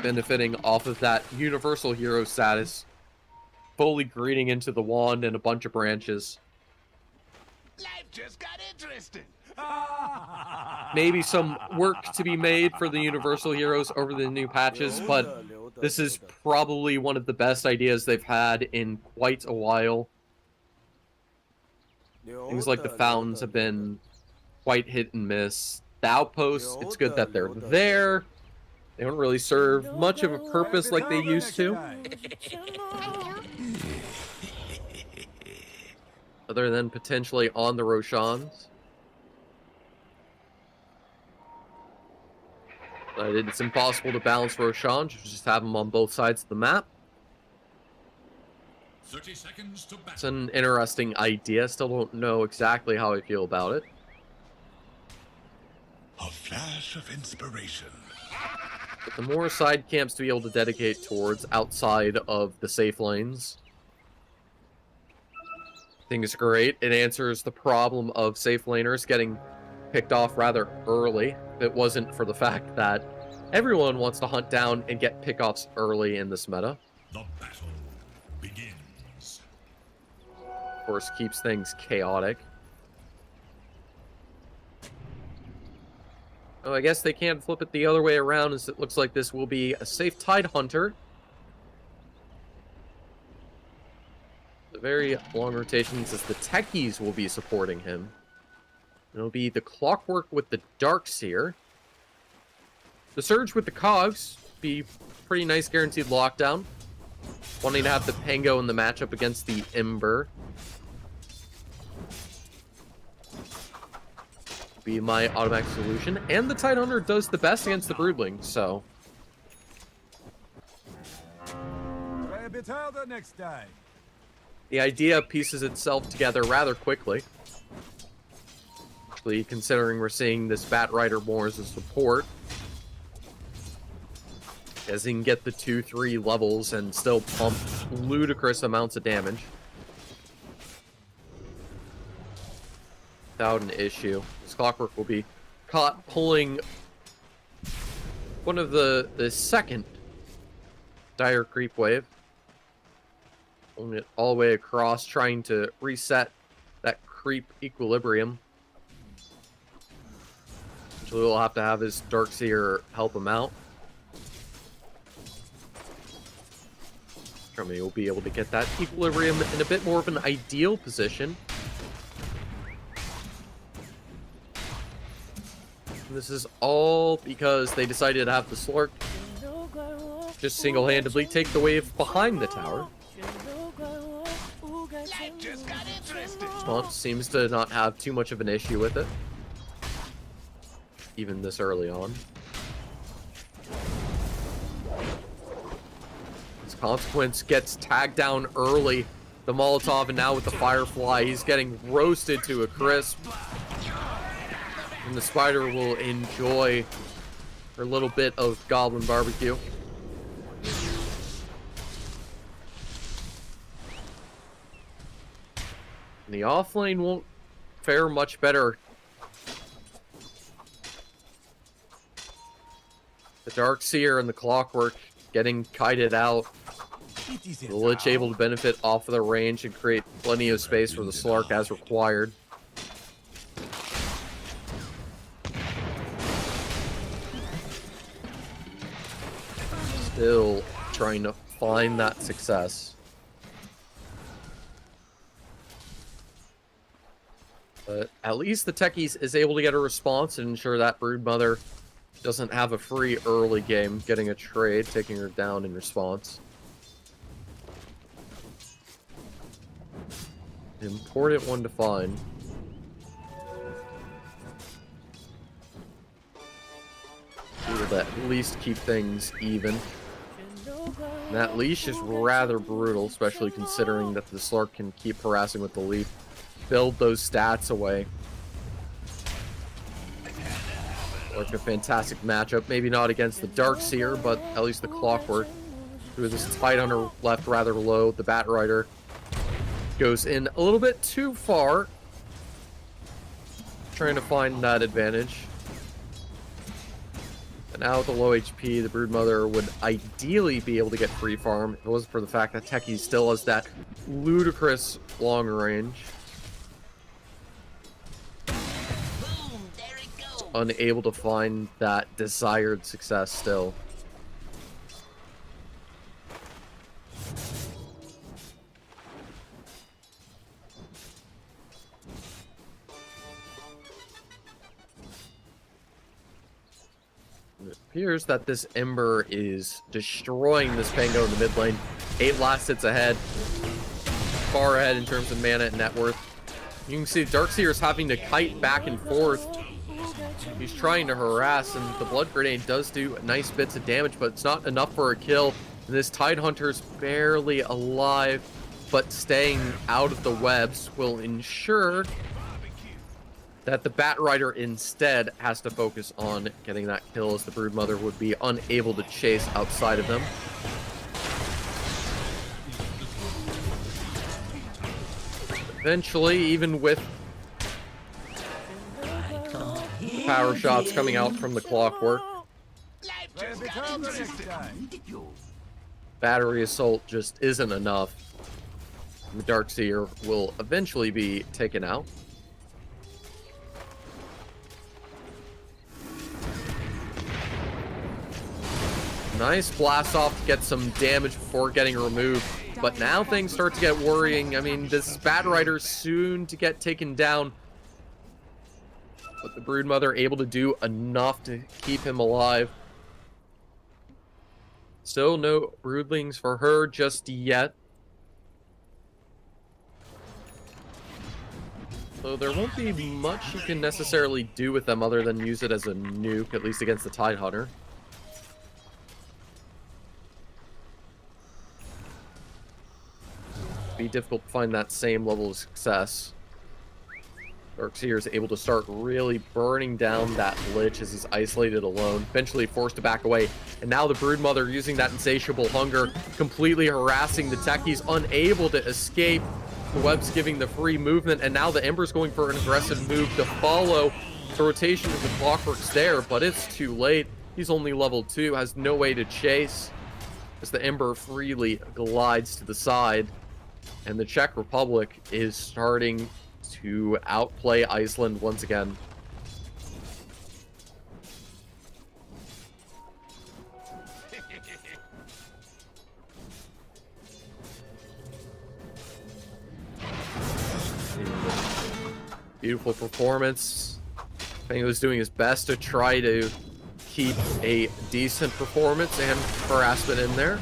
S1: benefiting off of that universal hero status, fully greeting into the wand and a bunch of branches.
S2: Life just got interesting.
S1: Maybe some work to be made for the universal heroes over the new patches, but this is probably one of the best ideas they've had in quite a while. Things like the fountains have been quite hit and miss. The outposts, it's good that they're there. They don't really serve much of a purpose like they used to. Other than potentially on the Roshans. But it's impossible to balance Roshan, just have them on both sides of the map.
S9: 30 seconds to battle.
S1: It's an interesting idea, still don't know exactly how I feel about it.
S2: A flash of inspiration.
S1: But the more side camps to be able to dedicate towards outside of the safe lanes, I think it's great. It answers the problem of safe laners getting picked off rather early. If it wasn't for the fact that everyone wants to hunt down and get pickoffs early in this meta.
S9: The battle begins.
S1: Of course, keeps things chaotic. Oh, I guess they can flip it the other way around, as it looks like this will be a safe Tide Hunter. The very long rotations as the techies will be supporting him. It'll be the Clockwork with the Darkseer. The Surge with the Cogs, be pretty nice guaranteed lockdown. Wanting to have the Pango in the matchup against the Ember. Be my automatic solution. And the Tide Hunter does the best against the Broodling, so...
S2: Play a bit harder next time.
S1: The idea pieces itself together rather quickly. Actually, considering we're seeing this Bat Rider more as a support. As he can get the 2-3 levels and still pump ludicrous amounts of damage. Without an issue. This Clockwork will be caught pulling one of the second Dire Creep Wave. Pulling it all the way across, trying to reset that creep equilibrium. Eventually we'll have to have his Darkseer help him out. Trummy will be able to get that equilibrium in a bit more of an ideal position. And this is all because they decided to have the Slurk just single-handedly take the wave behind the tower. Swamp seems to not have too much of an issue with it, even this early on. This Consequence gets tagged down early. The Molotov, and now with the Firefly, he's getting roasted to a crisp. And the Spider will enjoy her little bit of Goblin Barbecue. And the offlane won't fare much better. The Darkseer and the Clockwork getting kited out. The Lich able to benefit off of the range and create plenty of space for the Slark as required. still trying to find that success. But at least the Techies is able to get a response and ensure that Broodmother doesn't have a free early game, getting a trade, taking her down in response. Important one to find. Able to at least keep things even. And that leash is rather brutal, especially considering that the Slark can keep harassing with the leaf. Build those stats away. Like a fantastic matchup. Maybe not against the Darkseer, but at least the Clockwork. Who is this Tidehunter left rather low. The Batrider goes in a little bit too far. Trying to find that advantage. And now with the low HP, the Broodmother would ideally be able to get free farm. If it wasn't for the fact that Techie still has that ludicrous long range. Unable to find that desired success still. It appears that this Ember is destroying this Pango in the mid lane. 8 last hits ahead. Far ahead in terms of mana and net worth. You can see Darkseer is having to kite back and forth. He's trying to harass, and the Blood Grenade does do nice bits of damage, but it's not enough for a kill. And this Tidehunter's barely alive, but staying out of the webs will ensure that the Batrider instead has to focus on getting that kill, as the Broodmother would be unable to chase outside of them. Eventually, even with power shots coming out from the Clockwork, battery assault just isn't enough. The Darkseer will eventually be taken out. Nice blast off to get some damage before getting removed. But now things start to get worrying. I mean, this Batrider soon to get taken down. But the Broodmother able to do enough to keep him alive. Still no broodlings for her just yet. So there won't be much you can necessarily do with them other than use it as a nuke, at least against the Tidehunter. Be difficult to find that same level of success. Darkseer is able to start really burning down that Lich as he's isolated alone, eventually forced to back away. And now the Broodmother using that insatiable hunger, completely harassing the Techies, unable to escape. The web's giving the free movement, and now the Ember's going for an aggressive move to follow. The rotation of the Clockwork's there, but it's too late. He's only level 2, has no way to chase, as the Ember freely glides to the side. And the Czech Republic is starting to outplay Iceland once again. Beautiful performance. Pango was doing his best to try to keep a decent performance and harassment in there.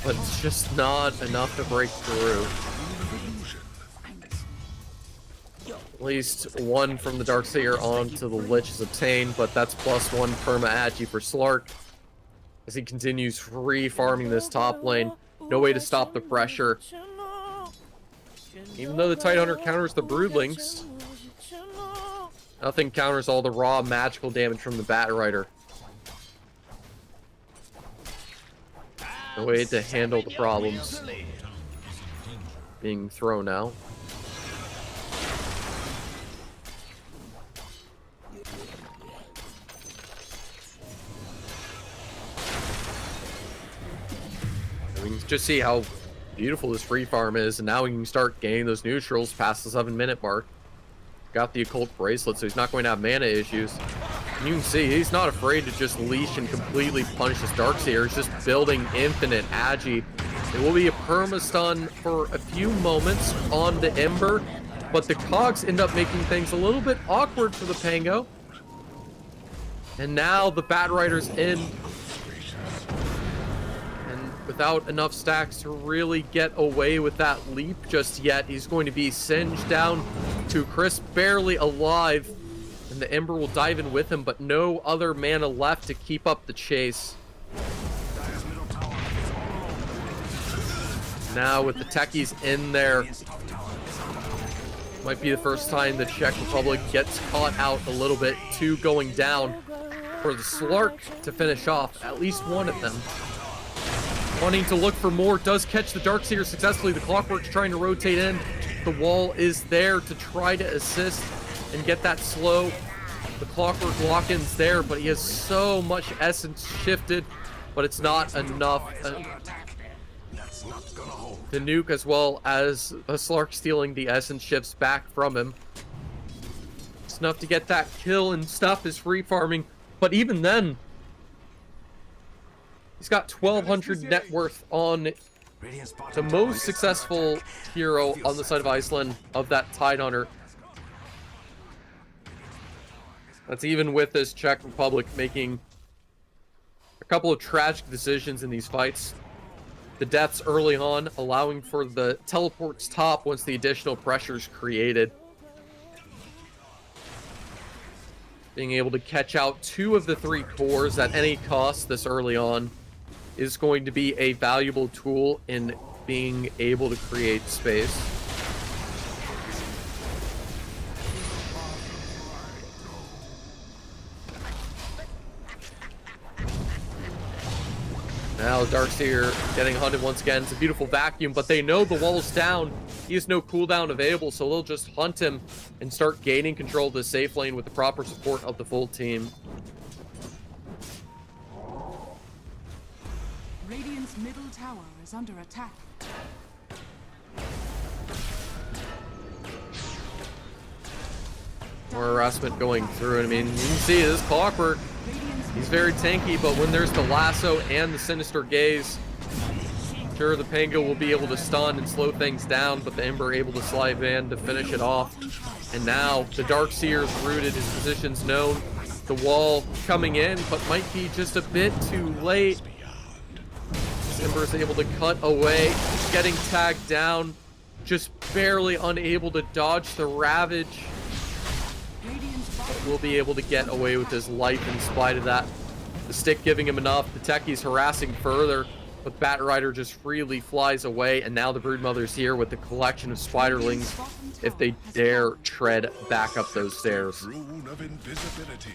S1: But it's just not enough to break through. At least one from the Darkseer onto the Lich is obtained, but that's +1 perma agi for Slark. As he continues free farming this top lane. No way to stop the pressure. Even though the Tidehunter counters the Broodlings, nothing counters all the raw magical damage from the Batrider. No way to handle the problems being thrown out. We can just see how beautiful this free farm is, and now we can start gaining those neutrals past the 7-minute mark. Got the occult bracelet, so he's not going to have mana issues. You can see he's not afraid to just leash and completely punish this Darkseer. He's just building infinite agi. It will be a perma-stun for a few moments on the Ember, but the cogs end up making things a little bit awkward for the Pango. And now the Bat Rider's in. And without enough stacks to really get away with that leap just yet, he's going to be singed down to Chris, barely alive. And the Ember will dive in with him, but no other mana left to keep up the chase. Now with the techies in there, might be the first time the Czech Republic gets caught out a little bit. 2 going down for the Slark to finish off at least one of them. Wanting to look for more, does catch the Darkseer successfully. The Clockwork's trying to rotate in. The wall is there to try to assist and get that slow. The Clockwork lock-in's there, but he has so much essence shifted, but it's not enough. The nuke, as well as a Slark stealing the essence shifts back from him. It's enough to get that kill and stop his free farming, but even then, he's got 1,200 net worth on the most successful hero on the side of Iceland of that Tidehunter. That's even with this Czech Republic making a couple of tragic decisions in these fights. The deaths early on, allowing for the teleports top once the additional pressures created. Being able to catch out 2 of the 3 cores at any cost this early on is going to be a valuable tool in being able to create space. Now Darkseer getting hunted once again. It's a beautiful vacuum, but they know the wall's down. He has no cooldown available, so they'll just hunt him and start gaining control of the safe lane with the proper support of the full team.
S5: Radiant's middle tower is under attack.
S1: More harassment going through. I mean, you can see this Clockwork. He's very tanky, but when there's the lasso and the Sinister Gaze, sure, the Pango will be able to stun and slow things down, but the Ember able to slide in to finish it off. And now the Darkseer's rooted, his position's known. The wall coming in, but might be just a bit too late. Ember's able to cut away, getting tagged down, just barely unable to dodge the Ravage. Will be able to get away with his life in spite of that. The stick giving him enough. The Techie's harassing further, but Bat Rider just freely flies away, and now the Broodmother's here with the collection of Spiderlings if they dare tread back up those stairs.
S2: Rune of invisibility.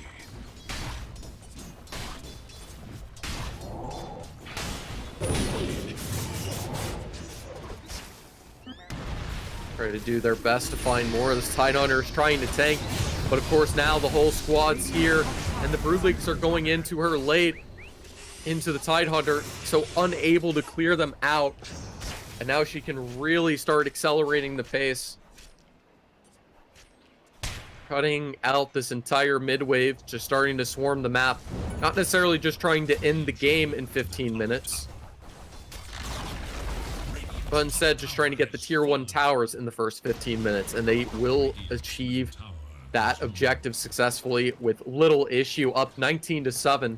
S1: Try to do their best to find more. This Tidehunter is trying to tank, but of course now the whole squad's here, and the Broodlings are going into her late, into the Tidehunter, so unable to clear them out. And now she can really start accelerating the pace. Cutting out this entire mid-wave, just starting to swarm the map. Not necessarily just trying to end the game in 15 minutes. But instead just trying to get the tier 1 towers in the first 15 minutes, and they will achieve that objective successfully with little issue, up 19-7.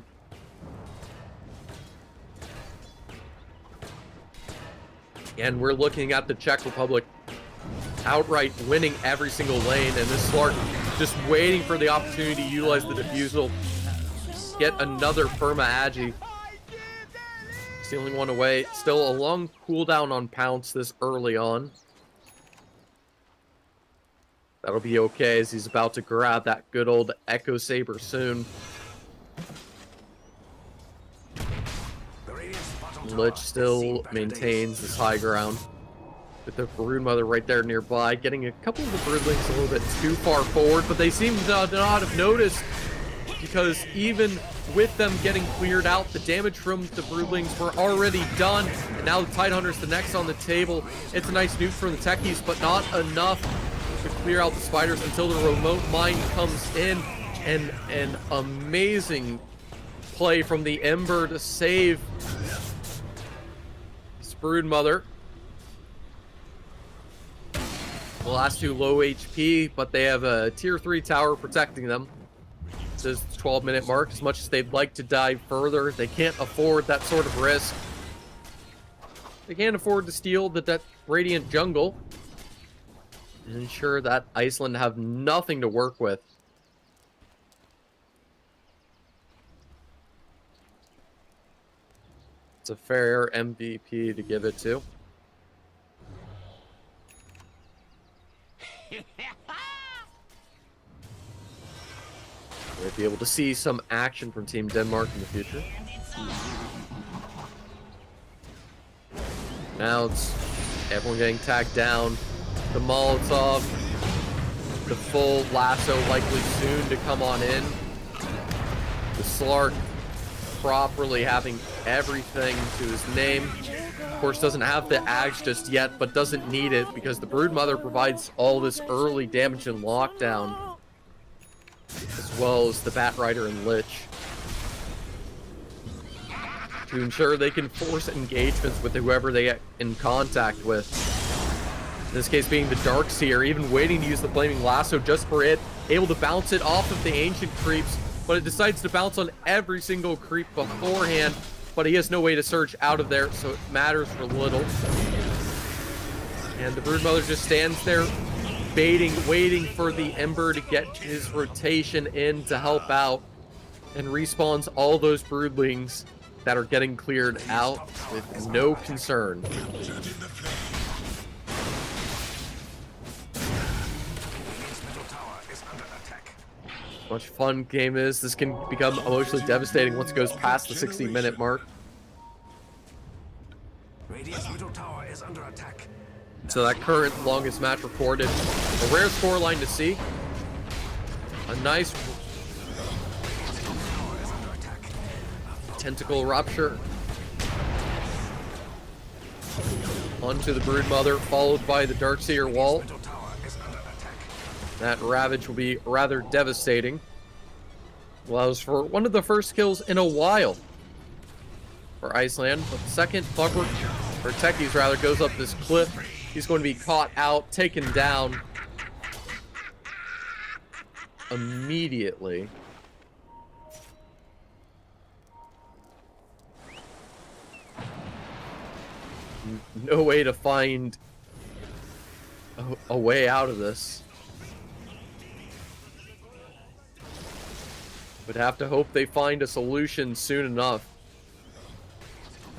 S1: And we're looking at the Czech Republic outright winning every single lane, and this Slark just waiting for the opportunity to utilize the defusal, get another Perma Agi. Stealing one away. Still a long cooldown on Pounce this early on. That'll be okay as he's about to grab that good old Echo Saber soon. Lich still maintains this high ground with the Broodmother right there nearby, getting a couple of the Broodlings a little bit too far forward, but they seem to not have noticed, because even with them getting cleared out, the damage from the Broodlings were already done, and now the Tidehunter's the next on the table. It's a nice nuke from the Techies, but not enough to clear out the spiders until the remote mine comes in. And an amazing play from the Ember to save this Broodmother. The last two low HP, but they have a tier 3 tower protecting them. This is the 12-minute mark. As much as they'd like to dive further, they can't afford that sort of risk. They can't afford to steal that Radiant jungle and ensure that Iceland have nothing to work with. It's a fair MVP to give it to. We'll be able to see some action from Team Denmark in the future. Now it's everyone getting tagged down. The Molotov, the full lasso likely soon to come on in. The Slark properly having everything to his name. Of course, doesn't have the Ags just yet, but doesn't need it because the Broodmother provides all this early damage and lockdown, as well as the Batrider and Lich, to ensure they can force engagements with whoever they get in contact with. In this case being the Darkseer, even waiting to use the Flaming Lasso just for it, able to bounce it off of the Ancient creeps, but it decides to bounce on every single creep beforehand, but he has no way to surge out of there, so it matters for little. And the Broodmother just stands there, baiting, waiting for the Ember to get his rotation in to help out, and respawns all those Broodlings that are getting cleared out with no concern. Much fun game is. This can become emotionally devastating once it goes past the 60-minute mark.
S2: Radiant's middle tower is under attack.
S1: So that current longest match recorded. A rare scoreline to see. A nice tentacle rupture. Onto the Broodmother, followed by the Darkseer wall. That Ravage will be rather devastating. Allows for one of the first kills in a while for Iceland. But the second Clockwork, or Techies rather, goes up this cliff. He's going to be caught out, taken down immediately. No way to find a way out of this. Would have to hope they find a solution soon enough.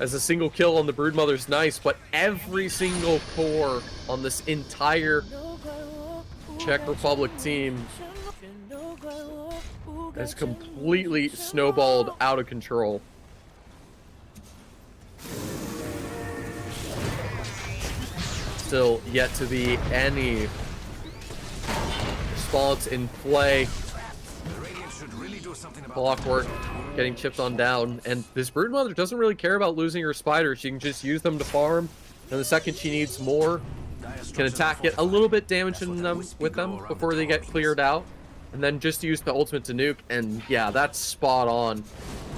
S1: As a single kill on the Broodmother's nice, but every single core on this entire Czech Republic team has completely snowballed out of control. Still yet to be any response in play. Clockwork getting chipped on down, and this Broodmother doesn't really care about losing her spiders. She can just use them to farm, and the second she needs more, can attack, get a little bit damaging them with them before they get cleared out, and then just use the ultimate to nuke. And yeah, that's spot on.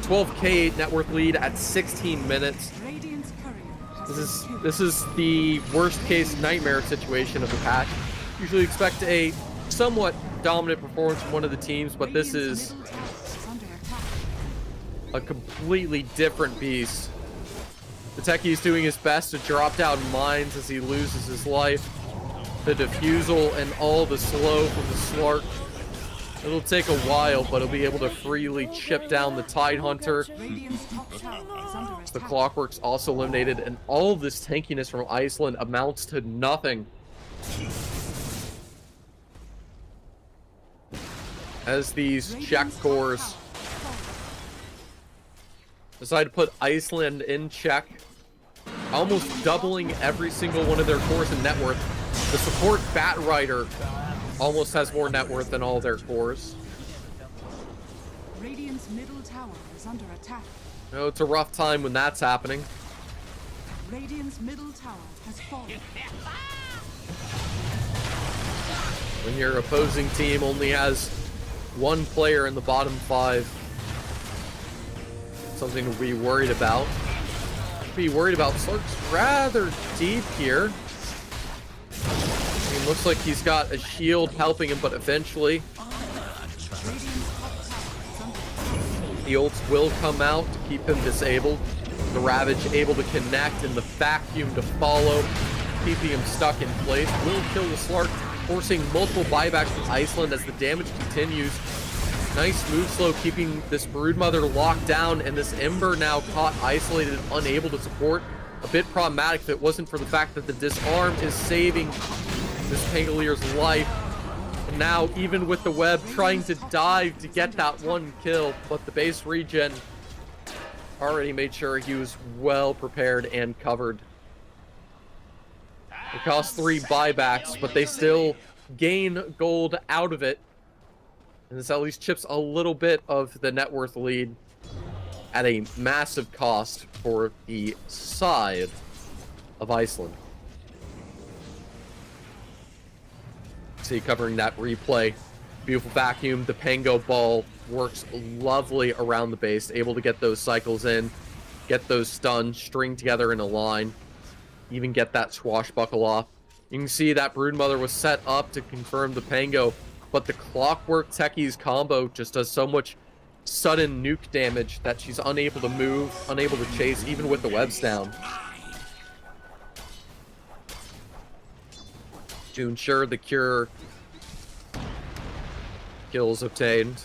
S1: 12k net worth lead at 16 minutes. This is the worst case nightmare situation of the patch. Usually expect a somewhat dominant performance from one of the teams, but this is a completely different beast. The Techie is doing his best to drop down mines as he loses his life. The defusal and all the slow from the Slark. It'll take a while, but he'll be able to freely chip down the Tidehunter. The Clockwork's also eliminated, and all of this tankiness from Iceland amounts to nothing. As these Czech cores decide to put Iceland in check, almost doubling every single one of their cores in net worth. The support Batrider almost has more net worth than all their cores.
S5: Radiant's middle tower is under attack.
S1: No, it's a rough time when that's happening.
S5: Radiant's middle tower has fallen.
S1: When your opposing team only has one player in the bottom 5. Something to be worried about. Slark's rather deep here. I mean, looks like he's got a shield helping him, but eventually the ults will come out to keep him disabled. The Ravage able to connect, and the vacuum to follow, keeping him stuck in place. Will kill the Slark, forcing multiple buybacks from Iceland as the damage continues. Nice move slow, keeping this Broodmother locked down, and this Ember now caught isolated, unable to support. A bit problematic if it wasn't for the fact that the disarm is saving this Pangalier's life. And now, even with the web, trying to dive to get that one kill, but the base regen already made sure he was well prepared and covered. It costs 3 buybacks, but they still gain gold out of it. And this at least chips a little bit of the net worth lead at a massive cost for the side of Iceland. See, covering that replay. Beautiful vacuum. The Pango ball works lovely around the base, able to get those cycles in, get those stuns, string together in a line, even get that swashbuckle off. You can see that Broodmother was set up to confirm the Pango, but the Clockwork Techies combo just does so much sudden nuke damage that she's unable to move, unable to chase, even with the webs down. To ensure the cure kills obtained.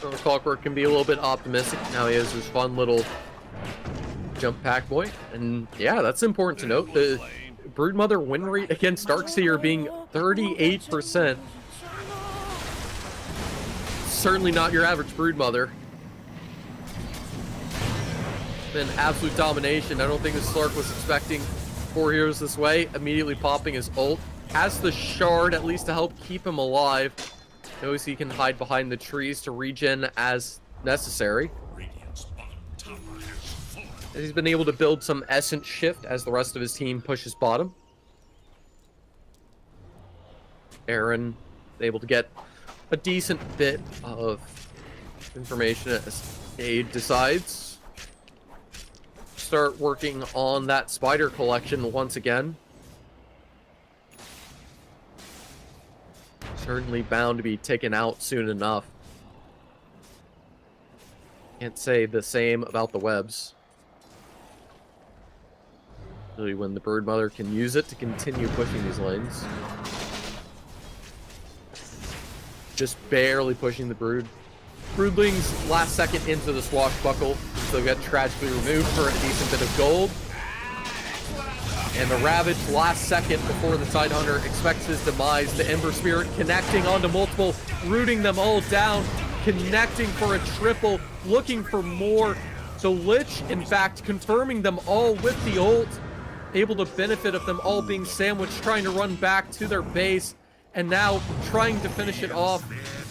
S1: So Clockwork can be a little bit optimistic. Now he has his fun little jump pack boy. And yeah, that's important to note. The Broodmother win rate against Darkseer being 38%. Certainly not your average Broodmother. Been absolute domination. I don't think this Slark was expecting 4 heroes this way. Immediately popping his ult. Has the shard at least to help keep him alive. Knows he can hide behind the trees to regen as necessary. He's been able to build some essence shift as the rest of his team pushes bottom. Aaron able to get a decent bit of information as Cade decides to start working on that spider collection once again. Certainly bound to be taken out soon enough. Can't say the same about the webs. Really, when the Broodmother can use it to continue pushing these lanes. Just barely pushing the Broodlings last second into the swashbuckle, so they got tragically removed for a decent bit of gold. And the Ravage last second before the Tidehunter expects his demise. The Ember Spirit connecting onto multiple, rooting them all down, connecting for a triple, looking for more. So Lich, in fact, confirming them all with the ult, able to benefit of them all being sandwiched, trying to run back to their base, and now trying to finish it off.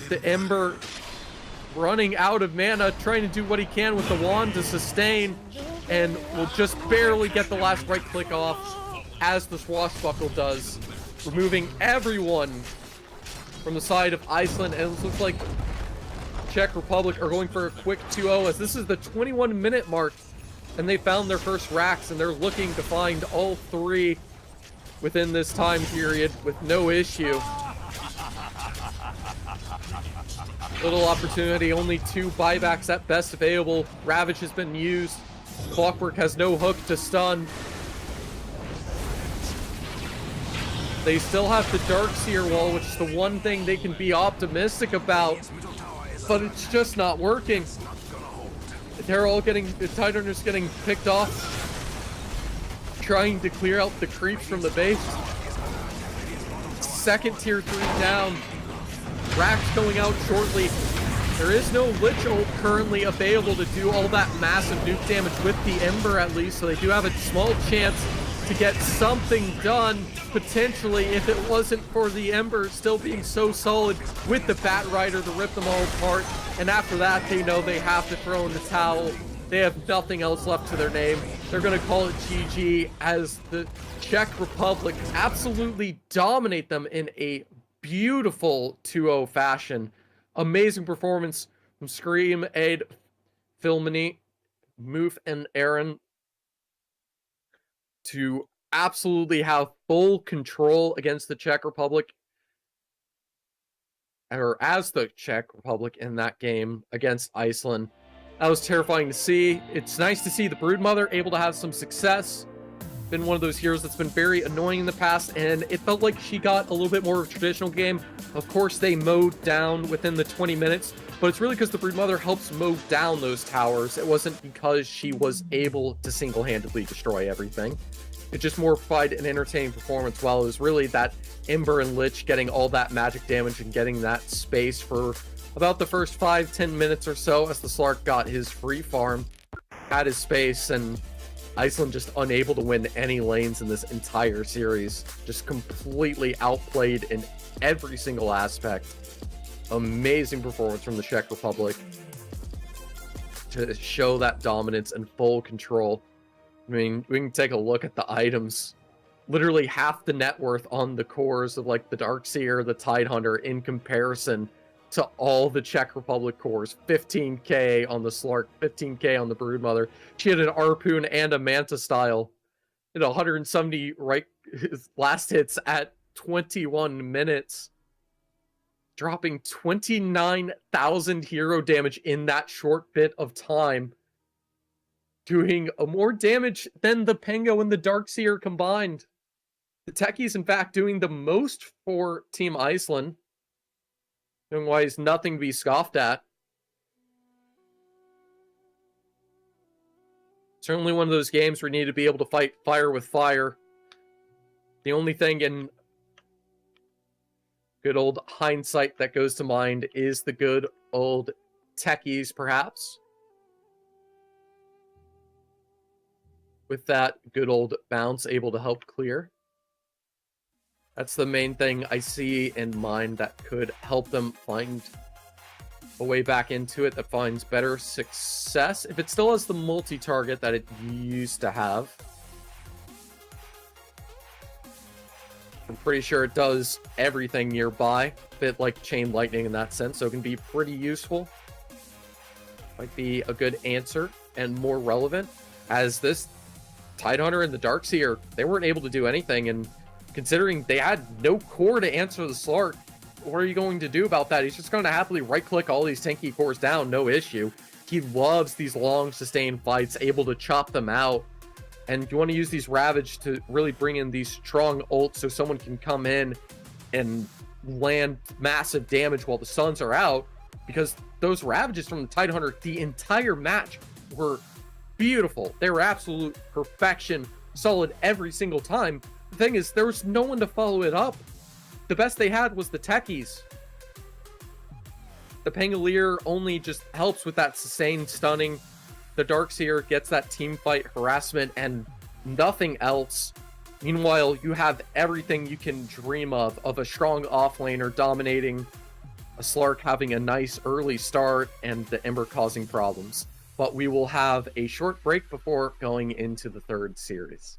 S1: The Ember running out of mana, trying to do what he can with the wand to sustain, and will just barely get the last right click off as the swashbuckle does, removing everyone from the side of Iceland. And it looks like Czech Republic are going for a quick 2-0 as this is the 21-minute mark, and they found their first racks, and they're looking to find all 3 within this time period with no issue. Little opportunity, only 2 buybacks at best available. Ravage has been used. Clockwork has no hook to stun. They still have the Darkseer wall, which is the one thing they can be optimistic about, but it's just not working. They're all getting, the Tidehunter's getting picked off, trying to clear out the creeps from the base. Second tier 3 down. Racks going out shortly. There is no Lich ult currently available to do all that massive nuke damage with the Ember at least, so they do have a small chance to get something done, potentially, if it wasn't for the Ember still being so solid with the Bat Rider to rip them all apart. And after that, they know they have to throw in the towel. They have nothing else left to their name. They're going to call it GG as the Czech Republic absolutely dominate them in a beautiful 2-0 fashion. Amazing performance from Scream, Aid, Filmini, Moof, and Aaron to absolutely have full control against the Czech Republic, or as the Czech Republic in that game against Iceland. That was terrifying to see. It's nice to see the Broodmother able to have some success. Been one of those heroes that's been very annoying in the past, and it felt like she got a little bit more of a traditional game. Of course, they mowed down within the 20 minutes, but it's really because the Broodmother helps mow down those towers. It wasn't because she was able to single-handedly destroy everything. It just more provided an entertaining performance, while it was really that Ember and Lich getting all that magic damage and getting that space for about the first 5-10 minutes or so as the Slark got his free farm, had his space, and Iceland just unable to win any lanes in this entire series. Just completely outplayed in every single aspect. Amazing performance from the Czech Republic to show that dominance and full control. I mean, we can take a look at the items. Literally half the net worth on the cores of like the Darkseer, the Tidehunter in comparison to all the Czech Republic cores. 15k on the Slark, 15k on the Broodmother. She had an Harpoon and a Manta style. 170 right last hits at 21 minutes. Dropping 29,000 hero damage in that short bit of time. Doing more damage than the Pengo and the Darkseer combined. The Techies, in fact, doing the most for Team Iceland. Doing why is nothing to be scoffed at. Certainly one of those games where you need to be able to fight fire with fire. The only thing in good old hindsight that goes to mind is the good old Techies, perhaps. With that good old bounce able to help clear. That's the main thing I see in mind that could help them find a way back into it that finds better success. If it still has the multi-target that it used to have. I'm pretty sure it does everything nearby. A bit like Chain Lightning in that sense, so it can be pretty useful. Might be a good answer and more relevant, as this Tidehunter and the Darkseer, they weren't able to do anything, and considering they had no core to answer the Slark, what are you going to do about that? He's just going to happily right-click all these tanky cores down, no issue. He loves these long, sustained fights, able to chop them out. And you want to use these Ravage to really bring in these strong ults so someone can come in and land massive damage while the Suns are out. Because those Ravages from the Tidehunter, the entire match, were beautiful. They were absolute perfection, solid every single time. The thing is, there was no one to follow it up. The best they had was the Techies. The Pangolier only just helps with that sustained stunning. The Darkseer gets that team fight harassment and nothing else. Meanwhile, you have everything you can dream of a strong offlaner dominating, a Slark having a nice early start, and the Ember causing problems. But we will have a short break before going into the third series.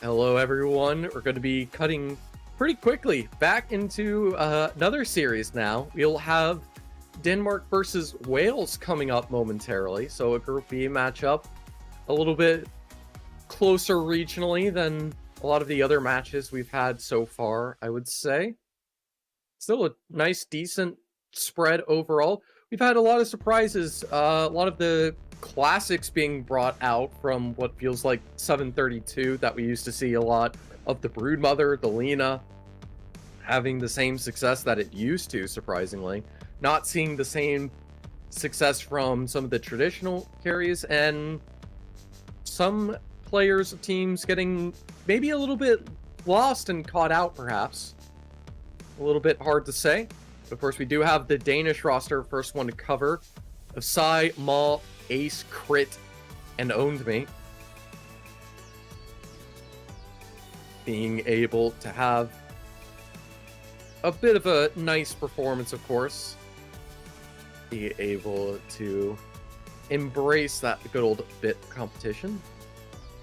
S1: Hello, everyone. We're going to be cutting pretty quickly back into another series now. We'll have Denmark versus Wales coming up momentarily. So a Group B matchup, a little bit closer regionally than a lot of the other matches we've had so far, I would say. Still a nice, decent spread overall. We've had a lot of surprises, a lot of the classics being brought out from what feels like 732 that we used to see a lot of. The Broodmother, the Lena, having the same success that it used to, surprisingly. Not seeing the same success from some of the traditional carries, and some players, teams getting maybe a little bit lost and caught out, perhaps. A little bit hard to say. Of course, we do have the Danish roster, first one to cover, of Psy, Maul, Ace, Crit, and Owned Me. Being able to have a bit of a nice performance, of course. Be able to embrace that good old bit competition.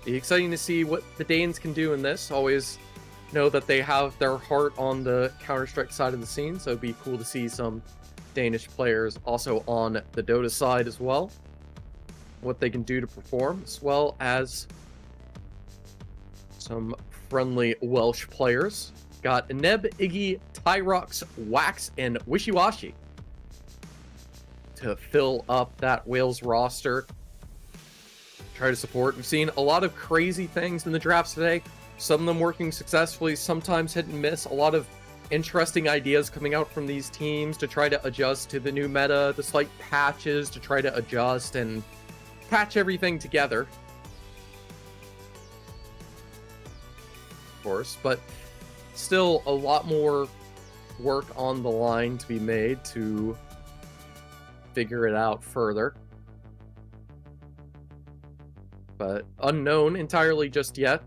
S1: Be exciting to see what the Danes can do in this. Always know that they have their heart on the Counter-Strike side of the scene, so it'd be cool to see some Danish players also on the Dota side as well. What they can do to perform, as well as some friendly Welsh players. Got Neb, Iggy, Tyrox, Wax, and Wishiwashi to fill up that Wales roster. Try to support. We've seen a lot of crazy things in the drafts today. Some of them working successfully, sometimes hit and miss. A lot of interesting ideas coming out from these teams to try to adjust to the new meta, the slight patches to try to adjust and patch everything together. Of course, but still a lot more work on the line to be made to figure it out further. But unknown entirely just yet.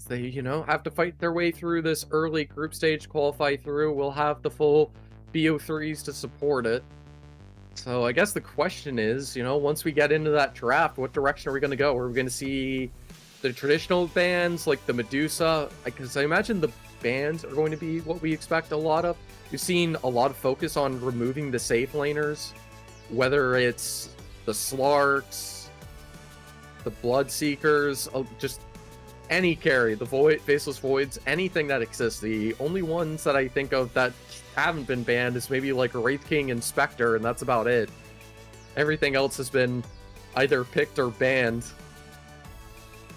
S1: They, have to fight their way through this early group stage, qualify through. We'll have the full BO3s to support it. So I guess the question is, once we get into that draft, what direction are we going to go? Are we going to see the traditional bans like the Medusa? Because I imagine the bans are going to be what we expect a lot of. We've seen a lot of focus on removing the safe laners, whether it's the Slarks, the Bloodseekers, just any carry, the Faceless Voids, anything that exists. The only ones that I think of that haven't been banned is maybe like Wraith King and Spectre, and that's about it. Everything else has been either picked or banned.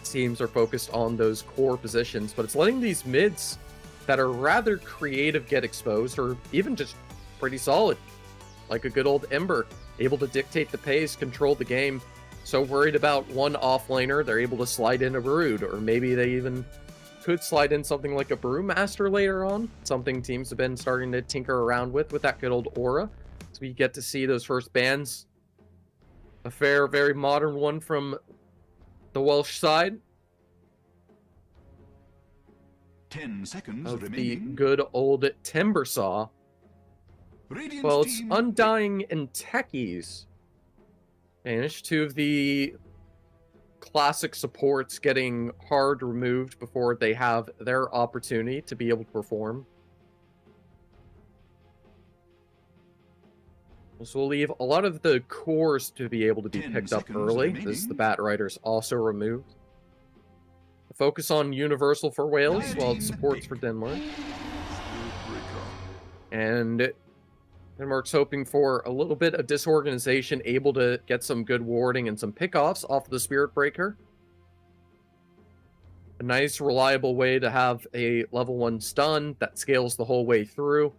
S1: Teams are focused on those core positions, but it's letting these mids that are rather creative get exposed, or even just pretty solid. Like a good old Ember, able to dictate the pace, control the game. So worried about one offlaner, they're able to slide in a Brood, or maybe they even could slide in something like a Brewmaster later on. Something teams have been starting to tinker around with that good old aura. So we get to see those first bans. A fair, very modern one from the Welsh side.
S2: 10 seconds
S1: of
S2: remaining.
S1: The good old Timbersaw.
S2: Radiant's
S1: Well, it's
S2: team
S1: Undying and Techies. Banished, two of the classic supports getting hard removed before they have their opportunity to be able to perform. So we'll leave a lot of the cores to be able to be picked up early. This is the Bat Riders also removed. The focus on Universal for Wales, while it's supports for Denmark. And Denmark's hoping for a little bit of disorganization, able to get some good warding and some pickoffs off of the Spirit Breaker. A nice, reliable way to have a level 1 stun that scales the whole way through.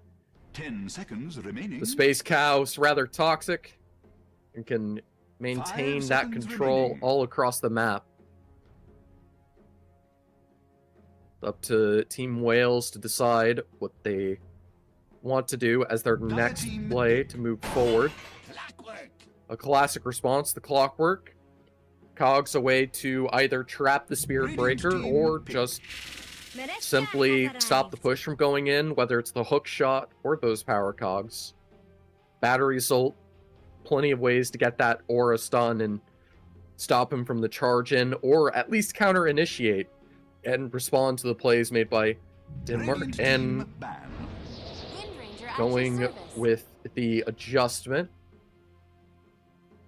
S2: 10 seconds remaining.
S1: The Space Cow's rather toxic and can maintain that control
S2: remaining.
S1: all across the map. It's up to Team Wales to decide what they want to do as their next play to move forward. A classic response, the Clockwork. Cogs a way to either trap the Spirit Breaker or just simply stop the push from going in, whether it's the hook shot or those power cogs. Battery Assault, plenty of ways to get that aura stun and stop him from the charge in, or at least counter initiate and respond to the plays made by Denmark.
S2: Radiant
S1: And
S2: team ban.
S3: Wind Ranger at
S1: going
S3: your service.
S1: with the adjustment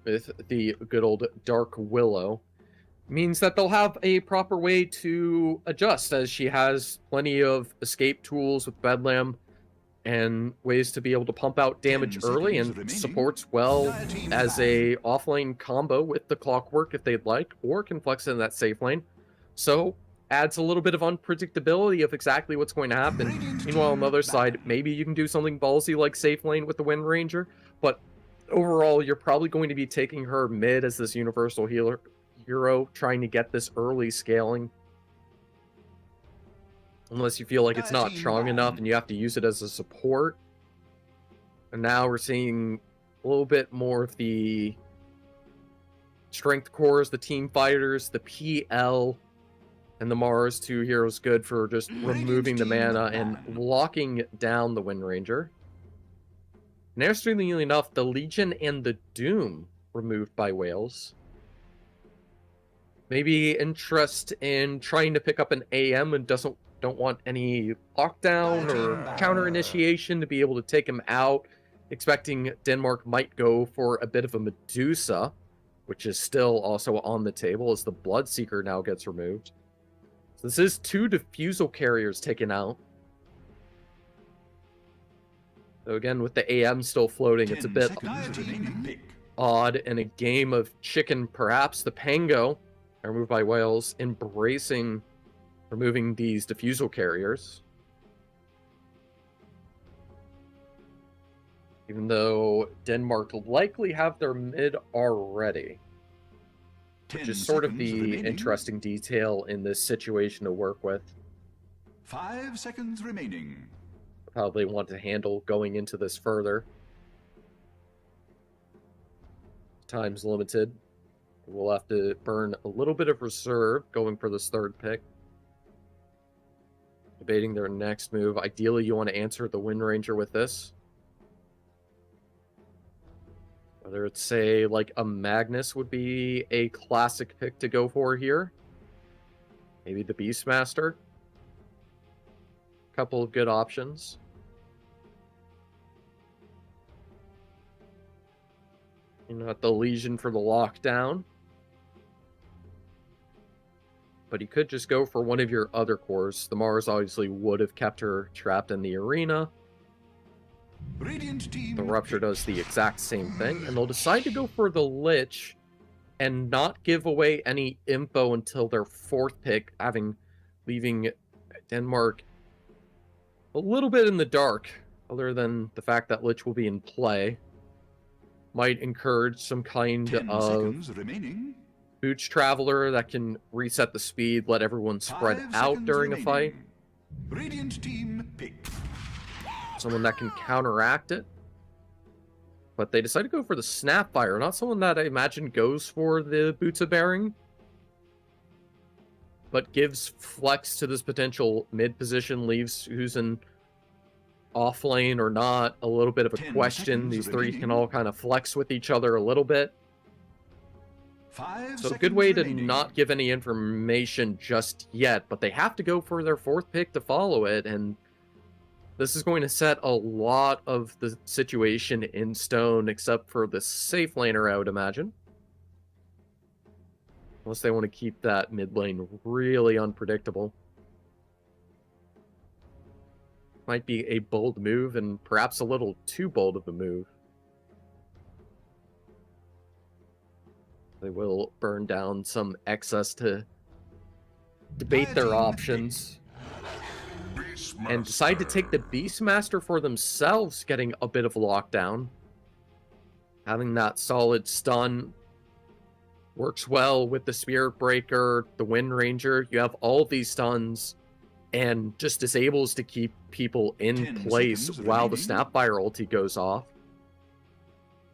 S1: with the good old Dark Willow means that they'll have a proper way to adjust, as she has plenty of escape tools with Bedlam and ways to be able to pump out damage
S2: 10
S1: early,
S2: seconds
S1: and
S2: remaining.
S1: supports well
S2: Dire team
S1: as a offlane combo with the Clockwork if they'd like, or can flex in that safe lane. So adds a little bit of unpredictability of exactly what's going to happen.
S2: Radiant
S1: Meanwhile, on the
S2: team
S1: other side,
S2: ban.
S1: maybe you can do something ballsy like safe lane with the Wind Ranger, but overall, you're probably going to be taking her mid as this universal healer hero, trying to get this early scaling. Unless you feel like it's not strong enough and you have to use it as a support. And now we're seeing a little bit more of the strength cores, the team fighters, the PL, and the Mars, 2 heroes good for just removing the mana and locking down the Wind Ranger. And interestingly enough, the Legion and the Doom removed by Wales. Maybe interest in trying to pick up an AM and don't want any lockdown or counter initiation to be able to take him out. Expecting Denmark might go for a bit of a Medusa, which is still also on the table as the Bloodseeker now gets removed. So this is 2 Diffusal Carriers taken out. So again, with the AM still floating, it's a bit odd. In a game of chicken, perhaps the Pango, removed by Wales, embracing removing these Diffusal Carriers. Even though Denmark likely have their mid already. Which is sort of the interesting detail in this situation to work with.
S2: 5 seconds remaining.
S1: How they want to handle going into this further. Time's limited. We'll have to burn a little bit of reserve going for this 3rd pick. Debating their next move. Ideally, you want to answer the Wind Ranger with this. Whether it's, say, like a Magnus would be a classic pick to go for here. Maybe the Beastmaster. Couple of good options. You know, the Legion for the lockdown. But he could just go for one of your other cores. The Mars obviously would have kept her trapped in the arena.
S2: Radiant team.
S1: The Rupture does the exact same thing. And they'll decide to go for the Lich and not give away any info until their 4th pick, leaving Denmark a little bit in the dark, other than the fact that Lich will be in play. Might encourage some kind
S2: 10
S1: of
S2: seconds remaining.
S1: Booch Traveler that can reset the speed, let everyone spread
S2: 5
S1: out
S2: seconds
S1: during a fight.
S2: remaining. Radiant team pick.
S1: Someone that can counteract it. But they decide to go for the Snapfire, not someone that I imagine goes for the Boots of Bearing, but gives flex to this potential mid position, leaves who's in off lane or not a little bit of a
S2: 10
S1: question.
S2: seconds
S1: These 3
S2: remaining.
S1: can all kind of flex with each other a little bit.
S2: 5
S1: So a
S2: seconds
S1: good way to
S2: remaining.
S1: not give any information just yet, but they have to go for their 4th pick to follow it, and this is going to set a lot of the situation in stone, except for the safe laner, I would imagine. Unless they want to keep that mid lane really unpredictable. Might be a bold move, and perhaps a little too bold of a move. They will burn down some excess to debate their options. And decide to take the Beastmaster for themselves, getting a bit of lockdown. Having that solid stun works well with the Spirit Breaker, the Wind Ranger. You have all these stuns and just disables to keep people in
S2: 10
S1: place
S2: seconds
S1: while the
S2: remaining.
S1: Snapfire ulti goes off.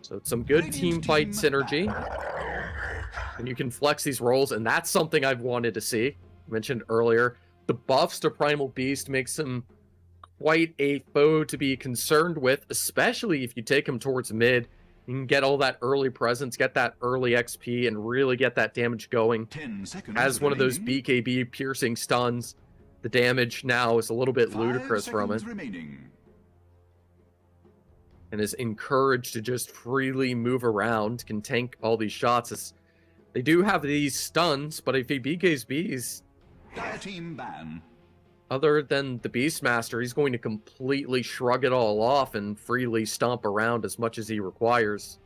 S1: So it's some good
S2: Radiant
S1: team fight
S2: team
S1: synergy. And you can flex these roles, and that's something I've wanted to see. I mentioned earlier, the buffs to Primal Beast makes him quite a foe to be concerned with, especially if you take him towards mid You can get all that early presence, get that early XP, and really get that damage going.
S2: 10 seconds
S1: As one of those
S2: remaining.
S1: BKB piercing stuns, the damage now is a little bit
S2: 5
S1: ludicrous from it,
S2: seconds remaining.
S1: and is encouraged to just freely move around, can tank all these shots. They do have these stuns, but if he BKs Bees,
S2: Dire team ban.
S1: other than the Beastmaster, he's going to completely shrug it all off and freely stomp around as much as he requires.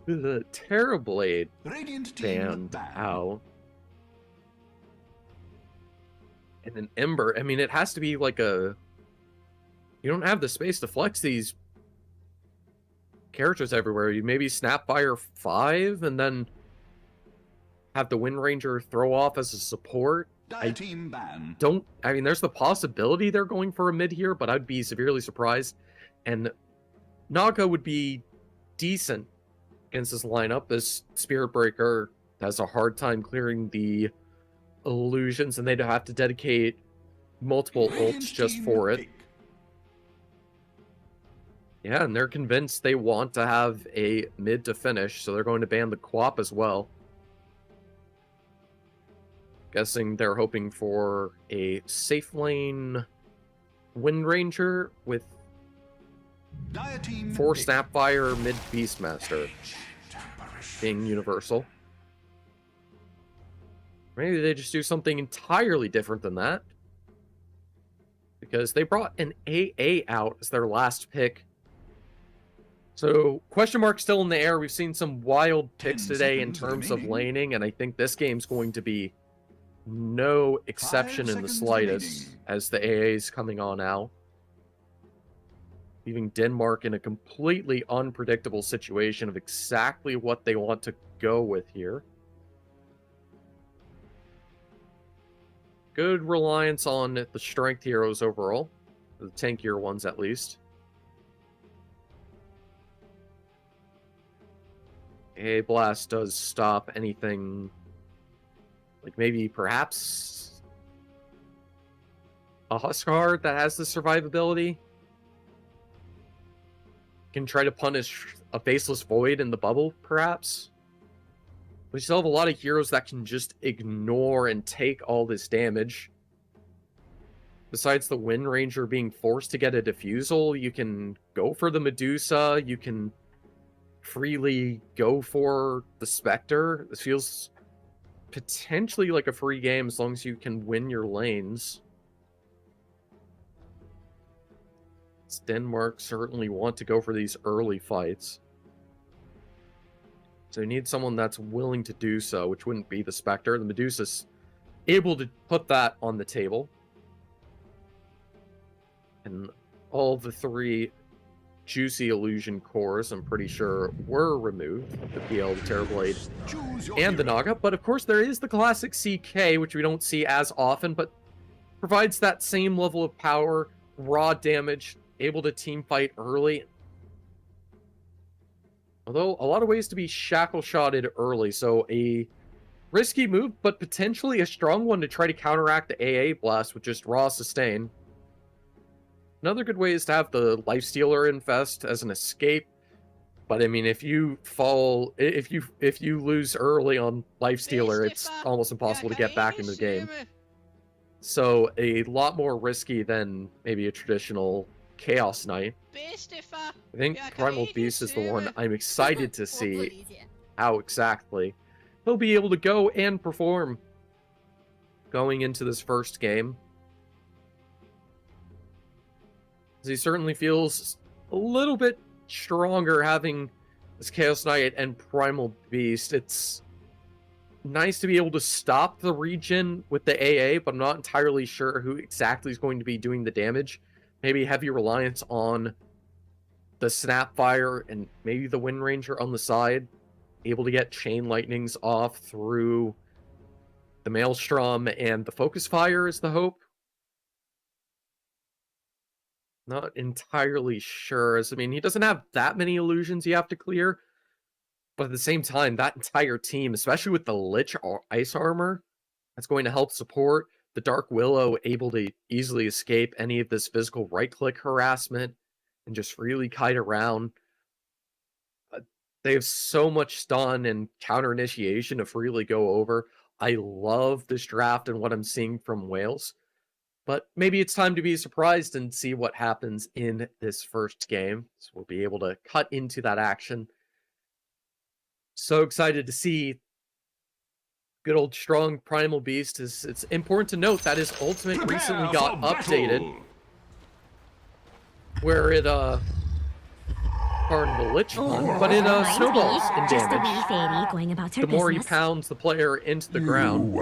S1: The Terrorblade
S2: Radiant team
S1: stand
S2: ban.
S1: out. And an Ember, I mean, it has to be like a... You don't have the space to flex these characters everywhere. You maybe Snapfire 5 and then have the Wind Ranger throw off as a support.
S2: Dire team ban.
S1: I mean, there's the possibility they're going for a mid here, but I'd be severely surprised. And Naga would be decent against this lineup. This Spirit Breaker has a hard time clearing the illusions, and they'd have to dedicate multiple
S2: Radiant
S1: ults just
S2: team
S1: for it.
S2: pick.
S1: Yeah, and they're convinced they want to have a mid to finish, so they're going to ban the Quap as well. Guessing they're hoping for a safe lane Wind Ranger with
S2: Dire team
S1: 4
S2: pick.
S1: Snapfire mid Beastmaster being universal. Maybe they just do something entirely different than that, because they brought an AA out as their last pick. So, question mark still in the air. We've seen some wild picks
S2: 10
S1: today in
S2: seconds
S1: terms of
S2: remaining.
S1: laning, and I think this game's going to be no exception
S2: 5
S1: in the
S2: seconds
S1: slightest
S2: remaining.
S1: as the AA's coming on now. Leaving Denmark in a completely unpredictable situation of exactly what they want to go with here. Good reliance on the strength heroes overall. The tankier ones, at least. A blast does stop anything, like maybe perhaps a Huskar that has the survivability can try to punish a Faceless Void in the bubble, perhaps. We still have a lot of heroes that can just ignore and take all this damage. Besides the Wind Ranger being forced to get a Diffusal, you can go for the Medusa, you can freely go for the Spectre. This feels potentially like a free game as long as you can win your lanes. Denmark certainly want to go for these early fights. So you need someone that's willing to do so, which wouldn't be the Spectre. The Medusa's able to put that on the table. And all the 3 juicy illusion cores, I'm pretty sure, were removed. The PL, the Terrorblade,
S2: Choose your
S1: and the
S2: hero.
S1: Naga. But of course there is the classic CK, which we don't see as often, but provides that same level of power, raw damage, able to team fight early. Although a lot of ways to be shackle shotted early, so a risky move, but potentially a strong one to try to counteract the AA blast with just raw sustain. Another good way is to have the Lifestealer infest as an escape. But I mean, if you fall, if you lose early on Lifestealer, it's almost impossible to get back into the game. So a lot more risky than maybe a traditional Chaos Knight. I think Primal Beast is the one I'm excited to see how exactly he'll be able to go and perform going into this first game. He certainly feels a little bit stronger having this Chaos Knight and Primal Beast. It's nice to be able to stop the regen with the AA, but I'm not entirely sure who exactly is going to be doing the damage. Maybe heavy reliance on the Snapfire and maybe the Wind Ranger on the side, able to get Chain Lightnings off through the Maelstrom and the Focus Fire is the hope. Not entirely sure. I mean, he doesn't have that many illusions you have to clear. But at the same time, that entire team, especially with the Lich Ice Armor, that's going to help support the Dark Willow able to easily escape any of this physical right-click harassment and just freely kite around. They have so much stun and counter initiation to freely go over. I love this draft and what I'm seeing from Wales. But maybe it's time to be surprised and see what happens in this first game. So we'll be able to cut into that action. So excited to see good old strong Primal Beast. It's important to note that his ultimate recently got updated. Where it pardon the Lich Hunt, but it snowballs in damage. The more he pounds the player into the ground.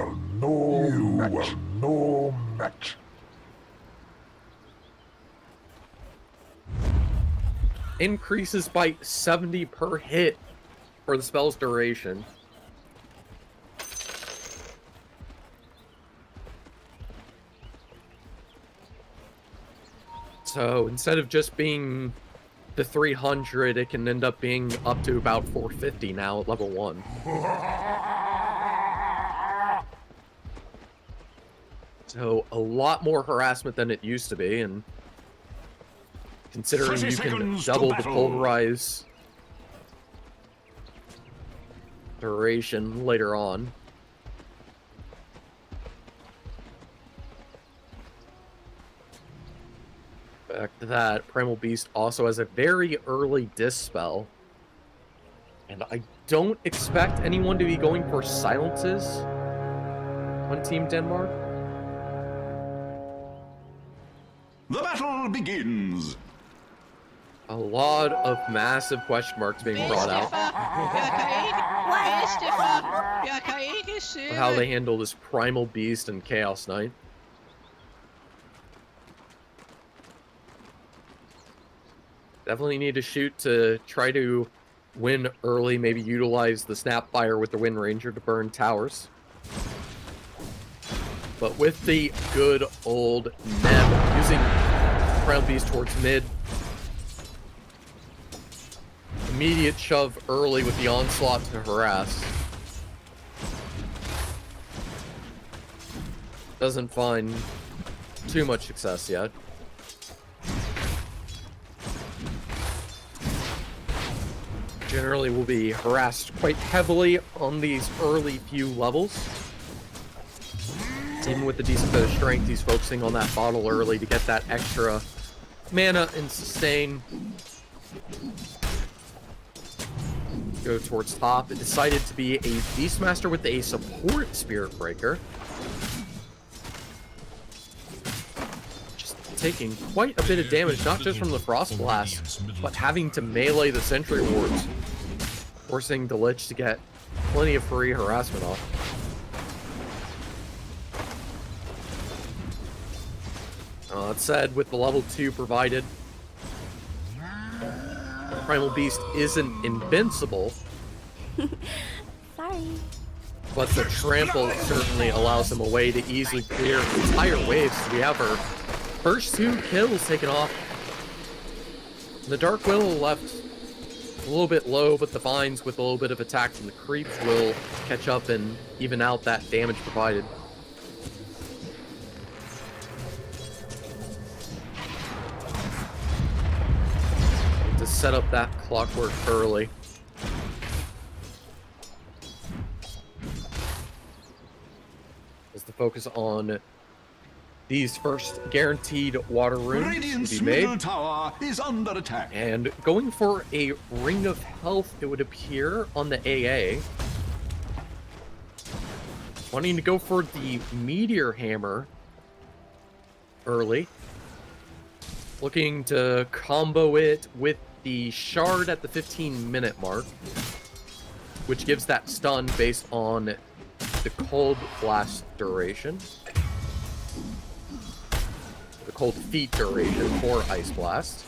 S2: No match.
S1: Increases by 70 per hit for the spell's duration. So instead of just being the 300, it can end up being up to about 450 now at level 1. So a lot more harassment than it used to be, and considering you can double the pulverize duration later on. Back to that, Primal Beast also has a very early Dispel. And I don't expect anyone to be going for silences on Team Denmark.
S2: The battle begins.
S1: A lot of massive question marks being brought out of how they handle this Primal Beast and Chaos Knight. Definitely need to shoot to try to win early, maybe utilize the Snapfire with the Wind Ranger to burn towers. But with the good old Neb using Primal Beast towards mid. Immediate shove early with the onslaught to harass. Doesn't find too much success yet. Generally will be harassed quite heavily on these early few levels. Even with the decent bit of strength, he's focusing on that bottle early to get that extra mana and sustain. Go towards top. It decided to be a Beastmaster with a support Spirit Breaker. Just taking quite a bit of damage, not just from the Frost Blast, but having to melee the Sentry Wards, forcing the Lich to get plenty of free harassment off. That said, with the level 2 provided, Primal Beast isn't invincible.
S3: Sorry.
S1: But the trample certainly allows him a way to easily clear entire waves. So we have our first 2 kills taken off. The Dark Willow left a little bit low, but the Vines with a little bit of attack from the creeps will catch up and even out that damage provided. To set up that clockwork early. Is the focus on these first guaranteed water runes to be made.
S2: Tower is under attack.
S1: And going for a Ring of Health, it would appear, on the AA. Wanting to go for the Meteor Hammer early. Looking to combo it with the Shard at the 15-minute mark, which gives that stun based on the Cold Blast duration. The Cold Feet duration for Ice Blast.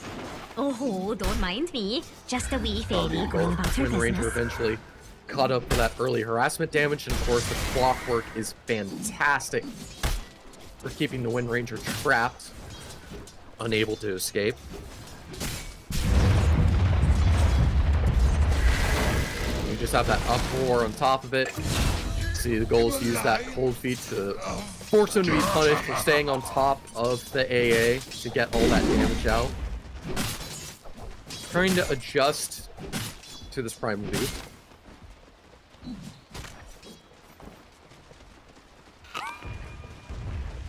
S3: Oh, don't mind me. Just a wee fairy going about her
S1: Wind Ranger
S3: business.
S1: eventually caught up for that early harassment damage, and of course the Clockwork is fantastic for keeping the Wind Ranger trapped, unable to escape. You just have that uproar on top of it. See, the goal is to use that Cold Feet to force him to be punished for staying on top of the AA to get all that damage out. Trying to adjust to this Primal Beast.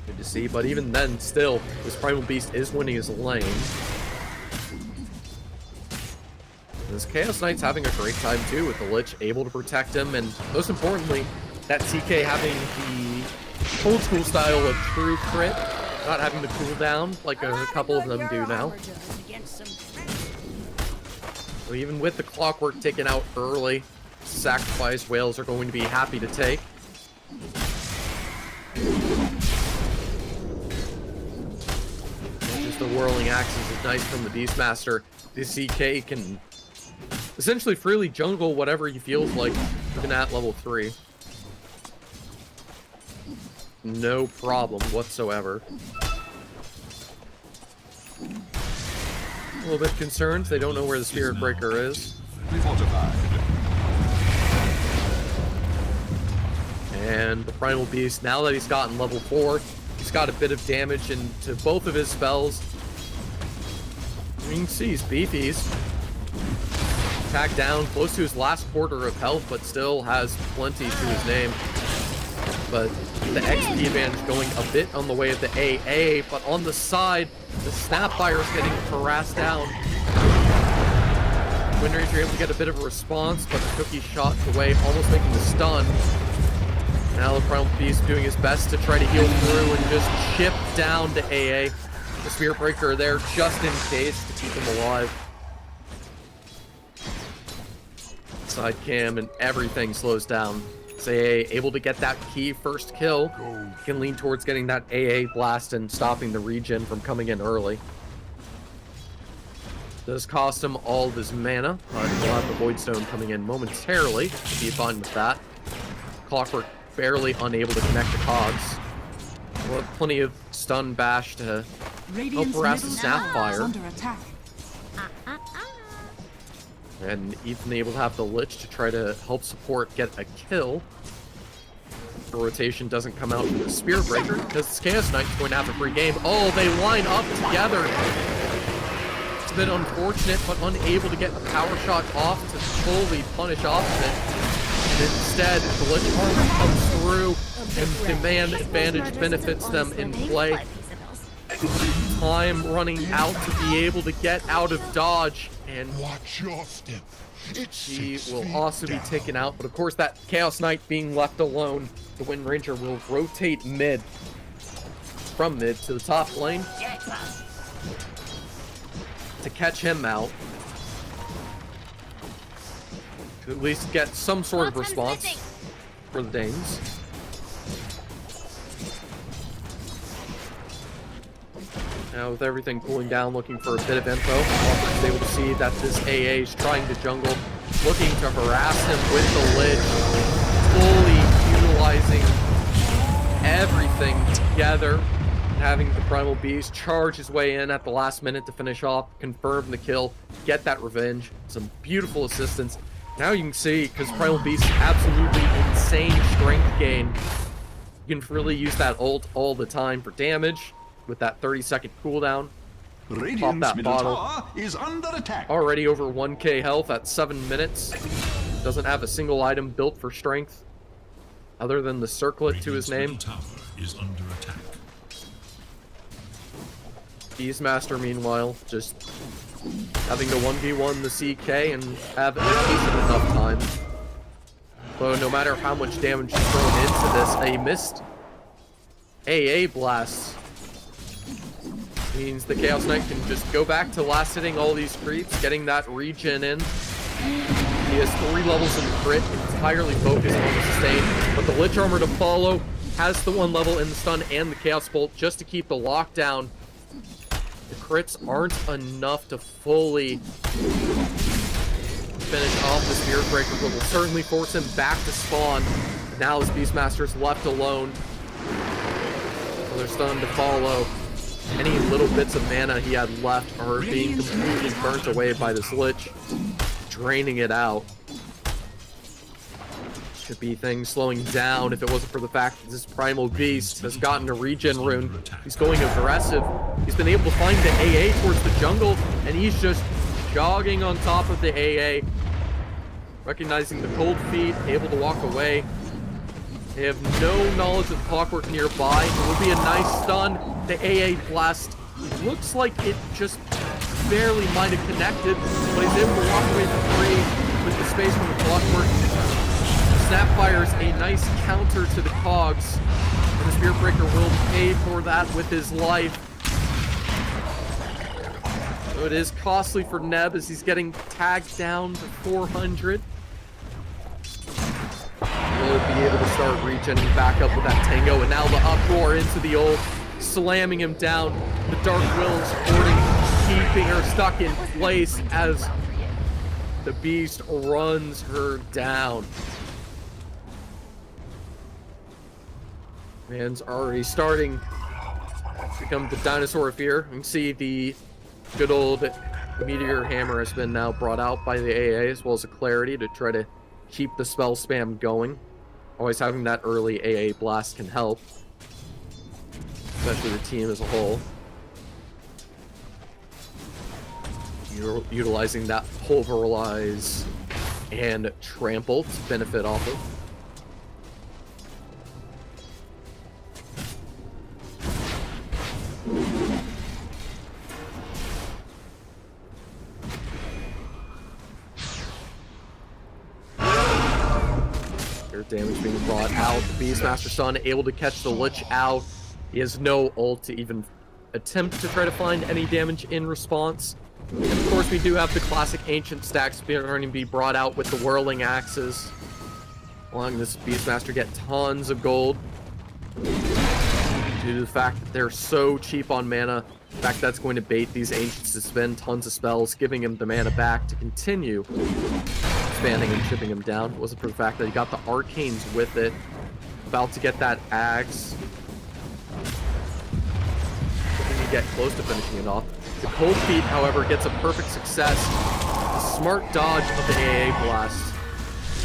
S1: Good to see, but even then, still, this Primal Beast is winning his lane. This Chaos Knight's having a great time too, with the Lich able to protect him, and most importantly, that TK having the old school style of true crit, not having the cooldown like a couple of them do now. So even with the clockwork taken out early, sacrifice whales are going to be happy to take. Just the whirling axes ignite from the Beastmaster. This CK can essentially freely jungle whatever he feels like, even at level 3. No problem whatsoever. A little bit concerned. They don't know where the Spirit Breaker is. And the Primal Beast, now that he's gotten level 4, he's got a bit of damage into both of his spells. You can see he's beefy. He's tagged down close to his last quarter of health, but still has plenty to his name. But the XP advantage going a bit on the way of the AA, but on the side, the Snapfire is getting harassed down. Windranger able to get a bit of a response, but the Cookie shot away, almost making the stun. Now the Primal Beast doing his best to try to heal through and just chip down to AA. The Spirit Breaker there just in case to keep him alive. Side cam and everything slows down. AA able to get that key first kill. Can lean towards getting that AA blast and stopping the regen from coming in early. Does cost him all of his mana, but we'll have the Void Stone coming in momentarily. Be fine with that. Clockwork barely unable to connect the cogs. We'll have plenty of stun bash to help harass the Snapfire. And Ethan able to have the Lich to try to help support get a kill. The rotation doesn't come out from the Spirit Breaker because this Chaos Knight's going to have a free game. Oh, they line up together. It's a bit unfortunate, but unable to get a power shot off to fully punish off of it. And instead, the Lich armor comes through and the man advantage benefits them in play. Time running out to be able to get out of dodge, and
S4: Watch your step.
S1: he will also be taken out. But of course, that Chaos Knight being left alone, the Wind Ranger will rotate mid, from mid to the top lane to catch him out, to at least get some sort of response for the Danes. Now with everything cooling down, looking for a bit of info, Walker's able to see that this AA is trying to jungle, looking to harass him with the Lich, fully utilizing everything together, having the Primal Beast charge his way in at the last minute to finish off, confirm the kill, get that revenge. Some beautiful assistance. Now you can see, because Primal Beast absolutely insane strength gain, you can really use that ult all the time for damage. With that 30-second cooldown, pop that bottle.
S2: Is under attack.
S1: Already over 1k health at 7 minutes. Doesn't have a single item built for strength, other than the circlet to his name.
S9: Tower is under attack.
S1: Beastmaster, meanwhile, just having to 1v1 the CK and have a decent enough time. So no matter how much damage is thrown into this, a missed AA blast means the Chaos Knight can just go back to last hitting all these creeps, getting that regen in. He has 3 levels in crit, entirely focused on the sustain, but the Lich Armor to follow, has the 1 level in the stun and the Chaos Bolt just to keep the lockdown. The crits aren't enough to fully finish off the Spirit Breaker, but will certainly force him back to spawn. Now his Beastmaster's left alone. Another stun to follow. Any little bits of mana he had left are being completely burnt away by this Lich, draining it out. Could be things slowing down if it wasn't for the fact that this Primal Beast has gotten a regen rune. He's going aggressive. He's been able to find the AA towards the jungle, and he's just jogging on top of the AA. Recognizing the cold feet, able to walk away. They have no knowledge of the clockwork nearby. It will be a nice stun. The AA blast looks like it just barely might have connected, but he's able to walk away for free with the space from the clockwork. Snapfire is a nice counter to the cogs, and the Spirit Breaker will pay for that with his life. So it is costly for Neb as he's getting tagged down to 400. Will be able to start regening back up with that Tango, and now the uproar into the ult, slamming him down. The Dark Will supporting, keeping her stuck in place as the Beast runs her down. Man's already starting to become the dinosaur of fear. You can see the good old Meteor Hammer has been now brought out by the AA, as well as a Clarity to try to keep the spell spam going. Always having that early AA blast can help, especially the team as a whole. You're utilizing that Pulverize and Trample to benefit off of. Damage being brought out. The Beastmaster Son able to catch the Lich out. He has no ult to even attempt to try to find any damage in response. And of course, we do have the classic ancient stacks starting to be brought out with the Whirling Axes, allowing this Beastmaster get tons of gold due to the fact that they're so cheap on mana. In fact, that's going to bait these ancients to spend tons of spells, giving him the mana back to continue expanding and chipping him down. It wasn't for the fact that he got the Arcanes with it. About to get that Axe. Hoping to get close to finishing it off. The Cold Feet, however, gets a perfect success. The smart dodge of the AA Blast.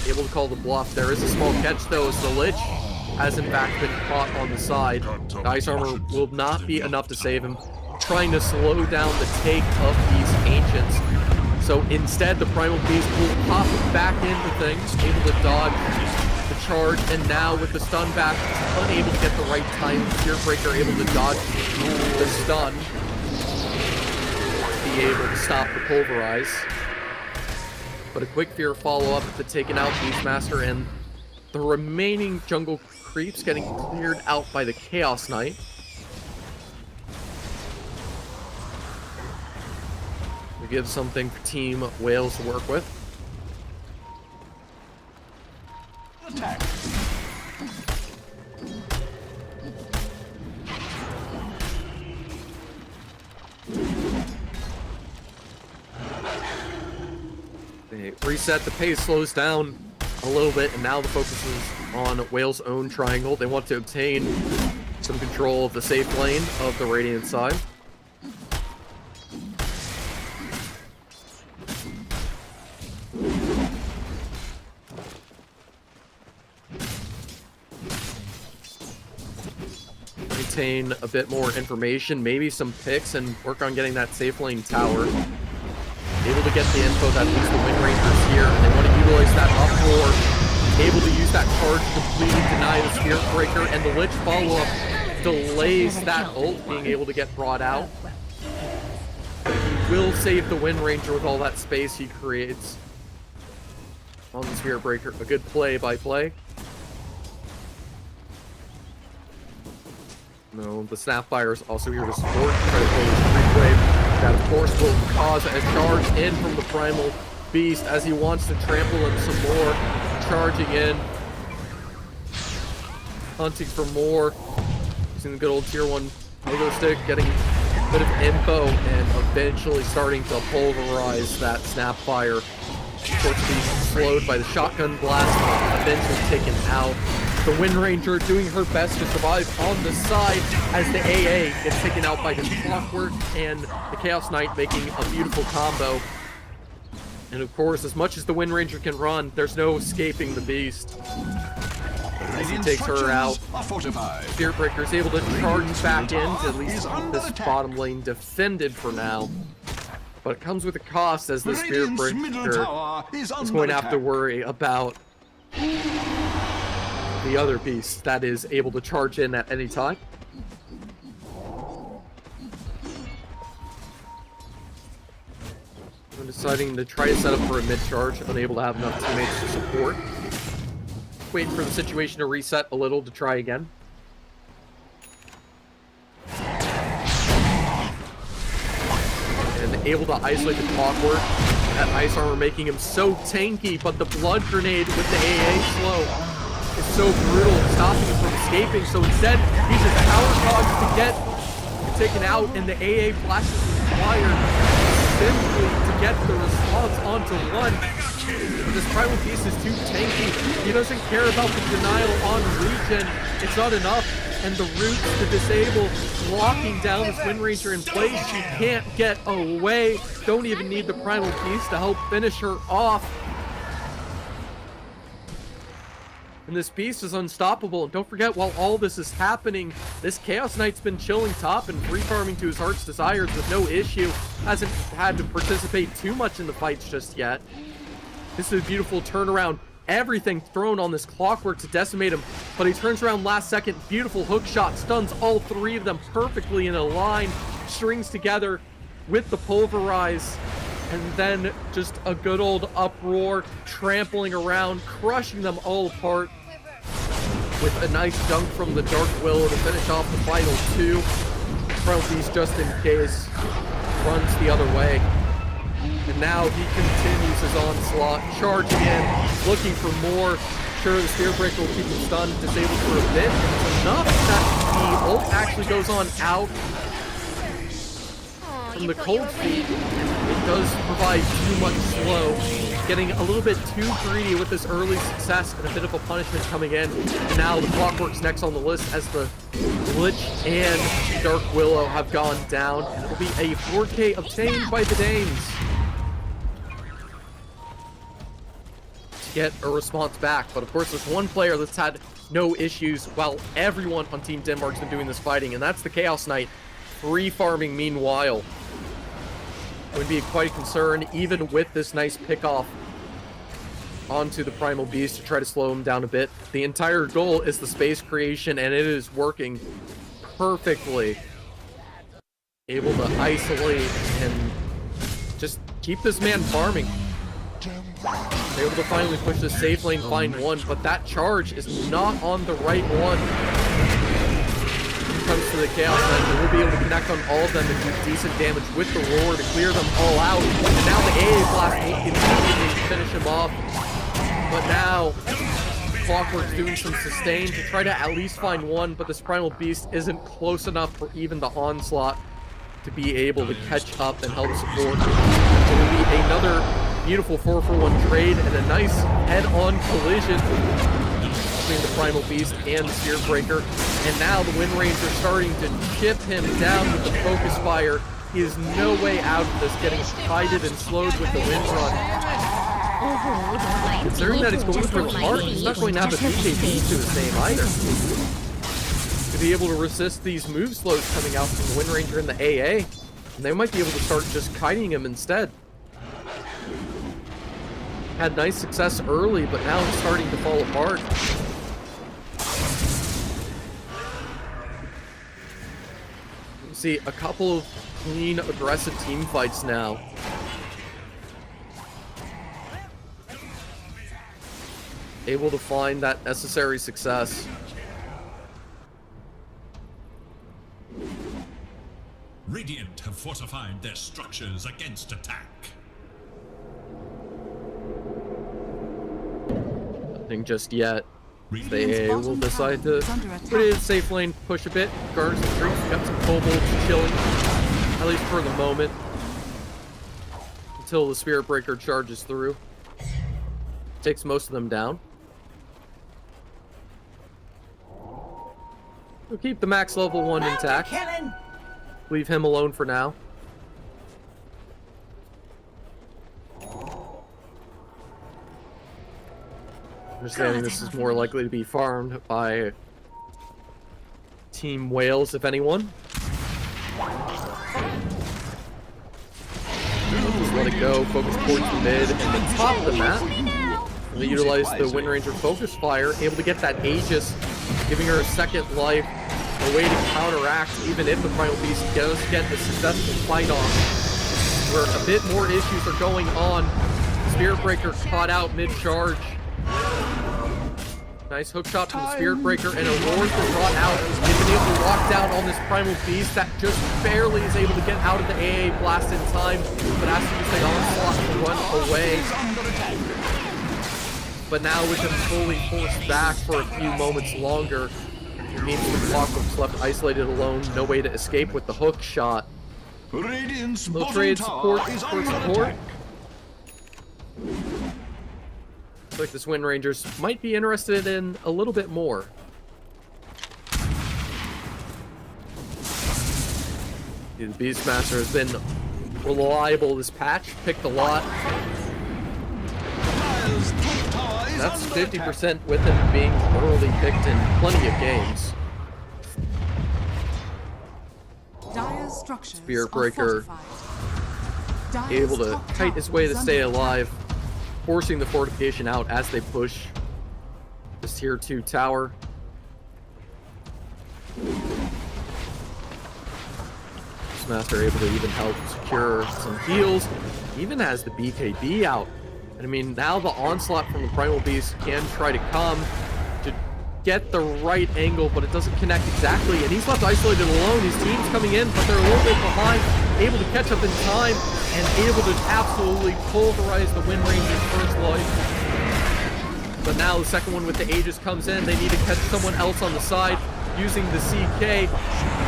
S1: Able to call the bluff. There is a small catch, though, as the Lich has in fact been caught on the side. The Ice Armor will not be enough to save him. Trying to slow down the take of these Ancients. So instead, the Primal Beast will pop back into things, able to dodge the charge, and now with the stun back, unable to get the right time. Spirit Breaker able to dodge the stun, be able to stop the Pulverize. But a quick fear follow-up to taking out Beastmaster, and the remaining jungle creeps getting cleared out by the Chaos Knight. Give something for Team Wales to work with.
S2: Attack.
S1: They reset, the pace slows down a little bit, and now the focus is on Wales' own triangle. They want to obtain some control of the safe lane of the Radiant side. Maintain a bit more information, maybe some picks, and work on getting that safe lane tower. Able to get the info that at least the Wind Ranger's here, and they want to utilize that uproar. Able to use that charge to completely deny the Spirit Breaker, and the Lich follow-up delays that ult being able to get brought out. He will save the Wind Ranger with all that space he creates on the Spirit Breaker. A good play by play. No, the Snapfire is also here to support. Try to close the creep wave. That, of course, will cause a charge in from the Primal Beast as he wants to trample him some more. Charging in. Hunting for more. Using the good old tier 1 pogo stick. Getting a bit of info and eventually starting to pulverize that Snapfire. Of course, being slowed by the shotgun blast. Eventually taken out. The Wind Ranger doing her best to survive on the side as the AA gets taken out by the Clockwork, and the Chaos Knight making a beautiful combo. And of course, as much as the Wind Ranger can run, there's no escaping the beast. As he takes her out, Spirit Breaker is able to charge back in to at least keep this bottom lane defended for now. But it comes with a cost, as the Spirit Breaker is going to have to worry about the other beast that is able to charge in at any time. I'm deciding to try to set up for a mid-charge, unable to have enough teammates to support. Waiting for the situation to reset a little to try again. And able to isolate the Clockwork. That ice armor making him so tanky, but the blood grenade with the AA slow is so brutal, stopping him from escaping. So instead, he just power dodges to get taken out, and the AA flashes required simply to get the response onto one. This Primal Beast is too tanky. He doesn't care about the denial on regen. It's not enough. And the roots to disable, locking down this Wind Ranger in place. She can't get away. Don't even need the Primal Beast to help finish her off. And this beast is unstoppable. And don't forget, while all this is happening, this Chaos Knight's been chilling top and free farming to his heart's desires with no issue. Hasn't had to participate too much in the fights just yet. This is a beautiful turnaround. Everything thrown on this Clockwork to decimate him, but he turns around last second. Beautiful hook shot, stuns all three of them perfectly in a line, strings together with the Pulverize, and then just a good old uproar, trampling around, crushing them all apart with a nice dunk from the Dark Willow to finish off the final two. Primal Beast, just in case, runs the other way. And now he continues his onslaught, charging in, looking for more. Sure, the Spirit Breaker will keep him stunned, disabled for a bit. It's enough that the ult actually goes on out from the cold feet. It does provide too much slow, getting a little bit too greedy with this early success and a bit of a punishment coming in. And now the Clockwork's next on the list as the Glitch and Dark Willow have gone down. It will be a 4K obtained by the Danes. Get a response back, but of course there's one player that's had no issues while everyone on Team Denmark's been doing this fighting, and that's the Chaos Knight, free farming meanwhile. It would be quite a concern, even with this nice pick-off onto the Primal Beast to try to slow him down a bit. The entire goal is the space creation, and it is working perfectly. Able to isolate and just keep this man farming. They're able to finally push the safe lane, find one, but that charge is not on the right one. When it comes to the Chaos Knight, they will be able to connect on all of them and do decent damage with the roar to clear them all out. And now the AA blast will immediately finish him off. But now, Clockwork's doing some sustain to try to at least find one, but this Primal Beast isn't close enough for even the onslaught to be able to catch up and help support. It will be another beautiful 4-for-1 trade and a nice head-on collision between the Primal Beast and the Spirit Breaker. And now the Wind Ranger starting to chip him down with the Focus Fire. He is no way out of this, getting kited and slowed with the Wind Run. Considering that he's going through hard, he's not going to have a PKP to his name either. To be able to resist these move slows coming out from the Wind Ranger and the AA, and they might be able to start just kiting him instead. Had nice success early, but now it's starting to fall apart. You see a couple of clean, aggressive team fights now. Able to find that necessary success.
S9: Radiant have fortified their structures against attack.
S1: Nothing just yet. They will decide to put it in safe lane, push a bit, guard some creeps. We got some kobolds chilling, at least for the moment, until the Spirit Breaker charges through. Takes most of them down. We'll keep the max level 1 intact. Leave him alone for now. Understanding this is more likely to be farmed by Team Wales, if anyone. Just let it go, focus towards the mid, and then top the map. And they utilize the Wind Ranger Focus Fire, able to get that Aegis, giving her a second life, a way to counteract even if the Primal Beast does get the successful fight on. Where a bit more issues are going on. Spirit Breaker caught out mid-charge. Nice hook shot from the Spirit Breaker, and Aurora's been brought out. They've been able to lock down on this Primal Beast that just barely is able to get out of the AA blast in time, but has to use the onslaught to run away. But now with him fully forced back for a few moments longer, it means the Clockwork's left isolated alone, no way to escape with the hook shot.
S2: Radiant's
S1: Little
S2: bottom
S1: trade
S2: tower
S1: support
S2: is
S1: for
S2: under
S1: support.
S2: attack.
S1: Looks like this Wind Rangers might be interested in a little bit more. The Beastmaster has been reliable this patch, picked a lot.
S2: Dire's top tower is
S1: That's
S2: under attack.
S1: 50% with him being early picked in plenty of games.
S5: Dire's structures
S1: Spirit
S5: are
S1: Breaker
S5: fortified. Dire's
S1: able to
S5: top
S1: kite
S5: tower
S1: his way to
S5: is
S1: stay
S5: under
S1: alive, forcing the fortification out as they push this tier 2 tower. Master able to even help secure some heals, even has the BKB out. And I mean, now the onslaught from the Primal Beast can try to come to get the right angle, but it doesn't connect exactly, and he's left isolated alone. His team's coming in, but they're a little bit behind, able to catch up in time, and able to absolutely pulverize the Wind Ranger's first life. But now the second one with the Aegis comes in. They need to catch someone else on the side using the CK.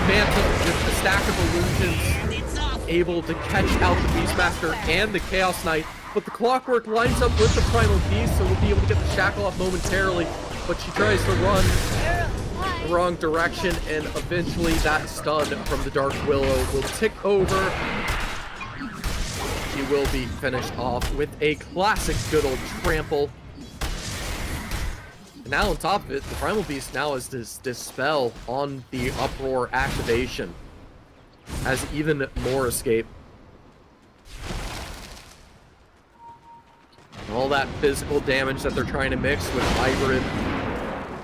S1: Phantom with a stack of illusions, able to catch out the Beastmaster and the Chaos Knight. But the Clockwork lines up with the Primal Beast, so we'll be able to get the shackle off momentarily. But she tries to run the wrong direction, and eventually that stun from the Dark Willow will tick over. She will be finished off with a classic good old trample. And now on top of it, the Primal Beast now has this Dispel on the Uproar activation. Has even more escape. And all that physical damage that they're trying to mix with Hybrid,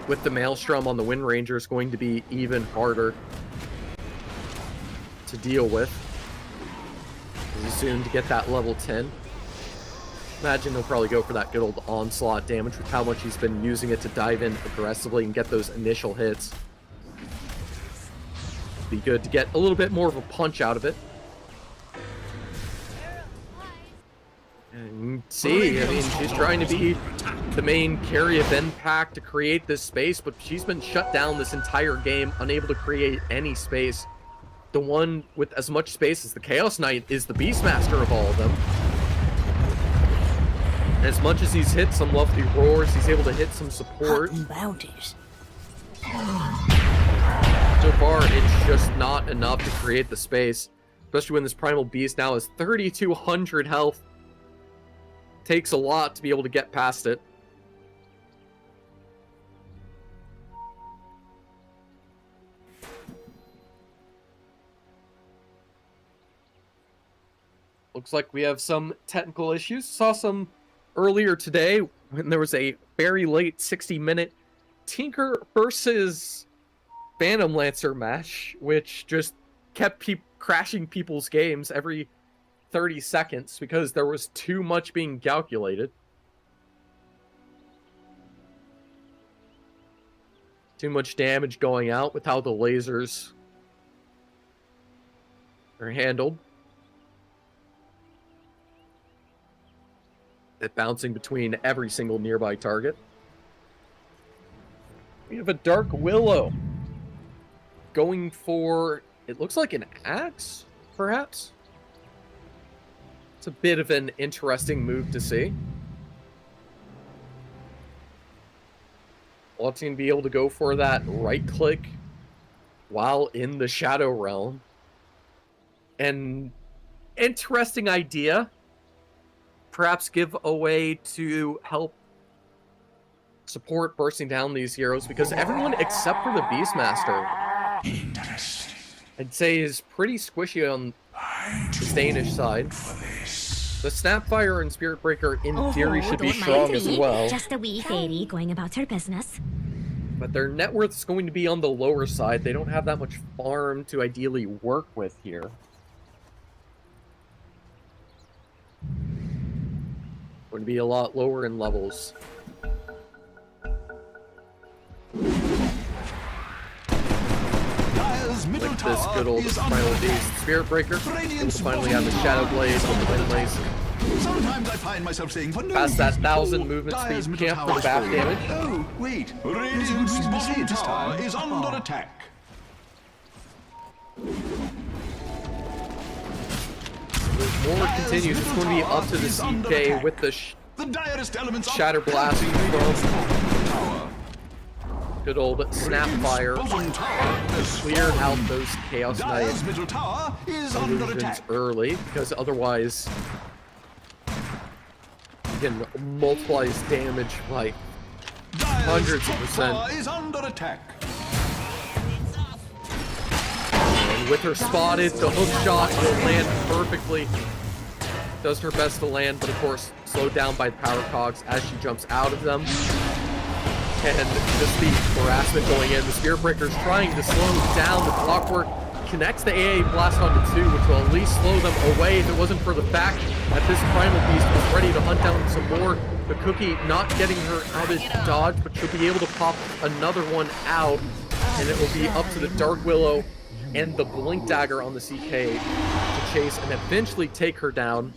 S1: with the Maelstrom on the Wind Ranger, is going to be even harder to deal with. He's soon to get that level 10. Imagine he'll probably go for that good old onslaught damage with how much he's been using it to dive in aggressively and get those initial hits. Be good to get a little bit more of a punch out of it. And see, I mean, she's trying to be the main carry of Impact to create this space, but she's been shut down this entire game, unable to create any space. The one with as much space as the Chaos Knight is the Beastmaster of all of them. As much as he's hit some lovely roars, he's able to hit some support.
S3: Bounties.
S1: So far, it's just not enough to create the space. Especially when this Primal Beast now has 3,200 health. Takes a lot to be able to get past it. Looks like we have some technical issues. Saw some earlier today when there was a very late 60-minute Tinker versus Phantom Lancer match, which just kept crashing people's games every 30 seconds because there was too much being calculated. Too much damage going out with how the lasers are handled. It bouncing between every single nearby target. We have a Dark Willow going for, it looks like an axe, perhaps? It's a bit of an interesting move to see. Wanting to be able to go for that right click while in the Shadow Realm. An interesting idea. Perhaps give a way to help support bursting down these heroes because everyone except for the Beastmaster, I'd say, is pretty squishy on the Danish side. The Snapfire and Spirit Breaker in theory should be
S3: don't
S1: strong
S3: mind
S1: as
S3: me.
S1: well,
S3: Just a wee fairy going about her business.
S1: but their net worth is going to be on the lower side. They don't have that much farm to ideally work with here. Going to be a lot lower in levels. Like this good old Primal Beast Spirit Breaker. Able to finally have the Shadow Blade on the Wind Lace.
S2: Sometimes I find myself saying, for no
S1: Past that
S2: reason,
S1: 1000 movement
S2: Dire's
S1: speed
S2: middle
S1: camp
S2: tower
S1: for back
S2: is
S1: damage.
S2: Oh, wait. Radiant's bottom tower is under attack.
S1: As more continues, it's going to be up to the CK with the
S2: direst elements
S1: Shatter Blast from good old Snapfire. Clear out those Chaos Knight
S2: middle tower is under
S1: illusions
S2: attack.
S1: early, because otherwise you can multiply his damage by hundreds of percent.
S2: Is under attack.
S1: And with her spotted, the hook shot will land perfectly. Does her best to land, but of course slowed down by the power cogs as she jumps out of them. And just the harassment going in. The Spirit Breaker's trying to slow down the Clockwork. Connects the AA Blast onto 2, which will at least slow them away if it wasn't for the fact that this Primal Beast was ready to hunt down some more. The Cookie not getting her out of dodge, but she'll be able to pop another one out. And it will be up to the Dark Willow and the Blink Dagger on the CK to chase and eventually take her down.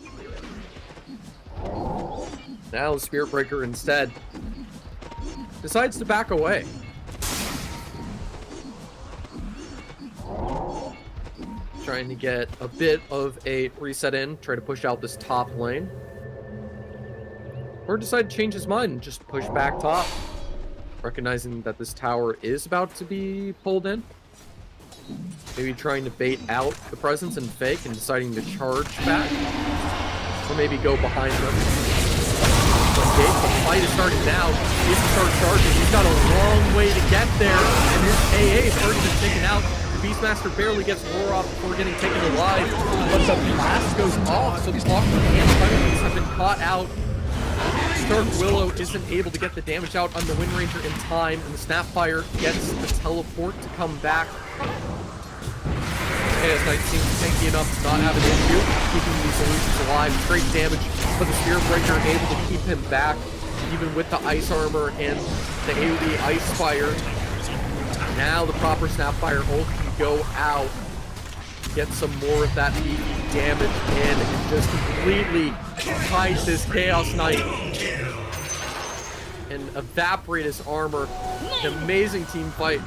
S1: Now the Spirit Breaker instead decides to back away. Trying to get a bit of a reset in, try to push out this top lane. Or decide to change his mind and just push back top, recognizing that this tower is about to be pulled in. Maybe trying to bait out the presence and fake and deciding to charge back. Or maybe go behind them. The fight is starting now. He has to start charging. He's got a long way to get there, and his AA has already been taken out. The Beastmaster barely gets Roar off before getting taken alive, but the blast goes off, so the Clockwork and Primal have been caught out. Dark Willow isn't able to get the damage out on the Wind Ranger in time, and the Snapfire gets the teleport to come back. Chaos Knight seems tanky enough to not have an issue keeping these illusions alive. Straight damage, but the Spirit Breaker able to keep him back, even with the Ice Armor and the AoE Ice Fire. Now the proper Snapfire ult can go out, get some more of that beefy damage in, and just completely hide this Chaos Knight and evaporate his armor. An amazing team fight.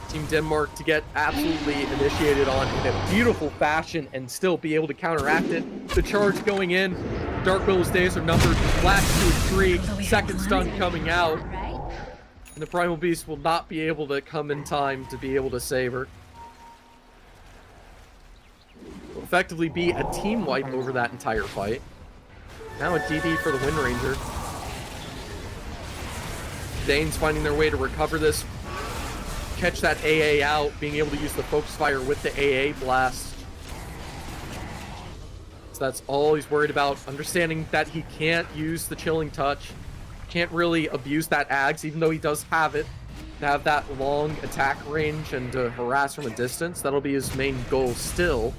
S1: Team Denmark to get absolutely initiated on in a beautiful fashion and still be able to counteract it. The charge going in. Dark Willow's days are numbered. Last 2 3. Second stun coming out. And the Primal Beast will not be able to come in time to be able to save her. Will effectively be a team wipe over that entire fight. Now a DD for the Wind Ranger. Danes finding their way to recover this. Catch that AA out, being able to use the Focus Fire with the AA Blast. So that's all he's worried about. Understanding that he can't use the Chilling Touch. Can't really abuse that Ags, even though he does have it. To have that long attack range and to harass from a distance. That'll be his main goal still.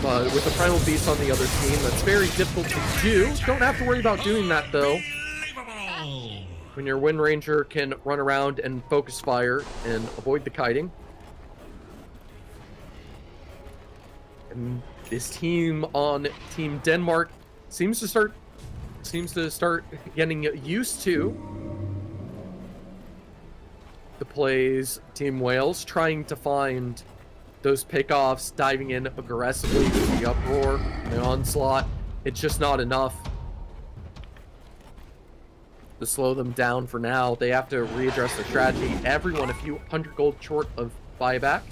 S1: But with the Primal Beast on the other team, that's very difficult to do. Don't have to worry about doing that, though. When your Wind Ranger can run around and focus fire and avoid the kiting. And this team on Team Denmark seems to start getting used to the plays Team Wales, trying to find those pickoffs, diving in aggressively with the uproar, the onslaught. It's just not enough to slow them down for now. They have to readdress their strategy. Everyone a few hundred gold short of buyback.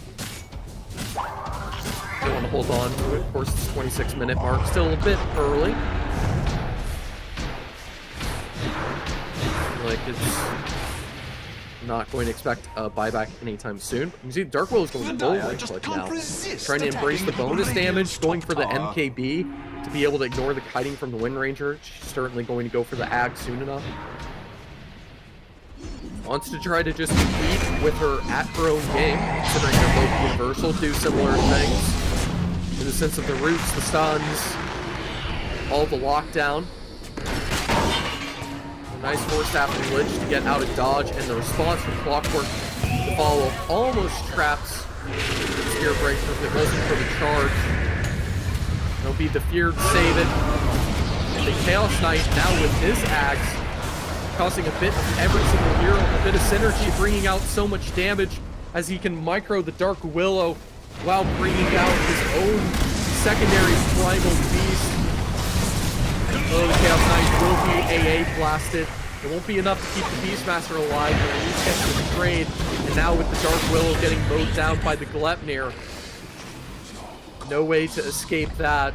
S1: They want to hold on to it. Of course, it's 26-minute mark. Still a bit early. WEC is not going to expect a buyback anytime soon. You can see Dark Will is going full right click now. Trying to embrace the bonus damage, going for the MKB to be able to ignore the kiting from the Wind Ranger. She's certainly going to go for the Ag soon enough. Wants to try to just compete with her at her own game, considering they're both universal, do similar things. In the sense of the roots, the stuns, all the lockdown. A nice force staff glitch to get out of dodge, and the response from Clockwork to follow almost traps Spear Breaker if it wasn't for the charge. It'll be the fear to save it. And the Chaos Knight now with his axe, causing a bit of every single hero, a bit of synergy, bringing out so much damage as he can micro the Dark Willow while bringing out his own secondary Primal Beast. Oh, the Chaos Knight will be AA blasted. It won't be enough to keep the Beastmaster alive, but at least get to the trade. And now with the Dark Willow getting mowed down by the Glepnir, no way to escape that.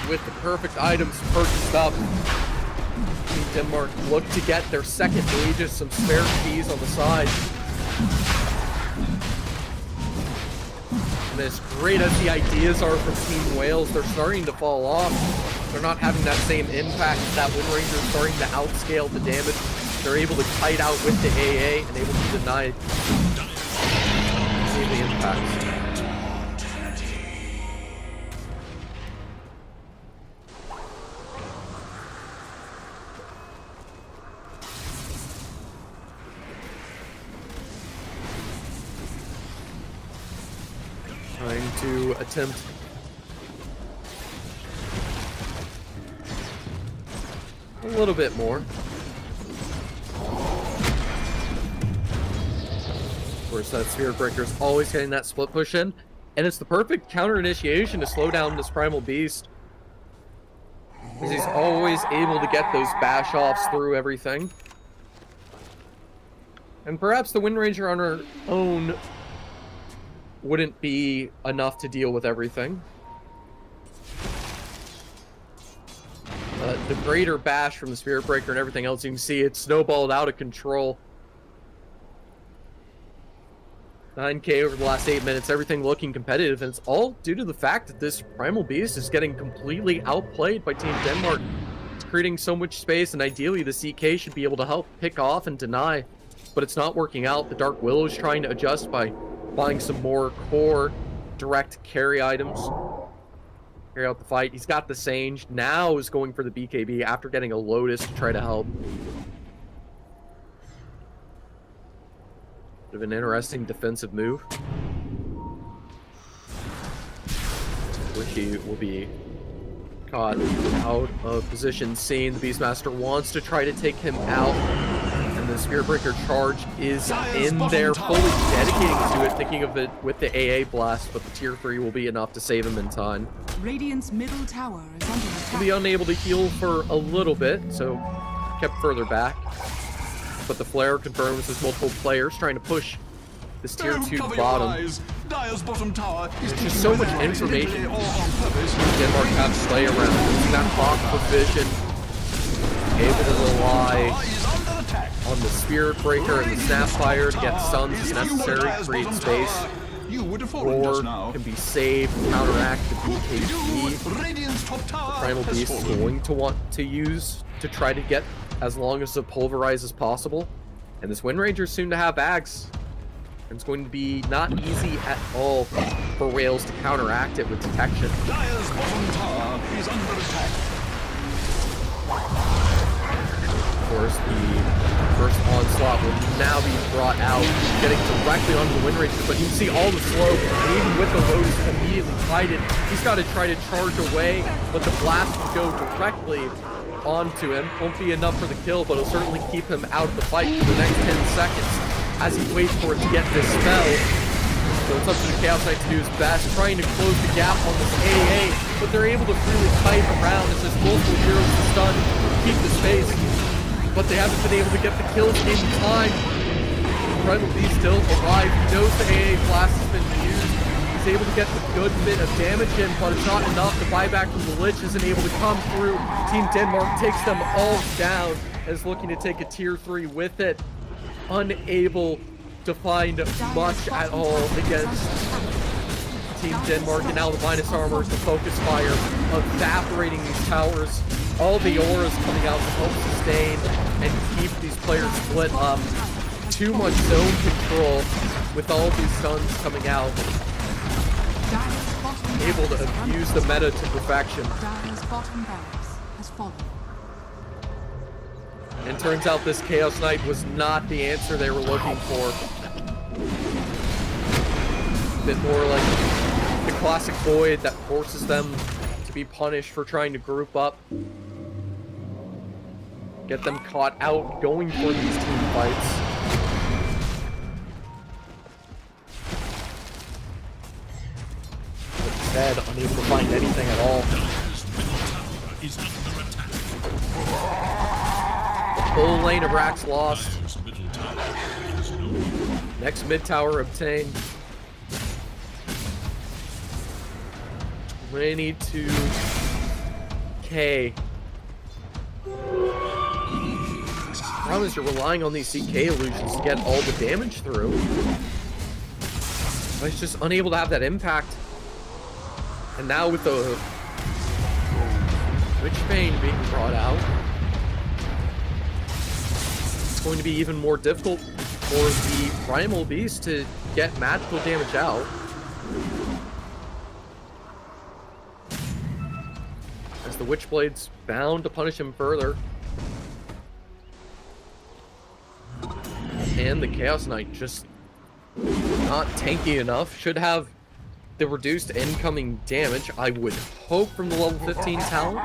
S1: With the perfect items purchased up, Team Denmark look to get their second Aegis, some spare keys on the side. And as great as the ideas are from Team Wales, they're starting to fall off. They're not having that same impact. That Wind Ranger is starting to outscale the damage. They're able to kite out with the AA and able to deny the impacts. Trying to attempt a little bit more. Of course, that Spirit Breaker is always getting that split push in, and it's the perfect counter initiation to slow down this Primal Beast, because he's always able to get those bash offs through everything. And perhaps the Wind Ranger on her own wouldn't be enough to deal with everything. The greater bash from the Spirit Breaker and everything else, you can see it snowballed out of control. 9k over the last 8 minutes, everything looking competitive, and it's all due to the fact that this Primal Beast is getting completely outplayed by Team Denmark. It's creating so much space, and ideally the CK should be able to help pick off and deny, but it's not working out. The Dark Willow is trying to adjust by buying some more core direct carry items. Carry out the fight. He's got the Sange. Now is going for the BKB after getting a Lotus to try to help. Bit of an interesting defensive move. Wiki will be caught out of position. Seen the Beastmaster wants to try to take him out. The Spirit Breaker charge is in there, fully dedicating to it, thinking of it with the AA blast, but the tier 3 will be enough to save him in time.
S5: Radiant's middle tower is under attack.
S1: He'll be unable to heal for a little bit, so kept further back. But the flare confirms there's multiple players trying to push this tier 2 bottom. There's just so much information Denmark have to play around. Using that hawk provision, able to rely on the Spirit Breaker and the Snapfire to get stuns as necessary, create space. Roar can be saved, counteract the BKB. The Primal Beast is going to want to use to try to get as long as the pulverize as possible. And this Wind Ranger is soon to have Ags. And it's going to be not easy at all for Wales to counteract it with detection.
S2: Dire's bottom tower is under attack.
S1: Of course, the first onslaught will now be brought out, getting directly onto the Wind Ranger, but you can see all the slope, and even with the Lotus immediately kited, he's got to try to charge away, but the blast will go directly onto him. Won't be enough for the kill, but it'll certainly keep him out of the fight for the next 10 seconds as he waits for it to get this spell. So it's up to the Chaos Knight to do his best, trying to close the gap on this AA, but they're able to freely kite around as there's multiple heroes to stun, keep the space. But they haven't been able to get the kills in time. Primal Beast still alive. He knows the AA blast has been used. He's He's able to get a good bit of damage in, but it's not enough. The buyback from the Lich isn't able to come through. Team Denmark takes them all down, and is looking to take a tier 3 with it. Unable to find much at all against Team Denmark, and now the minus armor is the focus fire, evaporating these towers. All the auras coming out to help sustain and keep these players split up. Too much zone control with all these stuns coming out. Able to abuse the meta to perfection. And turns out this Chaos Knight was not the answer they were looking for. A bit more like the classic Void that forces them to be punished for trying to group up. Get them caught out going for these team fights. But instead, unable to find anything at all. The whole lane of racks lost. Next mid tower obtained. 22k. Problem is you're relying on these CK illusions to get all the damage through. But it's just unable to have that impact. And now with the Witchbane being brought out, it's going to be even more difficult for the Primal Beast to get magical damage out. As the Witchblade's bound to punish him further. And the Chaos Knight just not tanky enough. Should have the reduced incoming damage, I would hope, from the level 15 talent.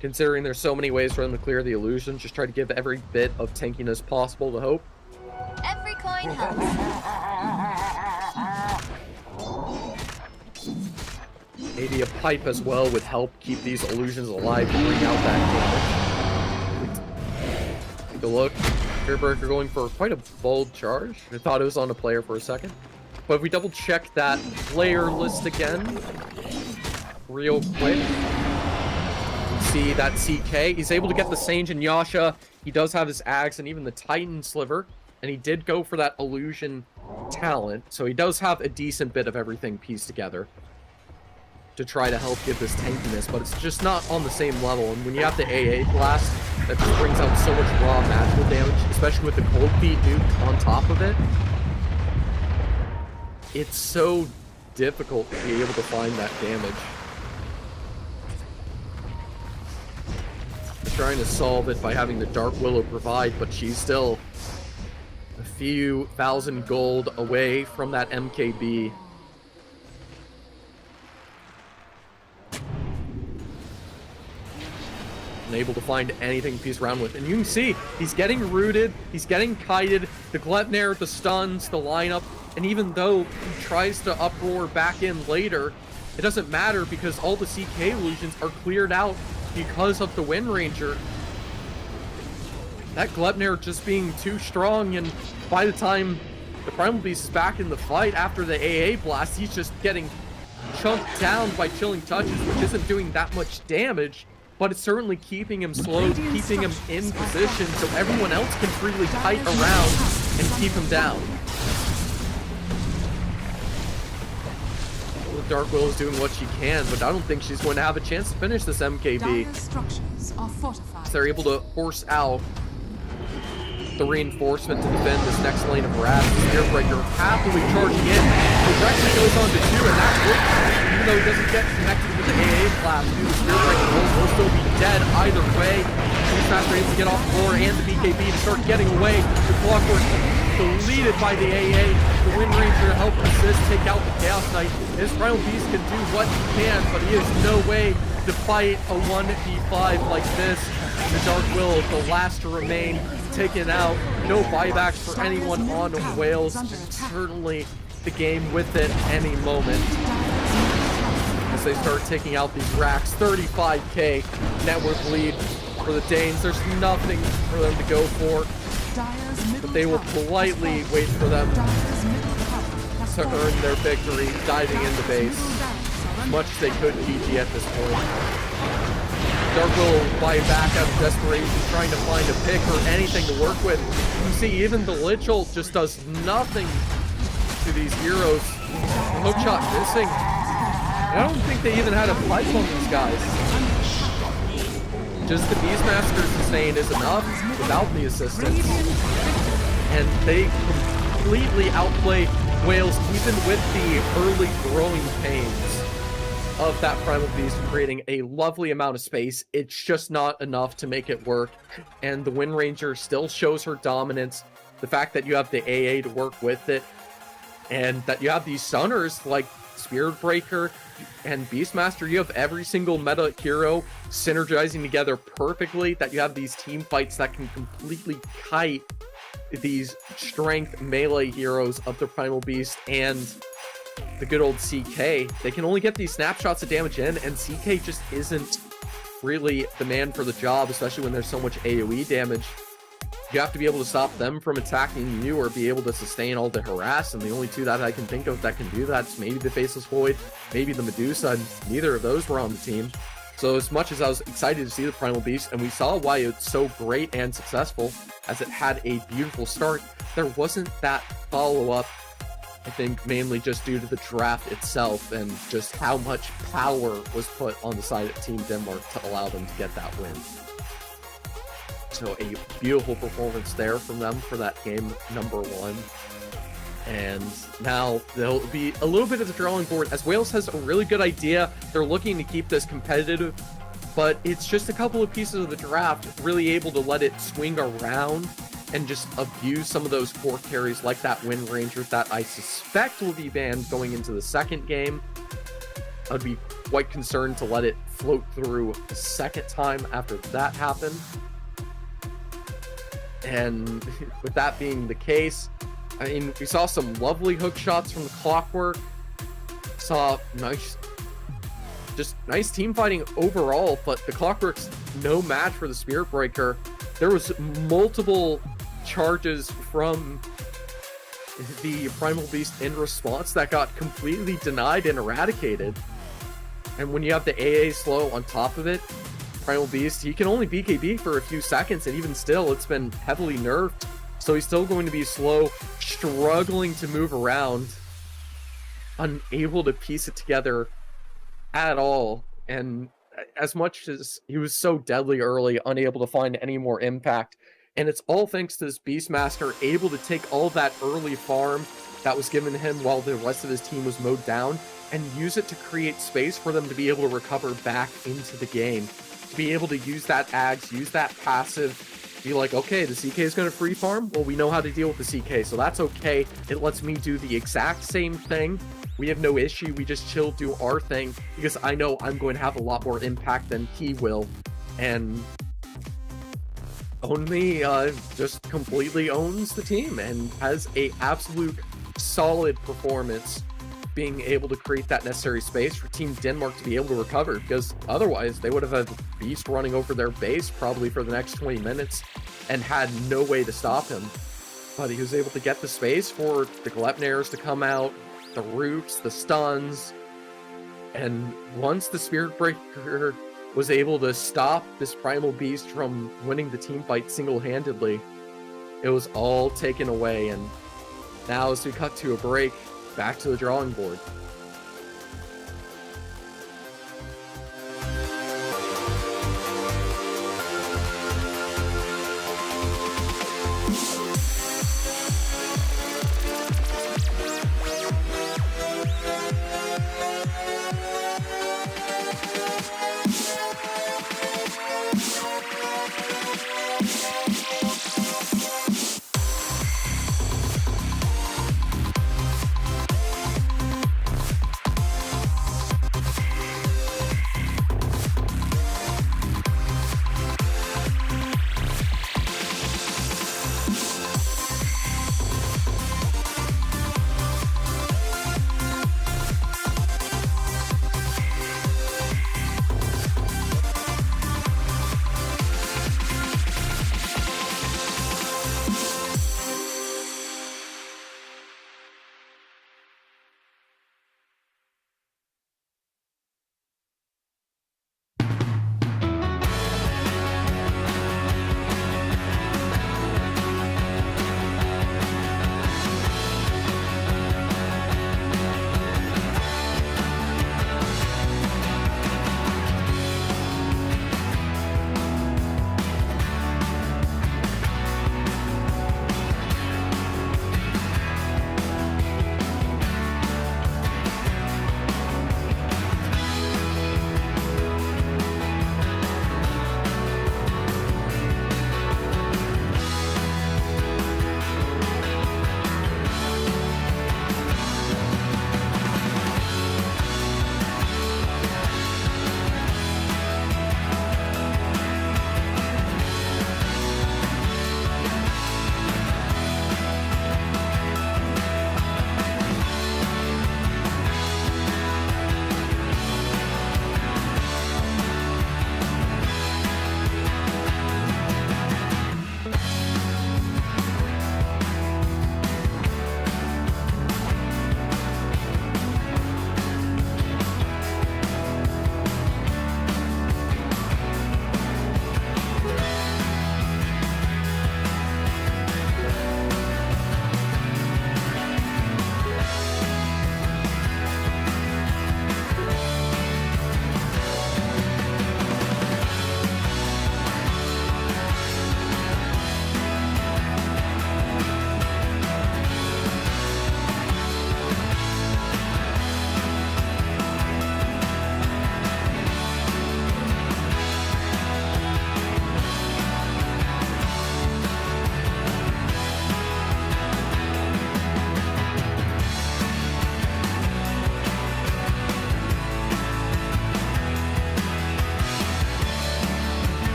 S1: Considering there's so many ways for them to clear the illusion, just try to give every bit of tankiness possible to hope.
S3: Every coin helps.
S1: Maybe a pipe as well would help keep these illusions alive and bring out that damage. Take a look. Fearbreaker going for quite a bold charge. I thought it was on a player for a second. But if we double check that player list again, real quick, you can see that CK. He's able to get the Sange and Yasha. He does have his Axe and even the Titan Sliver. And he did go for that illusion talent. So he does have a decent bit of everything pieced together to try to help give this tankiness, but it's just not on the same level. And when you have the AA blast, that just brings out so much raw magical damage, especially with the cold feet nuke on top of it. It's so difficult to be able to find that damage. They're trying to solve it by having the Dark Willow provide, but she's still a few thousand gold away from that MKB. Unable to find anything to piece around with. And you can see, he's getting rooted, he's getting kited, the Gleipnir, the stuns, the lineup, and even though he tries to uproar back in later, it doesn't matter because all the CK illusions are cleared out because of the Wind Ranger. That Gleipnir just being too strong, and by the time the Primal Beast is back in the fight after the AA blast, he's just getting chunked down by Chilling Touches, which isn't doing that much damage. But it's certainly keeping him slowed, keeping him in position so everyone else can freely kite around and keep him down. Well, the Dark Willow is doing what she can, but I don't think she's going to have a chance to finish this MKB. So they're able to force out the reinforcement to defend this next lane of Wrath. Spearbreaker happily charging in. Progression goes on to 2, and that's what, even though he doesn't get connected with the AA blast, the Spearbreaker will still be dead either way. He's not able to get off the floor and the BKB to start getting away. The Clockwork deleted by the AA. The Wind Ranger to help assist, take out the Chaos Knight. His Primal Beast can do what he can, but he has no way to fight a 1v5 like this. The Dark Willow, the last to remain, taken out. No buybacks for anyone on Wales. Certainly the game with it any moment. As they start taking out these racks. 35k network lead for the Danes. There's nothing for them to go for. But they will politely wait for them to earn their victory, diving into base as much as they could GG at this point. Dark will buy back out of desperation, trying to find a pick or anything to work with. You see, even the Lich ult just does nothing to these heroes. Hookshot missing. I don't think they even had a pipe on these guys. Just the Beastmaster sustain is enough without the assistance. And they completely outplay Wales even with the early growing pains of that Primal Beast, creating a lovely amount of space. It's just not enough to make it work. And the Wind Ranger still shows her dominance. The fact that you have the AA to work with it, and that you have these stunners like Spirit Breaker and Beastmaster. You have every single meta hero synergizing together perfectly, that you have these team fights that can completely kite these strength melee heroes of the Primal Beast and the good old CK. They can only get these snapshots of damage in, and CK just isn't really the man for the job, especially when there's so much AoE damage. You have to be able to stop them from attacking you or be able to sustain all the harass, and the only two that I can think of that can do that is maybe the Faceless Void, maybe the Medusa, and neither of those were on the team. So as much as I was excited to see the Primal Beast, and we saw why it's so great and successful, as it had a beautiful start, there wasn't that follow-up. I think mainly just due to the draft itself and just how much power was put on the side of Team Denmark to allow them to get that win. So a beautiful performance there from them for that game number 1. And now there'll be a little bit of the drawing board, as Wales has a really good idea. They're looking to keep this competitive, but it's just a couple of pieces of the draft really able to let it swing around and just abuse some of those core carries like that Wind Ranger that I suspect will be banned going into the second game. I'd be quite concerned to let it float through a second time after that happened. And with that being the case, I mean, we saw some lovely hook shots from the Clockwork. Saw nice team fighting overall, but the Clockwork's no match for the Spirit Breaker. There was multiple charges from the Primal Beast in response that got completely denied and eradicated. And when you have the AA slow on top of it, Primal Beast, he can only BKB for a few seconds, and even still, it's been heavily nerfed. So he's still going to be slow, struggling to move around, unable to piece it together at all. And as much as he was so deadly early, unable to find any more impact. And it's all thanks to this Beastmaster able to take all that early farm that was given to him while the rest of his team was mowed down and use it to create space for them to be able to recover back into the game. To be able to use that Ags, use that passive, be like, okay, the CK is going to free farm? Well, we know how to deal with the CK, so that's okay. It lets me do the exact same thing. We have no issue. We just chill, do our thing, because I know I'm going to have a lot more impact than he will. And only just completely owns the team and has a absolute solid performance, being able to create that necessary space for Team Denmark to be able to recover, because otherwise they would have had Beast running over their base probably for the next 20 minutes and had no way to stop him. But he was able to get the space for the Gleipnirs to come out, the roots, the stuns, and once the Spirit Breaker was able to stop this Primal Beast from winning the team fight single-handedly, it was all taken away. And now as we cut to a break, back to the drawing board.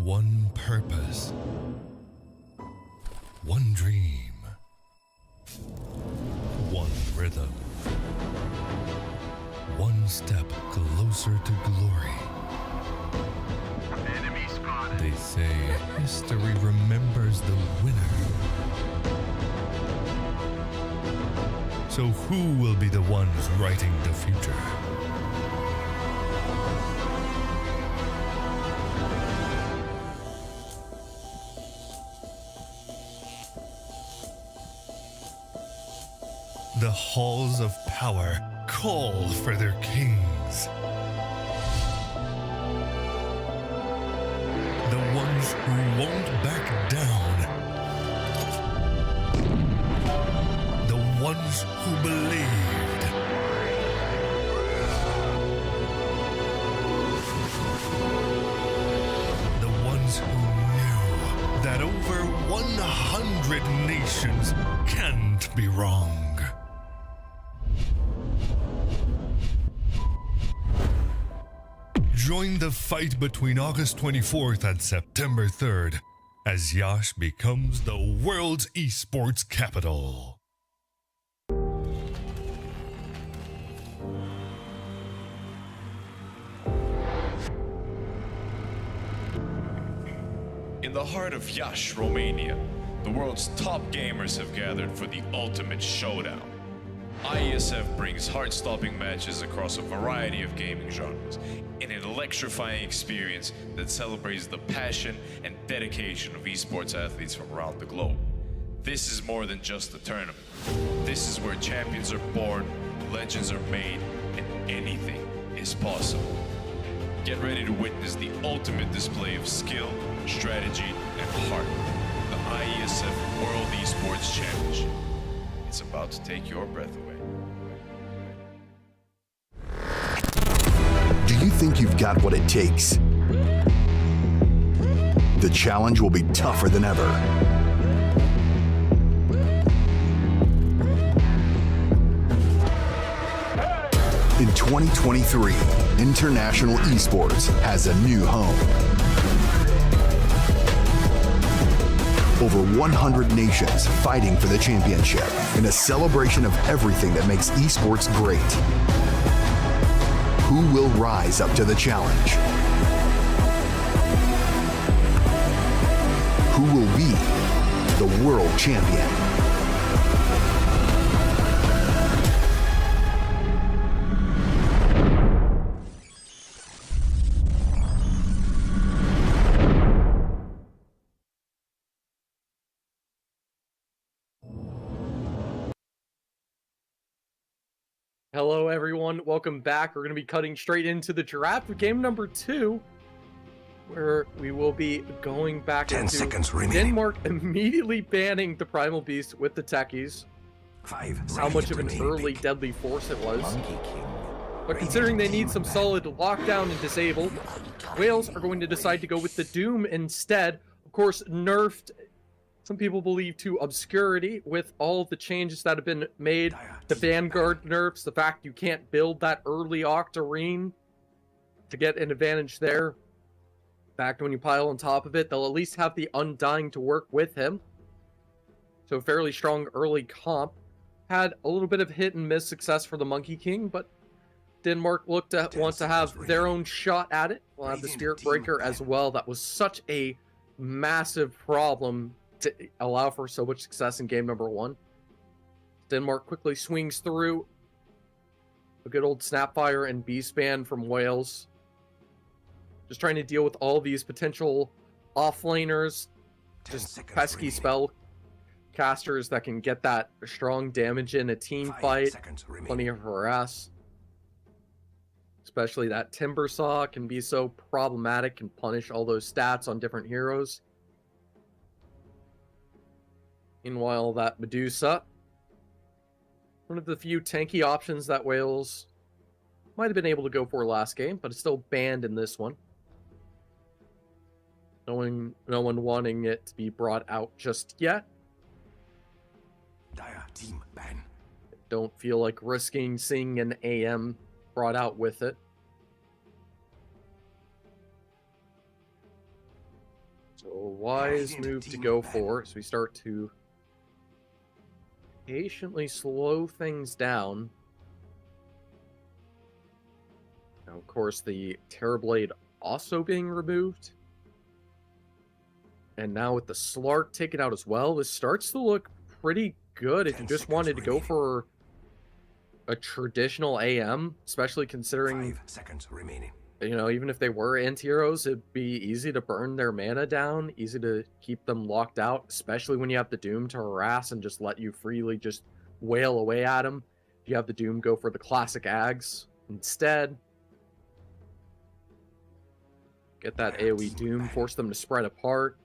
S4: one purpose, one dream, one rhythm, one step closer to glory. They say history remembers the winner. So who will be the ones writing the future? The halls of power call for their kings. The ones who won't back down. The ones who believed. The ones who knew that over 100 nations can't be wrong. Join the fight between August 24th and September 3rd as Yash becomes the world's esports capital.
S7: In the heart of Yash, Romania, the world's top gamers have gathered for the ultimate showdown. IESF brings heart-stopping matches across a variety of gaming genres in an electrifying experience that celebrates the passion and dedication of esports athletes from around the globe. This is more than just a tournament. This is where champions are born, legends are made, and anything is possible. Get ready to witness the ultimate display of skill, strategy, and heart. The IESF World Esports Championship. It's about to take your breath away.
S8: Do you think you've got what it takes? The challenge will be tougher than ever. In 2023, international esports has a new home. Over 100 nations fighting for the championship in a celebration of everything that makes esports great. Who will rise up to the challenge? Who will be the world champion?
S1: Hello, everyone. Welcome back. We're going to be cutting straight into the draft for game number 2, where we will be going back
S2: 10
S1: into
S2: seconds remaining.
S1: Denmark immediately banning the Primal Beast with the techies.
S2: 5
S1: How much of an early deadly force it was. But considering they need some solid lockdown and disable, Wales are going to decide to go with the Doom instead. Of course, nerfed, some people believe, to obscurity with all of the changes that have been made. The Vanguard nerfs, the fact you can't build that early Octarine to get an advantage there. In fact, when you pile on top of it, they'll at least have the Undying to work with him. So fairly strong early comp. Had a little bit of hit and miss success for the Monkey King, but Denmark looked to want to have their own shot at it. We'll have the Spirit Breaker as well. That was such a massive problem to allow for so much success in game number 1. Denmark quickly swings through a good old Snapfire and B-Span from Wales. Just trying to deal with all these potential offlaners, just pesky spell casters that can get that strong damage in a team fight. Plenty of harass. Especially that Timber Saw can be so problematic and punish all those stats on different heroes. Meanwhile, that Medusa, one of the few tanky options that Wales might have been able to go for last game, but it's still banned in this one. No one wanting it to be brought out just yet.
S2: Team ban.
S1: Don't feel like risking seeing an AM brought out with it. So a wise move to go for as we start to patiently slow things down. Now, of course, the Terrorblade also being removed. And now with the Slark taken out as well, this starts to look pretty good if you just wanted to go for a traditional AM, especially considering
S2: 5 seconds remaining.
S1: you know, even if they were anti-heroes, it'd be easy to burn their mana down, easy to keep them locked out, especially when you have the Doom to harass and just let you freely just wail away at them. You have the Doom go for the classic Ags instead. Get that AoE Doom, force them to spread apart.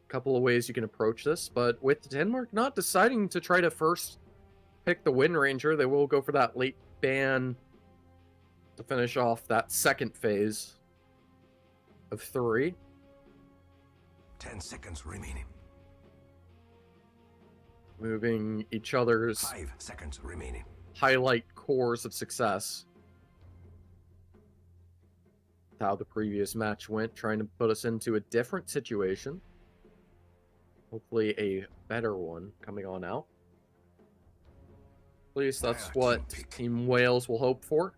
S1: Couple of ways you can approach this, but with Denmark not deciding to try to first pick the Wind Ranger, they will go for that late ban to finish off that second phase of 3.
S2: 10 seconds remaining.
S1: Moving each other's
S2: 5 seconds remaining.
S1: highlight cores of success. How the previous match went, trying to put us into a different situation. Hopefully a better one coming on out. At least that's what Team Wales will hope for.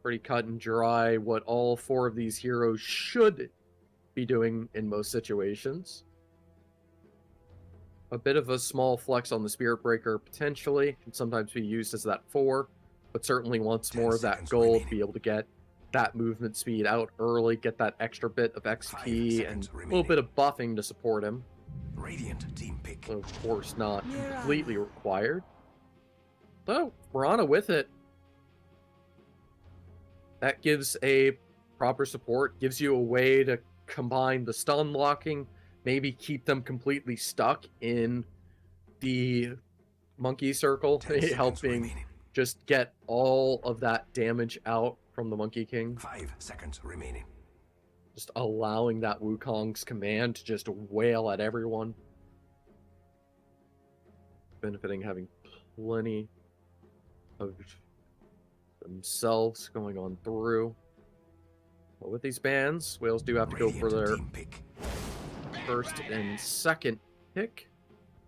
S1: Pretty cut and dry what all 4 of these heroes should be doing in most situations. A bit of a small flex on the Spirit Breaker potentially can sometimes be used as that 4, but certainly wants more of that gold to be able to get that movement speed out early, get that extra bit of XP and a little bit of buffing to support him.
S2: Radiant team pick.
S1: Of course not completely required. So, Mirana with it. That gives a proper support, gives you a way to combine the stun locking, maybe keep them completely stuck in the monkey circle, helping just get all of that damage out from the Monkey King.
S2: 5 seconds remaining.
S1: Just allowing that Wukong's command to just wail at everyone. Benefiting having plenty of themselves going on through. But with these bans, Wales do have to go for their first and second pick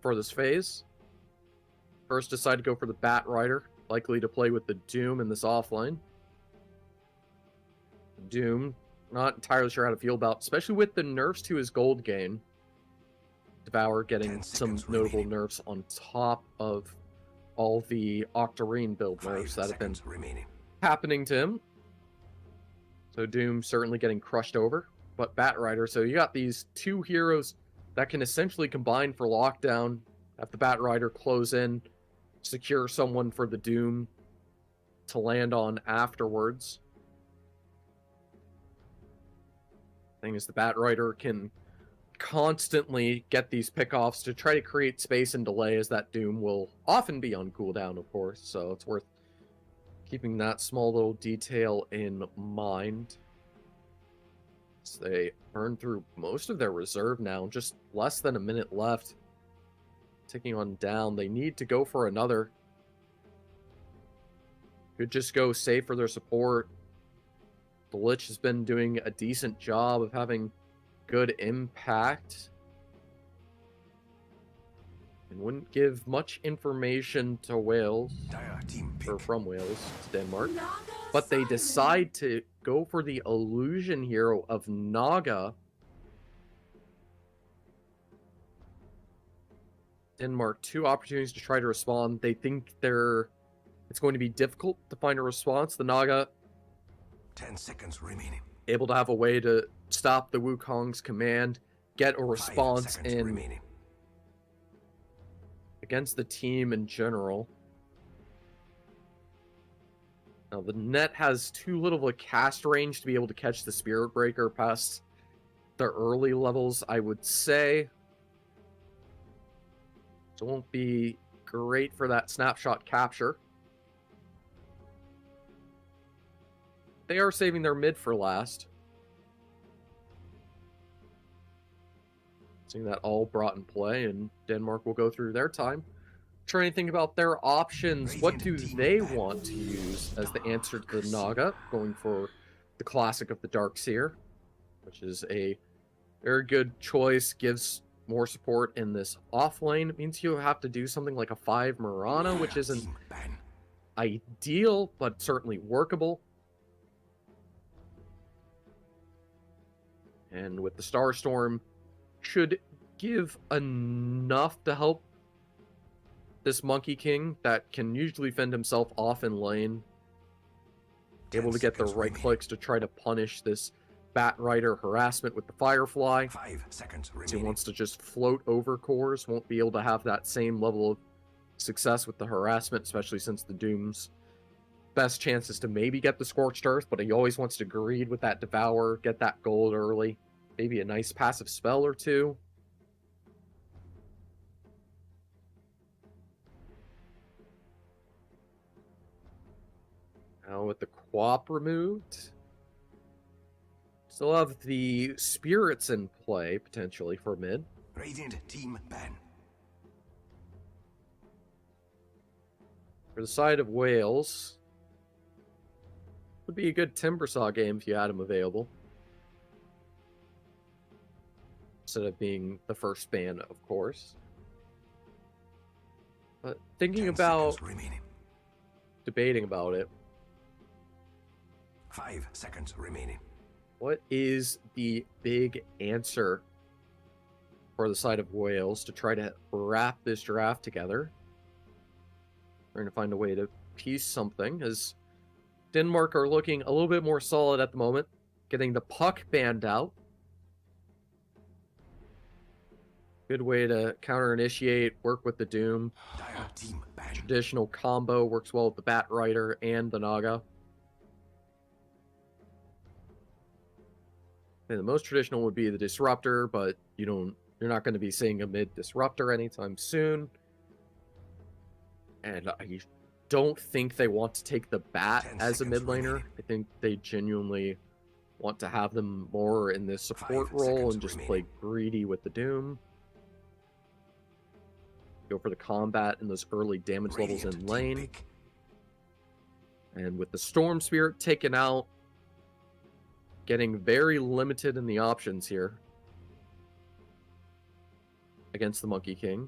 S1: for this phase. First decide to go for the Bat Rider, likely to play with the Doom in this offline. Doom, not entirely sure how to feel about, especially with the nerfs to his gold gain. Devour getting some notable nerfs on top of all the Octarine build nerfs that have been happening to him. So Doom certainly getting crushed over. But Bat Rider, so you got these 2 heroes that can essentially combine for lockdown. Have the Bat Rider close in, secure someone for the Doom to land on afterwards. Thing is, the Bat Rider can constantly get these pickoffs to try to create space and delay, as that Doom will often be on cooldown, of course, so it's worth keeping that small little detail in mind. So they burn through most of their reserve now, just less than a minute left. Ticking on down, they need to go for another. Could just go save for their support. The Lich has been doing a decent job of having good impact. And wouldn't give much information to Wales, or from Wales to Denmark. But they decide to go for the illusion hero of Naga. Denmark, 2 opportunities to try to respond. They think it's going to be difficult to find a response. The Naga
S2: 10 seconds remaining.
S1: Able to have a way to stop the Wukong's command, get a response in against the team in general. Now the net has too little of a cast range to be able to catch the Spirit Breaker past the early levels, I would say. So it won't be great for that snapshot capture. They are saving their mid for last. Seeing that all brought in play, and Denmark will go through their time. Trying to think about their options. What do they want to use as the answer to the Naga? Going for the classic of the Darkseer, which is a very good choice. Gives more support in this off lane. It means you have to do something like a 5 Mirana, which isn't
S2: Team ban.
S1: ideal, but certainly workable. And with the Starstorm, should give enough to help this Monkey King that can usually fend himself off in lane. Able to get the right clicks to try to punish this Bat Rider harassment with the Firefly.
S2: 5 seconds
S1: He
S2: remaining.
S1: wants to just float over cores, won't be able to have that same level of success with the harassment, especially since the Doom's best chance is to maybe get the Scorched Earth, but he always wants to greed with that Devour, get that gold early. Maybe a nice passive spell or two. Now with the Quap removed, still have the Spirits in play, potentially, for mid.
S2: Radiant team ban.
S1: For the side of Wales, would be a good Timbersaw game if you had him available. Instead of being the first ban, of course. But thinking
S2: 10
S1: about
S2: seconds remaining.
S1: debating about it,
S2: 5 seconds remaining.
S1: what is the big answer for the side of Wales to try to wrap this draft together? Trying to find a way to piece something, as Denmark are looking a little bit more solid at the moment, getting the puck banned out. Good way to counter-initiate, work with the Doom.
S2: Dire team ban.
S1: Traditional combo, works well with the Bat Rider and the Naga. And the most traditional would be the Disruptor, but you're not going to be seeing a mid Disruptor anytime soon. And I don't think they want to take the Bat
S2: 10
S1: as a mid
S2: seconds
S1: laner.
S2: remaining.
S1: I think they genuinely want to have them more in this support
S2: 5
S1: role
S2: seconds
S1: and just
S2: remaining.
S1: play greedy with the Doom. Go for the combat and those early damage levels
S2: Radiant
S1: in
S2: team
S1: lane.
S2: pick.
S1: And with the Storm Spirit taken out, getting very limited in the options here against the Monkey King.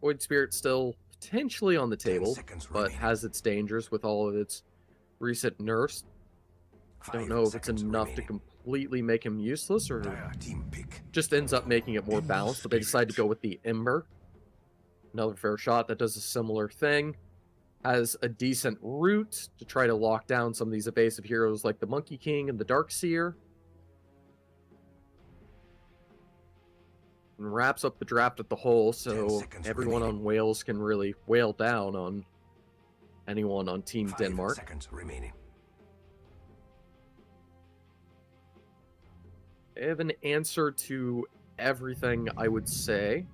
S1: Void Spirit still potentially on the
S2: 10
S1: table,
S2: seconds
S1: but
S2: remaining.
S1: has its dangers with all of its recent nerfs. Don't
S2: 5
S1: know if it's
S2: seconds
S1: enough to
S2: remaining.
S1: completely make him useless or
S2: Dire team pick.
S1: just ends up making it more balanced, but they decide to go with the Ember. Another fair shot that does a similar thing. Has a decent route to try to lock down some of these evasive heroes like the Monkey King and the Darkseer. And wraps up the draft at the whole,
S2: 10
S1: so
S2: seconds
S1: everyone
S2: remaining.
S1: on Wales can really whale down on anyone on Team
S2: 5
S1: Denmark.
S2: seconds remaining.
S1: They have an answer to everything, I would say.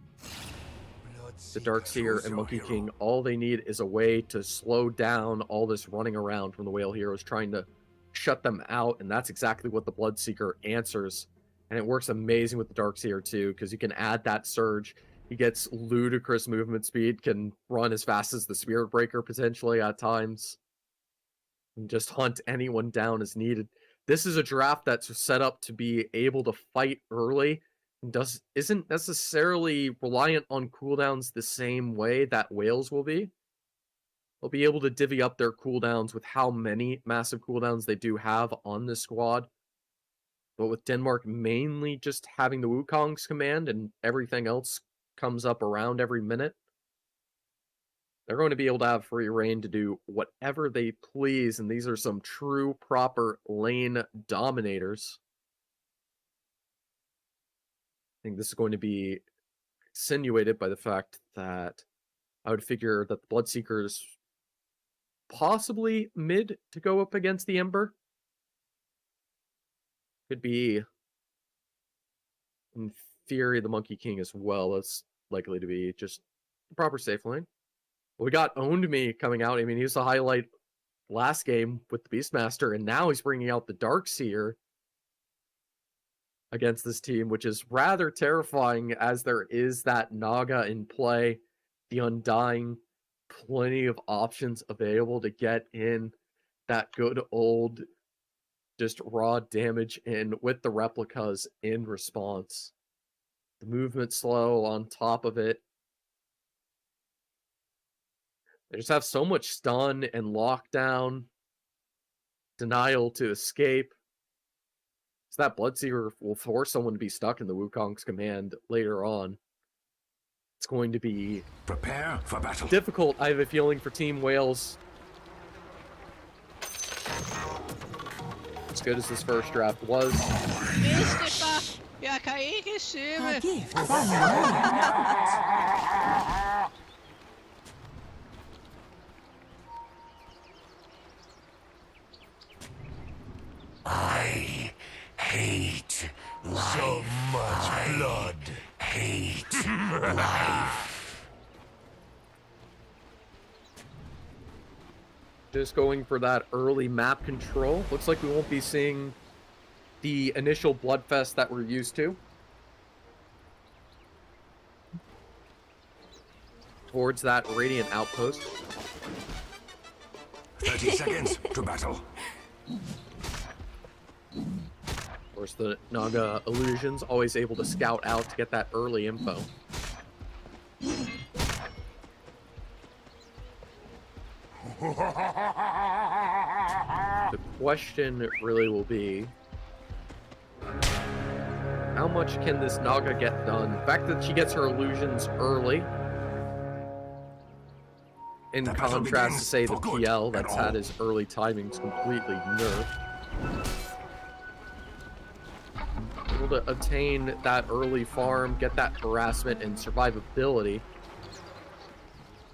S1: The Darkseer
S2: Choose
S1: and
S2: your
S1: Monkey
S2: hero.
S1: King, all they need is a way to slow down all this running around from the Whale Heroes, trying to shut them out, and that's exactly what the Bloodseeker answers. And it works amazing with the Darkseer too, because you can add that surge. He gets ludicrous movement speed, can run as fast as the Spirit Breaker potentially at times, and just hunt anyone down as needed. This is a draft that's set up to be able to fight early, and isn't necessarily reliant on cooldowns the same way that Wales will be. They'll be able to divvy up their cooldowns with how many massive cooldowns they do have on this squad. But with Denmark mainly just having the Wukong's command and everything else comes up around every minute, they're going to be able to have free reign to do whatever they please, and these are some true, proper lane dominators. I think this is going to be insinuated by the fact that I would figure that the Bloodseekers possibly mid to go up against the Ember. Could be, in theory, the Monkey King as well. That's likely to be just the proper safe lane. We got Owned Me coming out. I mean, he was the highlight last game with the Beastmaster, and now he's bringing out the Darkseer against this team, which is rather terrifying as there is that Naga in play, the Undying, plenty of options available to get in that good old just raw damage in with the replicas in response. The movement slow on top of it. They just have so much stun and lockdown, denial to escape. So that Bloodseeker will force someone to be stuck in the Wukong's command later on. It's going to be
S2: Prepare for battle.
S1: difficult, I have a feeling, for Team Wales. As good as this first draft was.
S10: Jeg kan ikke svømme.
S5: A gift from the
S2: I hate life. So much blood. Hate life.
S1: Just going for that early map control. Looks like we won't be seeing the initial Bloodfest that we're used to. Towards that Radiant outpost.
S2: 30 seconds to battle.
S1: Of course, the Naga illusions always able to scout out to get that early info. The question really will be, how much can this Naga get done? The fact that she gets her illusions early, in contrast to, say, the PL that's had his early timings completely nerfed. Able to obtain that early farm, get that harassment and survivability,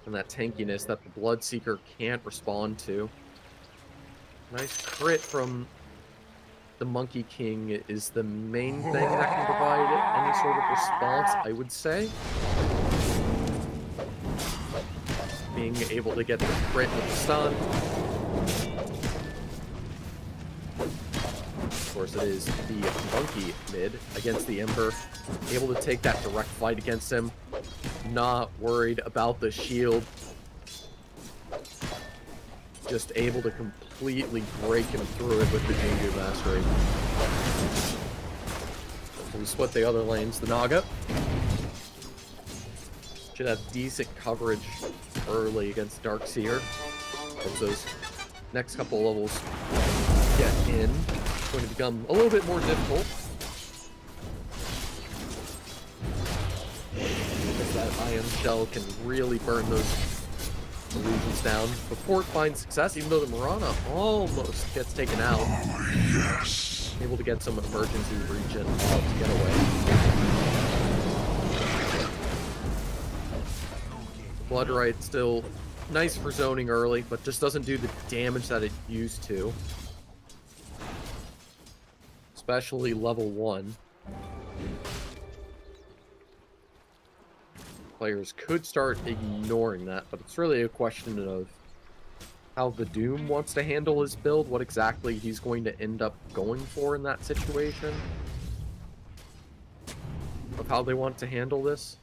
S1: and that tankiness that the Bloodseeker can't respond to. Nice crit from the Monkey King is the main thing that can provide any sort of response, I would say. Being able to get the crit with the stun. Of course, it is the Monkey mid against the Ember. Able to take that direct fight against him. Not worried about the shield. Just able to completely break him through it with the Jingu Mastery. So we split the other lanes. The Naga should have decent coverage early against Darkseer. As those next couple levels get in, it's going to become a little bit more difficult. Because that Ion Shell can really burn those illusions down before it finds success, even though the Mirana almost gets taken out. Able to get some emergency regen out to get away. Bloodrite still nice for zoning early, but just doesn't do the damage that it used to. Especially level 1. Players could start ignoring that, but it's really a question of how the Doom wants to handle his build, what exactly he's going to end up going for in that situation. Of how they want to handle this.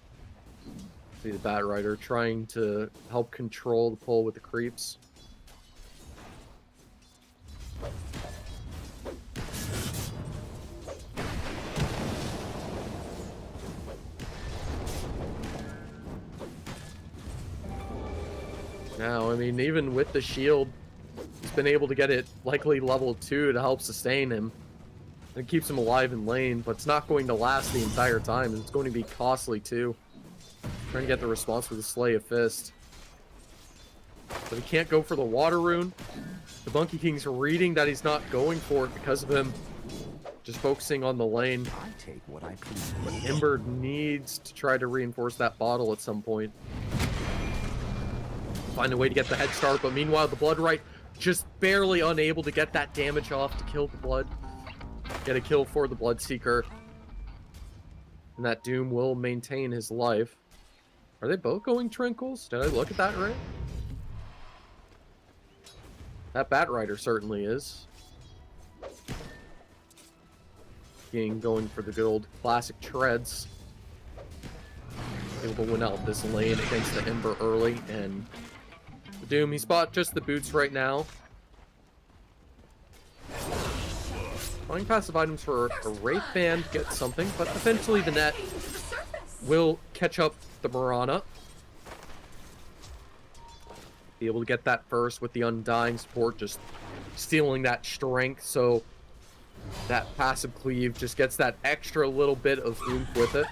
S1: See the Bat Rider trying to help control the pull with the creeps. Now, I mean, even with the shield, he's been able to get it likely level 2 to help sustain him. It keeps him alive in lane, but it's not going to last the entire time. It's going to be costly too. Trying to get the response with the Slay of Fist. But he can't go for the Water Rune. The Monkey King's reading that he's not going for it because of him just focusing on the lane.
S2: I take what I please.
S1: But Ember needs to try to reinforce that bottle at some point. Find a way to get the head start, but meanwhile the Bloodrite just barely unable to get that damage off to kill the Blood. Get a kill for the Bloodseeker. And that Doom will maintain his life. Are they both going Trinkles? Did I look at that right? That Bat Rider certainly is. Going for the good old classic treads. Able to win out this lane against the Ember early and The Doom, he's bought just the boots right now. Buying passive items for a Wraith Band gets something, but eventually the net will catch up the Mirana. Be able to get that first with the Undying support, just stealing that strength, so that passive cleave just gets that extra little bit of oomph with it.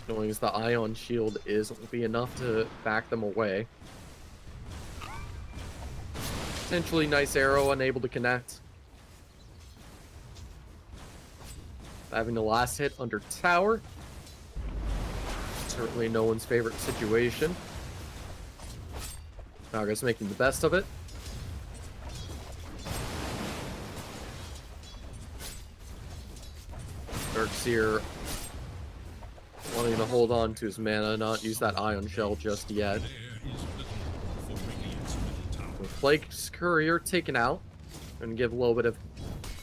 S1: Knowing as the Ion Shield will be enough to back them away. Potentially nice arrow, unable to connect. Having the last hit under tower. Certainly no one's favorite situation. Naga's making the best of it. Darkseer wanting to hold on to his mana, not use that Ion Shell just yet. With Plague's Courier taken out, and give a little bit of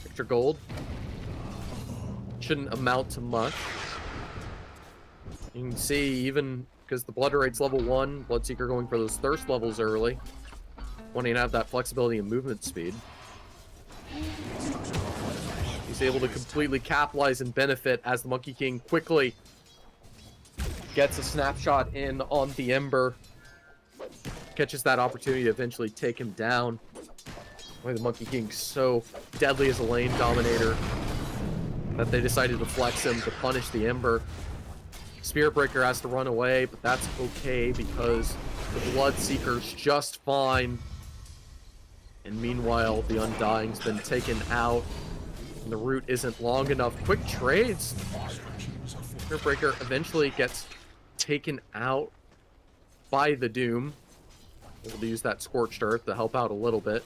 S1: extra gold. Shouldn't amount to much. You can see, even because the Blood Raid's level 1, Bloodseeker going for those Thirst levels early, wanting to have that flexibility and movement speed. He's able to completely capitalize and benefit as the Monkey King quickly gets a snapshot in on the Ember. Catches that opportunity to eventually take him down. Why the Monkey King's so deadly as a lane dominator that they decided to flex him to punish the Ember. Spirit Breaker has to run away, but that's okay because the Bloodseeker's just fine. And meanwhile, the Undying's been taken out. And the route isn't long enough. Quick trades. Spirit Breaker eventually gets taken out by the Doom. Able to use that Scorched Earth to help out a little bit.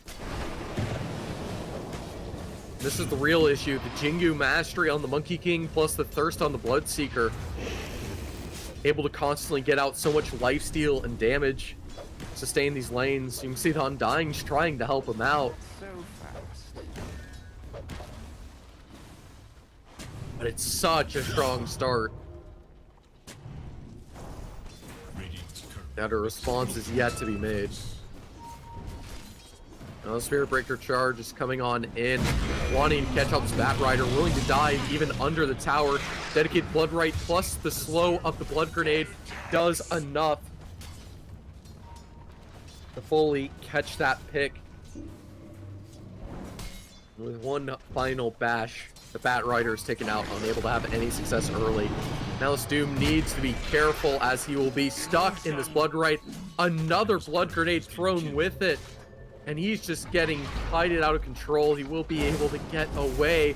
S1: This is the real issue. The Jingu mastery on the Monkey King plus the Thirst on the Bloodseeker. Able to constantly get out so much lifesteal and damage. Sustain these lanes. You can see the Undying's trying to help him out. But it's such a strong start. That a response is yet to be made. Now the Spirit Breaker charge is coming on in, wanting to catch up to Bat Rider, willing to dive even under the tower. Dedicate Blood Right plus the slow of the Blood Grenade does enough to fully catch that pick. With one final bash, the Bat Rider is taken out, unable to have any success early. Now this Doom needs to be careful as he will be stuck in this Blood Right. Another Blood Grenade thrown with it. And he's just getting kited out of control. He will be able to get away,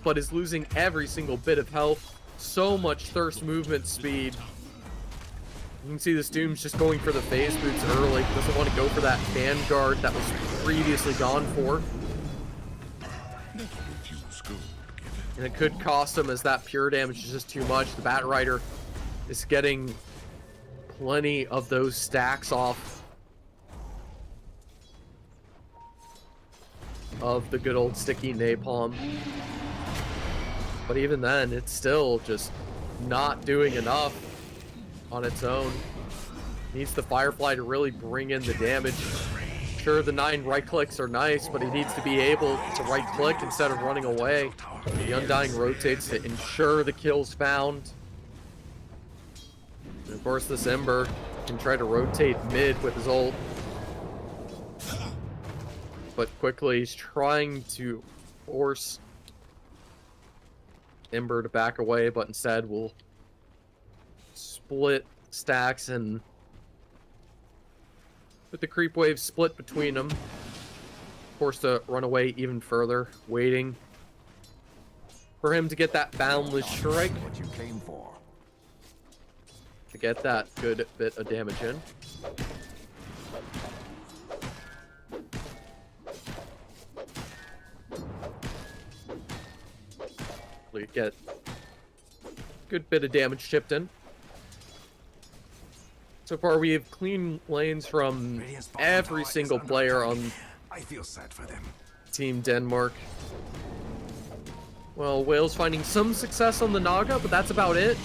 S1: but is losing every single bit of health. So much Thirst movement speed. You can see this Doom's just going for the phase boots early. Doesn't want to go for that Vanguard that was previously gone for. And it could cost him as that pure damage is just too much. The Bat Rider is getting plenty of those stacks off of the good old sticky napalm. But even then, it's still just not doing enough on its own. Needs the Firefly to really bring in the damage. Sure, the 9 right clicks are nice, but he needs to be able to right click instead of running away. The Undying rotates to ensure the kill's found. And of course, this Ember can try to rotate mid with his ult. But quickly, he's trying to force Ember to back away, but instead will split stacks and with the creep wave split between them, forced to run away even further, waiting for him to get that Boundless Strike
S2: What you came for.
S1: to get that good bit of damage in. We get a good bit of damage chipped in. So far, we have clean lanes from every single player on
S2: I feel sad for them.
S1: Team Denmark. Well, Wales finding some success on the Naga, but that's about it.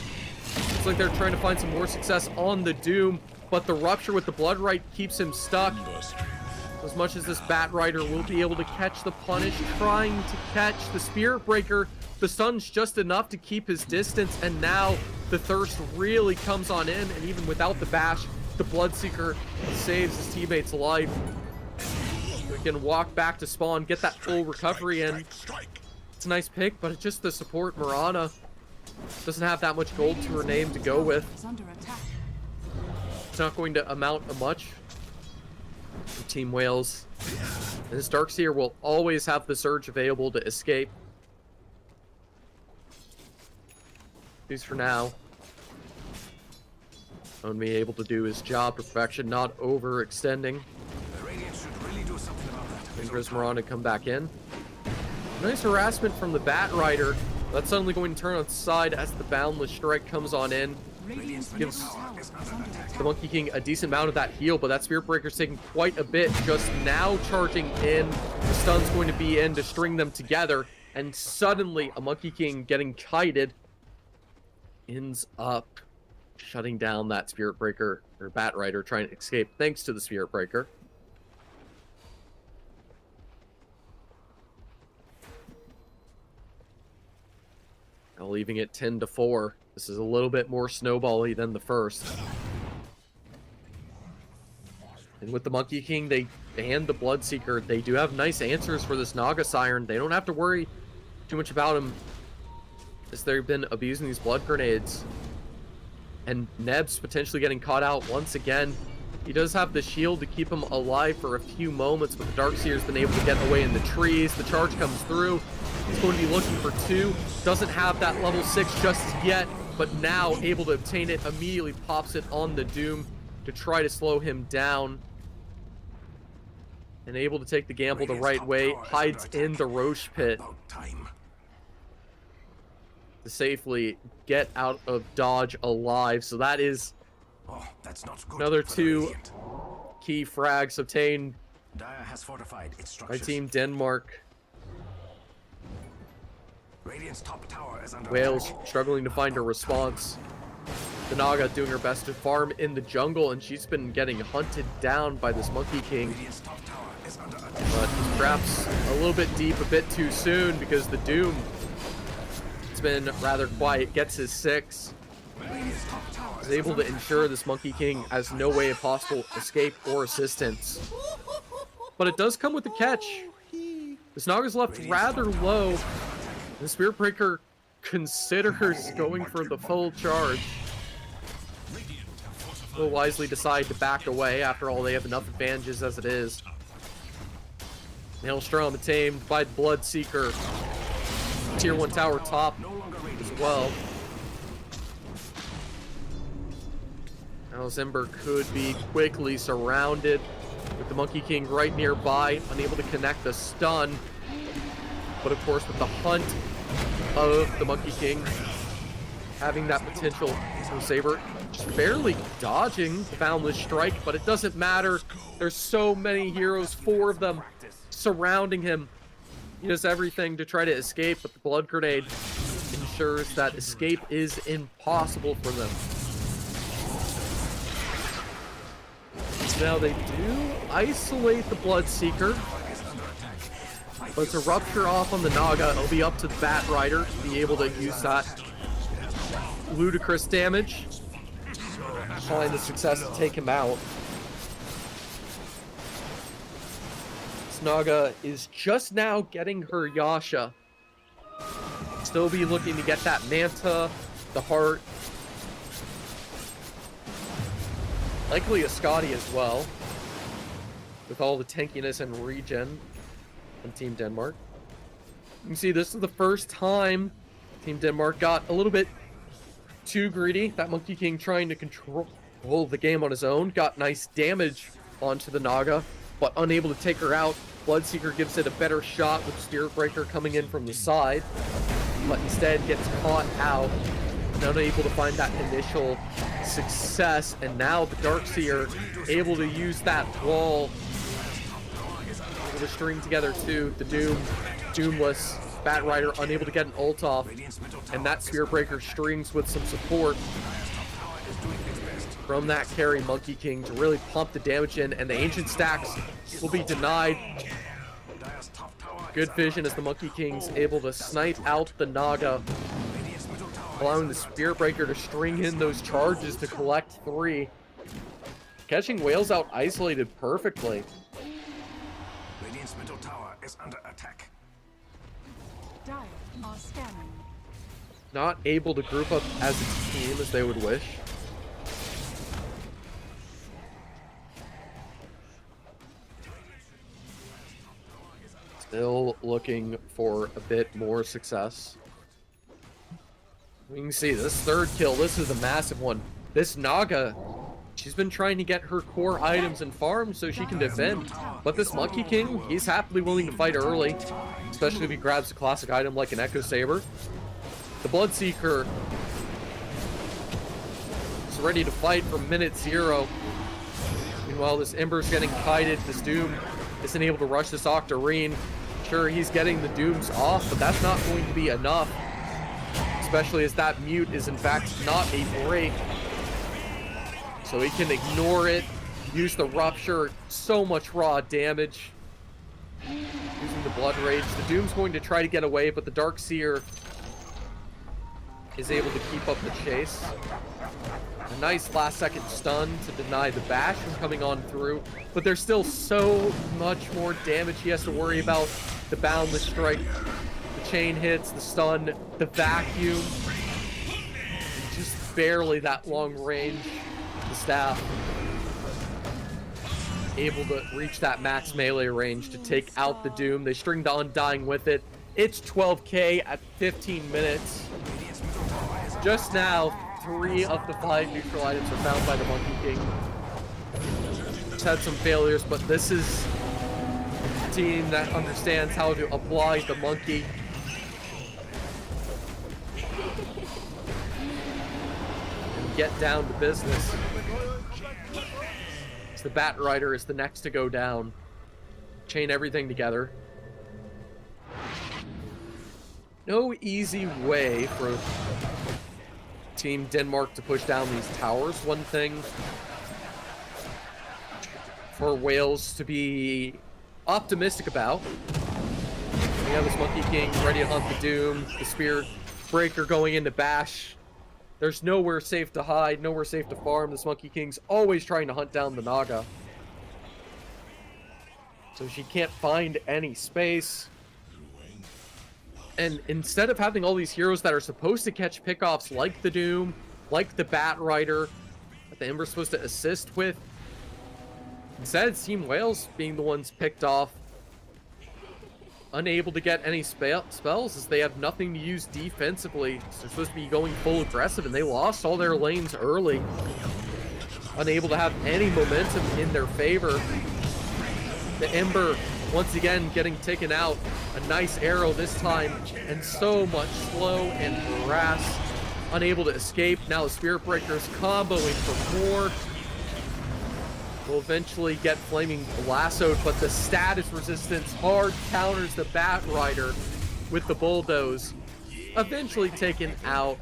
S1: Looks like they're trying to find some more success on the Doom, but the Rupture with the Blood Right keeps him stuck. As much as this Bat Rider will be able to catch the Punish, trying to catch the Spirit Breaker, the stun's just enough to keep his distance, and now the Thirst really comes on in, and even without the Bash, the Bloodseeker saves his teammate's life. We can walk back to spawn, get that full recovery in. It's a nice pick, but it's just the support Mirana doesn't have that much gold to her name to go with. It's not going to amount to much for Team Wales. And this Darkseer will always have the Surge available to escape. At least for now. Only able to do his job to perfection, not overextending. And Grizz Miranda come back in. Nice harassment from the Bat Rider. That's suddenly going to turn on its side as the Boundless Strike comes on in. Gives the Monkey King a decent amount of that heal, but that Spirit Breaker's taking quite a bit. Just now charging in. The stun's going to be in to string them together. And suddenly, a Monkey King getting kited ends up shutting down that Spirit Breaker, or Bat Rider trying to escape thanks to the Spirit Breaker. Now leaving it 10-4. This is a little bit more snowbally than the first. And with the Monkey King and the Bloodseeker, they do have nice answers for this Naga Siren. They don't have to worry too much about him, as they've been abusing these blood grenades. And Neb's potentially getting caught out once again. He does have the shield to keep him alive for a few moments, but the Darkseer's been able to get away in the trees. The charge comes through. He's going to be looking for 2. Doesn't have that level 6 just yet, but now able to obtain it. Immediately pops it on the Doom to try to slow him down. And able to take the gamble the right way. Hides in the Roche pit to safely get out of dodge alive. So that is another 2 key frags obtained by Team Denmark. Wales struggling to find a response. The Naga doing her best to farm in the jungle, and she's been getting hunted down by this Monkey King. But perhaps a little bit deep, a bit too soon, because the Doom, it's been rather quiet, gets his 6. Is able to ensure this Monkey King has no way of possible escape or assistance. But it does come with a catch. This Naga's left rather low. The Spirit Breaker considers going for the full charge. Will wisely decide to back away. After all, they have enough advantages as it is. Maelstrom tamed by the Bloodseeker. Tier 1 tower top as well. Now Zember could be quickly surrounded with the Monkey King right nearby, unable to connect the stun. But of course, with the hunt of the Monkey King having that potential, so Saber just barely dodging the Boundless Strike, but it doesn't matter. There's so many heroes, 4 of them surrounding him. He does everything to try to escape, but the Blood Grenade ensures that escape is impossible for them. Now they do isolate the Bloodseeker, but it's a Rupture off on the Naga. It'll be up to the Bat Rider to be able to use that ludicrous damage. Find the success to take him out. This Naga is just now getting her Yasha. Still be looking to get that Manta, the Heart. Likely a Scotty as well, with all the tankiness and regen from Team Denmark. You can see this is the first time Team Denmark got a little bit too greedy. That Monkey King trying to control the game on his own. Got nice damage onto the Naga, but unable to take her out. Bloodseeker gives it a better shot with Spirit Breaker coming in from the side, but instead gets caught out. Unable to find that initial success, and now the Darkseer able to use that wall, able to string together too. The Doom, Doomless, Bat Rider unable to get an ult off, and that Spirit Breaker strings with some support. from that carry Monkey King to really pump the damage in, and the Ancient Stacks will be denied. Good vision as the Monkey King's able to snipe out the Naga, allowing the Spirit Breaker to string in those charges to collect 3. Catching Whales out isolated perfectly.
S2: Radiant's middle tower is under attack.
S5: Dire are scanning.
S1: Not able to group up as a team as they would wish. Still looking for a bit more success. We can see this 3rd kill. This is a massive one. This Naga, she's been trying to get her core items and farm so she can defend. But this Monkey King, he's happily willing to fight early, especially if he grabs a classic item like an Echo Saber. The Bloodseeker is ready to fight from minute 0. Meanwhile, this Ember's getting kited. This Doom isn't able to rush this Octarine. Sure, he's getting the Dooms off, but that's not going to be enough. Especially as that Mute is in fact not a break. So he can ignore it, use the Rupture, so much raw damage. Using the Blood Rage. The Doom's going to try to get away, but the Darkseer is able to keep up the chase. A nice last-second stun to deny the bash from coming on through, but there's still so much more damage he has to worry about. The Boundless Strike, the chain hits, the stun, the vacuum. Just barely that long range. The staff able to reach that max melee range to take out the Doom. They string the Undying with it. It's 12k at 15 minutes. Just now, 3 of the 5 neutral items are found by the Monkey King. Just had some failures, but this is a team that understands how to apply the Monkey. And get down to business. So the Bat Rider is the next to go down. Chain everything together. No easy way for Team Denmark to push down these towers. One thing for Wales to be optimistic about. We have this Monkey King ready to hunt the Doom, the Spirit Breaker going into bash. There's nowhere safe to hide, nowhere safe to farm. This Monkey King's always trying to hunt down the Naga. So she can't find any space. And instead of having all these heroes that are supposed to catch pickoffs like the Doom, like the Bat Rider, that the Ember's supposed to assist with, instead it's Team Wales being the ones picked off, unable to get any spells as they have nothing to use defensively. So they're supposed to be going full aggressive, and they lost all their lanes early. Unable to have any momentum in their favor. The Ember, once again, getting taken out. A nice arrow this time, and so much slow and harass. Unable to escape. Now the Spirit Breaker's comboing for more. Will eventually get Flaming Lassoed, but the status resistance hard counters the Bat Rider with the Bulldoze. Eventually taken out.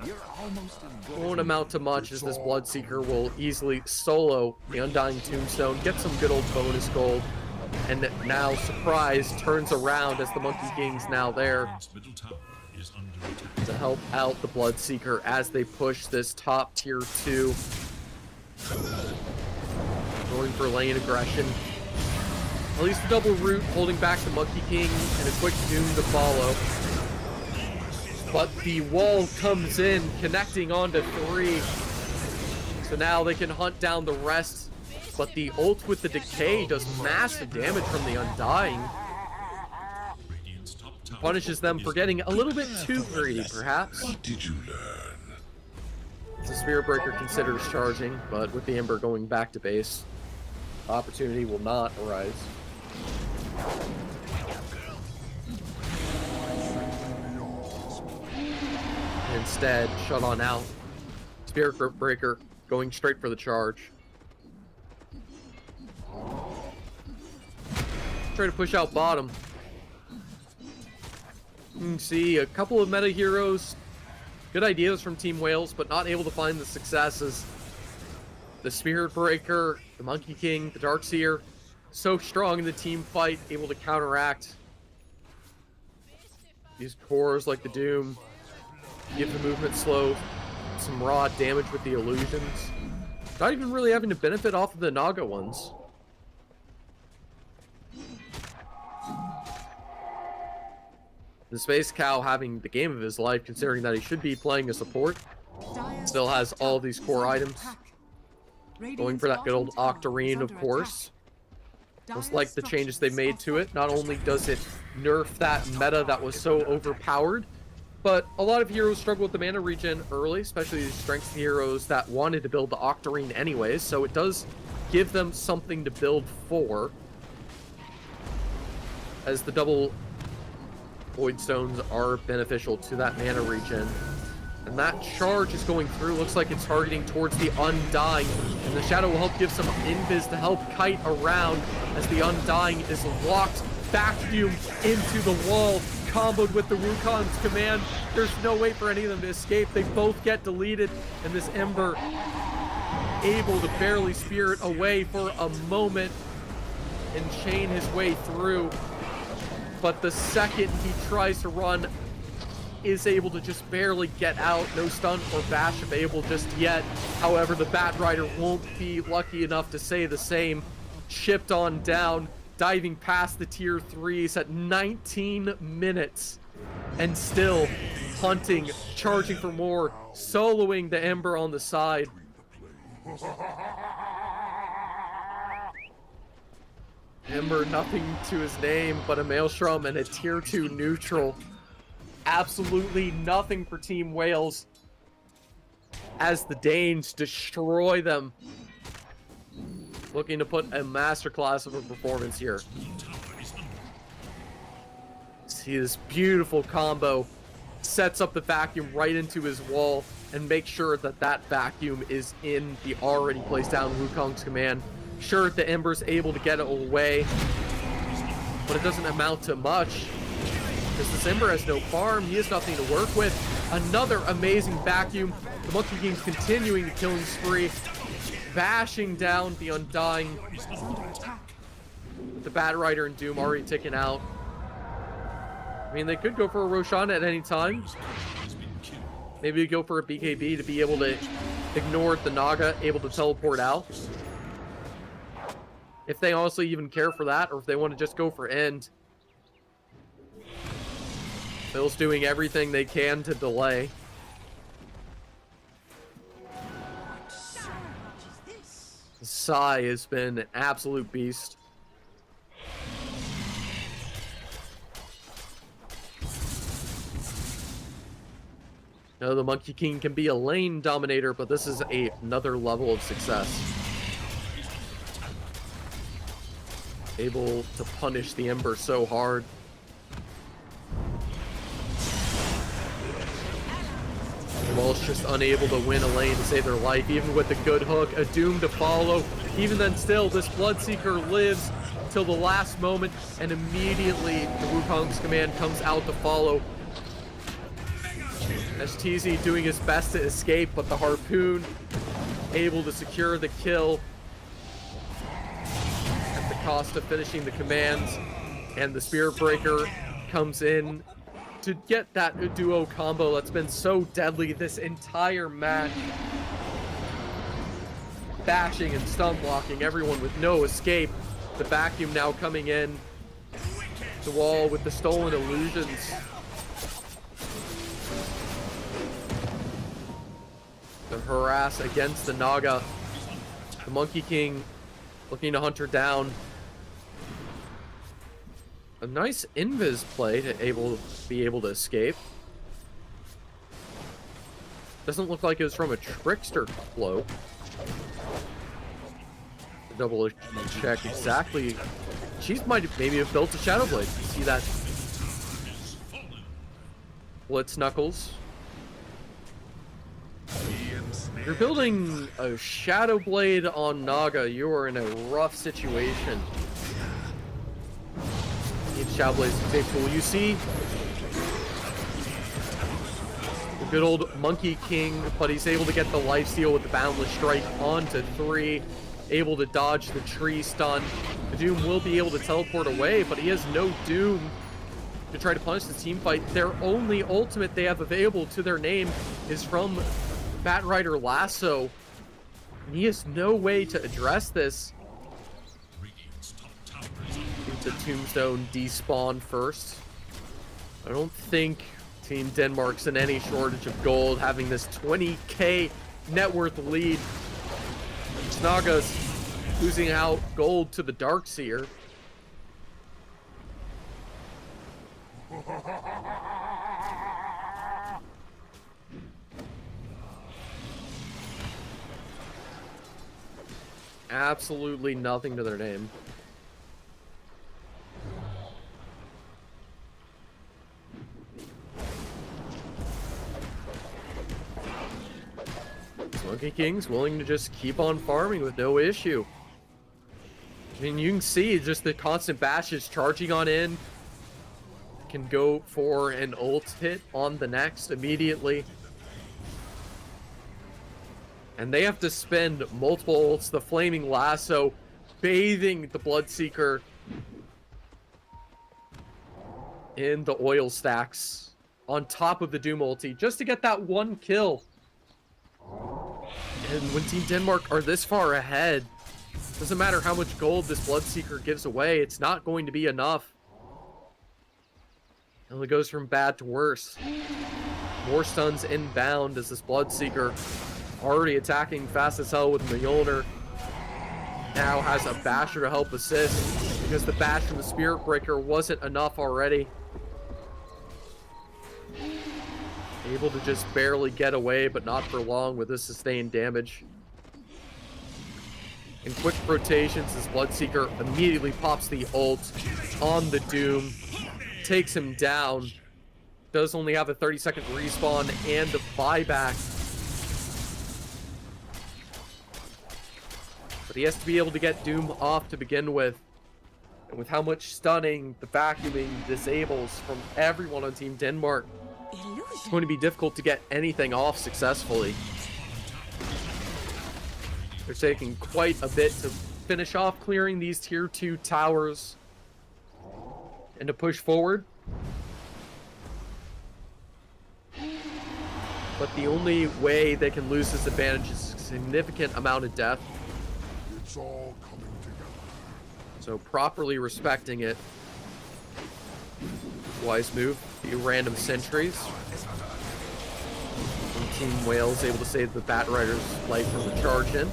S1: Won't amount to much as this Bloodseeker will easily solo the Undying Tombstone, get some good old bonus gold. And now, surprise, turns around as the Monkey King's now there to help out the Bloodseeker as they push this top tier 2. Going for lane aggression. At least the double root holding back the Monkey King and a quick Doom to follow. But the wall comes in, connecting onto 3. So now they can hunt down the rest. But the ult with the decay does massive damage from the Undying. Punishes them for getting a little bit too greedy, perhaps.
S4: What did you learn?
S1: The Spirit Breaker considers charging, but with the Ember going back to base, opportunity will not arise. Instead, shut on out. Spirit Breaker going straight for the charge. Try to push out bottom. You can see a couple of meta heroes. Good ideas from Team Wales, but not able to find the successes. the Spirit Breaker, the Monkey King, the Darkseer, so strong in the team fight, able to counteract. Use cores like the Doom, give the movement slow, some raw damage with the illusions. Not even really having to benefit off of the Naga ones. The Space Cow having the game of his life, considering that he should be playing a support. Still has all these core items. Going for that good old Octarine, of course. Just like the changes they made to it. Not only does it nerf that meta that was so overpowered, but a lot of heroes struggle with the mana regen early, especially these strength heroes that wanted to build the Octarine anyways, so it does give them something to build for. As the double Void Stones are beneficial to that mana regen. And that charge is going through. Looks like it's targeting towards the Undying. And the Shadow will help give some invis to help kite around as the Undying is locked, vacuum into the wall, comboed with the Wukong's command. There's no way for any of them to escape. They both get deleted. And this Ember able to barely spear it away for a moment and chain his way through. But the second he tries to run, is able to just barely get out. No stun or bash available just yet. However, the Bat Rider won't be lucky enough to say the same. Chipped on down, diving past the tier 3s at 19 minutes. And still hunting, charging for more, soloing the Ember on the side. Ember, nothing to his name but a Maelstrom and a tier 2 neutral. Absolutely nothing for Team Wales as the Danes destroy them. Looking to put a masterclass of a performance here. See this beautiful combo. Sets up the vacuum right into his wall and makes sure that that vacuum is in the already placed down Wukong's command. Sure, the Ember's able to get it away, but it doesn't amount to much. Because this Ember has no farm, he has nothing to work with. Another amazing vacuum. The Monkey King's continuing the killing spree, bashing down the Undying. The Bat Rider and Doom already ticking out. I mean, they could go for a Roshan at any time. Maybe go for a BKB to be able to ignore the Naga, able to teleport out. If they honestly even care for that, or if they want to just go for end. Bill's doing everything they can to delay. Sai has been an absolute beast. Now the Monkey King can be a lane dominator, but this is another level of success. Able to punish the Ember so hard. Welsh just unable to win a lane to save their life, even with a good hook, a Doom to follow. Even then still, this Bloodseeker lives till the last moment, and immediately the Wukong's command comes out to follow. As TZ doing his best to escape, but the Harpoon able to secure the kill at the cost of finishing the commands. And the Spirit Breaker comes in to get that duo combo that's been so deadly this entire match. Bashing and stun blocking everyone with no escape. The vacuum now coming in. The wall with the stolen illusions. The harass against the Naga. The Monkey King looking to hunt her down. A nice invis play to be able to escape. Doesn't look like it was from a Trickster cloak. Double check exactly. She might have maybe have built a Shadow Blade. See that? Blitz Knuckles. If you're building a Shadow Blade on Naga, you are in a rough situation. Shadow Blade is a big tool. You see the Good old Monkey King, but he's able to get the lifesteal with the Boundless Strike onto 3. Able to dodge the tree stun. The Doom will be able to teleport away, but he has no Doom to try to punish the team fight. Their only ultimate they have available to their name is from Bat Rider Lasso. And he has no way to address this. Into Tombstone despawn first. I don't think Team Denmark's in any shortage of gold, having this 20k net worth lead. Snaga's losing out gold to the Darkseer. Absolutely nothing to their name. Monkey King's willing to just keep on farming with no issue. I mean, you can see just the constant bashes charging on in. Can go for an ult hit on the next immediately. And they have to spend multiple ults. The Flaming Lasso bathing the Bloodseeker in the oil stacks on top of the Doom ulti just to get that one kill. And when Team Denmark are this far ahead, doesn't matter how much gold this Bloodseeker gives away, it's not going to be enough. And it goes from bad to worse. More stuns inbound as this Bloodseeker, already attacking fast as hell with Mjolnir, now has a Basher to help assist because the bash from the Spirit Breaker wasn't enough already. Able to just barely get away, but not for long with this sustained damage. In quick rotations, this Bloodseeker immediately pops the ult on the Doom, takes him down, does only have a 30-second respawn and a buyback. But he has to be able to get Doom off to begin with. And with how much stunning the vacuuming disables from everyone on Team Denmark, it's going to be difficult to get anything off successfully. They're taking quite a bit to finish off clearing these tier 2 towers and to push forward. But the only way they can lose this advantage is a significant amount of death.
S2: It's all coming together.
S1: So properly respecting it. Wise move. The random sentries. And Team Wales able to save the Bat Rider's life from the charge in.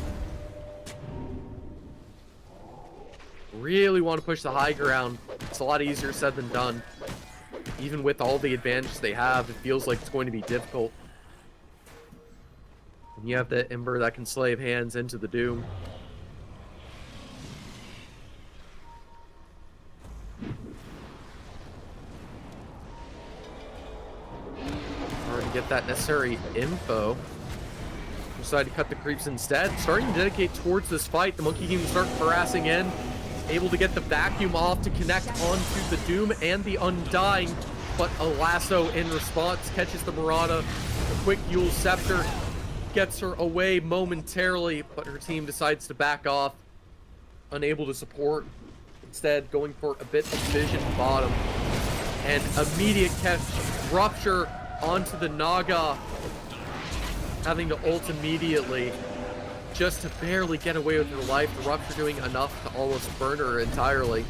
S1: Really want to push the high ground. It's a lot easier said than done. Even with all the advantages they have, it feels like it's going to be difficult. And you have the Ember that can slave hands into the Doom. Hard to get that necessary info. Decide to cut the creeps instead. Starting to dedicate towards this fight. The Monkey King start harassing in. Able to get the vacuum off to connect onto the Doom and the Undying. But a Lasso in response catches the Murata. A quick Yule Scepter gets her away momentarily, but her team decides to back off. Unable to support. Instead, going for a bit of vision bottom. And immediate catch. Rupture onto the Naga. Having to ult immediately. Just to barely get away with her life. The Rupture doing enough to almost burn her entirely.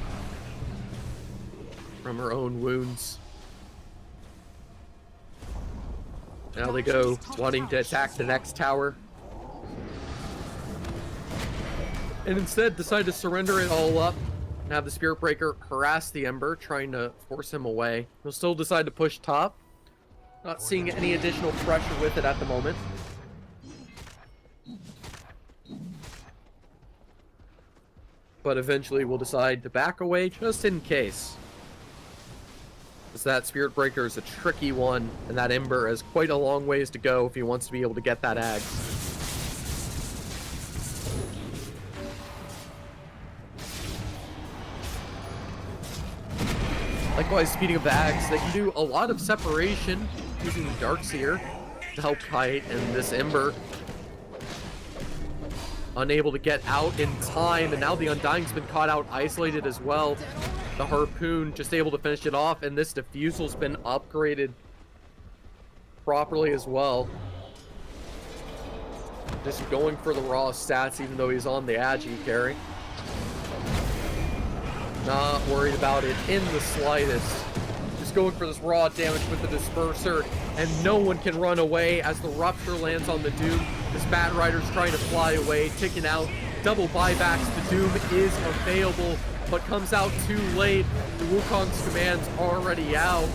S1: From her own wounds. Now they go wanting to attack the next tower. And instead decide to surrender it all up. And have the Spirit Breaker harass the Ember, trying to force him away. He'll still decide to push top. Not seeing any additional pressure with it at the moment. But eventually we'll decide to back away just in case. Because that Spirit Breaker is a tricky one, and that Ember has quite a long ways to go if he wants to be able to get that Axe. Likewise, speaking of Axe, they can do a lot of separation using the Darkseer. to help Kite, and this Ember unable to get out in time, and now the Undying's been caught out, isolated as well. The Harpoon just able to finish it off, and this Diffusal's been upgraded properly as well. Just going for the raw stats, even though he's on the Agi carry. Not worried about it in the slightest. Just going for this raw damage with the Disperser, and no one can run away as the Rupture lands on the Doom. This Bat Rider's trying to fly away, ticking out. Double buybacks. The Doom is available, but comes out too late. The Wukong's command's already out.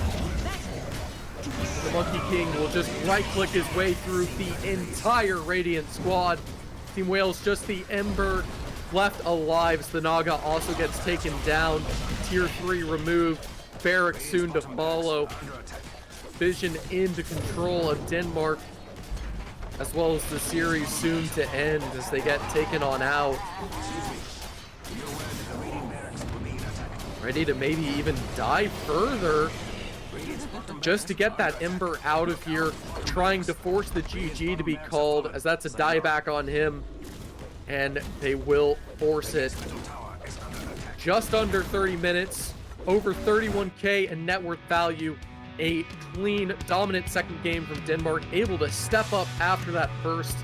S1: The Monkey King will just right-click his way through the entire Radiant squad. Team Wales just the Ember left alive. So the Naga also gets taken down. Tier 3 removed. Barrack soon to follow. Vision into control of Denmark, as well as the series soon to end as they get taken on out. Ready to maybe even dive further just to get that Ember out of here, trying to force the GG to be called, as that's a dieback on him, and they will force it. Just under 30 minutes, over 31k in net worth value, a clean, dominant second game from Denmark, able to step up after that first.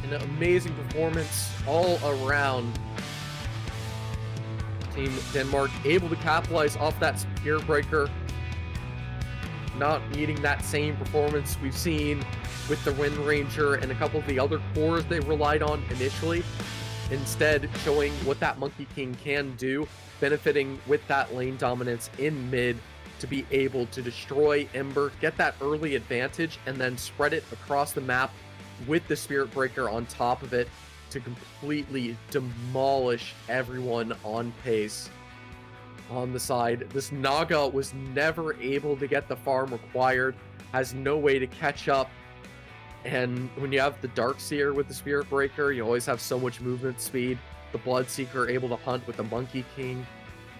S1: An amazing performance all around. Team Denmark able to capitalize off that Spirit Breaker, not needing that same performance we've seen with the Wind Ranger and a couple of the other cores they relied on initially. Instead, showing what that Monkey King can do, benefiting with that lane dominance in mid to be able to destroy Ember, get that early advantage, and then spread it across the map with the Spirit Breaker on top of it to completely demolish everyone on pace. On the side, this Naga was never able to get the farm required, has no way to catch up, and when you have the Darkseer with the Spirit Breaker, you always have so much movement speed. The Bloodseeker able to hunt with the Monkey King,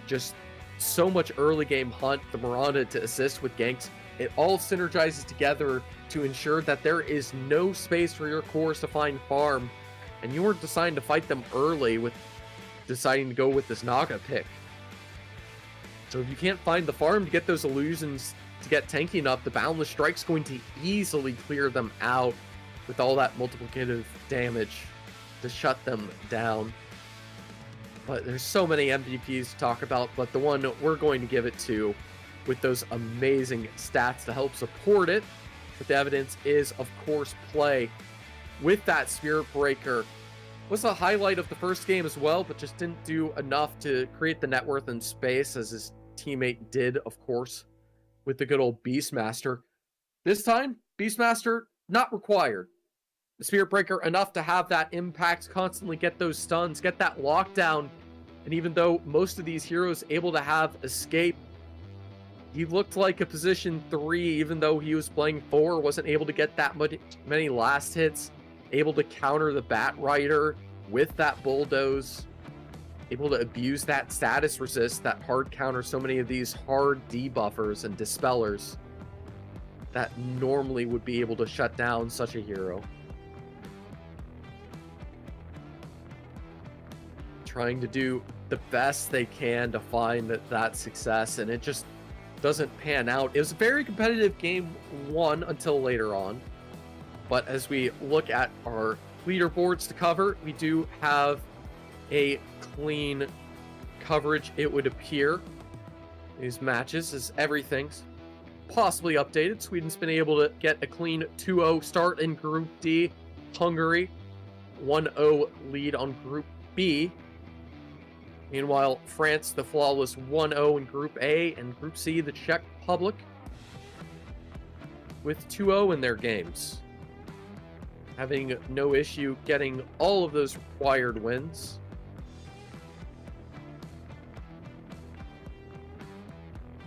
S1: just so much early game hunt, the Miranda to assist with ganks. It all synergizes together to ensure that there is no space for your cores to find farm, and you were deciding to fight them early with deciding to go with this Naga pick. So if you can't find the farm to get those illusions to get tanky enough, the Boundless Strike's going to easily clear them out with all that multiplicative damage to shut them down. But there's so many MVPs to talk about, but the one we're going to give it to with those amazing stats to help support it with the evidence is, of course, play with that Spirit Breaker. Was a highlight of the first game as well, but just didn't do enough to create the net worth and space as his teammate did, of course, with the good old Beastmaster. This time, Beastmaster not required. The Spirit Breaker enough to have that impact, constantly get those stuns, get that lockdown, and even though most of these heroes able to have escape, he looked like a position 3, even though he was playing 4, wasn't able to get that many last hits, able to counter the Bat Rider with that Bulldoze, able to abuse that status resist, that hard counter so many of these hard debuffers and dispellers that normally would be able to shut down such a hero. Trying to do the best they can to find that success, and it just doesn't pan out. It was a very competitive game 1 until later on, but as we look at our leaderboards to cover, we do have a clean coverage, it would appear. These matches, as everything's possibly updated. Sweden's been able to get a clean 2-0 start in Group D. Hungary 1-0 lead on Group B. Meanwhile, France, the flawless 1-0 in Group A, and Group C, the Czech Republic, with 2-0 in their games. Having no issue getting all of those required wins.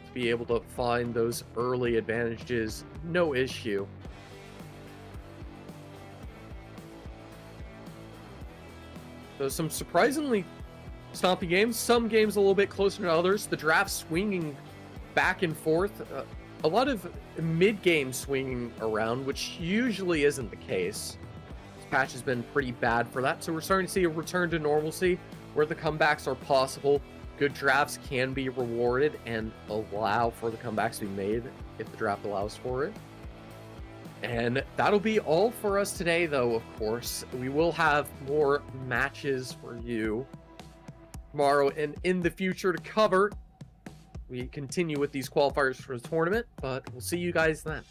S1: To be able to find those early advantages, no issue. So some surprisingly stompy games, some games a little bit closer to others. The draft swinging back and forth a lot of mid-game swinging around, which usually isn't the case. This patch has been pretty bad for that, so we're starting to see a return to normalcy where the comebacks are possible. Good drafts can be rewarded and allow for the comebacks to be made if the draft allows for it. And that'll be all for us today, though, of course. We will have more matches for you tomorrow and in the future to cover. We continue with these qualifiers for the tournament, but we'll see you guys then.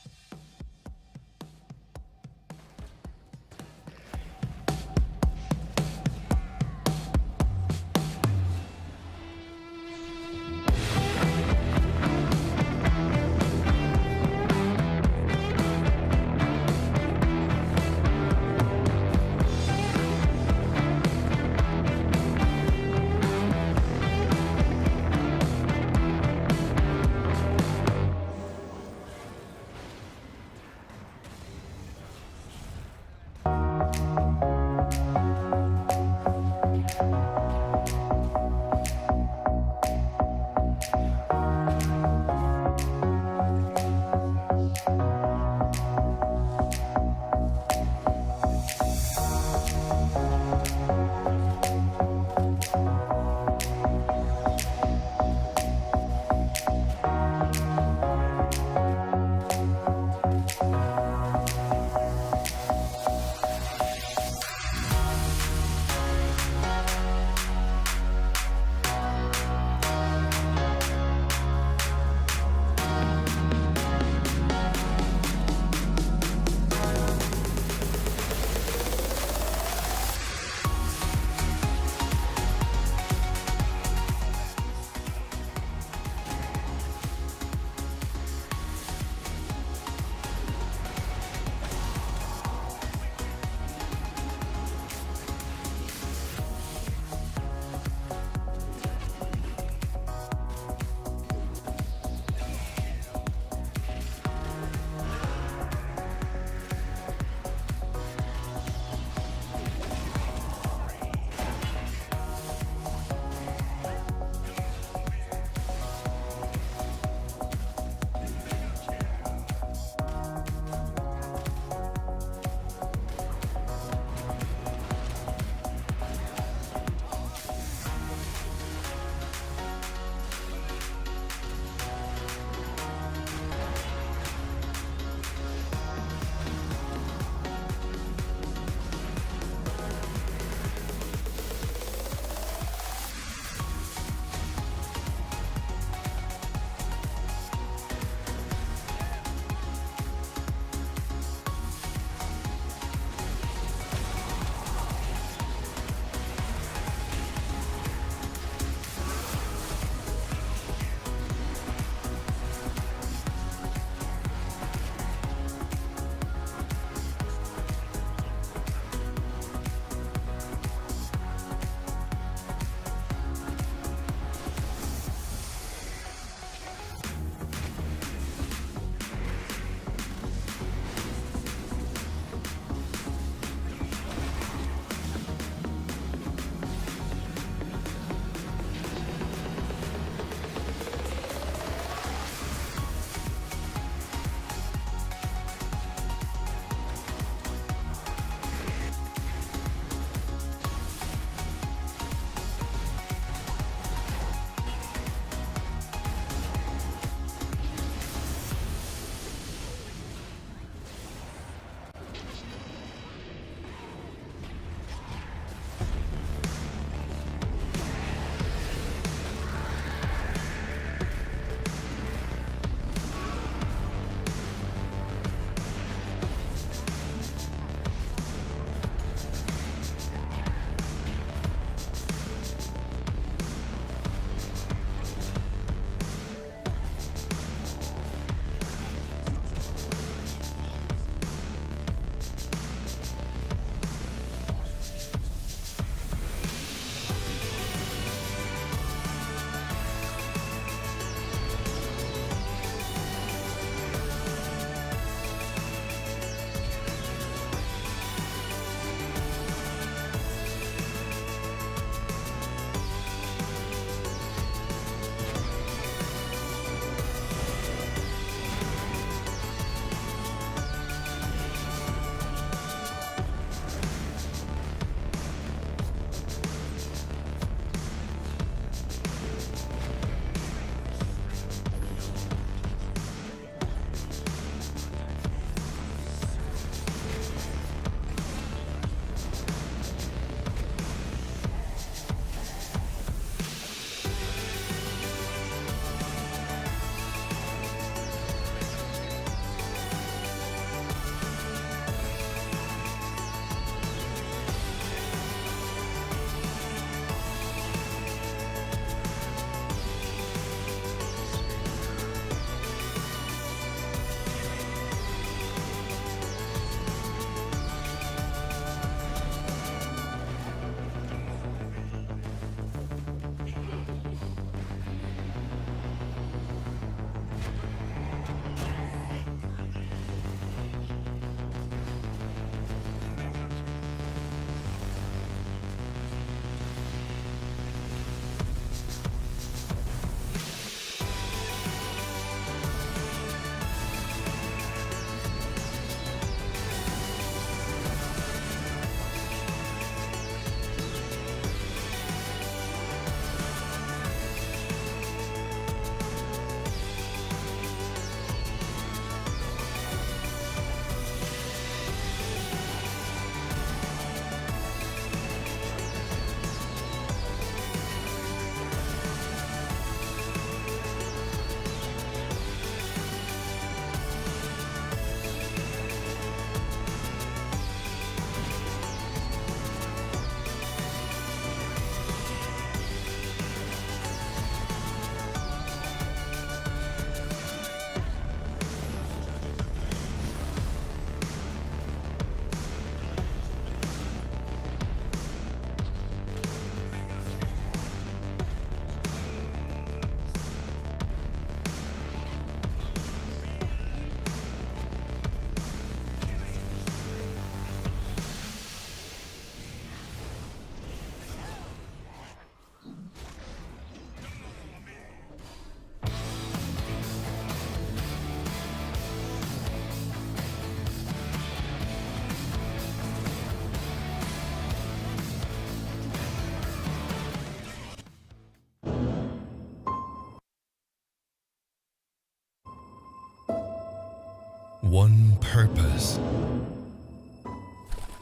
S4: one purpose,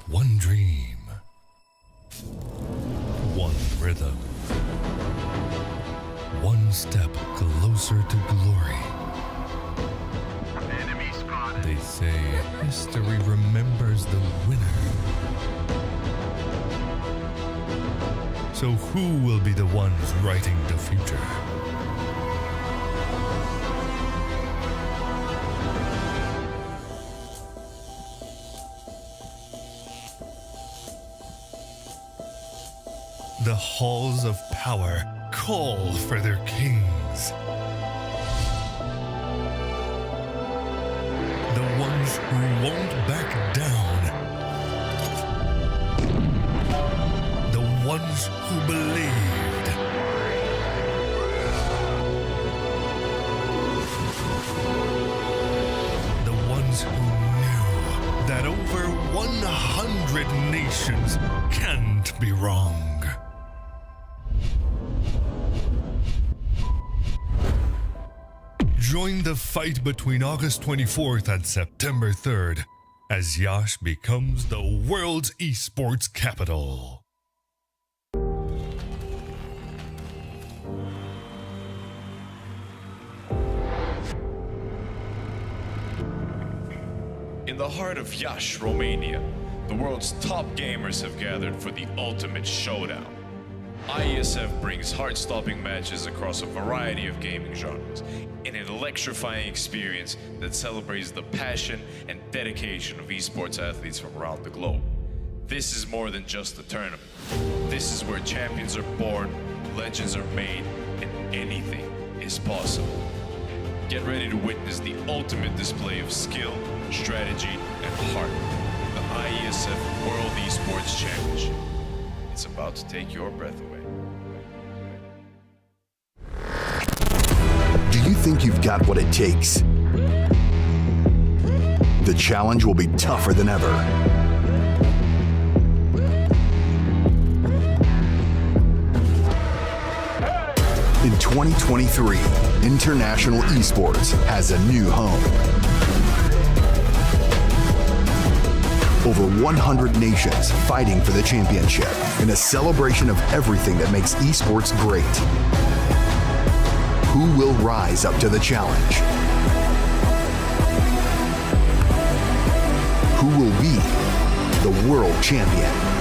S4: one dream, one rhythm, one step closer to glory. They say history remembers the winner. So who will be the ones writing the future? The halls of power call for their kings. The ones who won't back down. The ones who believed. The ones who knew that over 100 nations can't be wrong. Join the fight between August 24th and September 3rd as Yash becomes the world's esports capital.
S7: In the heart of Iași, Romania, the world's top gamers have gathered for the ultimate showdown. IESF brings heart-stopping matches across a variety of gaming genres in an electrifying experience that celebrates the passion and dedication of esports athletes from around the globe. This is more than just a tournament. This is where champions are born, legends are made, and anything is possible. Get ready to witness the ultimate display of skill, strategy, and heart. The IESF World Esports Championship. It's about to take your breath away.
S8: Do you think you've got what it takes? The challenge will be tougher than ever. In 2023, International Esports has a new home. Over 100 nations fighting for the championship in a celebration of everything that makes esports great. Who will rise up to the challenge? Who will be the world champion?